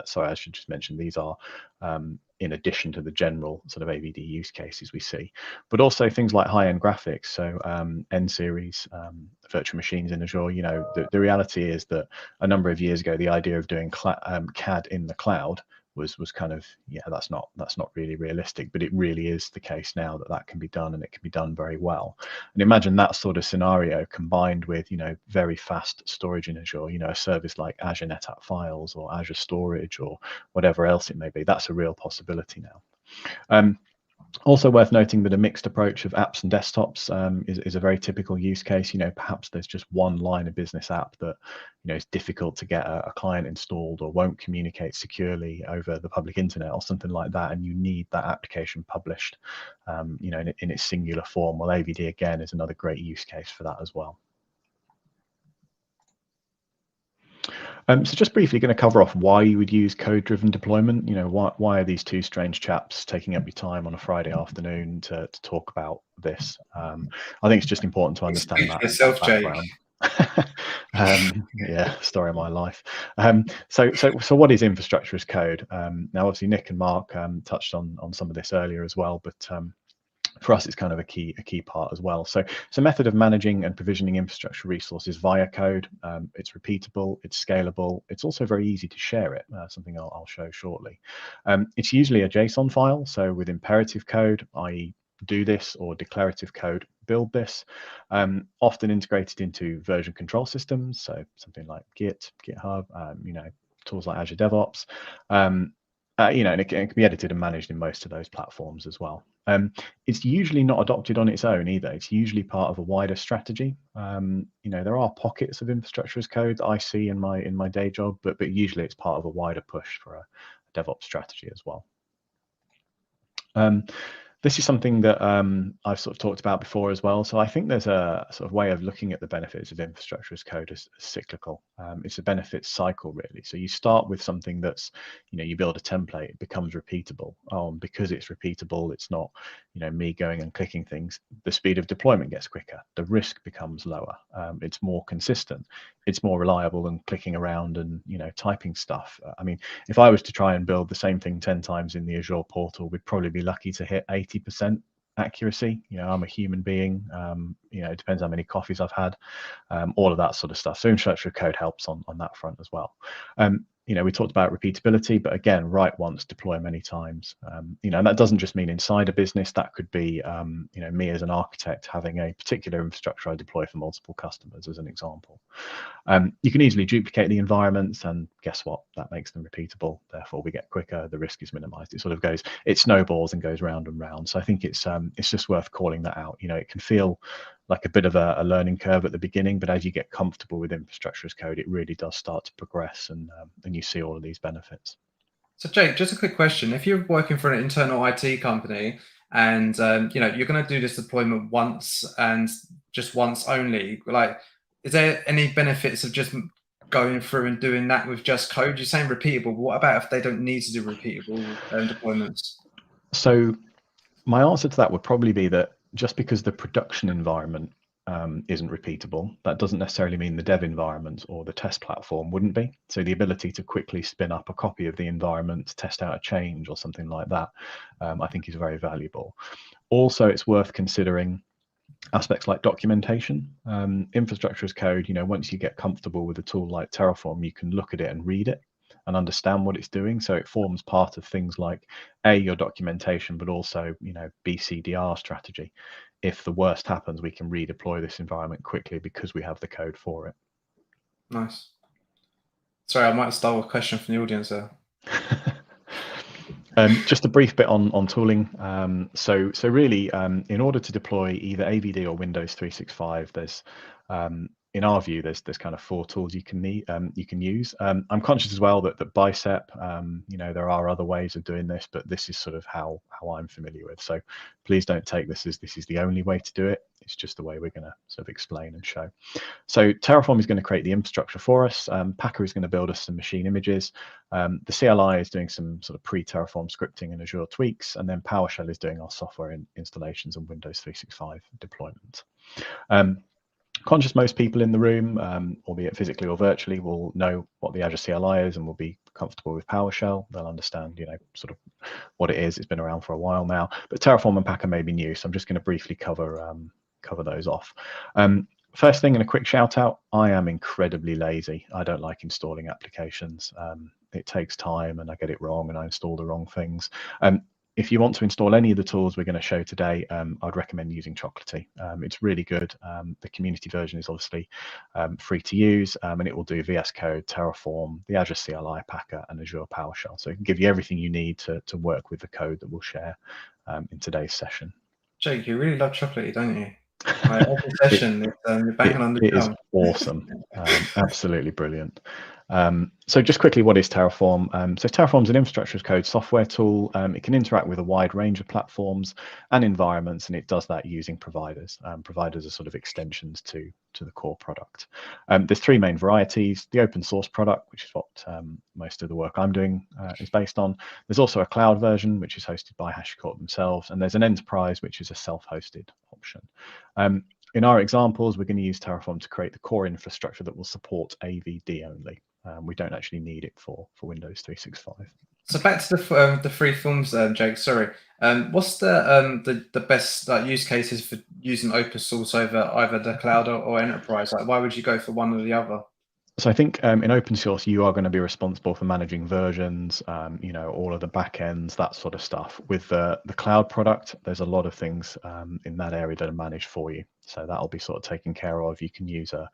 Sorry, I should just mention these are in addition to the general sort of AVD use cases we see, but also things like high-end graphics. So N series, virtual machines in Azure. You know, the reality is that a number of years ago, the idea of doing CAD in the cloud was kind of, yeah, that's not really realistic, but it really is the case now that that can be done, and it can be done very well. And imagine that sort of scenario combined with, you know, very fast storage in Azure, you know, a service like Azure NetApp Files or Azure Storage or whatever else it may be. That's a real possibility now. Also worth noting that a mixed approach of apps and desktops is a very typical use case. You know, perhaps there's just one line of business app that, you know, is difficult to get a client installed or won't communicate securely over the public internet or something like that, and you need that application published, you know, in its singular form. Well, AVD again is another great use case for that as well. So just briefly going to cover off why you would use code-driven deployment. You know, why are these two strange chaps taking up your time on a Friday afternoon to talk about this? I think it's just important to understand that background. Yeah, story of my life. So what is infrastructure as code? Now, obviously, Nick and Mark touched on some of this earlier as well, but for us, it's kind of a key part as well. So it's a method of managing and provisioning infrastructure resources via code. It's repeatable, it's scalable. It's also very easy to share it, something I'll show shortly. It's usually a JSON file, so with imperative code, i.e. do this, or declarative code, build this, often integrated into version control systems, so something like Git, GitHub, you know, tools like Azure DevOps. You know, and it can be edited and managed in most of those platforms as well. It's usually not adopted on its own either. It's usually part of a wider strategy. You know, there are pockets of infrastructure as code that I see in my day job, but usually it's part of a wider push for a DevOps strategy as well. This is something that I've sort of talked about before as well. So I think there's a sort of way of looking at the benefits of infrastructure as code as cyclical. It's a benefits cycle, really. So you start with something that's, you build a template, it becomes repeatable. Because it's repeatable, it's not, me going and clicking things. The speed of deployment gets quicker. The risk becomes lower. It's more consistent. It's more reliable than clicking around and, typing stuff. I mean, if I was to try and build the same thing 10 times in the Azure portal, we'd probably be lucky to hit 80% accuracy. I'm a human being. It depends how many coffees I've had, all of that sort of stuff. So infrastructure code helps on that front as well. We talked about repeatability, but again, write once, deploy many times. And that doesn't just mean inside a business. That could be, me as an architect having a particular infrastructure I deploy for multiple customers, as an example. You can easily duplicate the environments, and guess what? That makes them repeatable. Therefore, we get quicker. The risk is minimized. It sort of goes, it snowballs and goes round and round. So I think it's just worth calling that out. It can feel like a bit of a learning curve at the beginning, but as you get comfortable with infrastructure as code, it really does start to progress, and you see all of these benefits. So Jake, just a quick question. If you're working for an internal IT company and you're going to do this deployment once and just once only, like, is there any benefits of just going through and doing that with just code? You're saying repeatable, but what about if they don't need to do repeatable deployments? So my answer to that would probably be that just because the production environment isn't repeatable, that doesn't necessarily mean the dev environment or the test platform wouldn't be. So the ability to quickly spin up a copy of the environment, test out a change or something like that, I think is very valuable. Also, it's worth considering aspects like documentation. Infrastructure as code, once you get comfortable with a tool like Terraform, you can look at it and read it and understand what it's doing. So it forms part of things like your documentation, but also, BCDR strategy. If the worst happens, we can redeploy this environment quickly because we have the code for it. Nice. Sorry, I might start with a question from the audience there. Just a brief bit on tooling. So really, in order to deploy either AVD or Windows 365, there's in our view, there's kind of 4 tools you can use. I'm conscious as well that Bicep, there are other ways of doing this, but this is sort of how I'm familiar with. So please don't take this as this is the only way to do it. It's just the way we're going to sort of explain and show. So Terraform is going to create the infrastructure for us. Packer is going to build us some machine images. The CLI is doing some sort of pre-Terraform scripting and Azure tweaks, and then PowerShell is doing our software installations and Windows 365 deployment. Conscious most people in the room, albeit physically or virtually, will know what the Azure CLI is and will be comfortable with PowerShell. They'll understand, sort of what it is. It's been around for a while now, but Terraform and Packer may be new, so I'm just going to briefly cover those off. First thing, and a quick shout out, I am incredibly lazy. I don't like installing applications. It takes time and I get it wrong and I install the wrong things. If you want to install any of the tools we're going to show today, I'd recommend using Chocolatey. It's really good. The community version is obviously free to use, and it will do VS Code, Terraform, the Azure CLI, Packer, and Azure PowerShell. So it can give you everything you need to work with the code that we'll share in today's session. Jake, you really love Chocolatey, don't you? Every session, you're banging on the drum. It is awesome. Absolutely brilliant. So just quickly, what is Terraform? So Terraform is an infrastructure as code software tool. It can interact with a wide range of platforms and environments, and it does that using providers. Providers are sort of extensions to the core product. There's 3 main varieties: the open source product, which is what most of the work I'm doing is based on. There's also a cloud version, which is hosted by HashiCorp themselves, and there's an enterprise, which is a self-hosted option. In our examples, we're going to use Terraform to create the core infrastructure that will support AVD only. We don't actually need it for Windows 365. So back to the 3 forms, Jake. Sorry, what's the best use cases for using open source over either the cloud or enterprise? Like, why would you go for one or the other? So I think in open source, you are going to be responsible for managing versions, all of the backends, that sort of stuff. With the cloud product, there's a lot of things in that area that are managed for you. So that'll be sort of taken care of. You can use a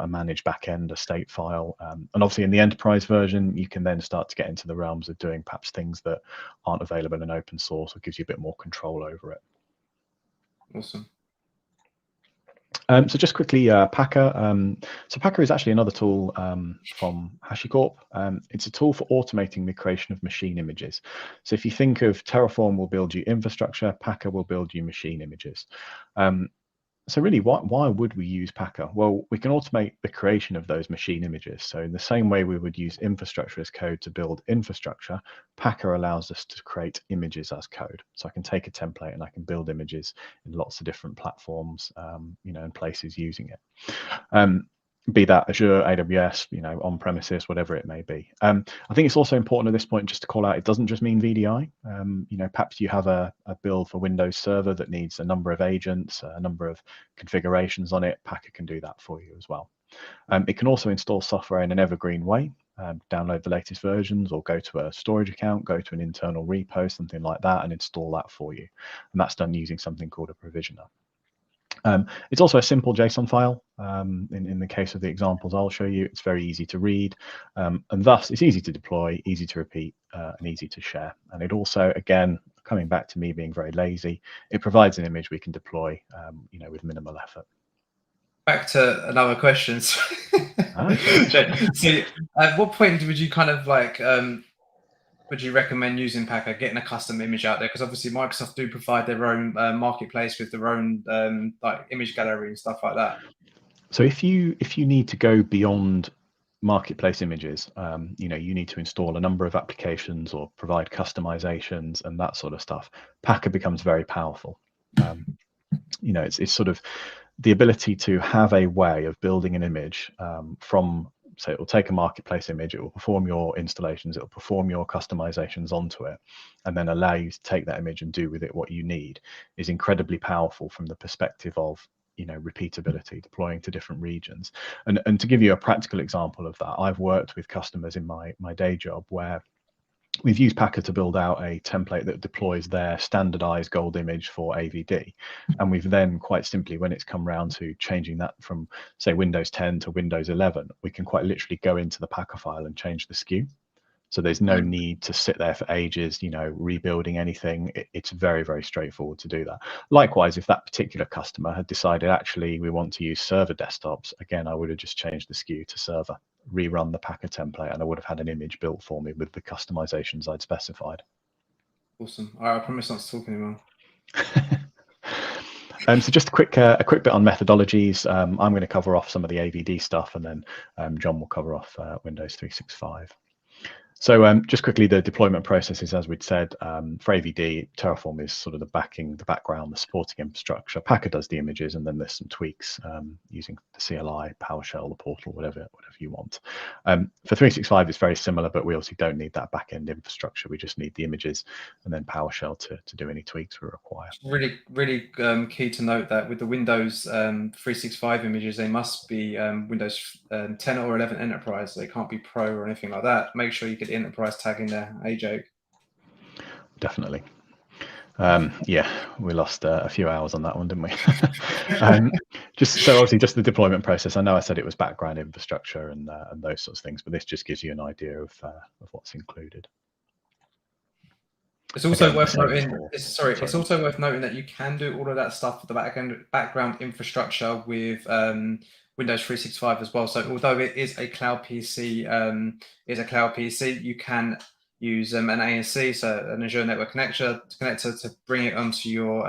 managed backend, a state file. And obviously in the enterprise version, you can then start to get into the realms of doing perhaps things that aren't available in open source, or gives you a bit more control over it. Awesome. So just quickly, Packer. So Packer is actually another tool from HashiCorp. It's a tool for automating the creation of machine images. So if you think of Terraform will build you infrastructure, Packer will build you machine images. So really, why would we use Packer? Well, we can automate the creation of those machine images. So in the same way we would use infrastructure as code to build infrastructure, Packer allows us to create images as code. So I can take a template and I can build images in lots of different platforms, and places using it. Be that Azure, AWS, on premises, whatever it may be. I think it's also important at this point just to call out, it doesn't just mean VDI. Perhaps you have a build for Windows Server that needs a number of agents, a number of configurations on it. Packer can do that for you as well. It can also install software in an evergreen way, download the latest versions or go to a storage account, go to an internal repo, something like that, and install that for you. And that's done using something called a provisioner. It's also a simple JSON file. In the case of the examples I'll show you, it's very easy to read, and thus it's easy to deploy, easy to repeat, and easy to share. And it also, again, coming back to me being very lazy, it provides an image we can deploy, with minimal effort. Back to another question. So, at what point would you kind of like? Would you recommend using Packer, getting a custom image out there? Because obviously Microsoft do provide their own marketplace with their own like image gallery and stuff like that. So if you need to go beyond marketplace images, you need to install a number of applications or provide customizations and that sort of stuff. Packer becomes very powerful. It's sort of the ability to have a way of building an image from. So it will take a marketplace image, it will perform your installations, it will perform your customizations onto it, and then allow you to take that image and do with it what you need, is incredibly powerful from the perspective of repeatability, deploying to different regions. And to give you a practical example of that, I've worked with customers in my day job where we've used Packer to build out a template that deploys their standardized gold image for AVD. And we've then quite simply, when it's come around to changing that from, say, Windows 10 to Windows 11, we can quite literally go into the Packer file and change the SKU. So there's no need to sit there for ages, rebuilding anything. It's very, very straightforward to do that. Likewise, if that particular customer had decided, actually, we want to use server desktops, again, I would have just changed the SKU to server, rerun the Packer template, and I would have had an image built for me with the customizations I'd specified. Awesome. All right, I promise not to talk anymore. So just a quick bit on methodologies. I'm going to cover off some of the AVD stuff, and then John will cover off Windows 365. So just quickly, the deployment processes, as we'd said, for AVD, Terraform is sort of the background, the supporting infrastructure. Packer does the images, and then there's some tweaks using the CLI, PowerShell, the portal, whatever you want. For 365, it's very similar, but we also don't need that back-end infrastructure. We just need the images and then PowerShell to do any tweaks we require. Really, really key to note that with the Windows 365 images, they must be Windows 10 or 11 Enterprise. They can't be Pro or anything like that. Make sure you get the Enterprise tag in there. Hey, Jake. Definitely. Yeah, we lost a few hours on that one, didn't we? Just the deployment process. I know I said it was background infrastructure and those sorts of things, but this just gives you an idea of what's included. It's also worth noting. It's also worth noting that you can do all of that stuff for the background infrastructure with Windows 365 as well. So although it is a cloud PC, you can use an ANC, so an Azure Network connector to bring it onto your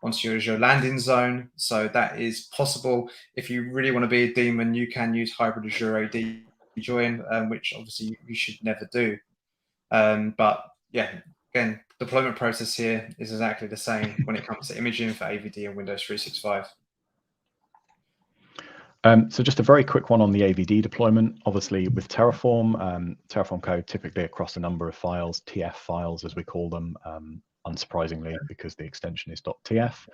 Azure landing zone. So that is possible. If you really want to be a daemon, you can use hybrid Azure AD join, which obviously you should never do. But yeah, again, deployment process here is exactly the same when it comes to imaging for AVD and Windows 365. So just a very quick one on the AVD deployment. Obviously, with Terraform, Terraform code typically across a number of files, TF files as we call them, unsurprisingly, because the extension is .tf.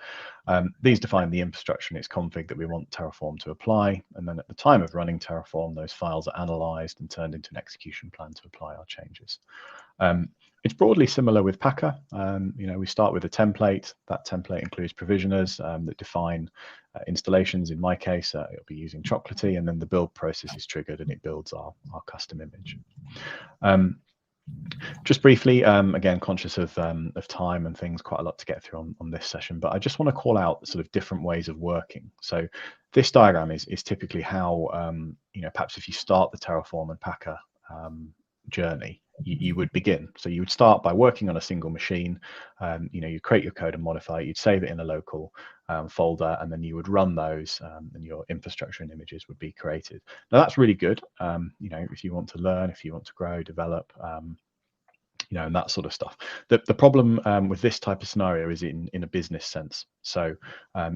These define the infrastructure and its config that we want Terraform to apply. And then at the time of running Terraform, those files are analyzed and turned into an execution plan to apply our changes. It's broadly similar with Packer. We start with a template. That template includes provisioners that define installations. In my case, it'll be using Chocolatey, and then the build process is triggered and it builds our custom image. Just briefly, again, conscious of time and things, quite a lot to get through on this session, but I just want to call out sort of different ways of working. So this diagram is typically how, perhaps if you start the Terraform and Packer journey, you would begin. So you would start by working on a single machine. You create your code and modify it. You'd save it in a local folder, and then you would run those, and your infrastructure and images would be created. Now that's really good. If you want to learn, if you want to grow, develop, and that sort of stuff. The problem with this type of scenario is in a business sense. So,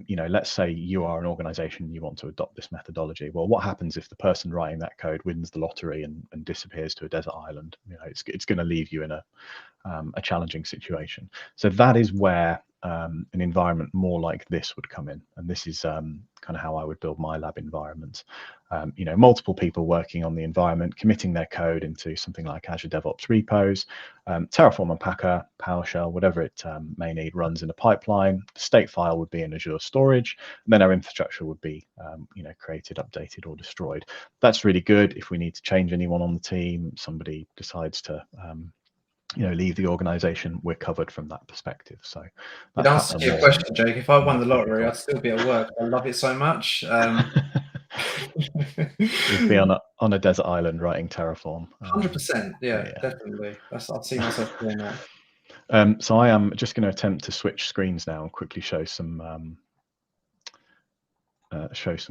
let's say you are an organization and you want to adopt this methodology. Well, what happens if the person writing that code wins the lottery and disappears to a desert island? It's going to leave you in a challenging situation. So that is where an environment more like this would come in, and this is kind of how I would build my lab environment. Multiple people working on the environment, committing their code into something like Azure DevOps repos, Terraform and Packer, PowerShell, whatever it may need, runs in a pipeline. The state file would be in Azure storage, and then our infrastructure would be created, updated, or destroyed. That's really good if we need to change anyone on the team, somebody decides to leave the organization, we're covered from that perspective. So to answer your question, Jake, if I won the lottery, I'd still be at work. I love it so much. You'd be on a desert island writing Terraform. 100%, yeah, definitely. I'd see myself doing that. So I am just going to attempt to switch screens now and quickly show some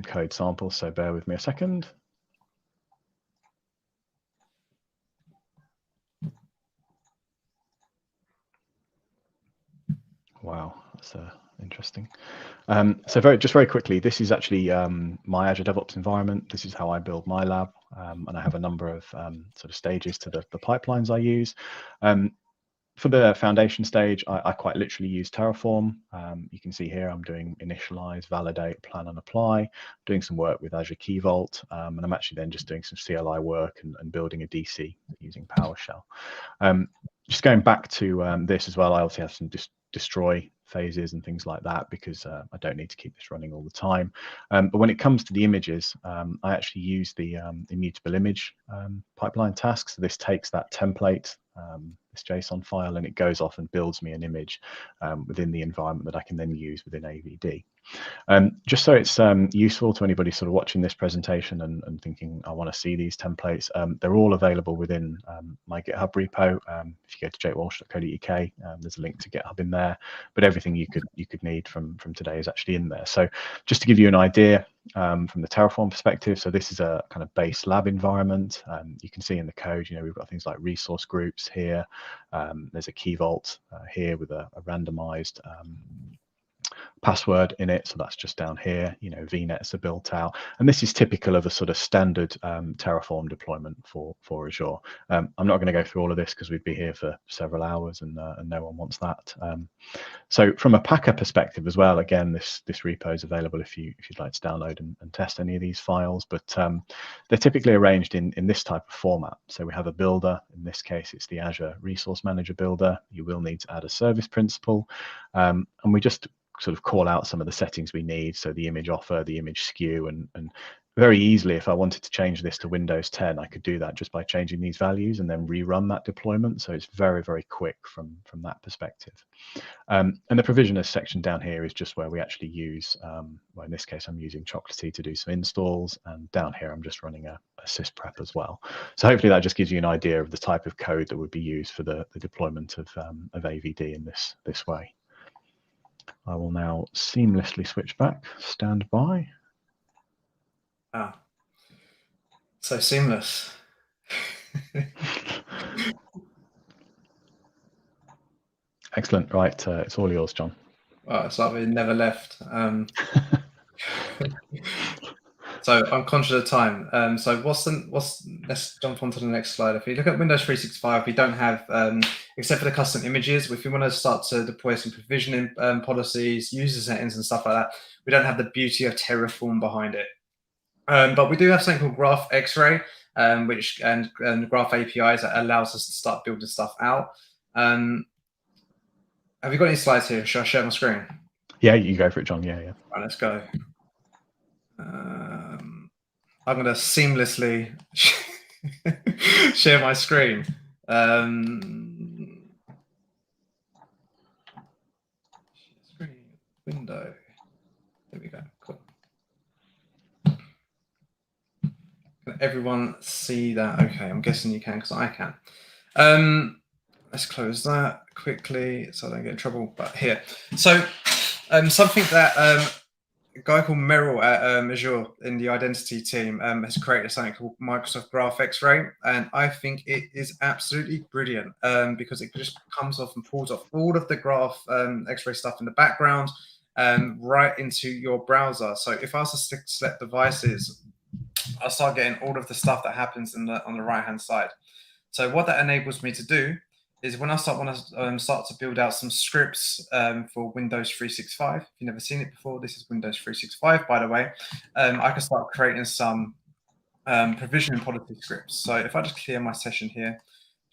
code samples. So bear with me a second. Wow, that's interesting. So very quickly, this is actually my Azure DevOps environment. This is how I build my lab, and I have a number of sort of stages to the pipelines I use. For the foundation stage, I quite literally use Terraform. You can see here I'm doing initialize, validate, plan, and apply, doing some work with Azure Key Vault, and I'm actually then just doing some CLI work and building a DC using PowerShell. Just going back to this as well, I also have some destroy phases and things like that because I don't need to keep this running all the time. But when it comes to the images, I actually use the immutable image pipeline task. So this takes that template, this JSON file, and it goes off and builds me an image within the environment that I can then use within AVD. Just so it's useful to anybody sort of watching this presentation and thinking, I want to see these templates, they're all available within my GitHub repo. If you go to jakewalsh.co.uk, there's a link to GitHub in there, but everything you could need from today is actually in there. So just to give you an idea from the Terraform perspective, so this is a kind of base lab environment. You can see in the code, we've got things like resource groups here. There's a key vault here with a randomized password in it, so that's just down here. VNets are built out, and this is typical of a sort of standard Terraform deployment for Azure. I'm not going to go through all of this because we'd be here for several hours, and no one wants that. So from a Packer perspective as well, again, this repo is available if you'd like to download and test any of these files, but they're typically arranged in this type of format. So we have a builder. In this case, it's the Azure Resource Manager builder. You will need to add a service principal, and we just sort of call out some of the settings we need. So the image offer, the image skew, and very easily, if I wanted to change this to Windows 10, I could do that just by changing these values and then rerun that deployment. So it's very, very quick from that perspective. And the provisioners section down here is just where we actually use, well, in this case, I'm using Chocolatey to do some installs, and down here, I'm just running a sysprep as well. So hopefully that just gives you an idea of the type of code that would be used for the deployment of AVD in this way. I will now seamlessly switch back. Stand by. Ah, so seamless. Excellent. Right, it's all yours, John. Well, it's like we never left. So I'm conscious of time. So let's jump on to the next slide. If you look at Windows 365, we don't have, except for the custom images, if we want to start to deploy some provisioning policies, user settings and stuff like that, we don't have the beauty of Terraform behind it. But we do have something called Graph X-Ray, which and Graph APIs that allows us to start building stuff out. Have you got any slides here? Should I share my screen? Yeah, you go for it, John. Yeah. Right, let's go. I'm going to seamlessly share my screen. Screen, window. There we go. Cool. Can everyone see that? Okay, I'm guessing you can because I can. Let's close that quickly so I don't get in trouble. But here, so something that a guy called Merrill at Azure in the identity team has created something called Microsoft Graph X-Ray, and I think it is absolutely brilliant because it just comes off and pulls off all of the Graph X-Ray stuff in the background right into your browser. So if I was to select devices, I'll start getting all of the stuff that happens on the right-hand side. So what that enables me to do is when I start to build out some scripts for Windows 365. If you've never seen it before, this is Windows 365, by the way. I can start creating some provisioning policy scripts. So if I just clear my session here,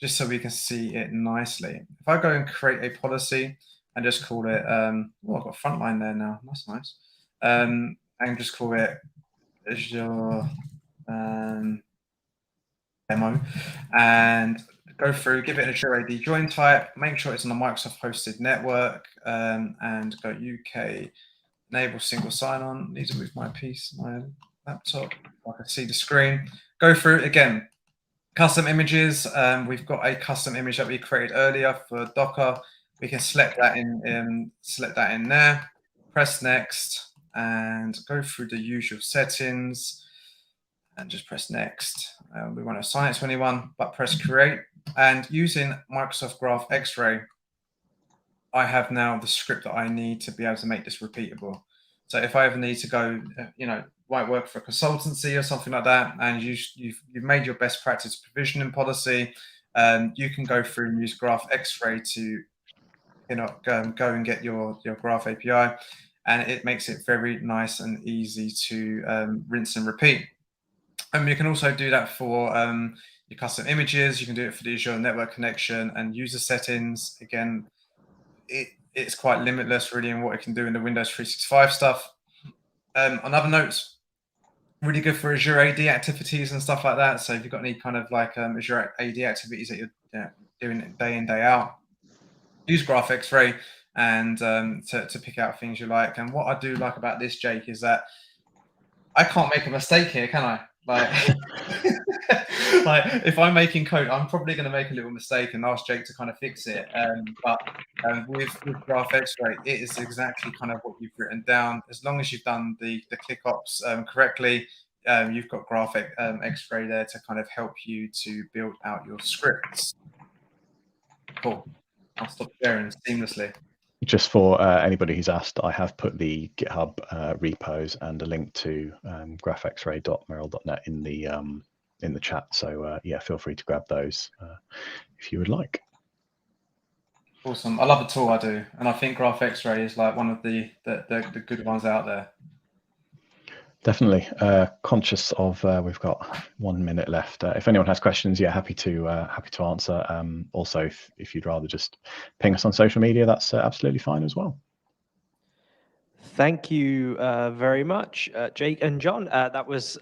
just so we can see it nicely. If I go and create a policy and just call it, oh, I've got frontline there now. That's nice. And just call it Azure demo, and go through, give it an Azure AD join type, make sure it's on a Microsoft hosted network, and go UK, enable single sign-on. Need to move my laptop so I can see the screen. Go through again, custom images. We've got a custom image that we created earlier for Docker. We can select that in there, press next, and go through the usual settings. And just press next. We won't assign it to anyone, but press create. And using Microsoft Graph X-Ray, I have now the script that I need to be able to make this repeatable. So if I ever need to go, might work for a consultancy or something like that, and you've made your best practice provisioning policy, you can go through and use Graph X-Ray to go and get your Graph API, and it makes it very nice and easy to rinse and repeat. You can also do that for your custom images. You can do it for the Azure network connection and user settings. Again, it's quite limitless really in what it can do in the Windows 365 stuff. On other notes, really good for Azure AD activities and stuff like that. So if you've got any kind of like Azure AD activities that you're doing day in, day out, use Graph X-Ray and to pick out things you like. And what I do like about this, Jake, is that I can't make a mistake here, can I? Like, like if I'm making code, I'm probably going to make a little mistake and ask Jake to kind of fix it. But with Graph X-Ray, it is exactly kind of what you've written down. As long as you've done the ClickOps correctly, you've got Graph X-Ray there to kind of help you to build out your scripts. Cool. I'll stop sharing seamlessly. Just for anybody who's asked, I have put the GitHub repos and a link to graphxray.merrill.net in the chat. So yeah, feel free to grab those if you would like. Awesome. I love the tool, I do, and I think Graph X-Ray is like one of the good ones out there. Definitely. Conscious of we've got 1 minute left. If anyone has questions, yeah, happy to answer. Also, if you'd rather just ping us on social media, that's absolutely fine as well. Thank you very much, Jake and John. That was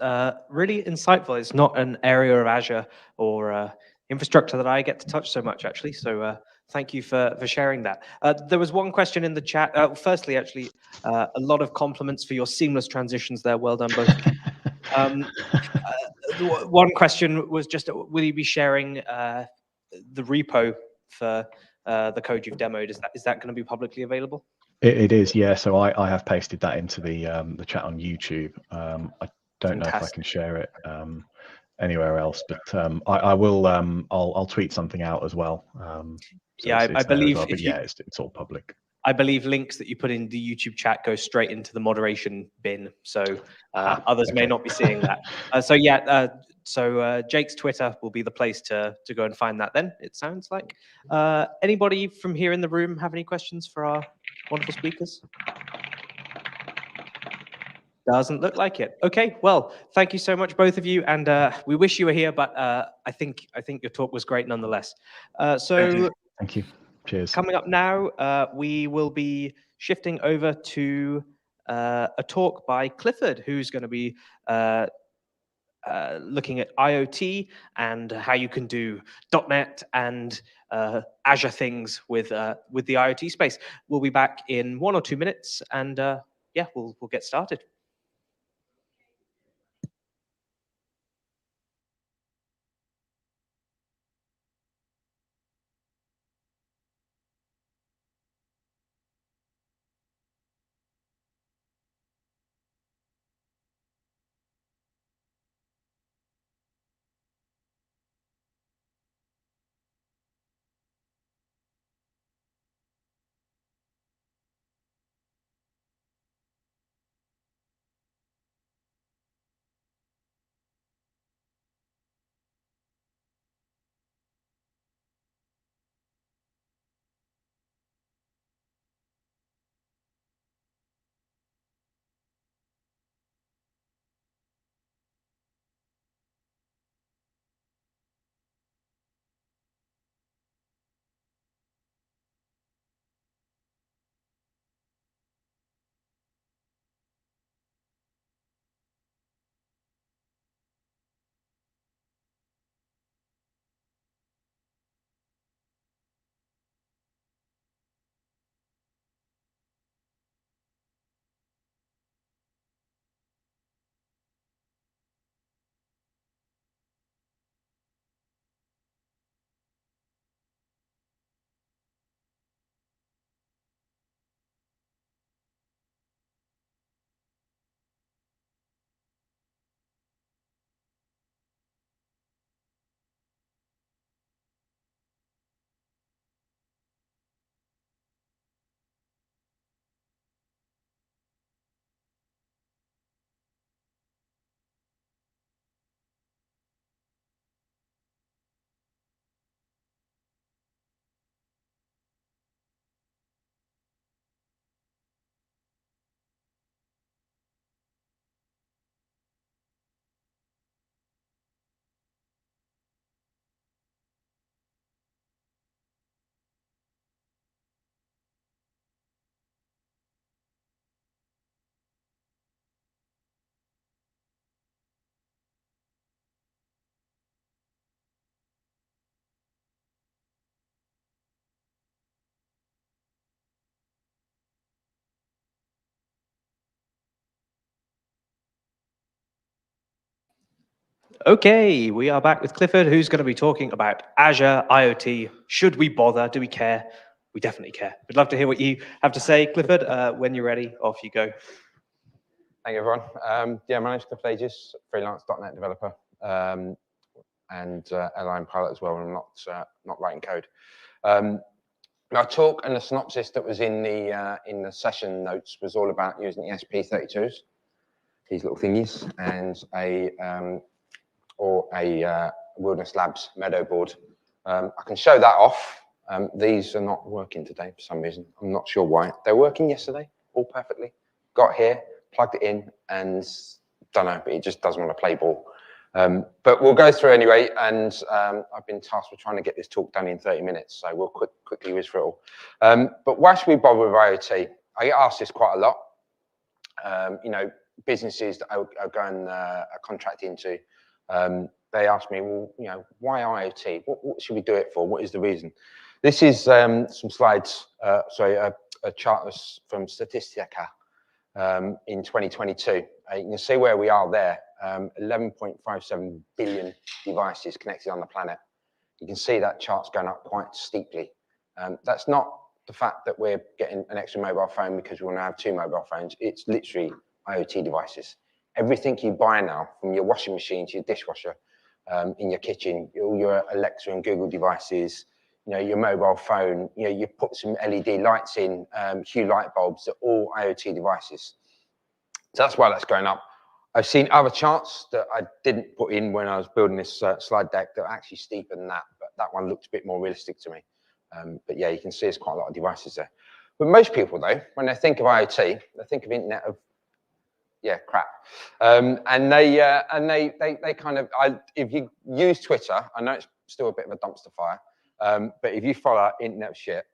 really insightful. It's not an area of Azure or infrastructure that I get to touch so much, actually. So thank you for sharing that. There was one question in the chat. Firstly, actually, a lot of compliments for your seamless transitions there. Well done, both. One question was just, will you be sharing the repo for the code you've demoed? Is that going to be publicly available? It is, yeah. So I have pasted that into the chat on YouTube. I don't know if I can share it anywhere else, but I will. I'll tweet something out as well. So yeah, I believe. Well, but yeah, it's all public. I believe links that you put in the YouTube chat go straight into the moderation bin, so others may not be seeing that. So yeah, so Jake's Twitter will be the place to go and find that. Then it sounds like. Anybody from here in the room have any questions for our wonderful speakers? Doesn't look like it. Okay, well, thank you so much, both of you, and we wish you were here, but I think your talk was great nonetheless. So thank you. Cheers. Coming up now, we will be shifting over to a talk by Clifford, who's going to be looking at IoT and how you can do .NET and Azure things with the IoT space. We'll be back in 1 or 2 minutes, and yeah, we'll get started. Okay, we are back with Clifford, who's going to be talking about Azure IoT. Should we bother? Do we care? We definitely care. We'd love to hear what you have to say, Clifford. When you're ready, off you go. Thank you, everyone. Yeah, my name's Clifford Agius, freelance .NET developer, and airline pilot as well. I'm not writing code. My talk and the synopsis that was in the session notes was all about using ESP32s, these little thingies, and a Wilderness Labs Meadow board. I can show that off. These are not working today for some reason. I'm not sure why. They were working yesterday, all perfectly. Got here, plugged it in, and don't know, but it just doesn't want to play ball. But we'll go through anyway, and I've been tasked with trying to get this talk done in 30 minutes, so we'll quickly whiz through it all. But why should we bother with IoT? I get asked this quite a lot. You know, businesses that I go and contract into, they ask me, well, you know, why IoT? What should we do it for? What is the reason? This is some slides, a chart from Statistica in 2022. You can see where we are there. 11.57 billion devices connected on the planet. You can see that chart's going up quite steeply. That's not the fact that we're getting an extra mobile phone because we want to have 2 mobile phones. It's literally IoT devices. Everything you buy now, from your washing machine to your dishwasher, in your kitchen, all your Alexa and Google devices, you know, your mobile phone, you know, you put some LED lights in, Hue light bulbs, they're all IoT devices. So that's why that's going up. I've seen other charts that I didn't put in when I was building this slide deck that are actually steeper than that, but that one looked a bit more realistic to me. But yeah, you can see there's quite a lot of devices there. But most people, though, when they think of IoT, they think of Internet of crap. And they kind of, if you use Twitter, I know it's still a bit of a dumpster fire, but if you follow Internet of Shit,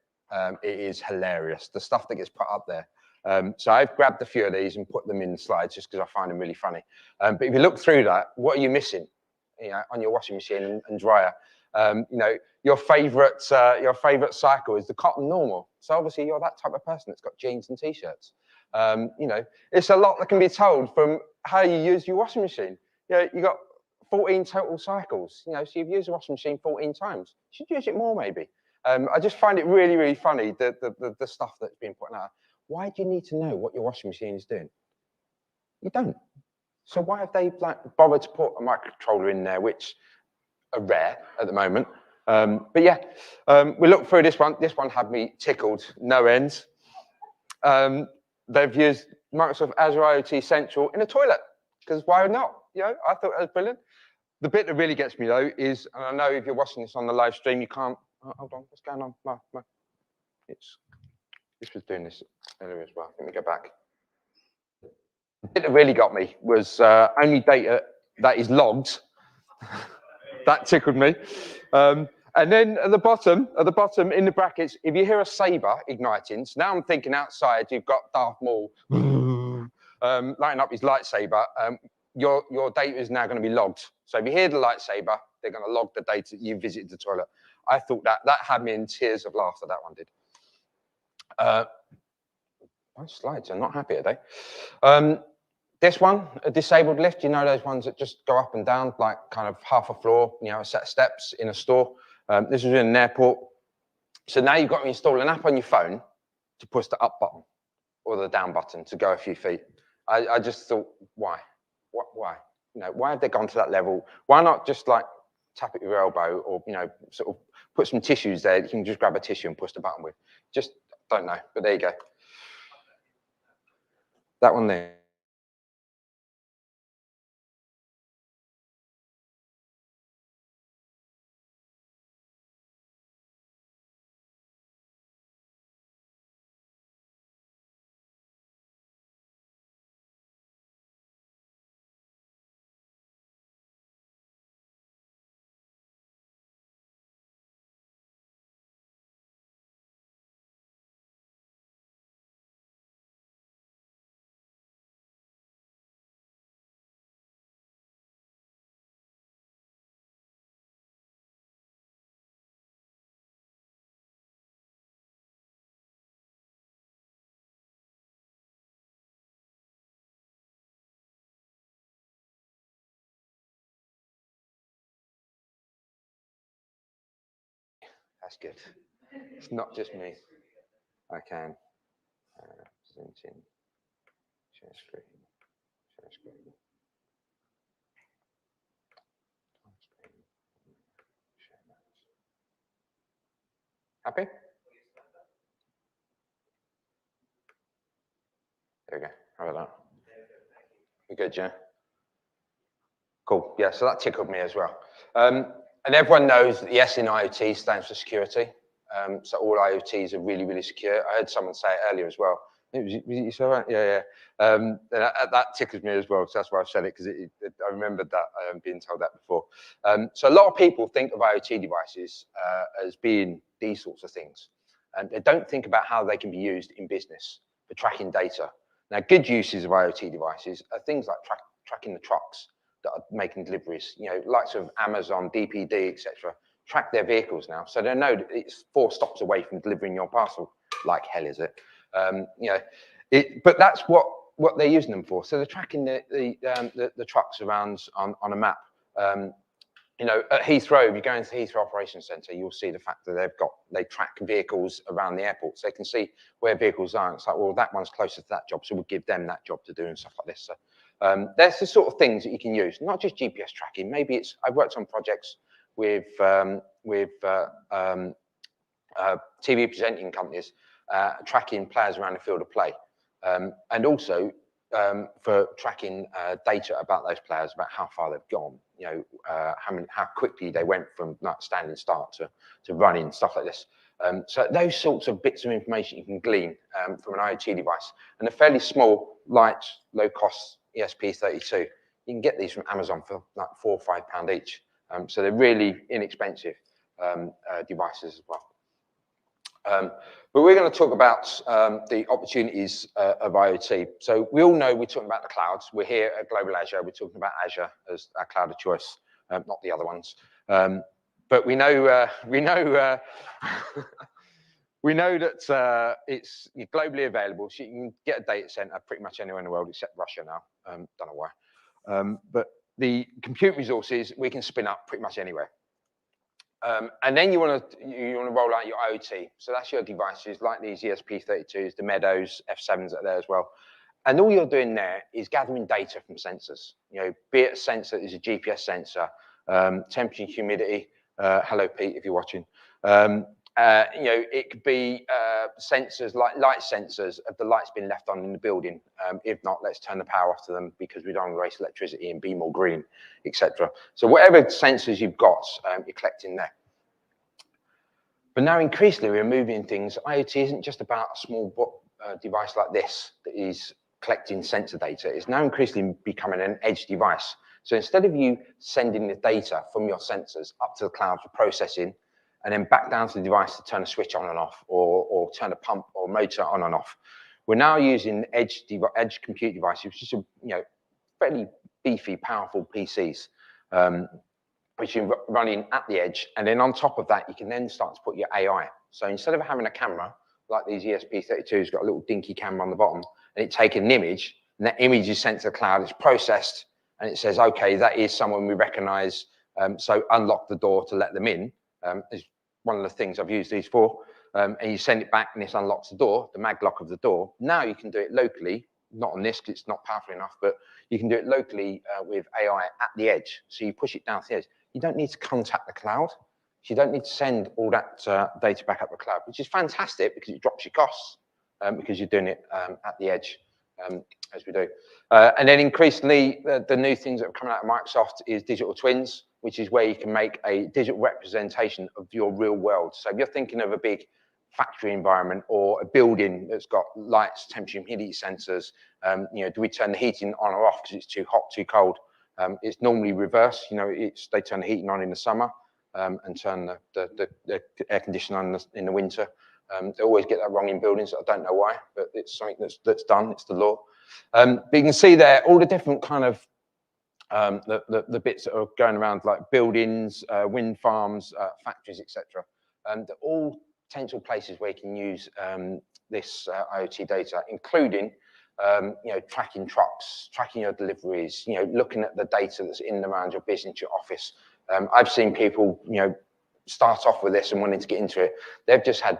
it is hilarious. The stuff that gets put up there. So I've grabbed a few of these and put them in the slides just because I find them really funny. But if you look through that, what are you missing? On your washing machine and dryer? Your favorite cycle is the cotton normal. So obviously you're that type of person that's got jeans and t-shirts. It's a lot that can be told from how you use your washing machine. You got 14 total cycles. So you've used the washing machine 14 times. You should use it more maybe. I just find it really, really funny, the stuff that's being put out. Why do you need to know what your washing machine is doing? You don't. So why have they bothered to put a microcontroller in there, which are rare at the moment? But yeah, we looked through this one. This one had me tickled, no ends. They've used Microsoft Azure IoT Central in a toilet, because why not? I thought that was brilliant. The bit that really gets me though is, and I know if you're watching this on the live stream, you can't. Oh, hold on, what's going on? No. This was doing this earlier as well. Let me go back. The bit that really got me was only data that is logged. That tickled me. And then at the bottom in the brackets, if you hear a saber igniting, so now I'm thinking outside, you've got Darth Maul lighting up his lightsaber. Your data is now going to be logged. So if you hear the lightsaber, they're going to log the data that you visited the toilet. I thought that had me in tears of laughter. That one did. My slides are not happy, are they? This one, a disabled lift, those ones that just go up and down, like kind of half a floor, a set of steps in a store. This was in an airport. So now you've got to install an app on your phone to push the up button or the down button to go a few feet. I just thought, why? Why? Why have they gone to that level? Why not just tap at your elbow or, sort of put some tissues there. You can just grab a tissue and push the button with. Just don't know, but there you go. That one there. That's good. It's not just me. I can zoom in, share screen, share screen. Happy? There we go. How about that? You good, yeah? Cool. Yeah, so that tickled me as well. And everyone knows that the S in IoT stands for security. So all IoTs are really, really secure. I heard someone say it earlier as well. Was you so right? Yeah. That tickles me as well. So that's why I've said it, because I remembered that being told that before. So a lot of people think of IoT devices as being these sorts of things. And they don't think about how they can be used in business for tracking data. Now, good uses of IoT devices are things like tracking the trucks that are making deliveries, likes of Amazon, DPD, etc. Track their vehicles now, so they know that it's 4 stops away from delivering your parcel. Like hell, is it? But that's what they're using them for. So they're tracking the trucks around on a map. At Heathrow, if you go into the Heathrow Operations Centre, you'll see the fact that they track vehicles around the airport, so they can see where vehicles are. It's like, well, that one's closer to that job, so we'll give them that job to do and stuff like this. So there's the sort of things that you can use, not just GPS tracking. Maybe I've worked on projects with TV presenting companies tracking players around the field of play, and also for tracking data about those players, about how far they've gone, how quickly they went from standing start to running, stuff like this. So those sorts of bits of information you can glean from an IoT device, and a fairly small, light, low-cost ESP32. You can get these from Amazon for like £4 or £5 each. So they're really inexpensive devices as well. But we're going to talk about the opportunities of IoT. So we all know we're talking about the clouds. We're here at Global Azure. We're talking about Azure as our cloud of choice, not the other ones. But we know we know that it's globally available, so you can get a data center pretty much anywhere in the world except Russia now. Don't know why. But the compute resources we can spin up pretty much anywhere. And then you want to roll out your IoT. So that's your devices like these ESP32s, the Meadows, F7s that are there as well. And all you're doing there is gathering data from sensors. Be it a sensor is a GPS sensor, temperature, humidity. Hello, Pete, if you're watching. It could be sensors like light sensors of the lights being left on in the building. If not, let's turn the power off to them because we don't want to waste electricity and be more green, etc. So whatever sensors you've got, you're collecting there. But now increasingly we're moving things. IoT isn't just about a small device like this that is collecting sensor data. It's now increasingly becoming an edge device. So instead of you sending the data from your sensors up to the cloud for processing, and then back down to the device to turn a switch on and off, or turn a pump or motor on and off, we're now using edge compute devices, which is fairly beefy, powerful PCs, which you're running at the edge. And then on top of that, you can then start to put your AI. So instead of having a camera like these ESP32s, got a little dinky camera on the bottom, and it takes an image, and that image is sent to the cloud, it's processed, and it says, okay, that is someone we recognize, so unlock the door to let them in. Is one of the things I've used these for. And you send it back and this unlocks the door, the mag lock of the door. Now you can do it locally, not on this because it's not powerful enough, but you can do it locally with AI at the edge. So you push it down to the edge. You don't need to contact the cloud. So you don't need to send all that data back up the cloud, which is fantastic because it drops your costs because you're doing it at the edge as we do. And then increasingly, the new things that are coming out of Microsoft is digital twins, which is where you can make a digital representation of your real world. So if you're thinking of a big factory environment or a building that's got lights, temperature, humidity sensors, do we turn the heating on or off because it's too hot, too cold? It's normally reverse. They turn the heating on in the summer and turn the air conditioner on in the winter. They always get that wrong in buildings. I don't know why, but it's something that's done. It's the law. But you can see there all the different kind of the bits that are going around, like buildings, wind farms, factories, etc. They're all potential places where you can use this IoT data, including tracking trucks, tracking your deliveries, looking at the data that's in and around your business, your office. I've seen people, start off with this and wanting to get into it. They've just had,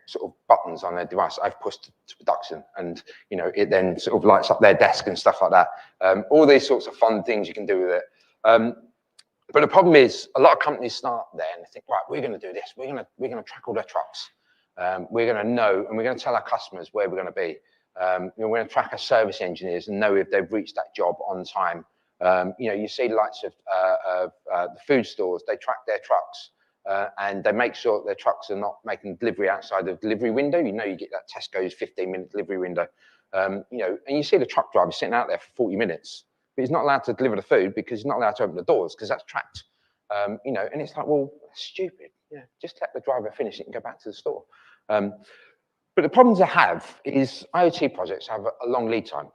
sort of buttons on their device I've pushed to production, and it then sort of lights up their desk and stuff like that. All these sorts of fun things you can do with it. But the problem is, a lot of companies start there and they think, right, we're going to do this. We're going to track all their trucks. We're going to know, and we're going to tell our customers where we're going to be. We're going to track our service engineers and know if they've reached that job on time. You see the likes of the food stores. They track their trucks. And they make sure that their trucks are not making delivery outside the delivery window. You get that Tesco's 15-minute delivery window. And you see the truck driver sitting out there for 40 minutes, but he's not allowed to deliver the food because he's not allowed to open the doors because that's tracked. And it's like, well, that's stupid. Just let the driver finish it and go back to the store. But the problems I have is IoT projects have a long lead time.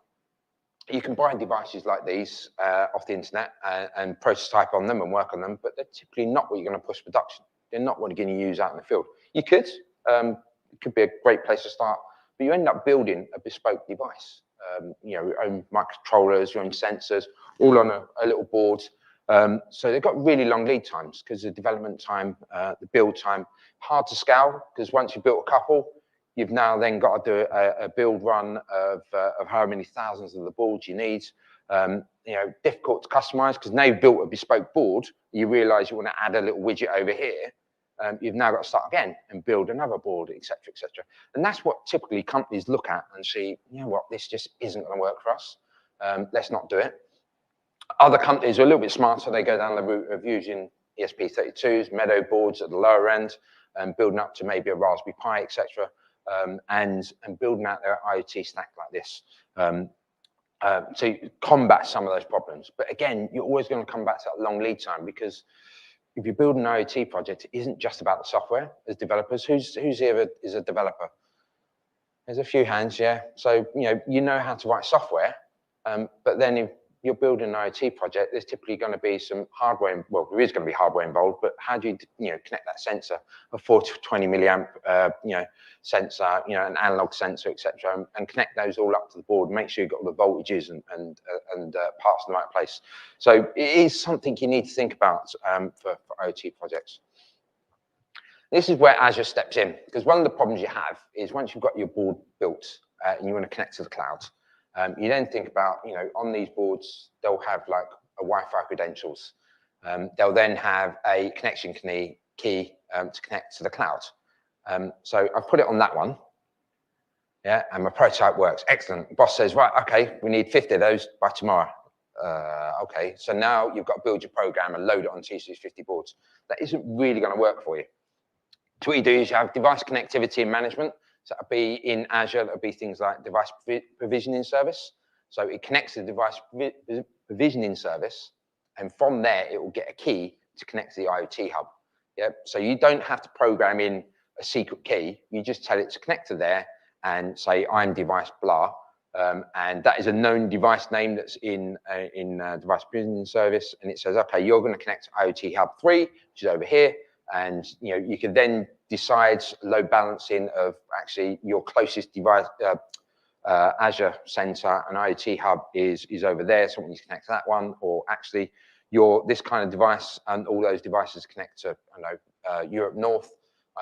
You can buy devices like these off the internet and prototype on them and work on them, but they're typically not what you're going to push production. They're not what you're going to use out in the field. You could, it could be a great place to start, but you end up building a bespoke device. Your own microcontrollers, your own sensors, all on a little board. So they've got really long lead times because the development time, the build time, hard to scale because once you've built a couple, you've now then got to do a build run of how many thousands of the boards you need. Difficult to customize because now you've built a bespoke board, you realize you want to add a little widget over here. You've now got to start again and build another board, etc., etc. And that's what typically companies look at and see, this just isn't going to work for us. Let's not do it. Other companies are a little bit smarter. They go down the route of using ESP32s, Meadow boards at the lower end, and building up to maybe a Raspberry Pi, etc. And building out their IoT stack like this to combat some of those problems. But again, you're always going to come back to that long lead time because if you build an IoT project, it isn't just about the software as developers. Who's here is a developer? There's a few hands, yeah. So, you know how to write software, but then if you're building an IoT project, there's typically going to be some hardware, well, there is going to be hardware involved, but how do you connect that sensor, a 4 to 20 milliamp, sensor, an analog sensor, etc., and connect those all up to the board, make sure you've got all the voltages and parts in the right place. So it is something you need to think about for IoT projects. This is where Azure steps in, because one of the problems you have is once you've got your board built and you want to connect to the cloud, you then think about, on these boards, they'll have like a Wi-Fi credentials. They'll then have a connection key to connect to the cloud. So I've put it on that one. Yeah, and my prototype works. Excellent. The boss says, right, okay, we need 50 of those by tomorrow. Okay, so now you've got to build your program and load it onto these 50 boards. That isn't really going to work for you. So what you do is you have device connectivity and management. So that'll be in Azure, that'll be things like device provisioning service. So it connects to the device provisioning service, and from there, it will get a key to connect to the IoT hub. Yeah? So you don't have to program in a secret key. You just tell it to connect to there and say, I'm device blah. And that is a known device name that's in device provisioning service. And it says, okay, you're going to connect to IoT hub 3, which is over here. And you can then decide load balancing of actually your closest device, Azure Center and IoT Hub is over there. So when you connect to that one, or actually this kind of device and all those devices connect to Europe North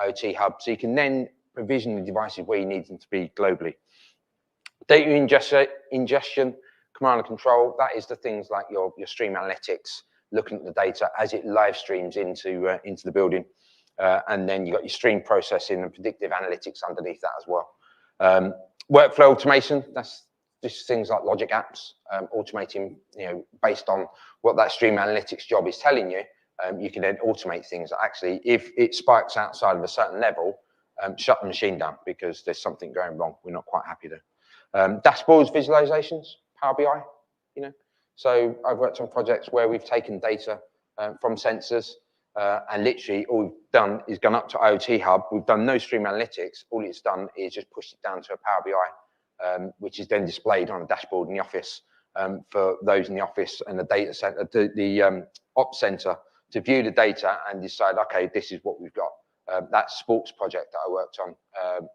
IoT Hub. So you can then provision the devices where you need them to be globally. Data ingestion, command and control. That is the things like your stream analytics, looking at the data as it live streams into the building. And then you've got your stream processing and predictive analytics underneath that as well. Workflow automation, that's just things like logic apps, automating, based on what that stream analytics job is telling you. You can then automate things that actually, if it spikes outside of a certain level, shut the machine down because there's something going wrong. We're not quite happy there. Dashboards, visualizations, Power BI, So I've worked on projects where we've taken data from sensors and literally all we've done is gone up to IoT Hub. We've done no stream analytics. All it's done is just push it down to a Power BI, which is then displayed on a dashboard in the office for those in the office and the data center, the ops center to view the data and decide, okay, this is what we've got. That sports project that I worked on,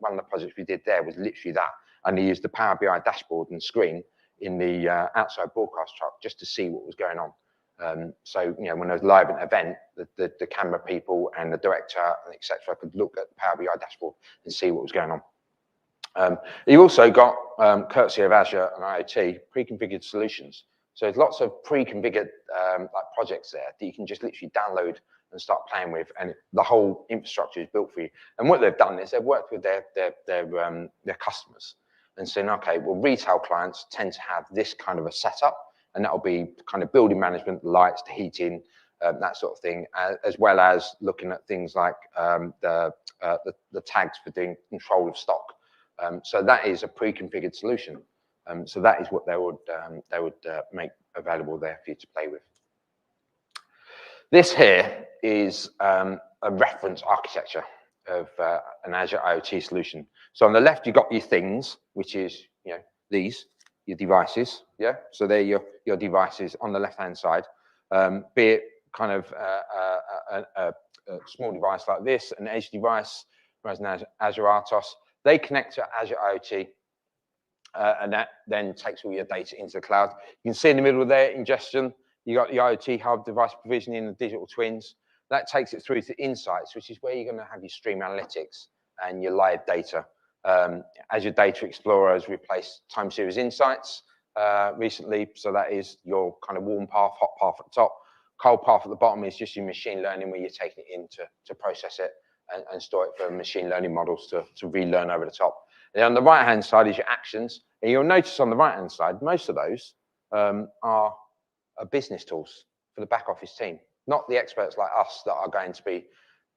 one of the projects we did there was literally that. And they used the Power BI dashboard and screen in the outside broadcast truck just to see what was going on. So, when there was live an event, the camera people and the director and etc. could look at the Power BI dashboard and see what was going on. You also got, courtesy of Azure and IoT, pre-configured solutions. So there's lots of pre-configured like projects there that you can just literally download and start playing with, and the whole infrastructure is built for you. And what they've done is they've worked with their customers and saying, okay, well, retail clients tend to have this kind of a setup, and that'll be kind of building management, the lights, the heating, that sort of thing, as well as looking at things like the tags for doing control of stock. So that is a pre-configured solution. So that is what they would make available there for you to play with. This here is a reference architecture of an Azure IoT solution. So on the left, you've got your things, which is these, your devices. Yeah, so they're your devices on the left-hand side. Be it kind of a small device like this, an edge device, whereas an Azure RTOS, they connect to Azure IoT. And that then takes all your data into the cloud. You can see in the middle there, ingestion. You got the IoT hub, device provisioning, and digital twins. That takes it through to insights, which is where you're going to have your stream analytics and your live data. Azure Data Explorer has replaced time series insights recently. So that is your kind of warm path, hot path at the top. Cold path at the bottom is just your machine learning, where you're taking it in to process it and store it for machine learning models to relearn over the top. And on the right-hand side is your actions. And you'll notice on the right-hand side, most of those are business tools for the back office team, not the experts like us that are going to be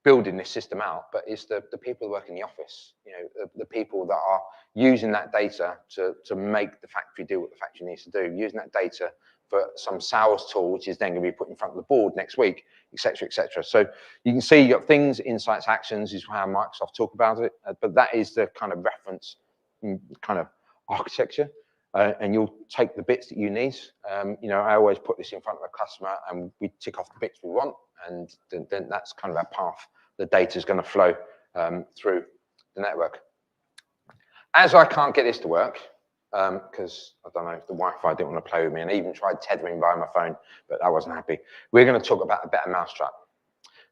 building this system out, but it's the people who work in the office, you know, the people that are using that data to make the factory do what the factory needs to do, using that data for some sales tool, which is then going to be put in front of the board next week, et cetera, et cetera. So you can see you got things, insights, actions is how Microsoft talk about it, but that is the kind of reference kind of architecture. And you'll take the bits that you need. You know, I always put this in front of a customer and we tick off the bits we want, and then that's kind of our path. The data is going to flow through the network. As I can't get this to work, because I don't know if the Wi-Fi didn't want to play with me, and I even tried tethering via my phone, but I wasn't happy. We're going to talk about a better mousetrap.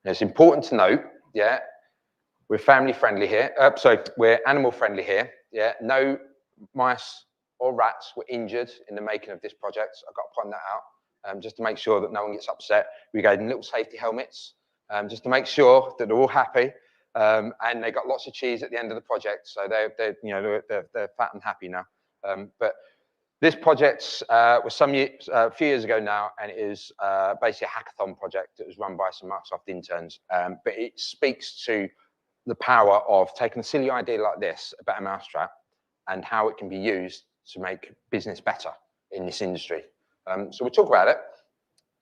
Now, it's important to note, yeah, we're family friendly here. Sorry, we're animal friendly here. Yeah, no mice or rats were injured in the making of this project. I've got to point that out, just to make sure that no one gets upset. We gave them little safety helmets, just to make sure that they're all happy. And they got lots of cheese at the end of the project, so they're fat and happy now. But this project was a few years ago now, and it is basically a hackathon project that was run by some Microsoft interns. But it speaks to the power of taking a silly idea like this about a mousetrap and how it can be used to make business better in this industry. So we'll talk about it.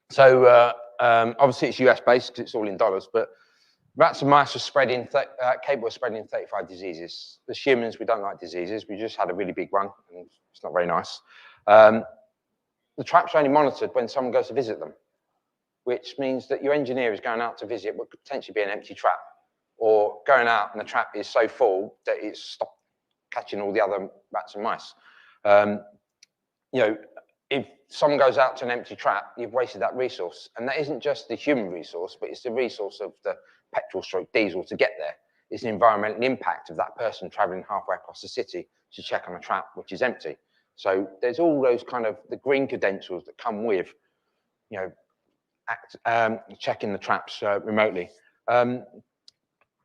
So obviously it's US based because it's all in dollars, but rats and mice are capable of spreading 35 diseases. As humans, we don't like diseases. We just had a really big one, and it's not very nice. The traps are only monitored when someone goes to visit them, which means that your engineer is going out to visit what could potentially be an empty trap, or going out and the trap is so full that it's stopped catching all the other rats and mice. You know, if someone goes out to an empty trap, you've wasted that resource. And that isn't just the human resource, but it's the resource of the petrol stroke diesel to get there. It's the environmental impact of that person traveling halfway across the city to check on a trap which is empty. So there's all those kind of the green credentials that come with, you know, checking the traps remotely.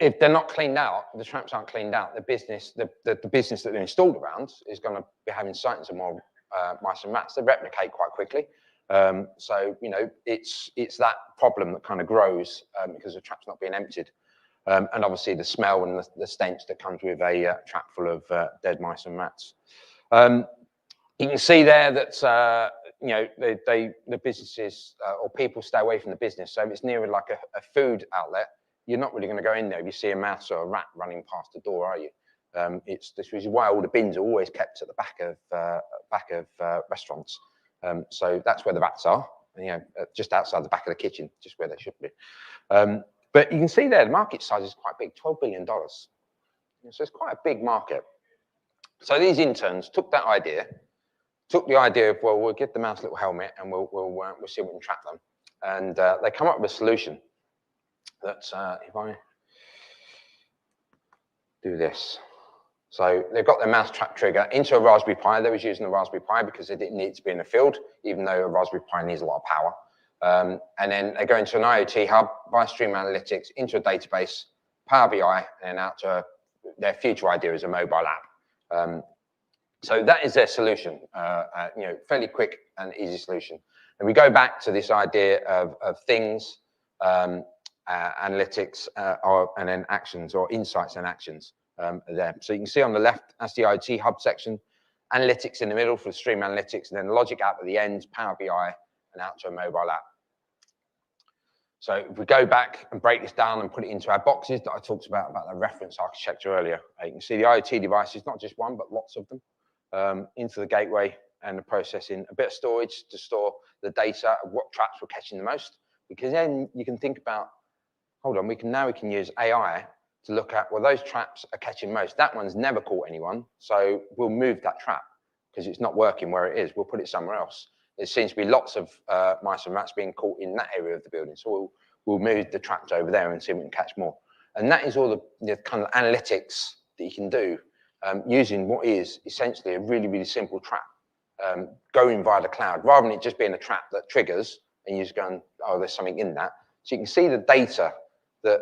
If they're not cleaned out, the traps aren't cleaned out, the business that they're installed around is going to be having sightings of more mice and rats. They replicate quite quickly. So, you know, it's that problem that kind of grows because the trap's not being emptied. And obviously the smell and the stench that comes with a trap full of dead mice and rats. You can see there that, you know, the businesses or people stay away from the business. So if it's near like a food outlet, you're not really going to go in there if you see a mouse or a rat running past the door, are you? This is why all the bins are always kept at the back of restaurants. So that's where the rats are, you know, just outside the back of the kitchen, just where they should be. But you can see there, the market size is quite big, $12 billion. So it's quite a big market. So these interns took that idea, took the idea of, well, we'll give the mouse a little helmet and we'll see if we can trap them. And they come up with a solution that, if I do this. So they've got their mousetrap trigger into a Raspberry Pi. They was using a Raspberry Pi because they didn't need it to be in the field, even though a Raspberry Pi needs a lot of power. And then they go into an IoT hub, via Stream Analytics, into a database, Power BI, and then out to their future idea is a mobile app. So that is their solution, you know, fairly quick and easy solution. And we go back to this idea of things, analytics, and then actions, or insights and actions there. So you can see on the left, that's the IoT hub section, analytics in the middle for the Stream Analytics, and then logic app at the end, Power BI, and out to a mobile app. So if we go back and break this down and put it into our boxes that I talked about the reference architecture earlier, you can see the IoT devices, not just one, but lots of them, into the gateway and the processing, a bit of storage to store the data of what traps we're catching the most, because then you can think about, hold on, we can use AI to look at, well, those traps are catching most. That one's never caught anyone, so we'll move that trap because it's not working where it is. We'll put it somewhere else. There seems to be lots of mice and rats being caught in that area of the building, so we'll move the traps over there and see if we can catch more. And that is all the kind of analytics that you can do using what is essentially a really, really simple trap going via the cloud, rather than it just being a trap that triggers and you just go, oh, there's something in that. So you can see the data that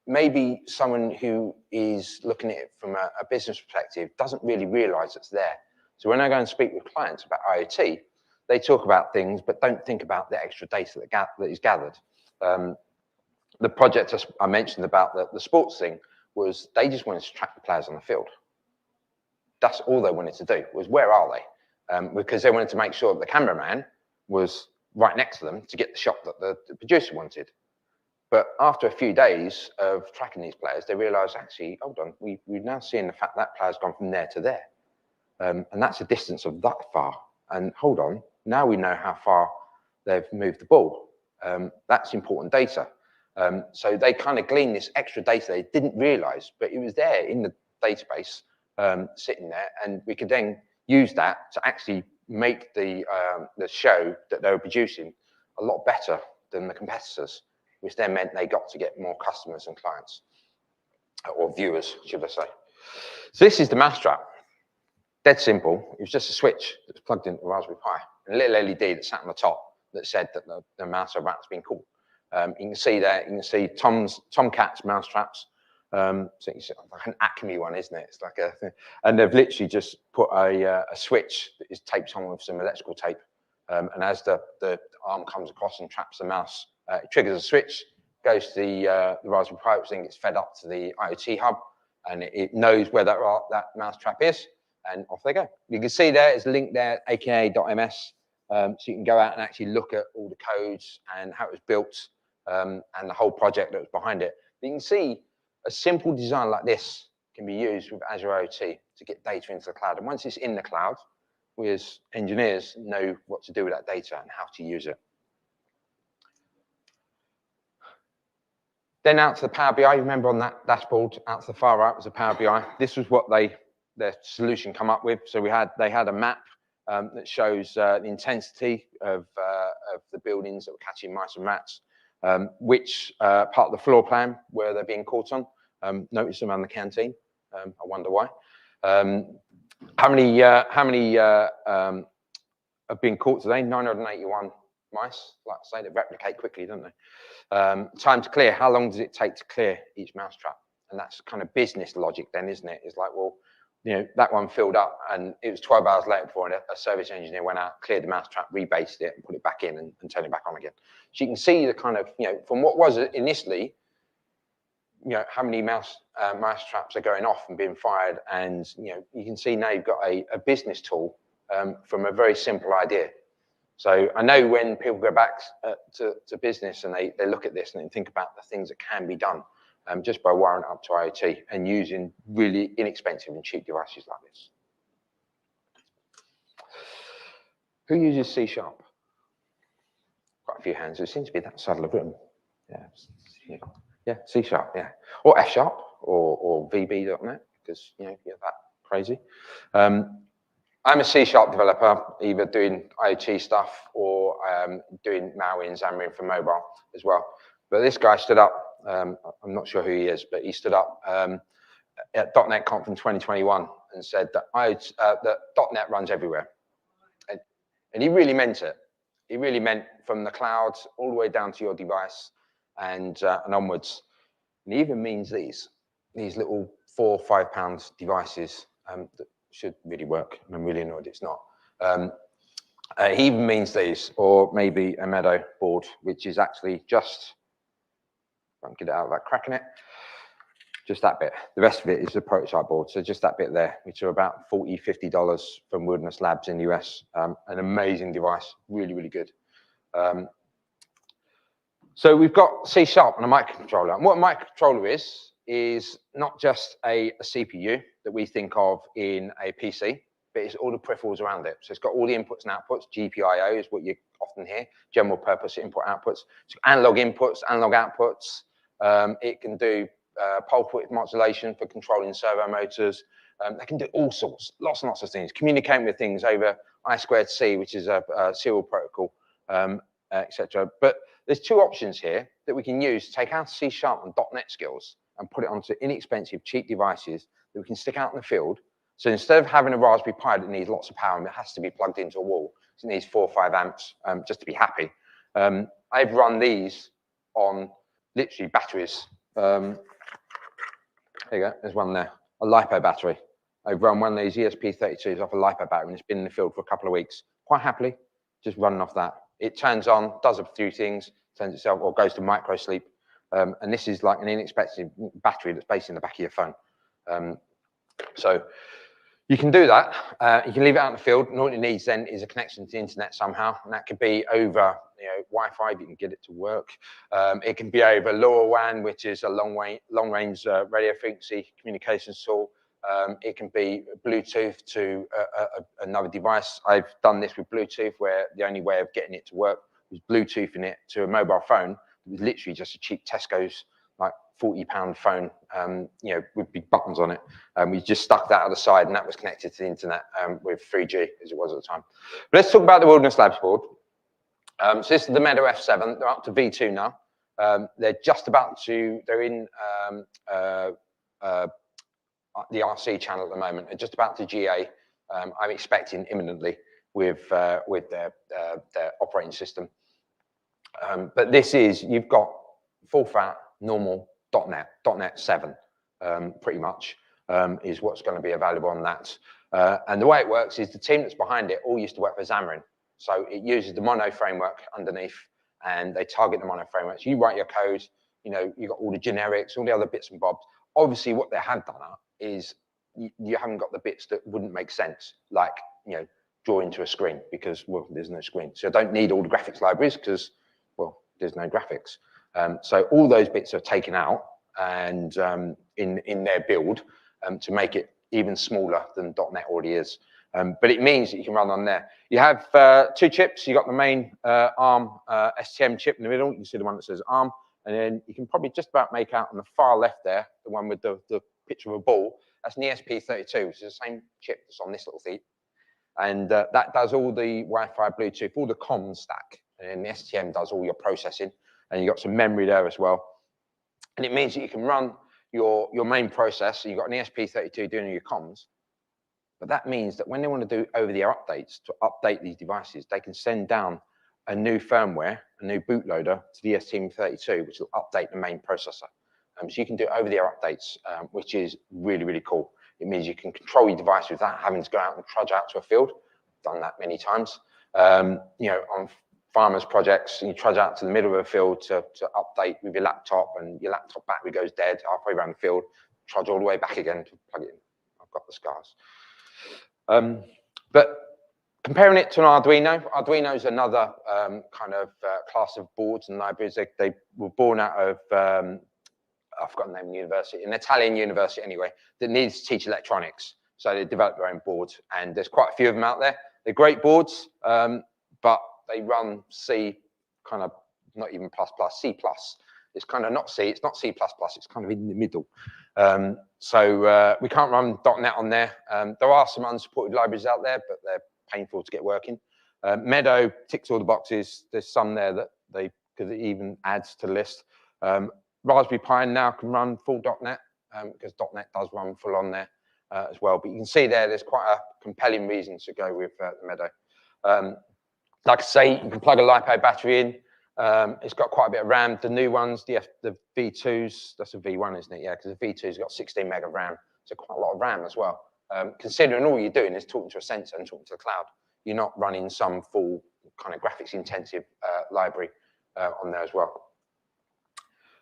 maybe someone who is looking at it from a business perspective doesn't really realize it's there. So when I go and speak with clients about IoT, they talk about things, but don't think about the extra data that is gathered. the project I mentioned about the sports thing was they just wanted to track the players on the field. That's all they wanted to do, was where are they? Because they wanted to make sure that the cameraman was right next to them to get the shot that the producer wanted. But after a few days of tracking these players, they realized, actually, hold on, we're now seeing the fact that player's gone from there to there. And that's a distance of that far. And hold on, now we know how far they've moved the ball. That's important data. So they kind of gleaned this extra data they didn't realize, but it was there in the database, sitting there, and we could then use that to actually make the show that they were producing a lot better than the competitors, which then meant they got to get more customers and clients, or viewers, should I say. So this is the mousetrap. Dead simple. It was just a switch that was plugged into the Raspberry Pi, and a little LED that sat on the top that said that the mouse or rat's been caught. You can see there, you can see Tomcat's mousetraps. So it's like an Acme one, isn't it? It's like a thing. And they've literally just put a switch that is taped on with some electrical tape. And as the arm comes across and traps the mouse, it triggers a switch, goes to the Raspberry Pi, which then gets fed up to the IoT hub, and it knows where that mousetrap is, and off they go. You can see there, it's linked there, aka.ms. So you can go out and actually look at all the codes and how it was built, and the whole project that was behind it. But you can see a simple design like this can be used with Azure IoT to get data into the cloud. And once it's in the cloud, we as engineers know what to do with that data and how to use it. Then out to the Power BI, you remember on that dashboard, out to the far right was the Power BI. This was what their solution come up with. So they had a map that shows the intensity of the buildings that were catching mice and rats, which part of the floor plan where they're being caught on. Notice them around the canteen. I wonder why. How many have been caught today? 981 mice. Like I say, they replicate quickly, don't they? Time to clear. How long does it take to clear each mousetrap? And that's kind of business logic then, isn't it? It's like, well, you know, that one filled up and it was 12 hours later before a service engineer went out, cleared the mousetrap, rebased it and put it back in and turned it back on again. So you can see the kind of, you know, from what was initially, you know, how many mousetraps are going off and being fired. And, you know, you can see now you've got a business tool from a very simple idea. So I know when people go back to business and they look at this and they think about the things that can be done just by wiring up to IoT and using really inexpensive and cheap devices like this. Who uses C#? Quite a few hands. It seems to be that side of the room. Yeah, C#, yeah. Or F# or VB.net, because, you know, you're that crazy. I'm a C# developer, either doing IoT stuff or doing malware and Xamarin for mobile as well. But this guy stood up, I'm not sure who he is, but he stood up at .NET Conf in 2021 and said that that .NET runs everywhere. And he really meant it. He really meant from the cloud all the way down to your device and onwards. And he even means these little 4 or 5 pound devices that should really work. I'm really annoyed it's not. He even means these, or maybe a Meadow board, which is actually just, if I can get it out without cracking it, just that bit. The rest of it is a prototype board, so just that bit there, which are about $40, $50 from Wilderness Labs in the US. An amazing device, really, really good. So we've got C# and a microcontroller. And what a microcontroller is not just a CPU that we think of in a PC, but it's all the peripherals around it. So it's got all the inputs and outputs. GPIO is what you often hear, general purpose input outputs. So analog inputs, analog outputs. It can do pulse width modulation for controlling servo motors. They can do all sorts, lots and lots of things. Communicating with things over I2C, which is a serial protocol, etc. But there's two options here that we can use to take our C# and .NET skills and put it onto inexpensive, cheap devices that we can stick out in the field. So instead of having a Raspberry Pi that needs lots of power and it has to be plugged into a wall, so it needs 4 or 5 amps just to be happy. I've run these on literally batteries. There you go, there's one there, a LiPo battery. I've run one of these ESP32s off a LiPo battery and it's been in the field for a couple of weeks. Quite happily, just running off that. It turns on, does a few things, turns itself, or goes to micro sleep, And this is like an inexpensive battery that's based in the back of your phone. So you can do that. You can leave it out in the field, and all it needs then is a connection to the internet somehow, and that could be over Wi-Fi, but you can get it to work. It can be over LoRaWAN, which is a long-range radio frequency communications tool. It can be Bluetooth to another device. I've done this with Bluetooth, where the only way of getting it to work was Bluetoothing it to a mobile phone. It was literally just a cheap Tesco's, like £40 phone, with big buttons on it. We just stuck that out the side, and that was connected to the internet with 3G, as it was at the time. But let's talk about the Wilderness Labs board. So this is the Meadow F7. They're up to V2 now. They're just about to, they're in the RC channel at the moment. They're just about to GA. I'm expecting imminently with their operating system. But this is, you've got full fat, normal .NET 7, pretty much, is what's going to be available on that. And the way it works is the team that's behind it all used to work for Xamarin. So it uses the Mono framework underneath, and they target the Mono framework. So you write your code, you've got all the generics, all the other bits and bobs. Obviously, what they have done is you haven't got the bits that wouldn't make sense, like, draw into a screen, because, well, there's no screen. So I don't need all the graphics libraries because, well, there's no graphics. So all those bits are taken out and in their build to make it even smaller than .NET already is. But it means that you can run on there. You have 2 chips. You've got the main ARM STM chip in the middle. You can see the one that says ARM. And then you can probably just about make out on the far left there, the one with the picture of a ball. That's an ESP32, which is the same chip that's on this little thing. And that does all the Wi-Fi, Bluetooth, all the comms stack. And then the STM does all your processing. And you've got some memory there as well. And it means that you can run your main process. So you've got an ESP32 doing all your comms. But that means that when they want to do over-the-air updates to update these devices, they can send down a new firmware, a new bootloader to the STM32, which will update the main processor. So you can do over-the-air updates, which is really, really cool. It means you can control your device without having to go out and trudge out to a field. I've done that many times. On farmers' projects, you trudge out to the middle of a field to update with your laptop, and your laptop battery goes dead halfway around the field, trudge all the way back again to plug it in. I've got the scars. But comparing it to an Arduino is another kind of class of boards and libraries. They were born out of, I've forgotten the name of the university, an Italian university anyway, that needs to teach electronics. So they developed their own boards, and there's quite a few of them out there. They're great boards, but they run C, kind of not even C+. It's kind of not C, it's not C++, it's kind of in the middle. So we can't run .NET on there. There are some unsupported libraries out there, but they're painful to get working. Meadow ticks all the boxes. There's some there that they could even add to the list. Raspberry Pi now can run full .NET because .NET does run full on there as well. But you can see there's quite a compelling reason to go with the Meadow. Like I say, you can plug a LiPo battery in. It's got quite a bit of RAM. The new ones, the V2s, that's a V1, isn't it? Yeah, because the V2's got 16 meg of RAM. So quite a lot of RAM as well. Considering all you're doing is talking to a sensor and talking to the cloud. You're not running some full kind of graphics intensive library on there as well.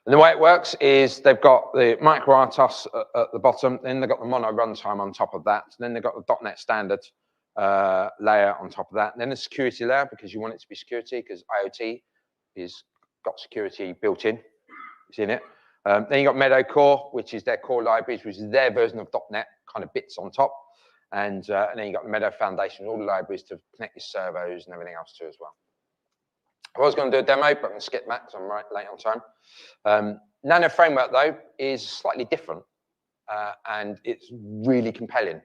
And the way it works is they've got the MicroRTOS at the bottom, then they've got the Mono runtime on top of that, then they've got the .NET standard layer on top of that, and then the security layer, because you want it to be security, because IoT is got security built in. You seen it? Then you got Meadow Core, which is their core libraries, which is their version of .NET kind of bits on top, and then you got the Meadow Foundation, all the libraries to connect your servos and everything else to as well. I was going to do a demo, but I'm going to skip that because I'm right late on time. Nano Framework, though, is slightly different, and it's really compelling.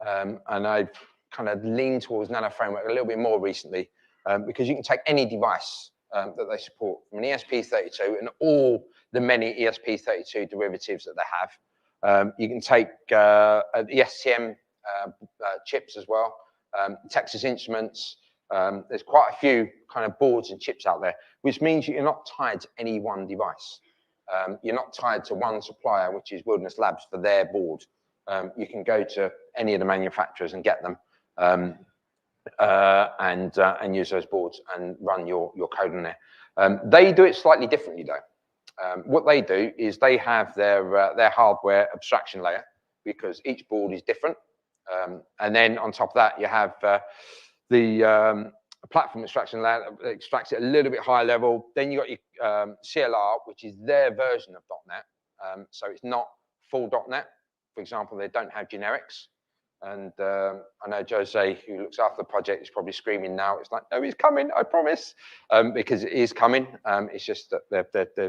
And I've kind of leaned towards Nano Framework a little bit more recently, because you can take any device that they support, from an ESP32 and all the many ESP32 derivatives that they have. You can take the STM chips as well, Texas Instruments. There's quite a few kind of boards and chips out there, which means you're not tied to any one device. You're not tied to one supplier, which is Wilderness Labs, for their board. You can go to any of the manufacturers and get them and use those boards and run your code in there. They do it slightly differently, though. What they do is they have their hardware abstraction layer, because each board is different. And then on top of that, you have the platform abstraction layer that extracts it a little bit higher level. Then you got your CLR, which is their version of .NET. So it's not full .NET. For example, they don't have generics. And I know Jose, who looks after the project, is probably screaming now. It's like, no, he's coming, I promise, because it is coming. It's just that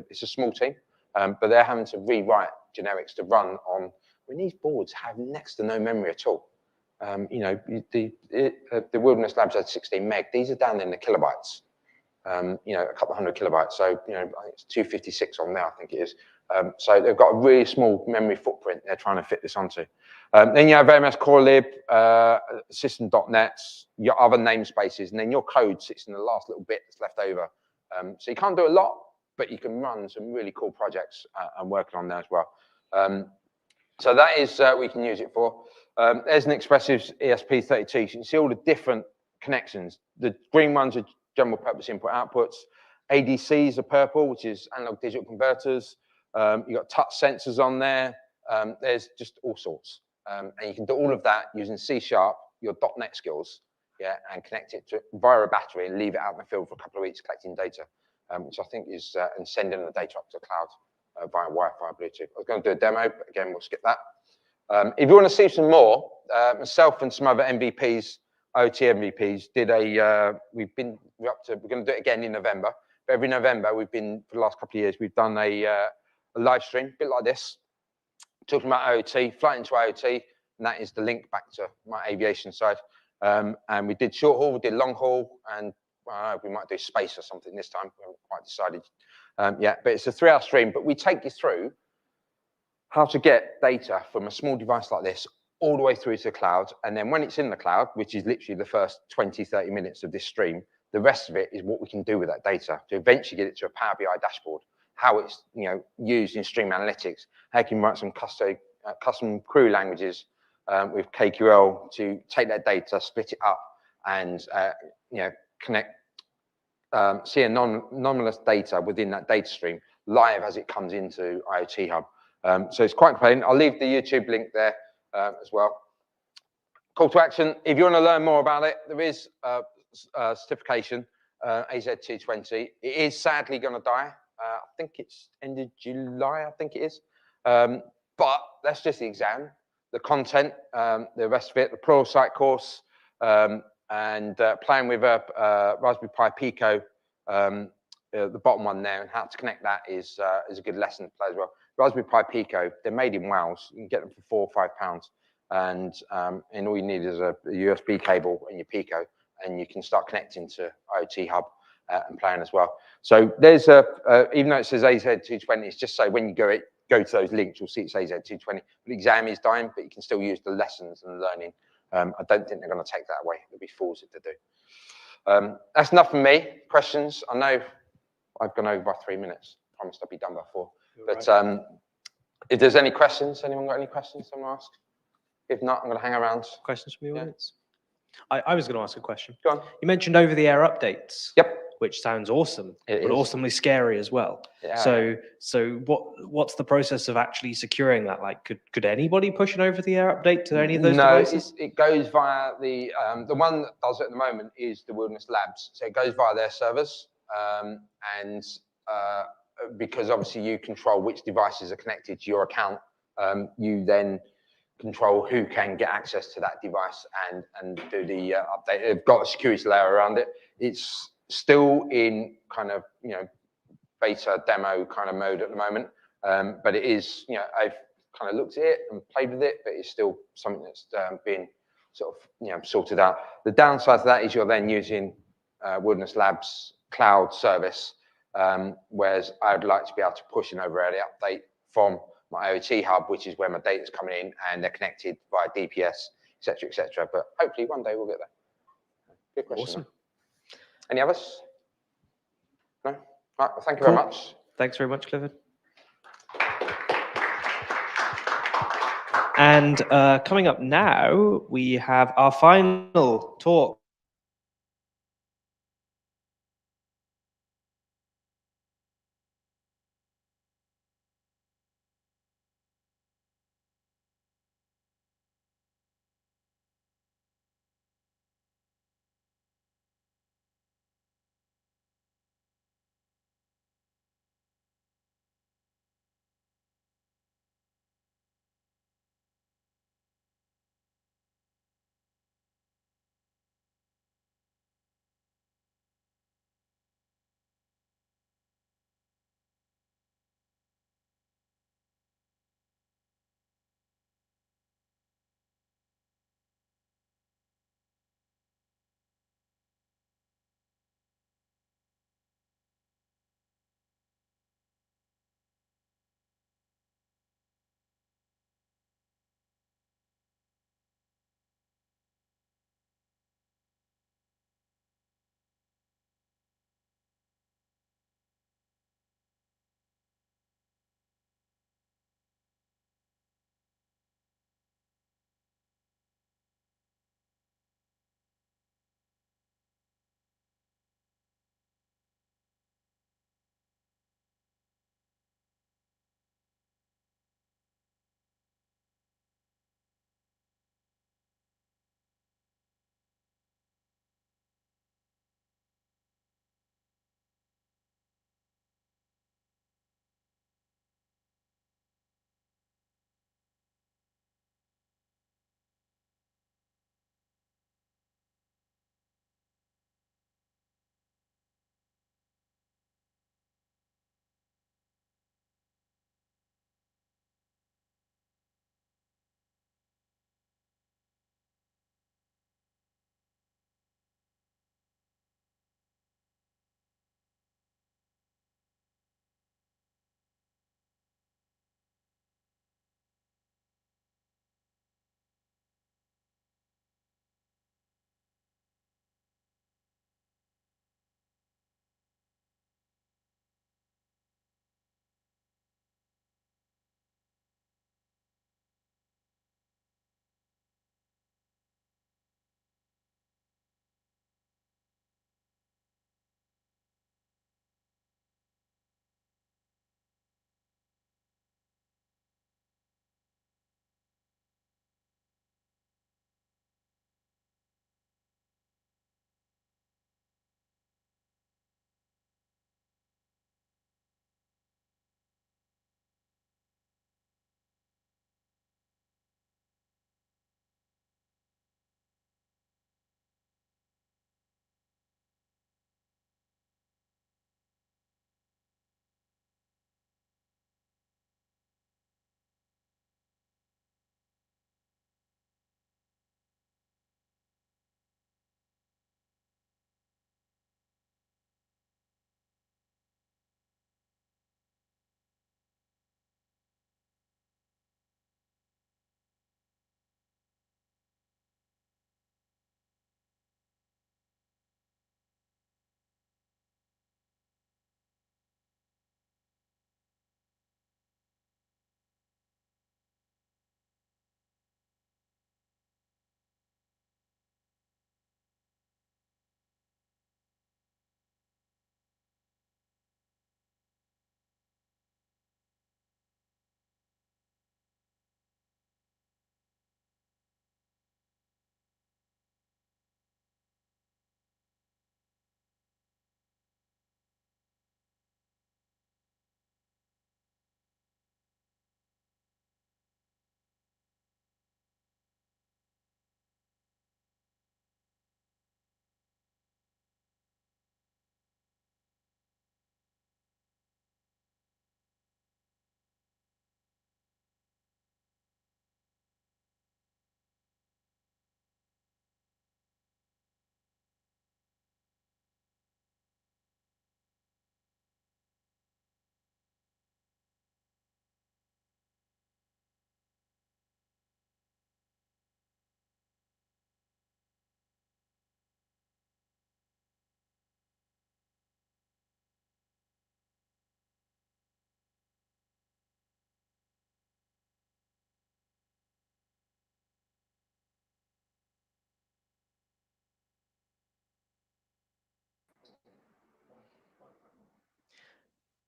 it's a small team, but they're having to rewrite generics to run on. When these boards have next to no memory at all. You know, the Wilderness Labs had 16 meg. These are down in the kilobytes. You know, a couple of hundred kilobytes. So, you know, I think it's 256 on there, I think it is. So they've got a really small memory footprint they're trying to fit this onto. Then you have MS Core Lib, system.net, your other namespaces, and then your code sits in the last little bit that's left over. So you can't do a lot, but you can run some really cool projects and working on there as well. So that is we can use it for. There's an expressive ESP32. So you can see all the different connections. The green ones are general purpose input outputs. ADCs are purple, which is analog digital converters. You've got touch sensors on there. There's just all sorts. And you can do all of that using C#, your .NET skills, yeah, and connect it to via a battery and leave it out in the field for a couple of weeks collecting data, which I think is, and sending the data up to the cloud via Wi-Fi, Bluetooth. I was going to do a demo, but again, we'll skip that. If you want to see some more, myself and some other MVPs, OT MVPs, did a, we're going to do it again in November. But every November, for the last couple of years, we've done a live stream, a bit like this, talking about IoT, flight into IoT, and that is the link back to my aviation side. And we did short haul, we did long haul, and we might do space or something this time. We haven't quite decided yet, but it's a 3-hour stream. But we take you through how to get data from a small device like this all the way through to the cloud. And then when it's in the cloud, which is literally the first 20, 30 minutes of this stream, the rest of it is what we can do with that data to eventually get it to a Power BI dashboard, how it's used in stream analytics, how you can write some custom query languages with KQL to take that data, split it up, and connect, see anomalous data within that data stream live as it comes into IoT Hub. So it's quite compelling. I'll leave the YouTube link there as well. Call to action. If you want to learn more about it, there is a certification, AZ220. It is sadly going to die. I think it's end of July, I think it is. But that's just the exam. The content, the rest of it, the Pluralsight course, and playing with a Raspberry Pi Pico, the bottom one there, and how to connect that is a good lesson to play as well. Raspberry Pi Pico, they're made in Wales. You can get them for £4 or £5, and all you need is a USB cable and your Pico, and you can start connecting to IoT Hub and playing as well. So there's even though it says AZ220, it's just so when you go to those links, you'll see it says AZ220. The exam is dying, but you can still use the lessons and learning. I don't think they're going to take that away. It'll be fools if they do. That's enough from me. Questions? I know I've gone over by 3 minutes. Promised I'd be done by 4. But if there's any questions, anyone got any questions someone ask? If not, I'm going to hang around. Questions from the audience? I was going to ask a question. Go on. You mentioned over-the-air updates. Yep. Which sounds awesome, but awesomely scary as well. Yeah, so what's the process of actually securing that? Like, could anybody push an over-the-air update to any of those devices? No, it goes via the one that does it at the moment is the Wilderness Labs. So it goes via their servers, and because obviously you control which devices are connected to your account, you then control who can get access to that device and do the update. They've got a security layer around it. It's still in kind of beta demo kind of mode at the moment, but it is I've kind of looked at it and played with it, but it's still something that's being sort of sorted out. The downside to that is you're then using Wilderness Labs cloud service, whereas I'd like to be able to push an over-the-air update from my IoT Hub, which is where my data is coming in, and they're connected via DPS, etc., etc. But hopefully one day we'll get there. Good question. Awesome. Any others? No? Right, well, thank you very much. Thanks very much, Clifford. And coming up now, we have our final talk.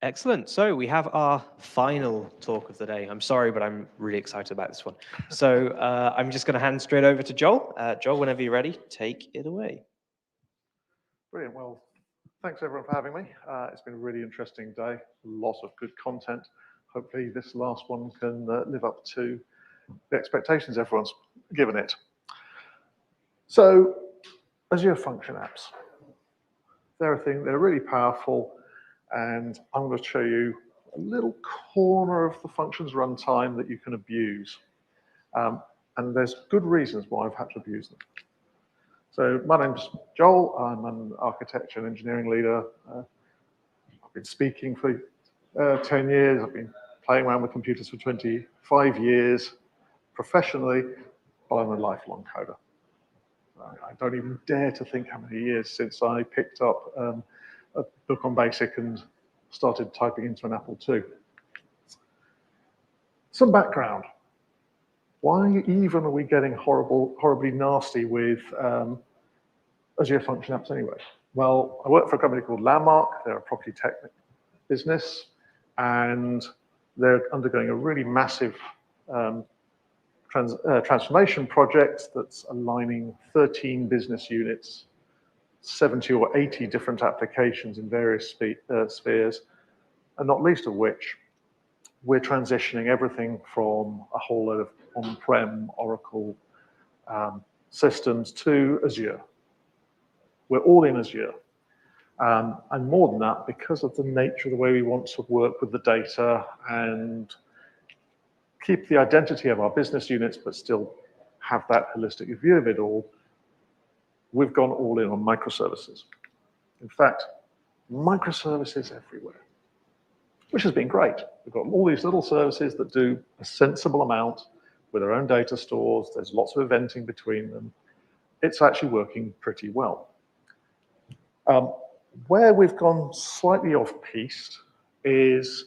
Excellent. So we have our final talk of the day. I'm sorry, but I'm really excited about this one. So I'm just going to hand straight over to Joel. Joel, whenever you're ready, take it away. Brilliant. Well, thanks everyone for having me. It's been a really interesting day. A lot of good content. Hopefully this last one can live up to the expectations everyone's given it. So Azure Function Apps. They're really powerful, and I'm going to show you a little corner of the functions runtime that you can abuse. And there's good reasons why I've had to abuse them. So my name's Joel. I'm an architecture and engineering leader. I've been speaking for 10 years. I've been playing around with computers for 25 years professionally, but I'm a lifelong coder. I don't even dare to think how many years since I picked up a book on BASIC and started typing into an Apple II. Some background. Why even are we getting horribly nasty with Azure Function Apps anyway? Well, I work for a company called Landmark. They're a property tech business, and they're undergoing a really massive transformation project that's aligning 13 business units, 70 or 80 different applications in various spheres, and not least of which, we're transitioning everything from a whole load of on-prem Oracle systems to Azure. We're all in Azure. And more than that, because of the nature of the way we want to work with the data and keep the identity of our business units, but still have that holistic view of it all, we've gone all in on microservices. In fact, microservices everywhere, which has been great. We've got all these little services that do a sensible amount with their own data stores. There's lots of eventing between them. It's actually working pretty well. Where we've gone slightly off-piste is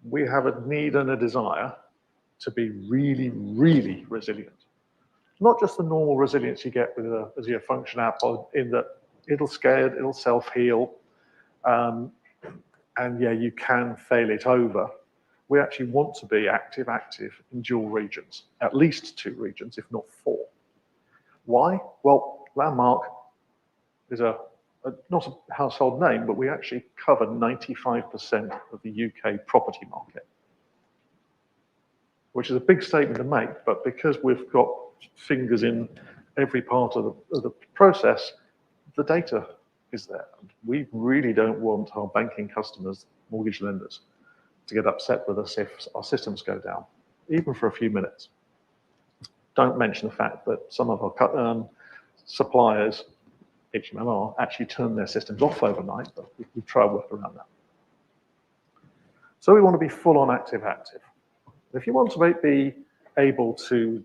we have a need and a desire to be really, really resilient. Not just the normal resilience you get with an Azure Function App, in that it'll scale, it'll self-heal, and yeah, you can fail it over. We actually want to be active in dual regions, at least 2 regions, if not 4. Why? Well, Landmark is not a household name, but we actually cover 95% of the UK property market, which is a big statement to make, but because we've got fingers in every part of the process, the data is there. We really don't want our banking customers, mortgage lenders, to get upset with us if our systems go down, even for a few minutes. Don't mention the fact that some of our suppliers, HMLR, actually turn their systems off overnight, but we try to work around that. So we want to be full on active. If you want to be able to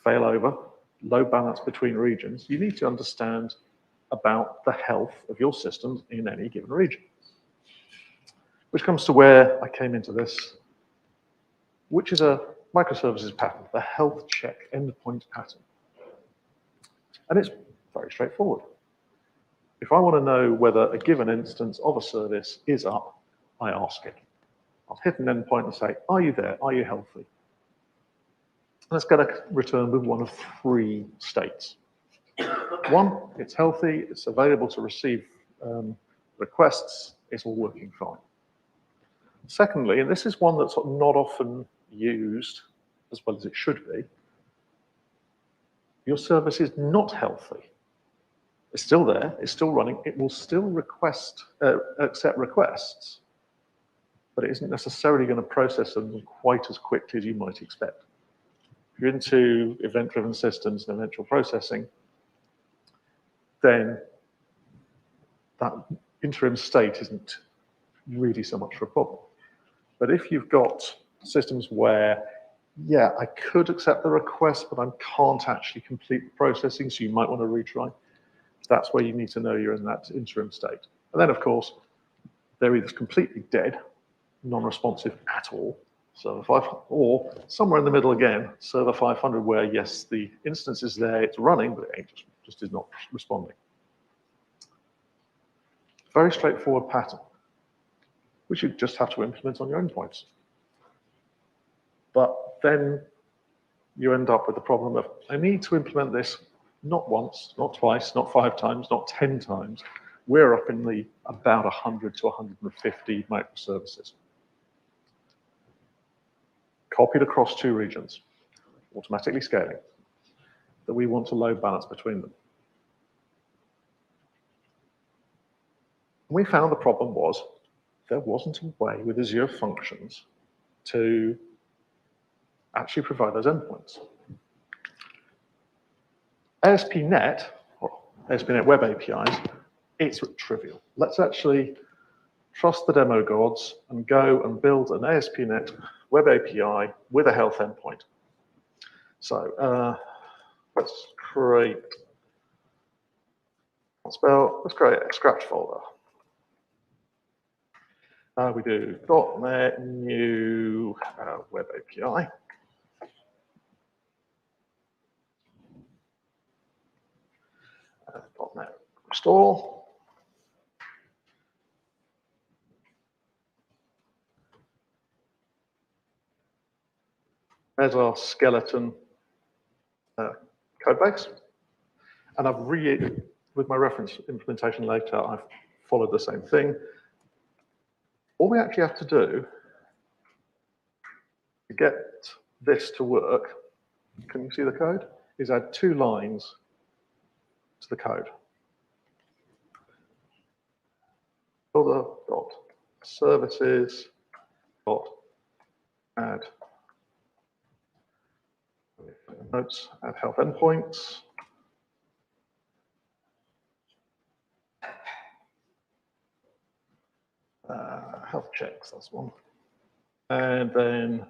fail over, load balance between regions, you need to understand about the health of your systems in any given region. Which comes to where I came into this, which is a microservices pattern, the health check endpoint pattern. And it's very straightforward. If I want to know whether a given instance of a service is up, I ask it. I'll hit an endpoint and say, are you there? Are you healthy? And it's going to return with one of 3 states. 1, it's healthy, it's available to receive requests, it's all working fine. Secondly, and this is one that's not often used as well as it should be, your service is not healthy. It's still there, it's still running, it will still accept requests, but it isn't necessarily going to process them quite as quickly as you might expect. If you're into event-driven systems and eventual processing, then that interim state isn't really so much of a problem. But if you've got systems where, yeah, I could accept the request, but I can't actually complete the processing, so you might want to retry, that's where you need to know you're in that interim state. And then, of course, they're either completely dead, non-responsive at all, server 500, or somewhere in the middle again, server 500, where yes, the instance is there, it's running, but it just is not responding. Very straightforward pattern. which you just have to implement on your endpoints. But then you end up with the problem of, I need to implement this not once, not twice, not 5 times, not 10 times. We're up in the about 100 to 150 microservices. Copied across 2 regions, automatically scaling, that we want to load balance between them. We found the problem was there wasn't a way with Azure Functions to actually provide those endpoints. ASP.NET, or ASP.NET Web APIs, it's trivial. Let's actually trust the demo gods and go and build an ASP.NET Web API with a health endpoint. So let's create a scratch folder. We do .NET new Web API. .NET restore. There's our skeleton code base. And with my reference implementation later, I've followed the same thing. All we actually have to do to get this to work, can you see the code? Is add 2 lines to the code. Services add notes, add health endpoints. Health checks, that's one. And then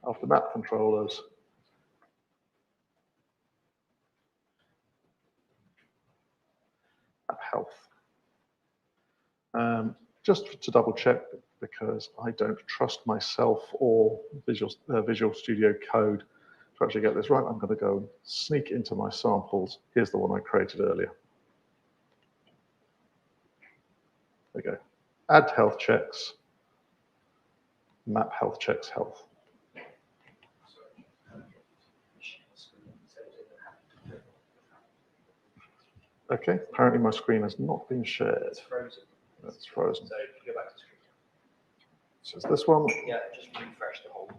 after map controllers, map health. Just to double check, because I don't trust myself or Visual Studio Code to actually get this right, I'm going to go and sneak into my samples. Here's the one I created earlier. There we go. Add health checks, map health checks health. Okay, apparently my screen has not been shared. It's frozen. That's frozen. So if you go back to screen. So it's this one. Yeah, just refresh the whole thing.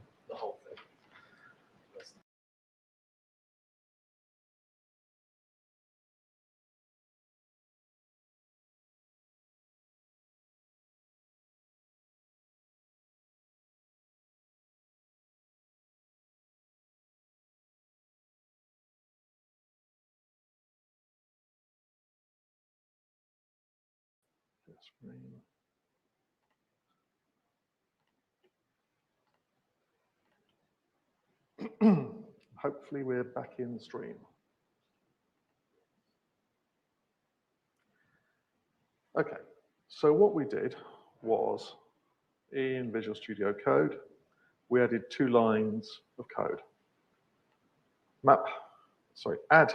Hopefully we're back in stream. Okay, so what we did was in Visual Studio Code, we added 2 lines of code. Add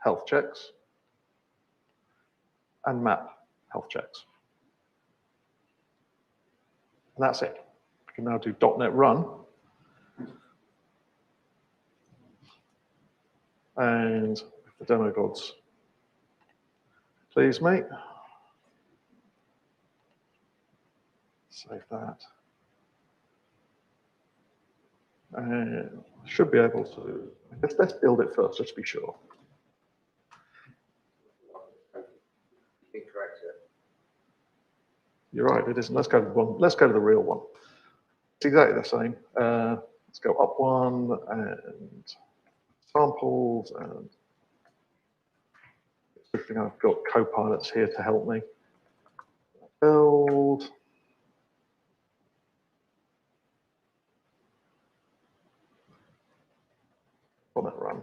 health checks and map health checks. And that's it. We can now do .NET Run. And if the demo gods please, mate. Save that. And should be able to, let's build it first, just to be sure. Incorrect. You're right, it isn't. Let's go to one. Let's go to the real one. It's exactly the same. Let's go up one and samples, and I've got co-pilots here to help me. Build. .NET Run.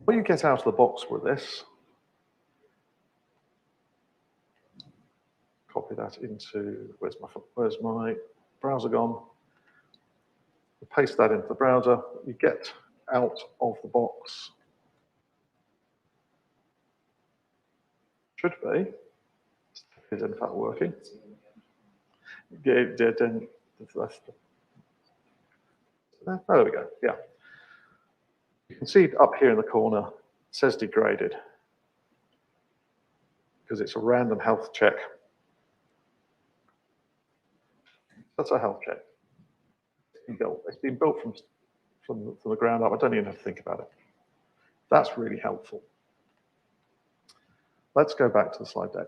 What you get out of the box with this, copy that into, where's my browser gone? Paste that into the browser. You get out of the box should be is in fact working. There we go, yeah. You can see up here in the corner, it says degraded, because it's a random health check. That's a health check. It's been built from the ground up. I don't even have to think about it. That's really helpful. Let's go back to the slide deck.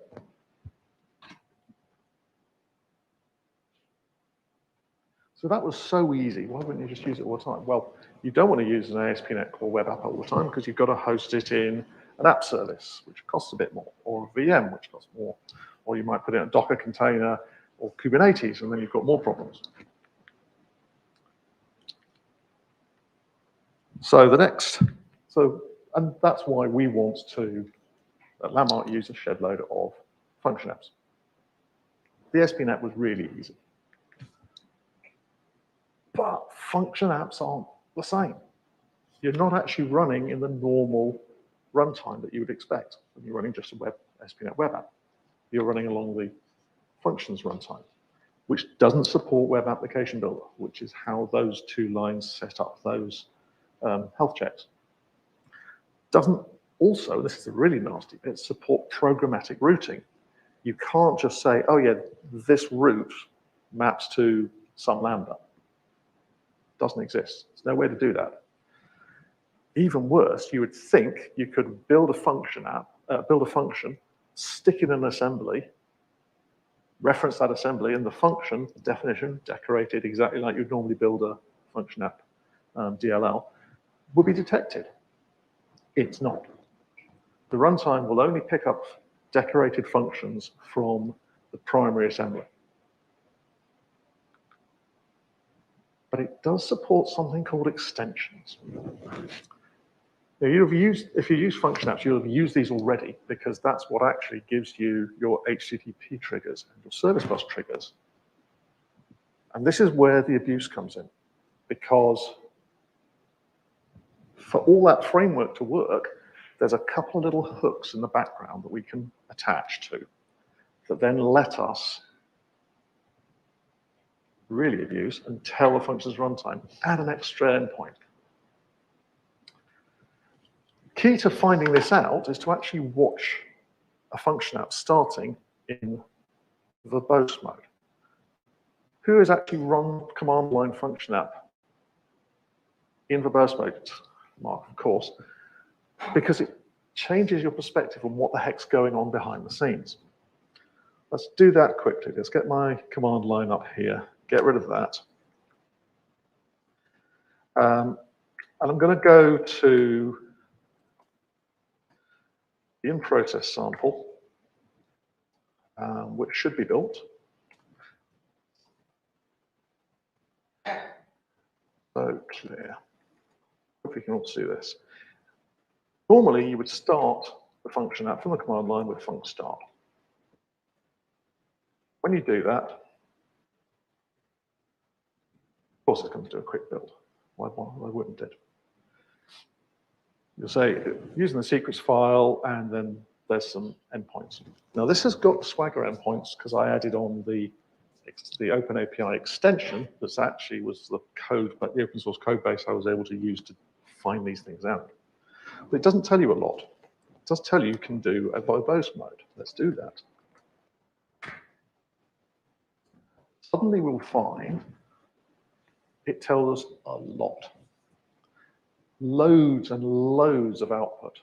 So that was so easy. Why wouldn't you just use it all the time? Well, you don't want to use an ASP.NET Core web app all the time because you've got to host it in an app service, which costs a bit more, or a VM, which costs more, or you might put it in a Docker container or Kubernetes, and then you've got more problems. So and that's why we want to, at Landmark, use a shed load of function apps. The ASP.NET was really easy. But function apps aren't the same. You're not actually running in the normal runtime that you would expect when you're running just a ASP.NET web app. You're running along the functions runtime, which doesn't support Web Application Builder, which is how those two lines set up those health checks. Doesn't also, this is a really nasty bit, support programmatic routing. You can't just say, oh yeah, this route maps to some Lambda. Doesn't exist. There's no way to do that. Even worse, you would think you could build a function stick it in an assembly, reference that assembly, and the function, the definition, decorated exactly like you'd normally build a function app DLL, would be detected. It's not. The runtime will only pick up decorated functions from the primary assembly. But it does support something called extensions. Now, if you use function apps, you'll have used these already because that's what actually gives you your HTTP triggers and your service bus triggers. And this is where the abuse comes in, because for all that framework to work, there's a couple of little hooks in the background that we can attach to that then let us really abuse and tell the function's runtime, add an extra endpoint. Key to finding this out is to actually watch a function app starting in verbose mode. Who has actually run command line function app in verbose mode? Mark, of course, because it changes your perspective on what the heck's going on behind the scenes. Let's do that quickly. Let's get my command line up here. Get rid of that. And I'm going to go to the in-process sample, which should be built. So clear. Hope you can all see this. Normally, you would start the function app from the command line with func start. When you do that, of course, it's going to do a quick build. Why wouldn't it? You'll say, using the secrets file, and then there's some endpoints. Now, this has got Swagger endpoints because I added on the Open API extension that actually was the code, but the open source code base I was able to use to find these things out. But it doesn't tell you a lot. It does tell you can do a verbose mode. Let's do that. Suddenly we'll find it tells us a lot. Loads and loads of output.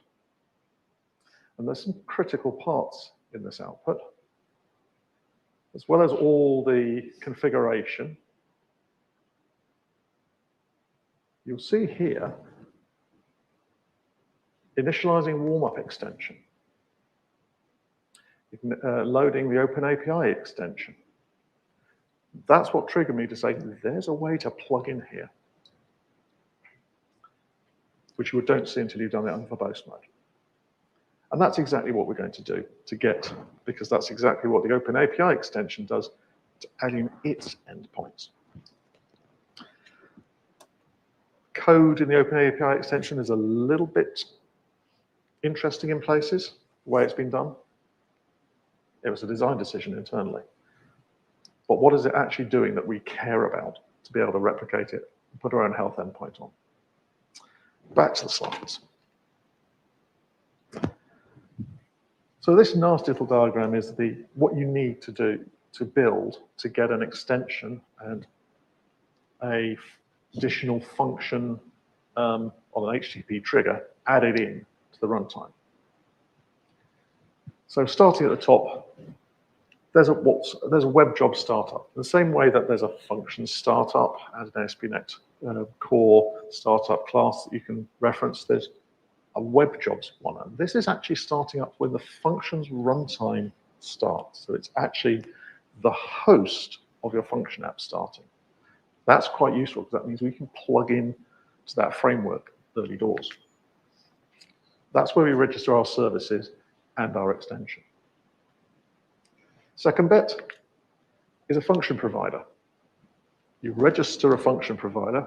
And there's some critical parts in this output, as well as all the configuration. You'll see here, initializing warm-up extension, loading the Open API extension. That's what triggered me to say, there's a way to plug in here, which you don't see until you've done it on verbose mode. And that's exactly what we're going to do to get, because that's exactly what the Open API extension does to add in its endpoints. Code in the Open API extension is a little bit interesting in places, the way it's been done. It was a design decision internally. But what is it actually doing that we care about to be able to replicate it and put our own health endpoint on? Back to the slides. So this nasty little diagram is what you need to do to build to get an extension and a additional function of an HTTP trigger added in to the runtime. So starting at the top, there's a web job startup. The same way that there's a function startup as an ASP.NET core startup class that you can reference, there's a web jobs one. And this is actually starting up when the function's runtime starts. So it's actually the host of your function app starting. That's quite useful because that means we can plug in to that framework early doors. That's where we register our services and our extension. Second bit is a function provider. You register a function provider.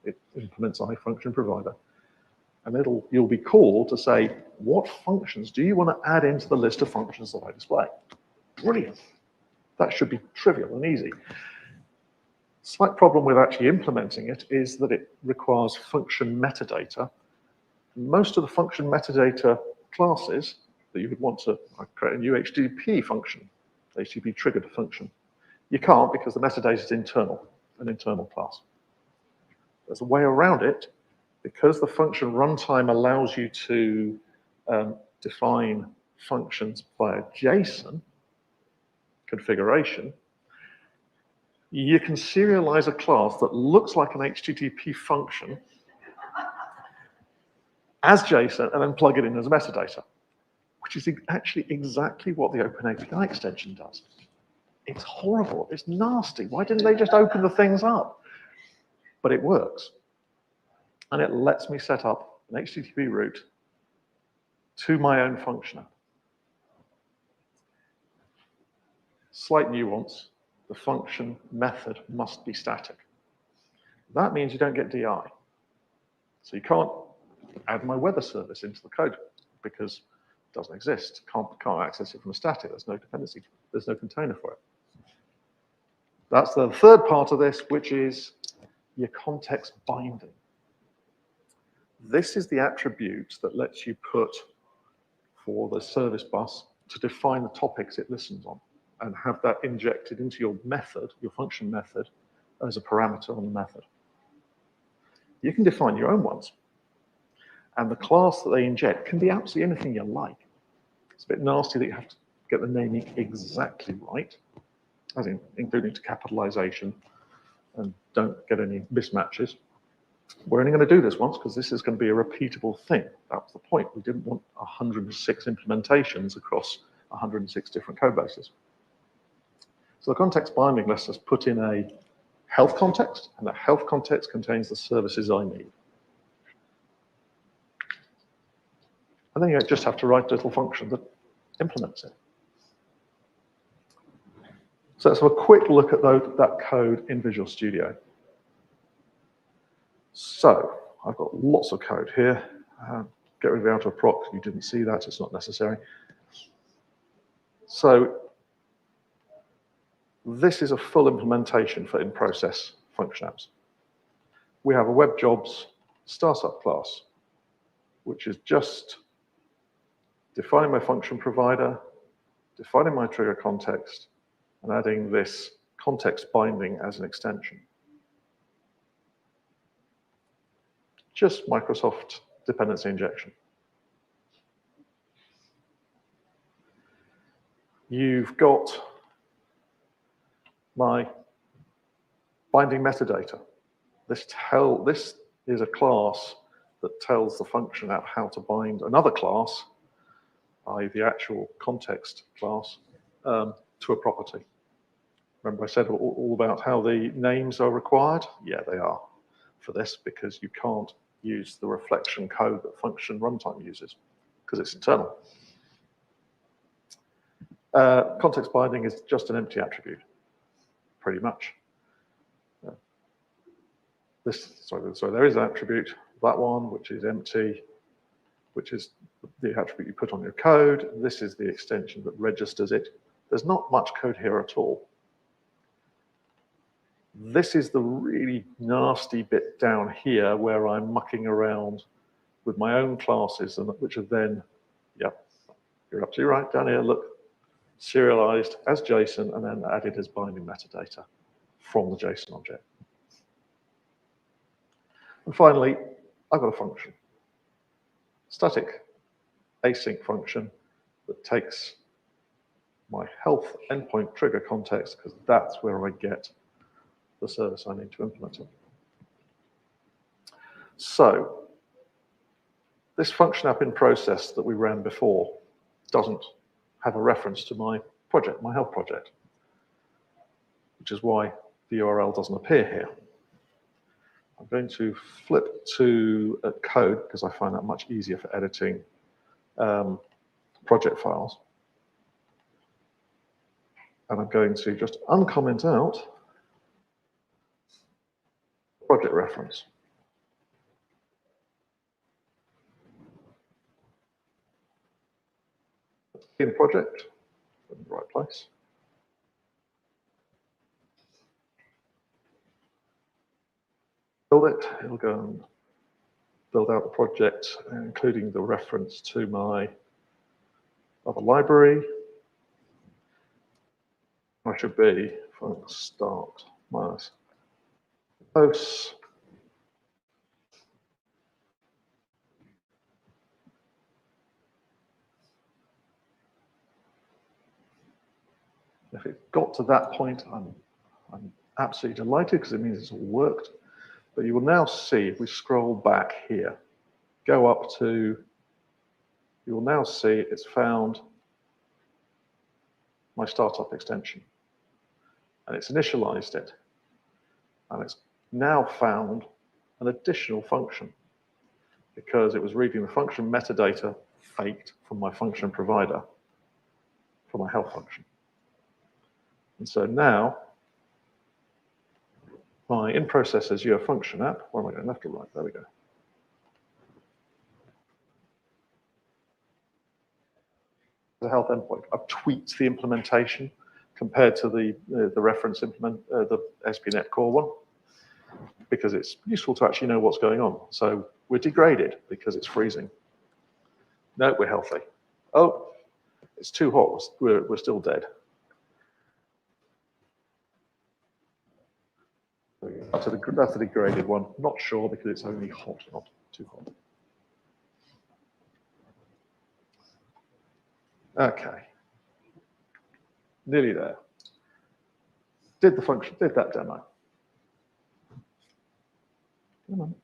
It implements a function provider. And you'll be called to say, what functions do you want to add into the list of functions that I display? Brilliant. That should be trivial and easy. Slight problem with actually implementing it is that it requires function metadata. Most of the function metadata classes that you would want to create a new HTTP function, HTTP triggered function. You can't because the metadata is internal, an internal class. There's a way around it. Because the function runtime allows you to define functions via JSON configuration, you can serialize a class that looks like an HTTP function as JSON and then plug it in as metadata, which is actually exactly what the Open API extension does. It's horrible. It's nasty. Why didn't they just open the things up? But it works. And it lets me set up an HTTP route to my own function app. Slight nuance, the function method must be static. That means you don't get DI. So you can't add my weather service into the code because it doesn't exist. Can't access it from a static. There's no dependency. There's no container for it. That's the third part of this, which is your context binding. This is the attribute that lets you put for the service bus to define the topics it listens on and have that injected into your method, your function method, as a parameter on the method. You can define your own ones. And the class that they inject can be absolutely anything you like. It's a bit nasty that you have to get the naming exactly right, as in including to capitalization, and don't get any mismatches. We're only going to do this once because this is going to be a repeatable thing. That was the point. We didn't want 106 implementations across 106 different code bases. So the context binding lets us put in a health context, and that health context contains the services I need. And then you just have to write a little function that implements it. So let's have a quick look at that code in Visual Studio. So I've got lots of code here. Get rid of the outer proc. You didn't see that. It's not necessary. So this is a full implementation for in-process function apps. We have a web jobs startup class, which is just defining my function provider, defining my trigger context, and adding this context binding as an extension. Just Microsoft dependency injection. You've got my binding metadata. This is a class that tells the function app how to bind another class, i.e. the actual context class, to a property. Remember I said all about how the names are required? Yeah, they are for this because you can't use the reflection code that function runtime uses because it's internal. Context binding is just an empty attribute, pretty much. Sorry, there is an attribute, that one, which is empty, which is the attribute you put on your code. This is the extension that registers it. There's not much code here at all. This is the really nasty bit down here where I'm mucking around with my own classes, and which are then, yep, you're absolutely right, down here, look, serialized as JSON and then added as binding metadata from the JSON object. And finally, I've got a function, static async function that takes my health endpoint trigger context, because that's where I get the service I need to implement it. So this function app in process that we ran before doesn't have a reference to my project, my health project, which is why the URL doesn't appear here. I'm going to flip to code because I find that much easier for editing project files. And I'm going to just uncomment out project reference. In project, in the right place. Build it, it'll go and build out the project, including the reference to my other library. I should be, if I start my posts. If it got to that point, I'm absolutely delighted because it means it's all worked. But you will now see, if we scroll back here, go up to, you will now see it's found my startup extension. And it's initialized it. And it's now found an additional function because it was reading the function metadata faked from my function provider for my health function. And so now, my in-process Azure function app, where am I going, left or right? There we go. The health endpoint. I've tweaked the implementation compared to the reference the ASP.NET Core one, because it's useful to actually know what's going on. So we're degraded because it's freezing. No, we're healthy. Oh, it's too hot. We're still dead. That's the degraded one. Not sure because it's only hot, not too hot. Okay. Nearly there. Did the function, did that demo. Come on.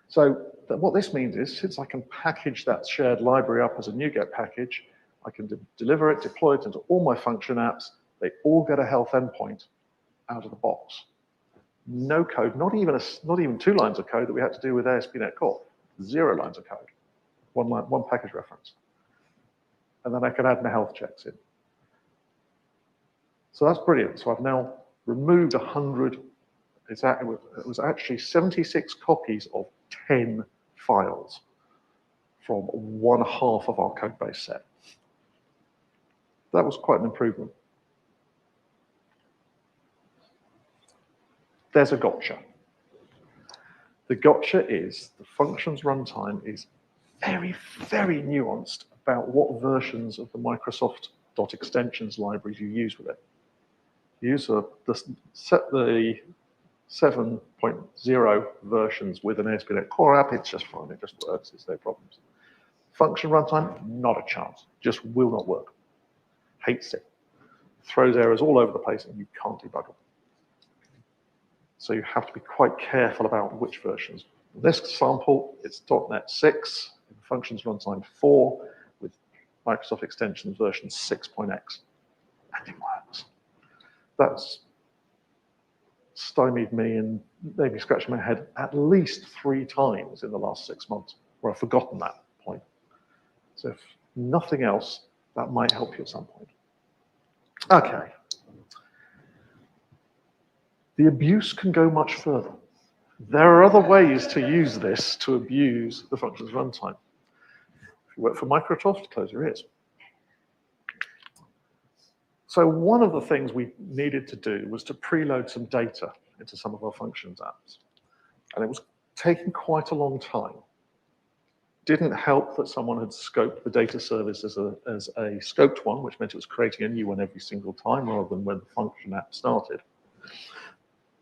So what this means is, since I can package that shared library up as a NuGet package, I can deliver it, deploy it into all my function apps. They all get a health endpoint out of the box. No code, not even 2 lines of code that we had to do with ASP.NET Core. 0 lines of code, one package reference. And then I can add my health checks in. So that's brilliant. So I've now removed 100. It was actually 76 copies of 10 files from 1/2 of our code base set. That was quite an improvement. There's a gotcha. The gotcha is the functions runtime is very, very nuanced about what versions of the Microsoft.extensions libraries you use with it. You use the 7.0 versions with an ASP.NET Core app, it's just fine, it just works, it's no problems. Function runtime, not a chance, just will not work. Hates it. Throws errors all over the place and you can't debug them. So you have to be quite careful about which versions. In this sample, it's .NET 6, functions runtime 4, with Microsoft extensions version 6.x, and it works. That's stymied me and made me scratch my head at least 3 times in the last 6 months, where I've forgotten that point. So if nothing else, that might help you at some point. Okay. The abuse can go much further. There are other ways to use this to abuse the functions runtime. If you work for Microsoft, close your ears. So one of the things we needed to do was to preload some data into some of our functions apps. And it was taking quite a long time. Didn't help that someone had scoped the data service as a scoped one, which meant it was creating a new one every single time rather than when the function app started.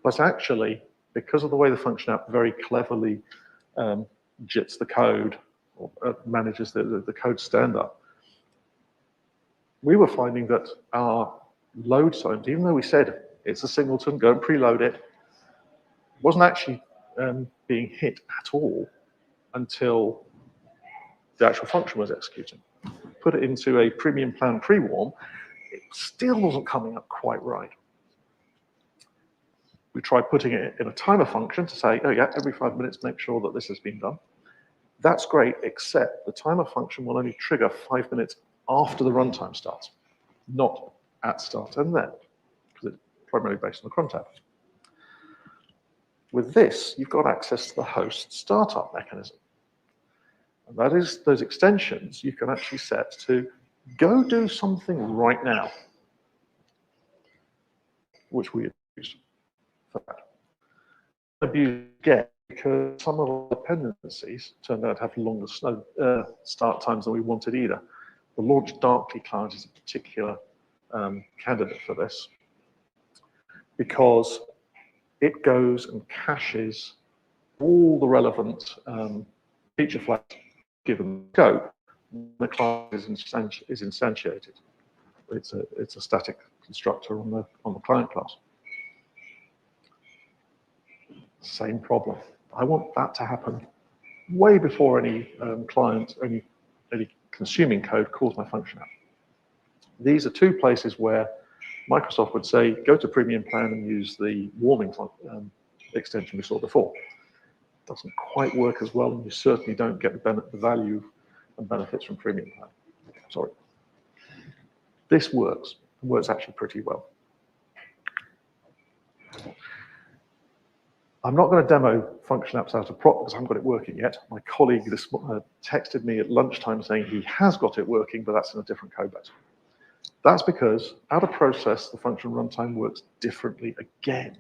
But actually, because of the way the function app very cleverly jits the code, or manages the code stand-up, we were finding that our load times, even though we said it's a singleton, go and preload it, wasn't actually being hit at all until the actual function was executing. Put it into a premium plan pre-warm, it still wasn't coming up quite right. We tried putting it in a timer function to say, oh yeah, every 5 minutes, make sure that this has been done. That's great, except the timer function will only trigger 5 minutes after the runtime starts, not at start and then, because it's primarily based on the cron tab. With this, you've got access to the host startup mechanism. And that is those extensions you can actually set to go do something right now, which we abused for that. Abused again because some of our dependencies turned out to have longer start times than we wanted either. The launch darkly client is a particular candidate for this because it goes and caches all the relevant feature flags given scope when the client is instantiated. It's a static constructor on the client class. Same problem. I want that to happen way before any client, any consuming code calls my function app. These are two places where Microsoft would say, go to premium plan and use the warming extension we saw before. Doesn't quite work as well, and you certainly don't get the value and benefits from premium plan. Sorry. This works. It works actually pretty well. I'm not going to demo function apps out of prop because I haven't got it working yet. My colleague texted me at lunchtime saying he has got it working, but that's in a different code base. That's because out of process, the function runtime works differently again.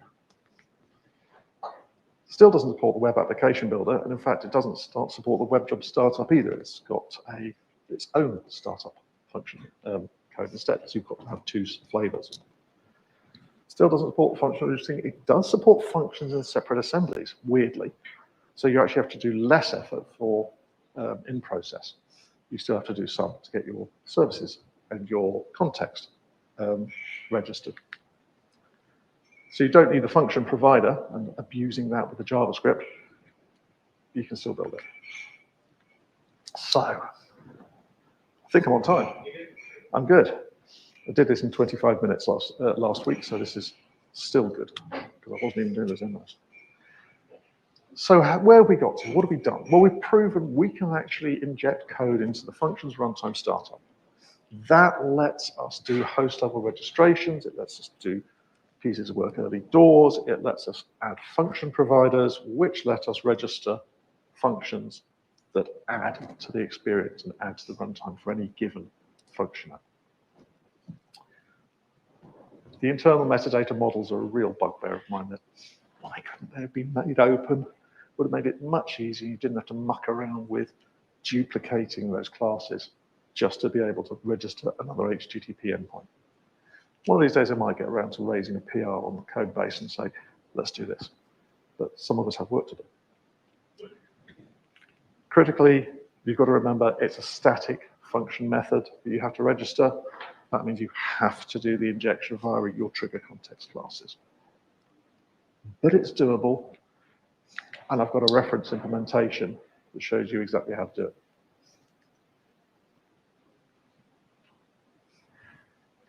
Still doesn't support the web application builder, and in fact, it doesn't support the web job startup either. It's got its own startup function code instead, so you've got to have two flavors. Still doesn't support functional registering. It does support functions in separate assemblies, weirdly. So you actually have to do less effort for in process. You still have to do some to get your services and your context registered. So you don't need the function provider and abusing that with the JavaScript. You can still build it. So, I think I'm on time. I'm good. I did this in 25 minutes last week, so this is still good, because I wasn't even doing those inputs. So where have we got to? What have we done? Well, we've proven we can actually inject code into the functions runtime startup. That lets us do host level registrations. It lets us do pieces of work early doors. It lets us add function providers, which let us register functions that add to the experience and add to the runtime for any given function. The internal metadata models are a real bugbear of mine. That why couldn't they have been made open? Would have made it much easier. You didn't have to muck around with duplicating those classes just to be able to register another HTTP endpoint. One of these days I might get around to raising a PR on the code base and say, let's do this. But some of us have work to do. Critically, you've got to remember it's a static function method that you have to register. That means you have to do the injection via your trigger context classes. But it's doable. And I've got a reference implementation that shows you exactly how to do it.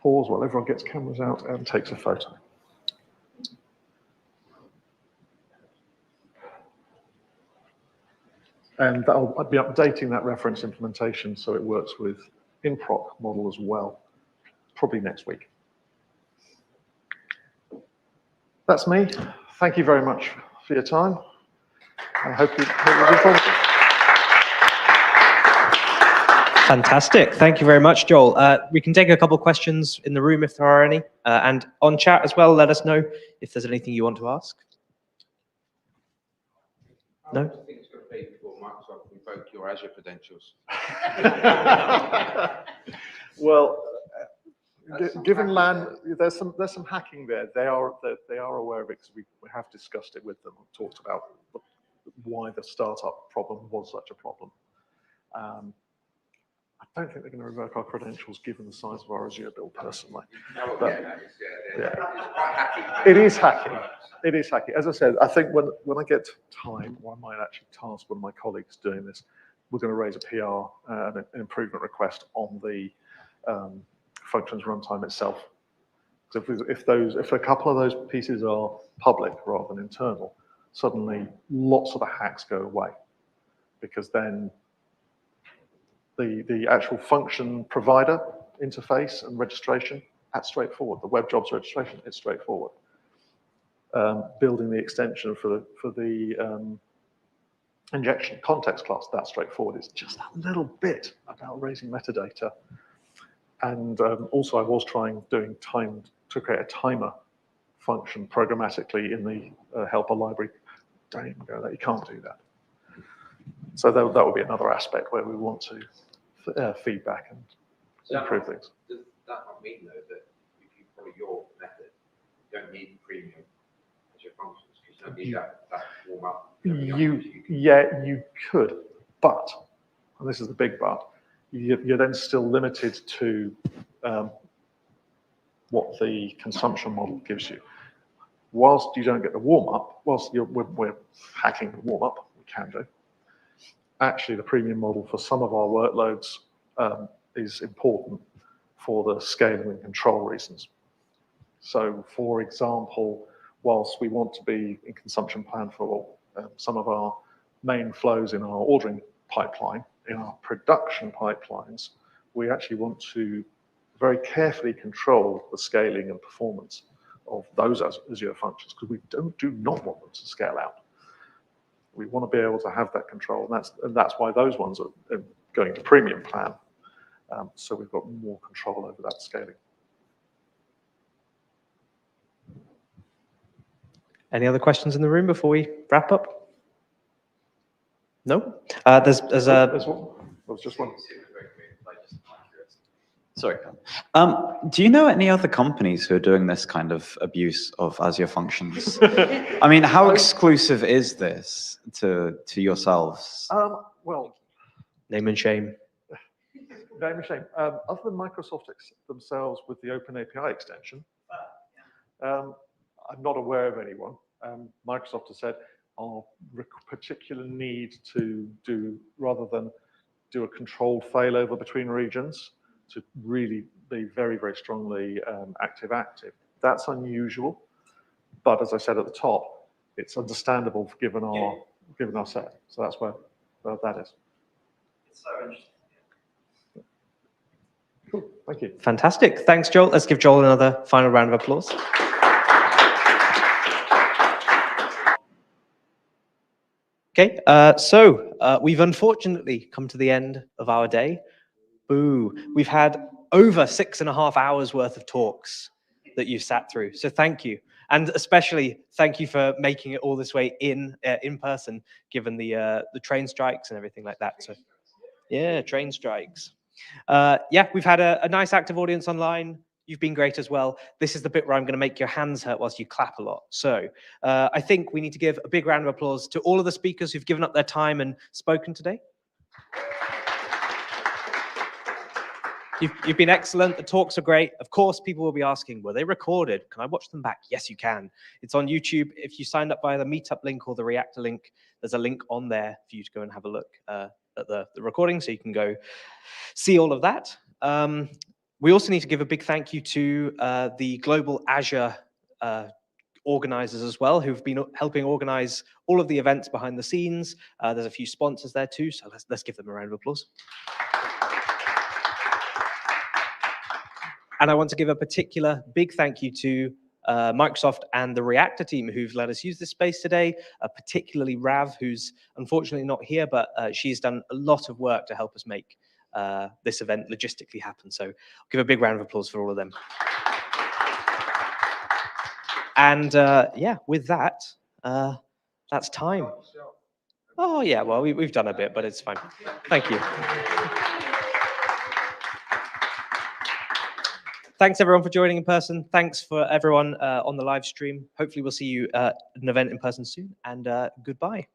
Pause while everyone gets cameras out and takes a photo. And I'll be updating that reference implementation so it works with in-proc model as well, probably next week. That's me. Thank you very much for your time. I hope it was informative. Fantastic. Thank you very much, Joel. We can take a couple questions in the room if there are any, and on chat as well. Let us know if there's anything you want to ask. No? I think it's going to be before Microsoft revoke your Azure credentials. Well, given LAN, there's some hacking there. They are aware of it because we have discussed it with them and talked about why the startup problem was such a problem. I don't think they're going to revoke our credentials given the size of our Azure build personally. But, yeah. It is hacking. It is hacking. As I said, I think when I get time, I might actually task one of my colleagues doing this. We're going to raise a PR, an improvement request on the functions runtime itself. So if a couple of those pieces are public rather than internal, suddenly lots of the hacks go away, because then the actual function provider interface and registration, that's straightforward. The web jobs registration is straightforward. Building the extension for the injection context class, that's straightforward. It's just a little bit about raising metadata. And also I was doing to create a timer function programmatically in the helper library. Don't even go there, you can't do that. So that would be another aspect where we want to feedback and improve things. Does that not mean, though, that if you follow your method, you don't need premium as your functions, because you don't need that warm up? You could, but, and this is the big but, you're then still limited to what the consumption model gives you. Whilst you don't get the warm up, whilst we're hacking the warm up, we can do. Actually, the premium model for some of our workloads is important for the scaling and control reasons. So, for example, whilst we want to be in consumption plan for some of our main flows in our ordering pipeline, in our production pipelines, we actually want to very carefully control the scaling and performance of those Azure functions, because we do not want them to scale out. We want to be able to have that control, and that's why those ones are going to premium plan. So we've got more control over that scaling. Any other questions in the room before we wrap up? No? There's one. There was just one. Sorry. Do you know any other companies who are doing this kind of abuse of Azure functions? I mean, how exclusive is this to yourselves? Well, name and shame. Name and shame. Other than Microsoft themselves with the Open API extension, I'm not aware of anyone. Microsoft has said our particular need to do, rather than do a controlled failover between regions, to really be very, very strongly active. That's unusual, but as I said at the top, it's understandable given our set. So that's where that is. It's so interesting. Cool, thank you. Fantastic. Thanks, Joel. Let's give Joel another final round of applause. Okay, so we've unfortunately come to the end of our day. Boo. We've had over 6.5 hours worth of talks that you've sat through. So thank you. And especially thank you for making it all this way in person, given the train strikes and everything like that. So yeah, train strikes. Yeah, we've had a nice active audience online. You've been great as well. This is the bit where I'm going to make your hands hurt whilst you clap a lot. So I think we need to give a big round of applause to all of the speakers who've given up their time and spoken today. You've been excellent. The talks are great. Of course, people will be asking, were they recorded? Can I watch them back? Yes, you can. It's on YouTube. If you signed up via the Meetup link or the Reactor link, there's a link on there for you to go and have a look at the recording, so you can go see all of that. We also need to give a big thank you to the global Azure organizers as well, who've been helping organize all of the events behind the scenes. There's a few sponsors there too, so let's give them a round of applause. And I want to give a particular big thank you to Microsoft and the Reactor team who've let us use this space today, particularly Rav, who's unfortunately not here, but she's done a lot of work to help us make this event logistically happen. So I'll give a big round of applause for all of them. And yeah, with that, that's time. Oh yeah, well, we've done a bit, but it's fine. Thank you. Thanks everyone for joining in person. Thanks for everyone on the live stream. Hopefully we'll see you at an event in person soon, and goodbye.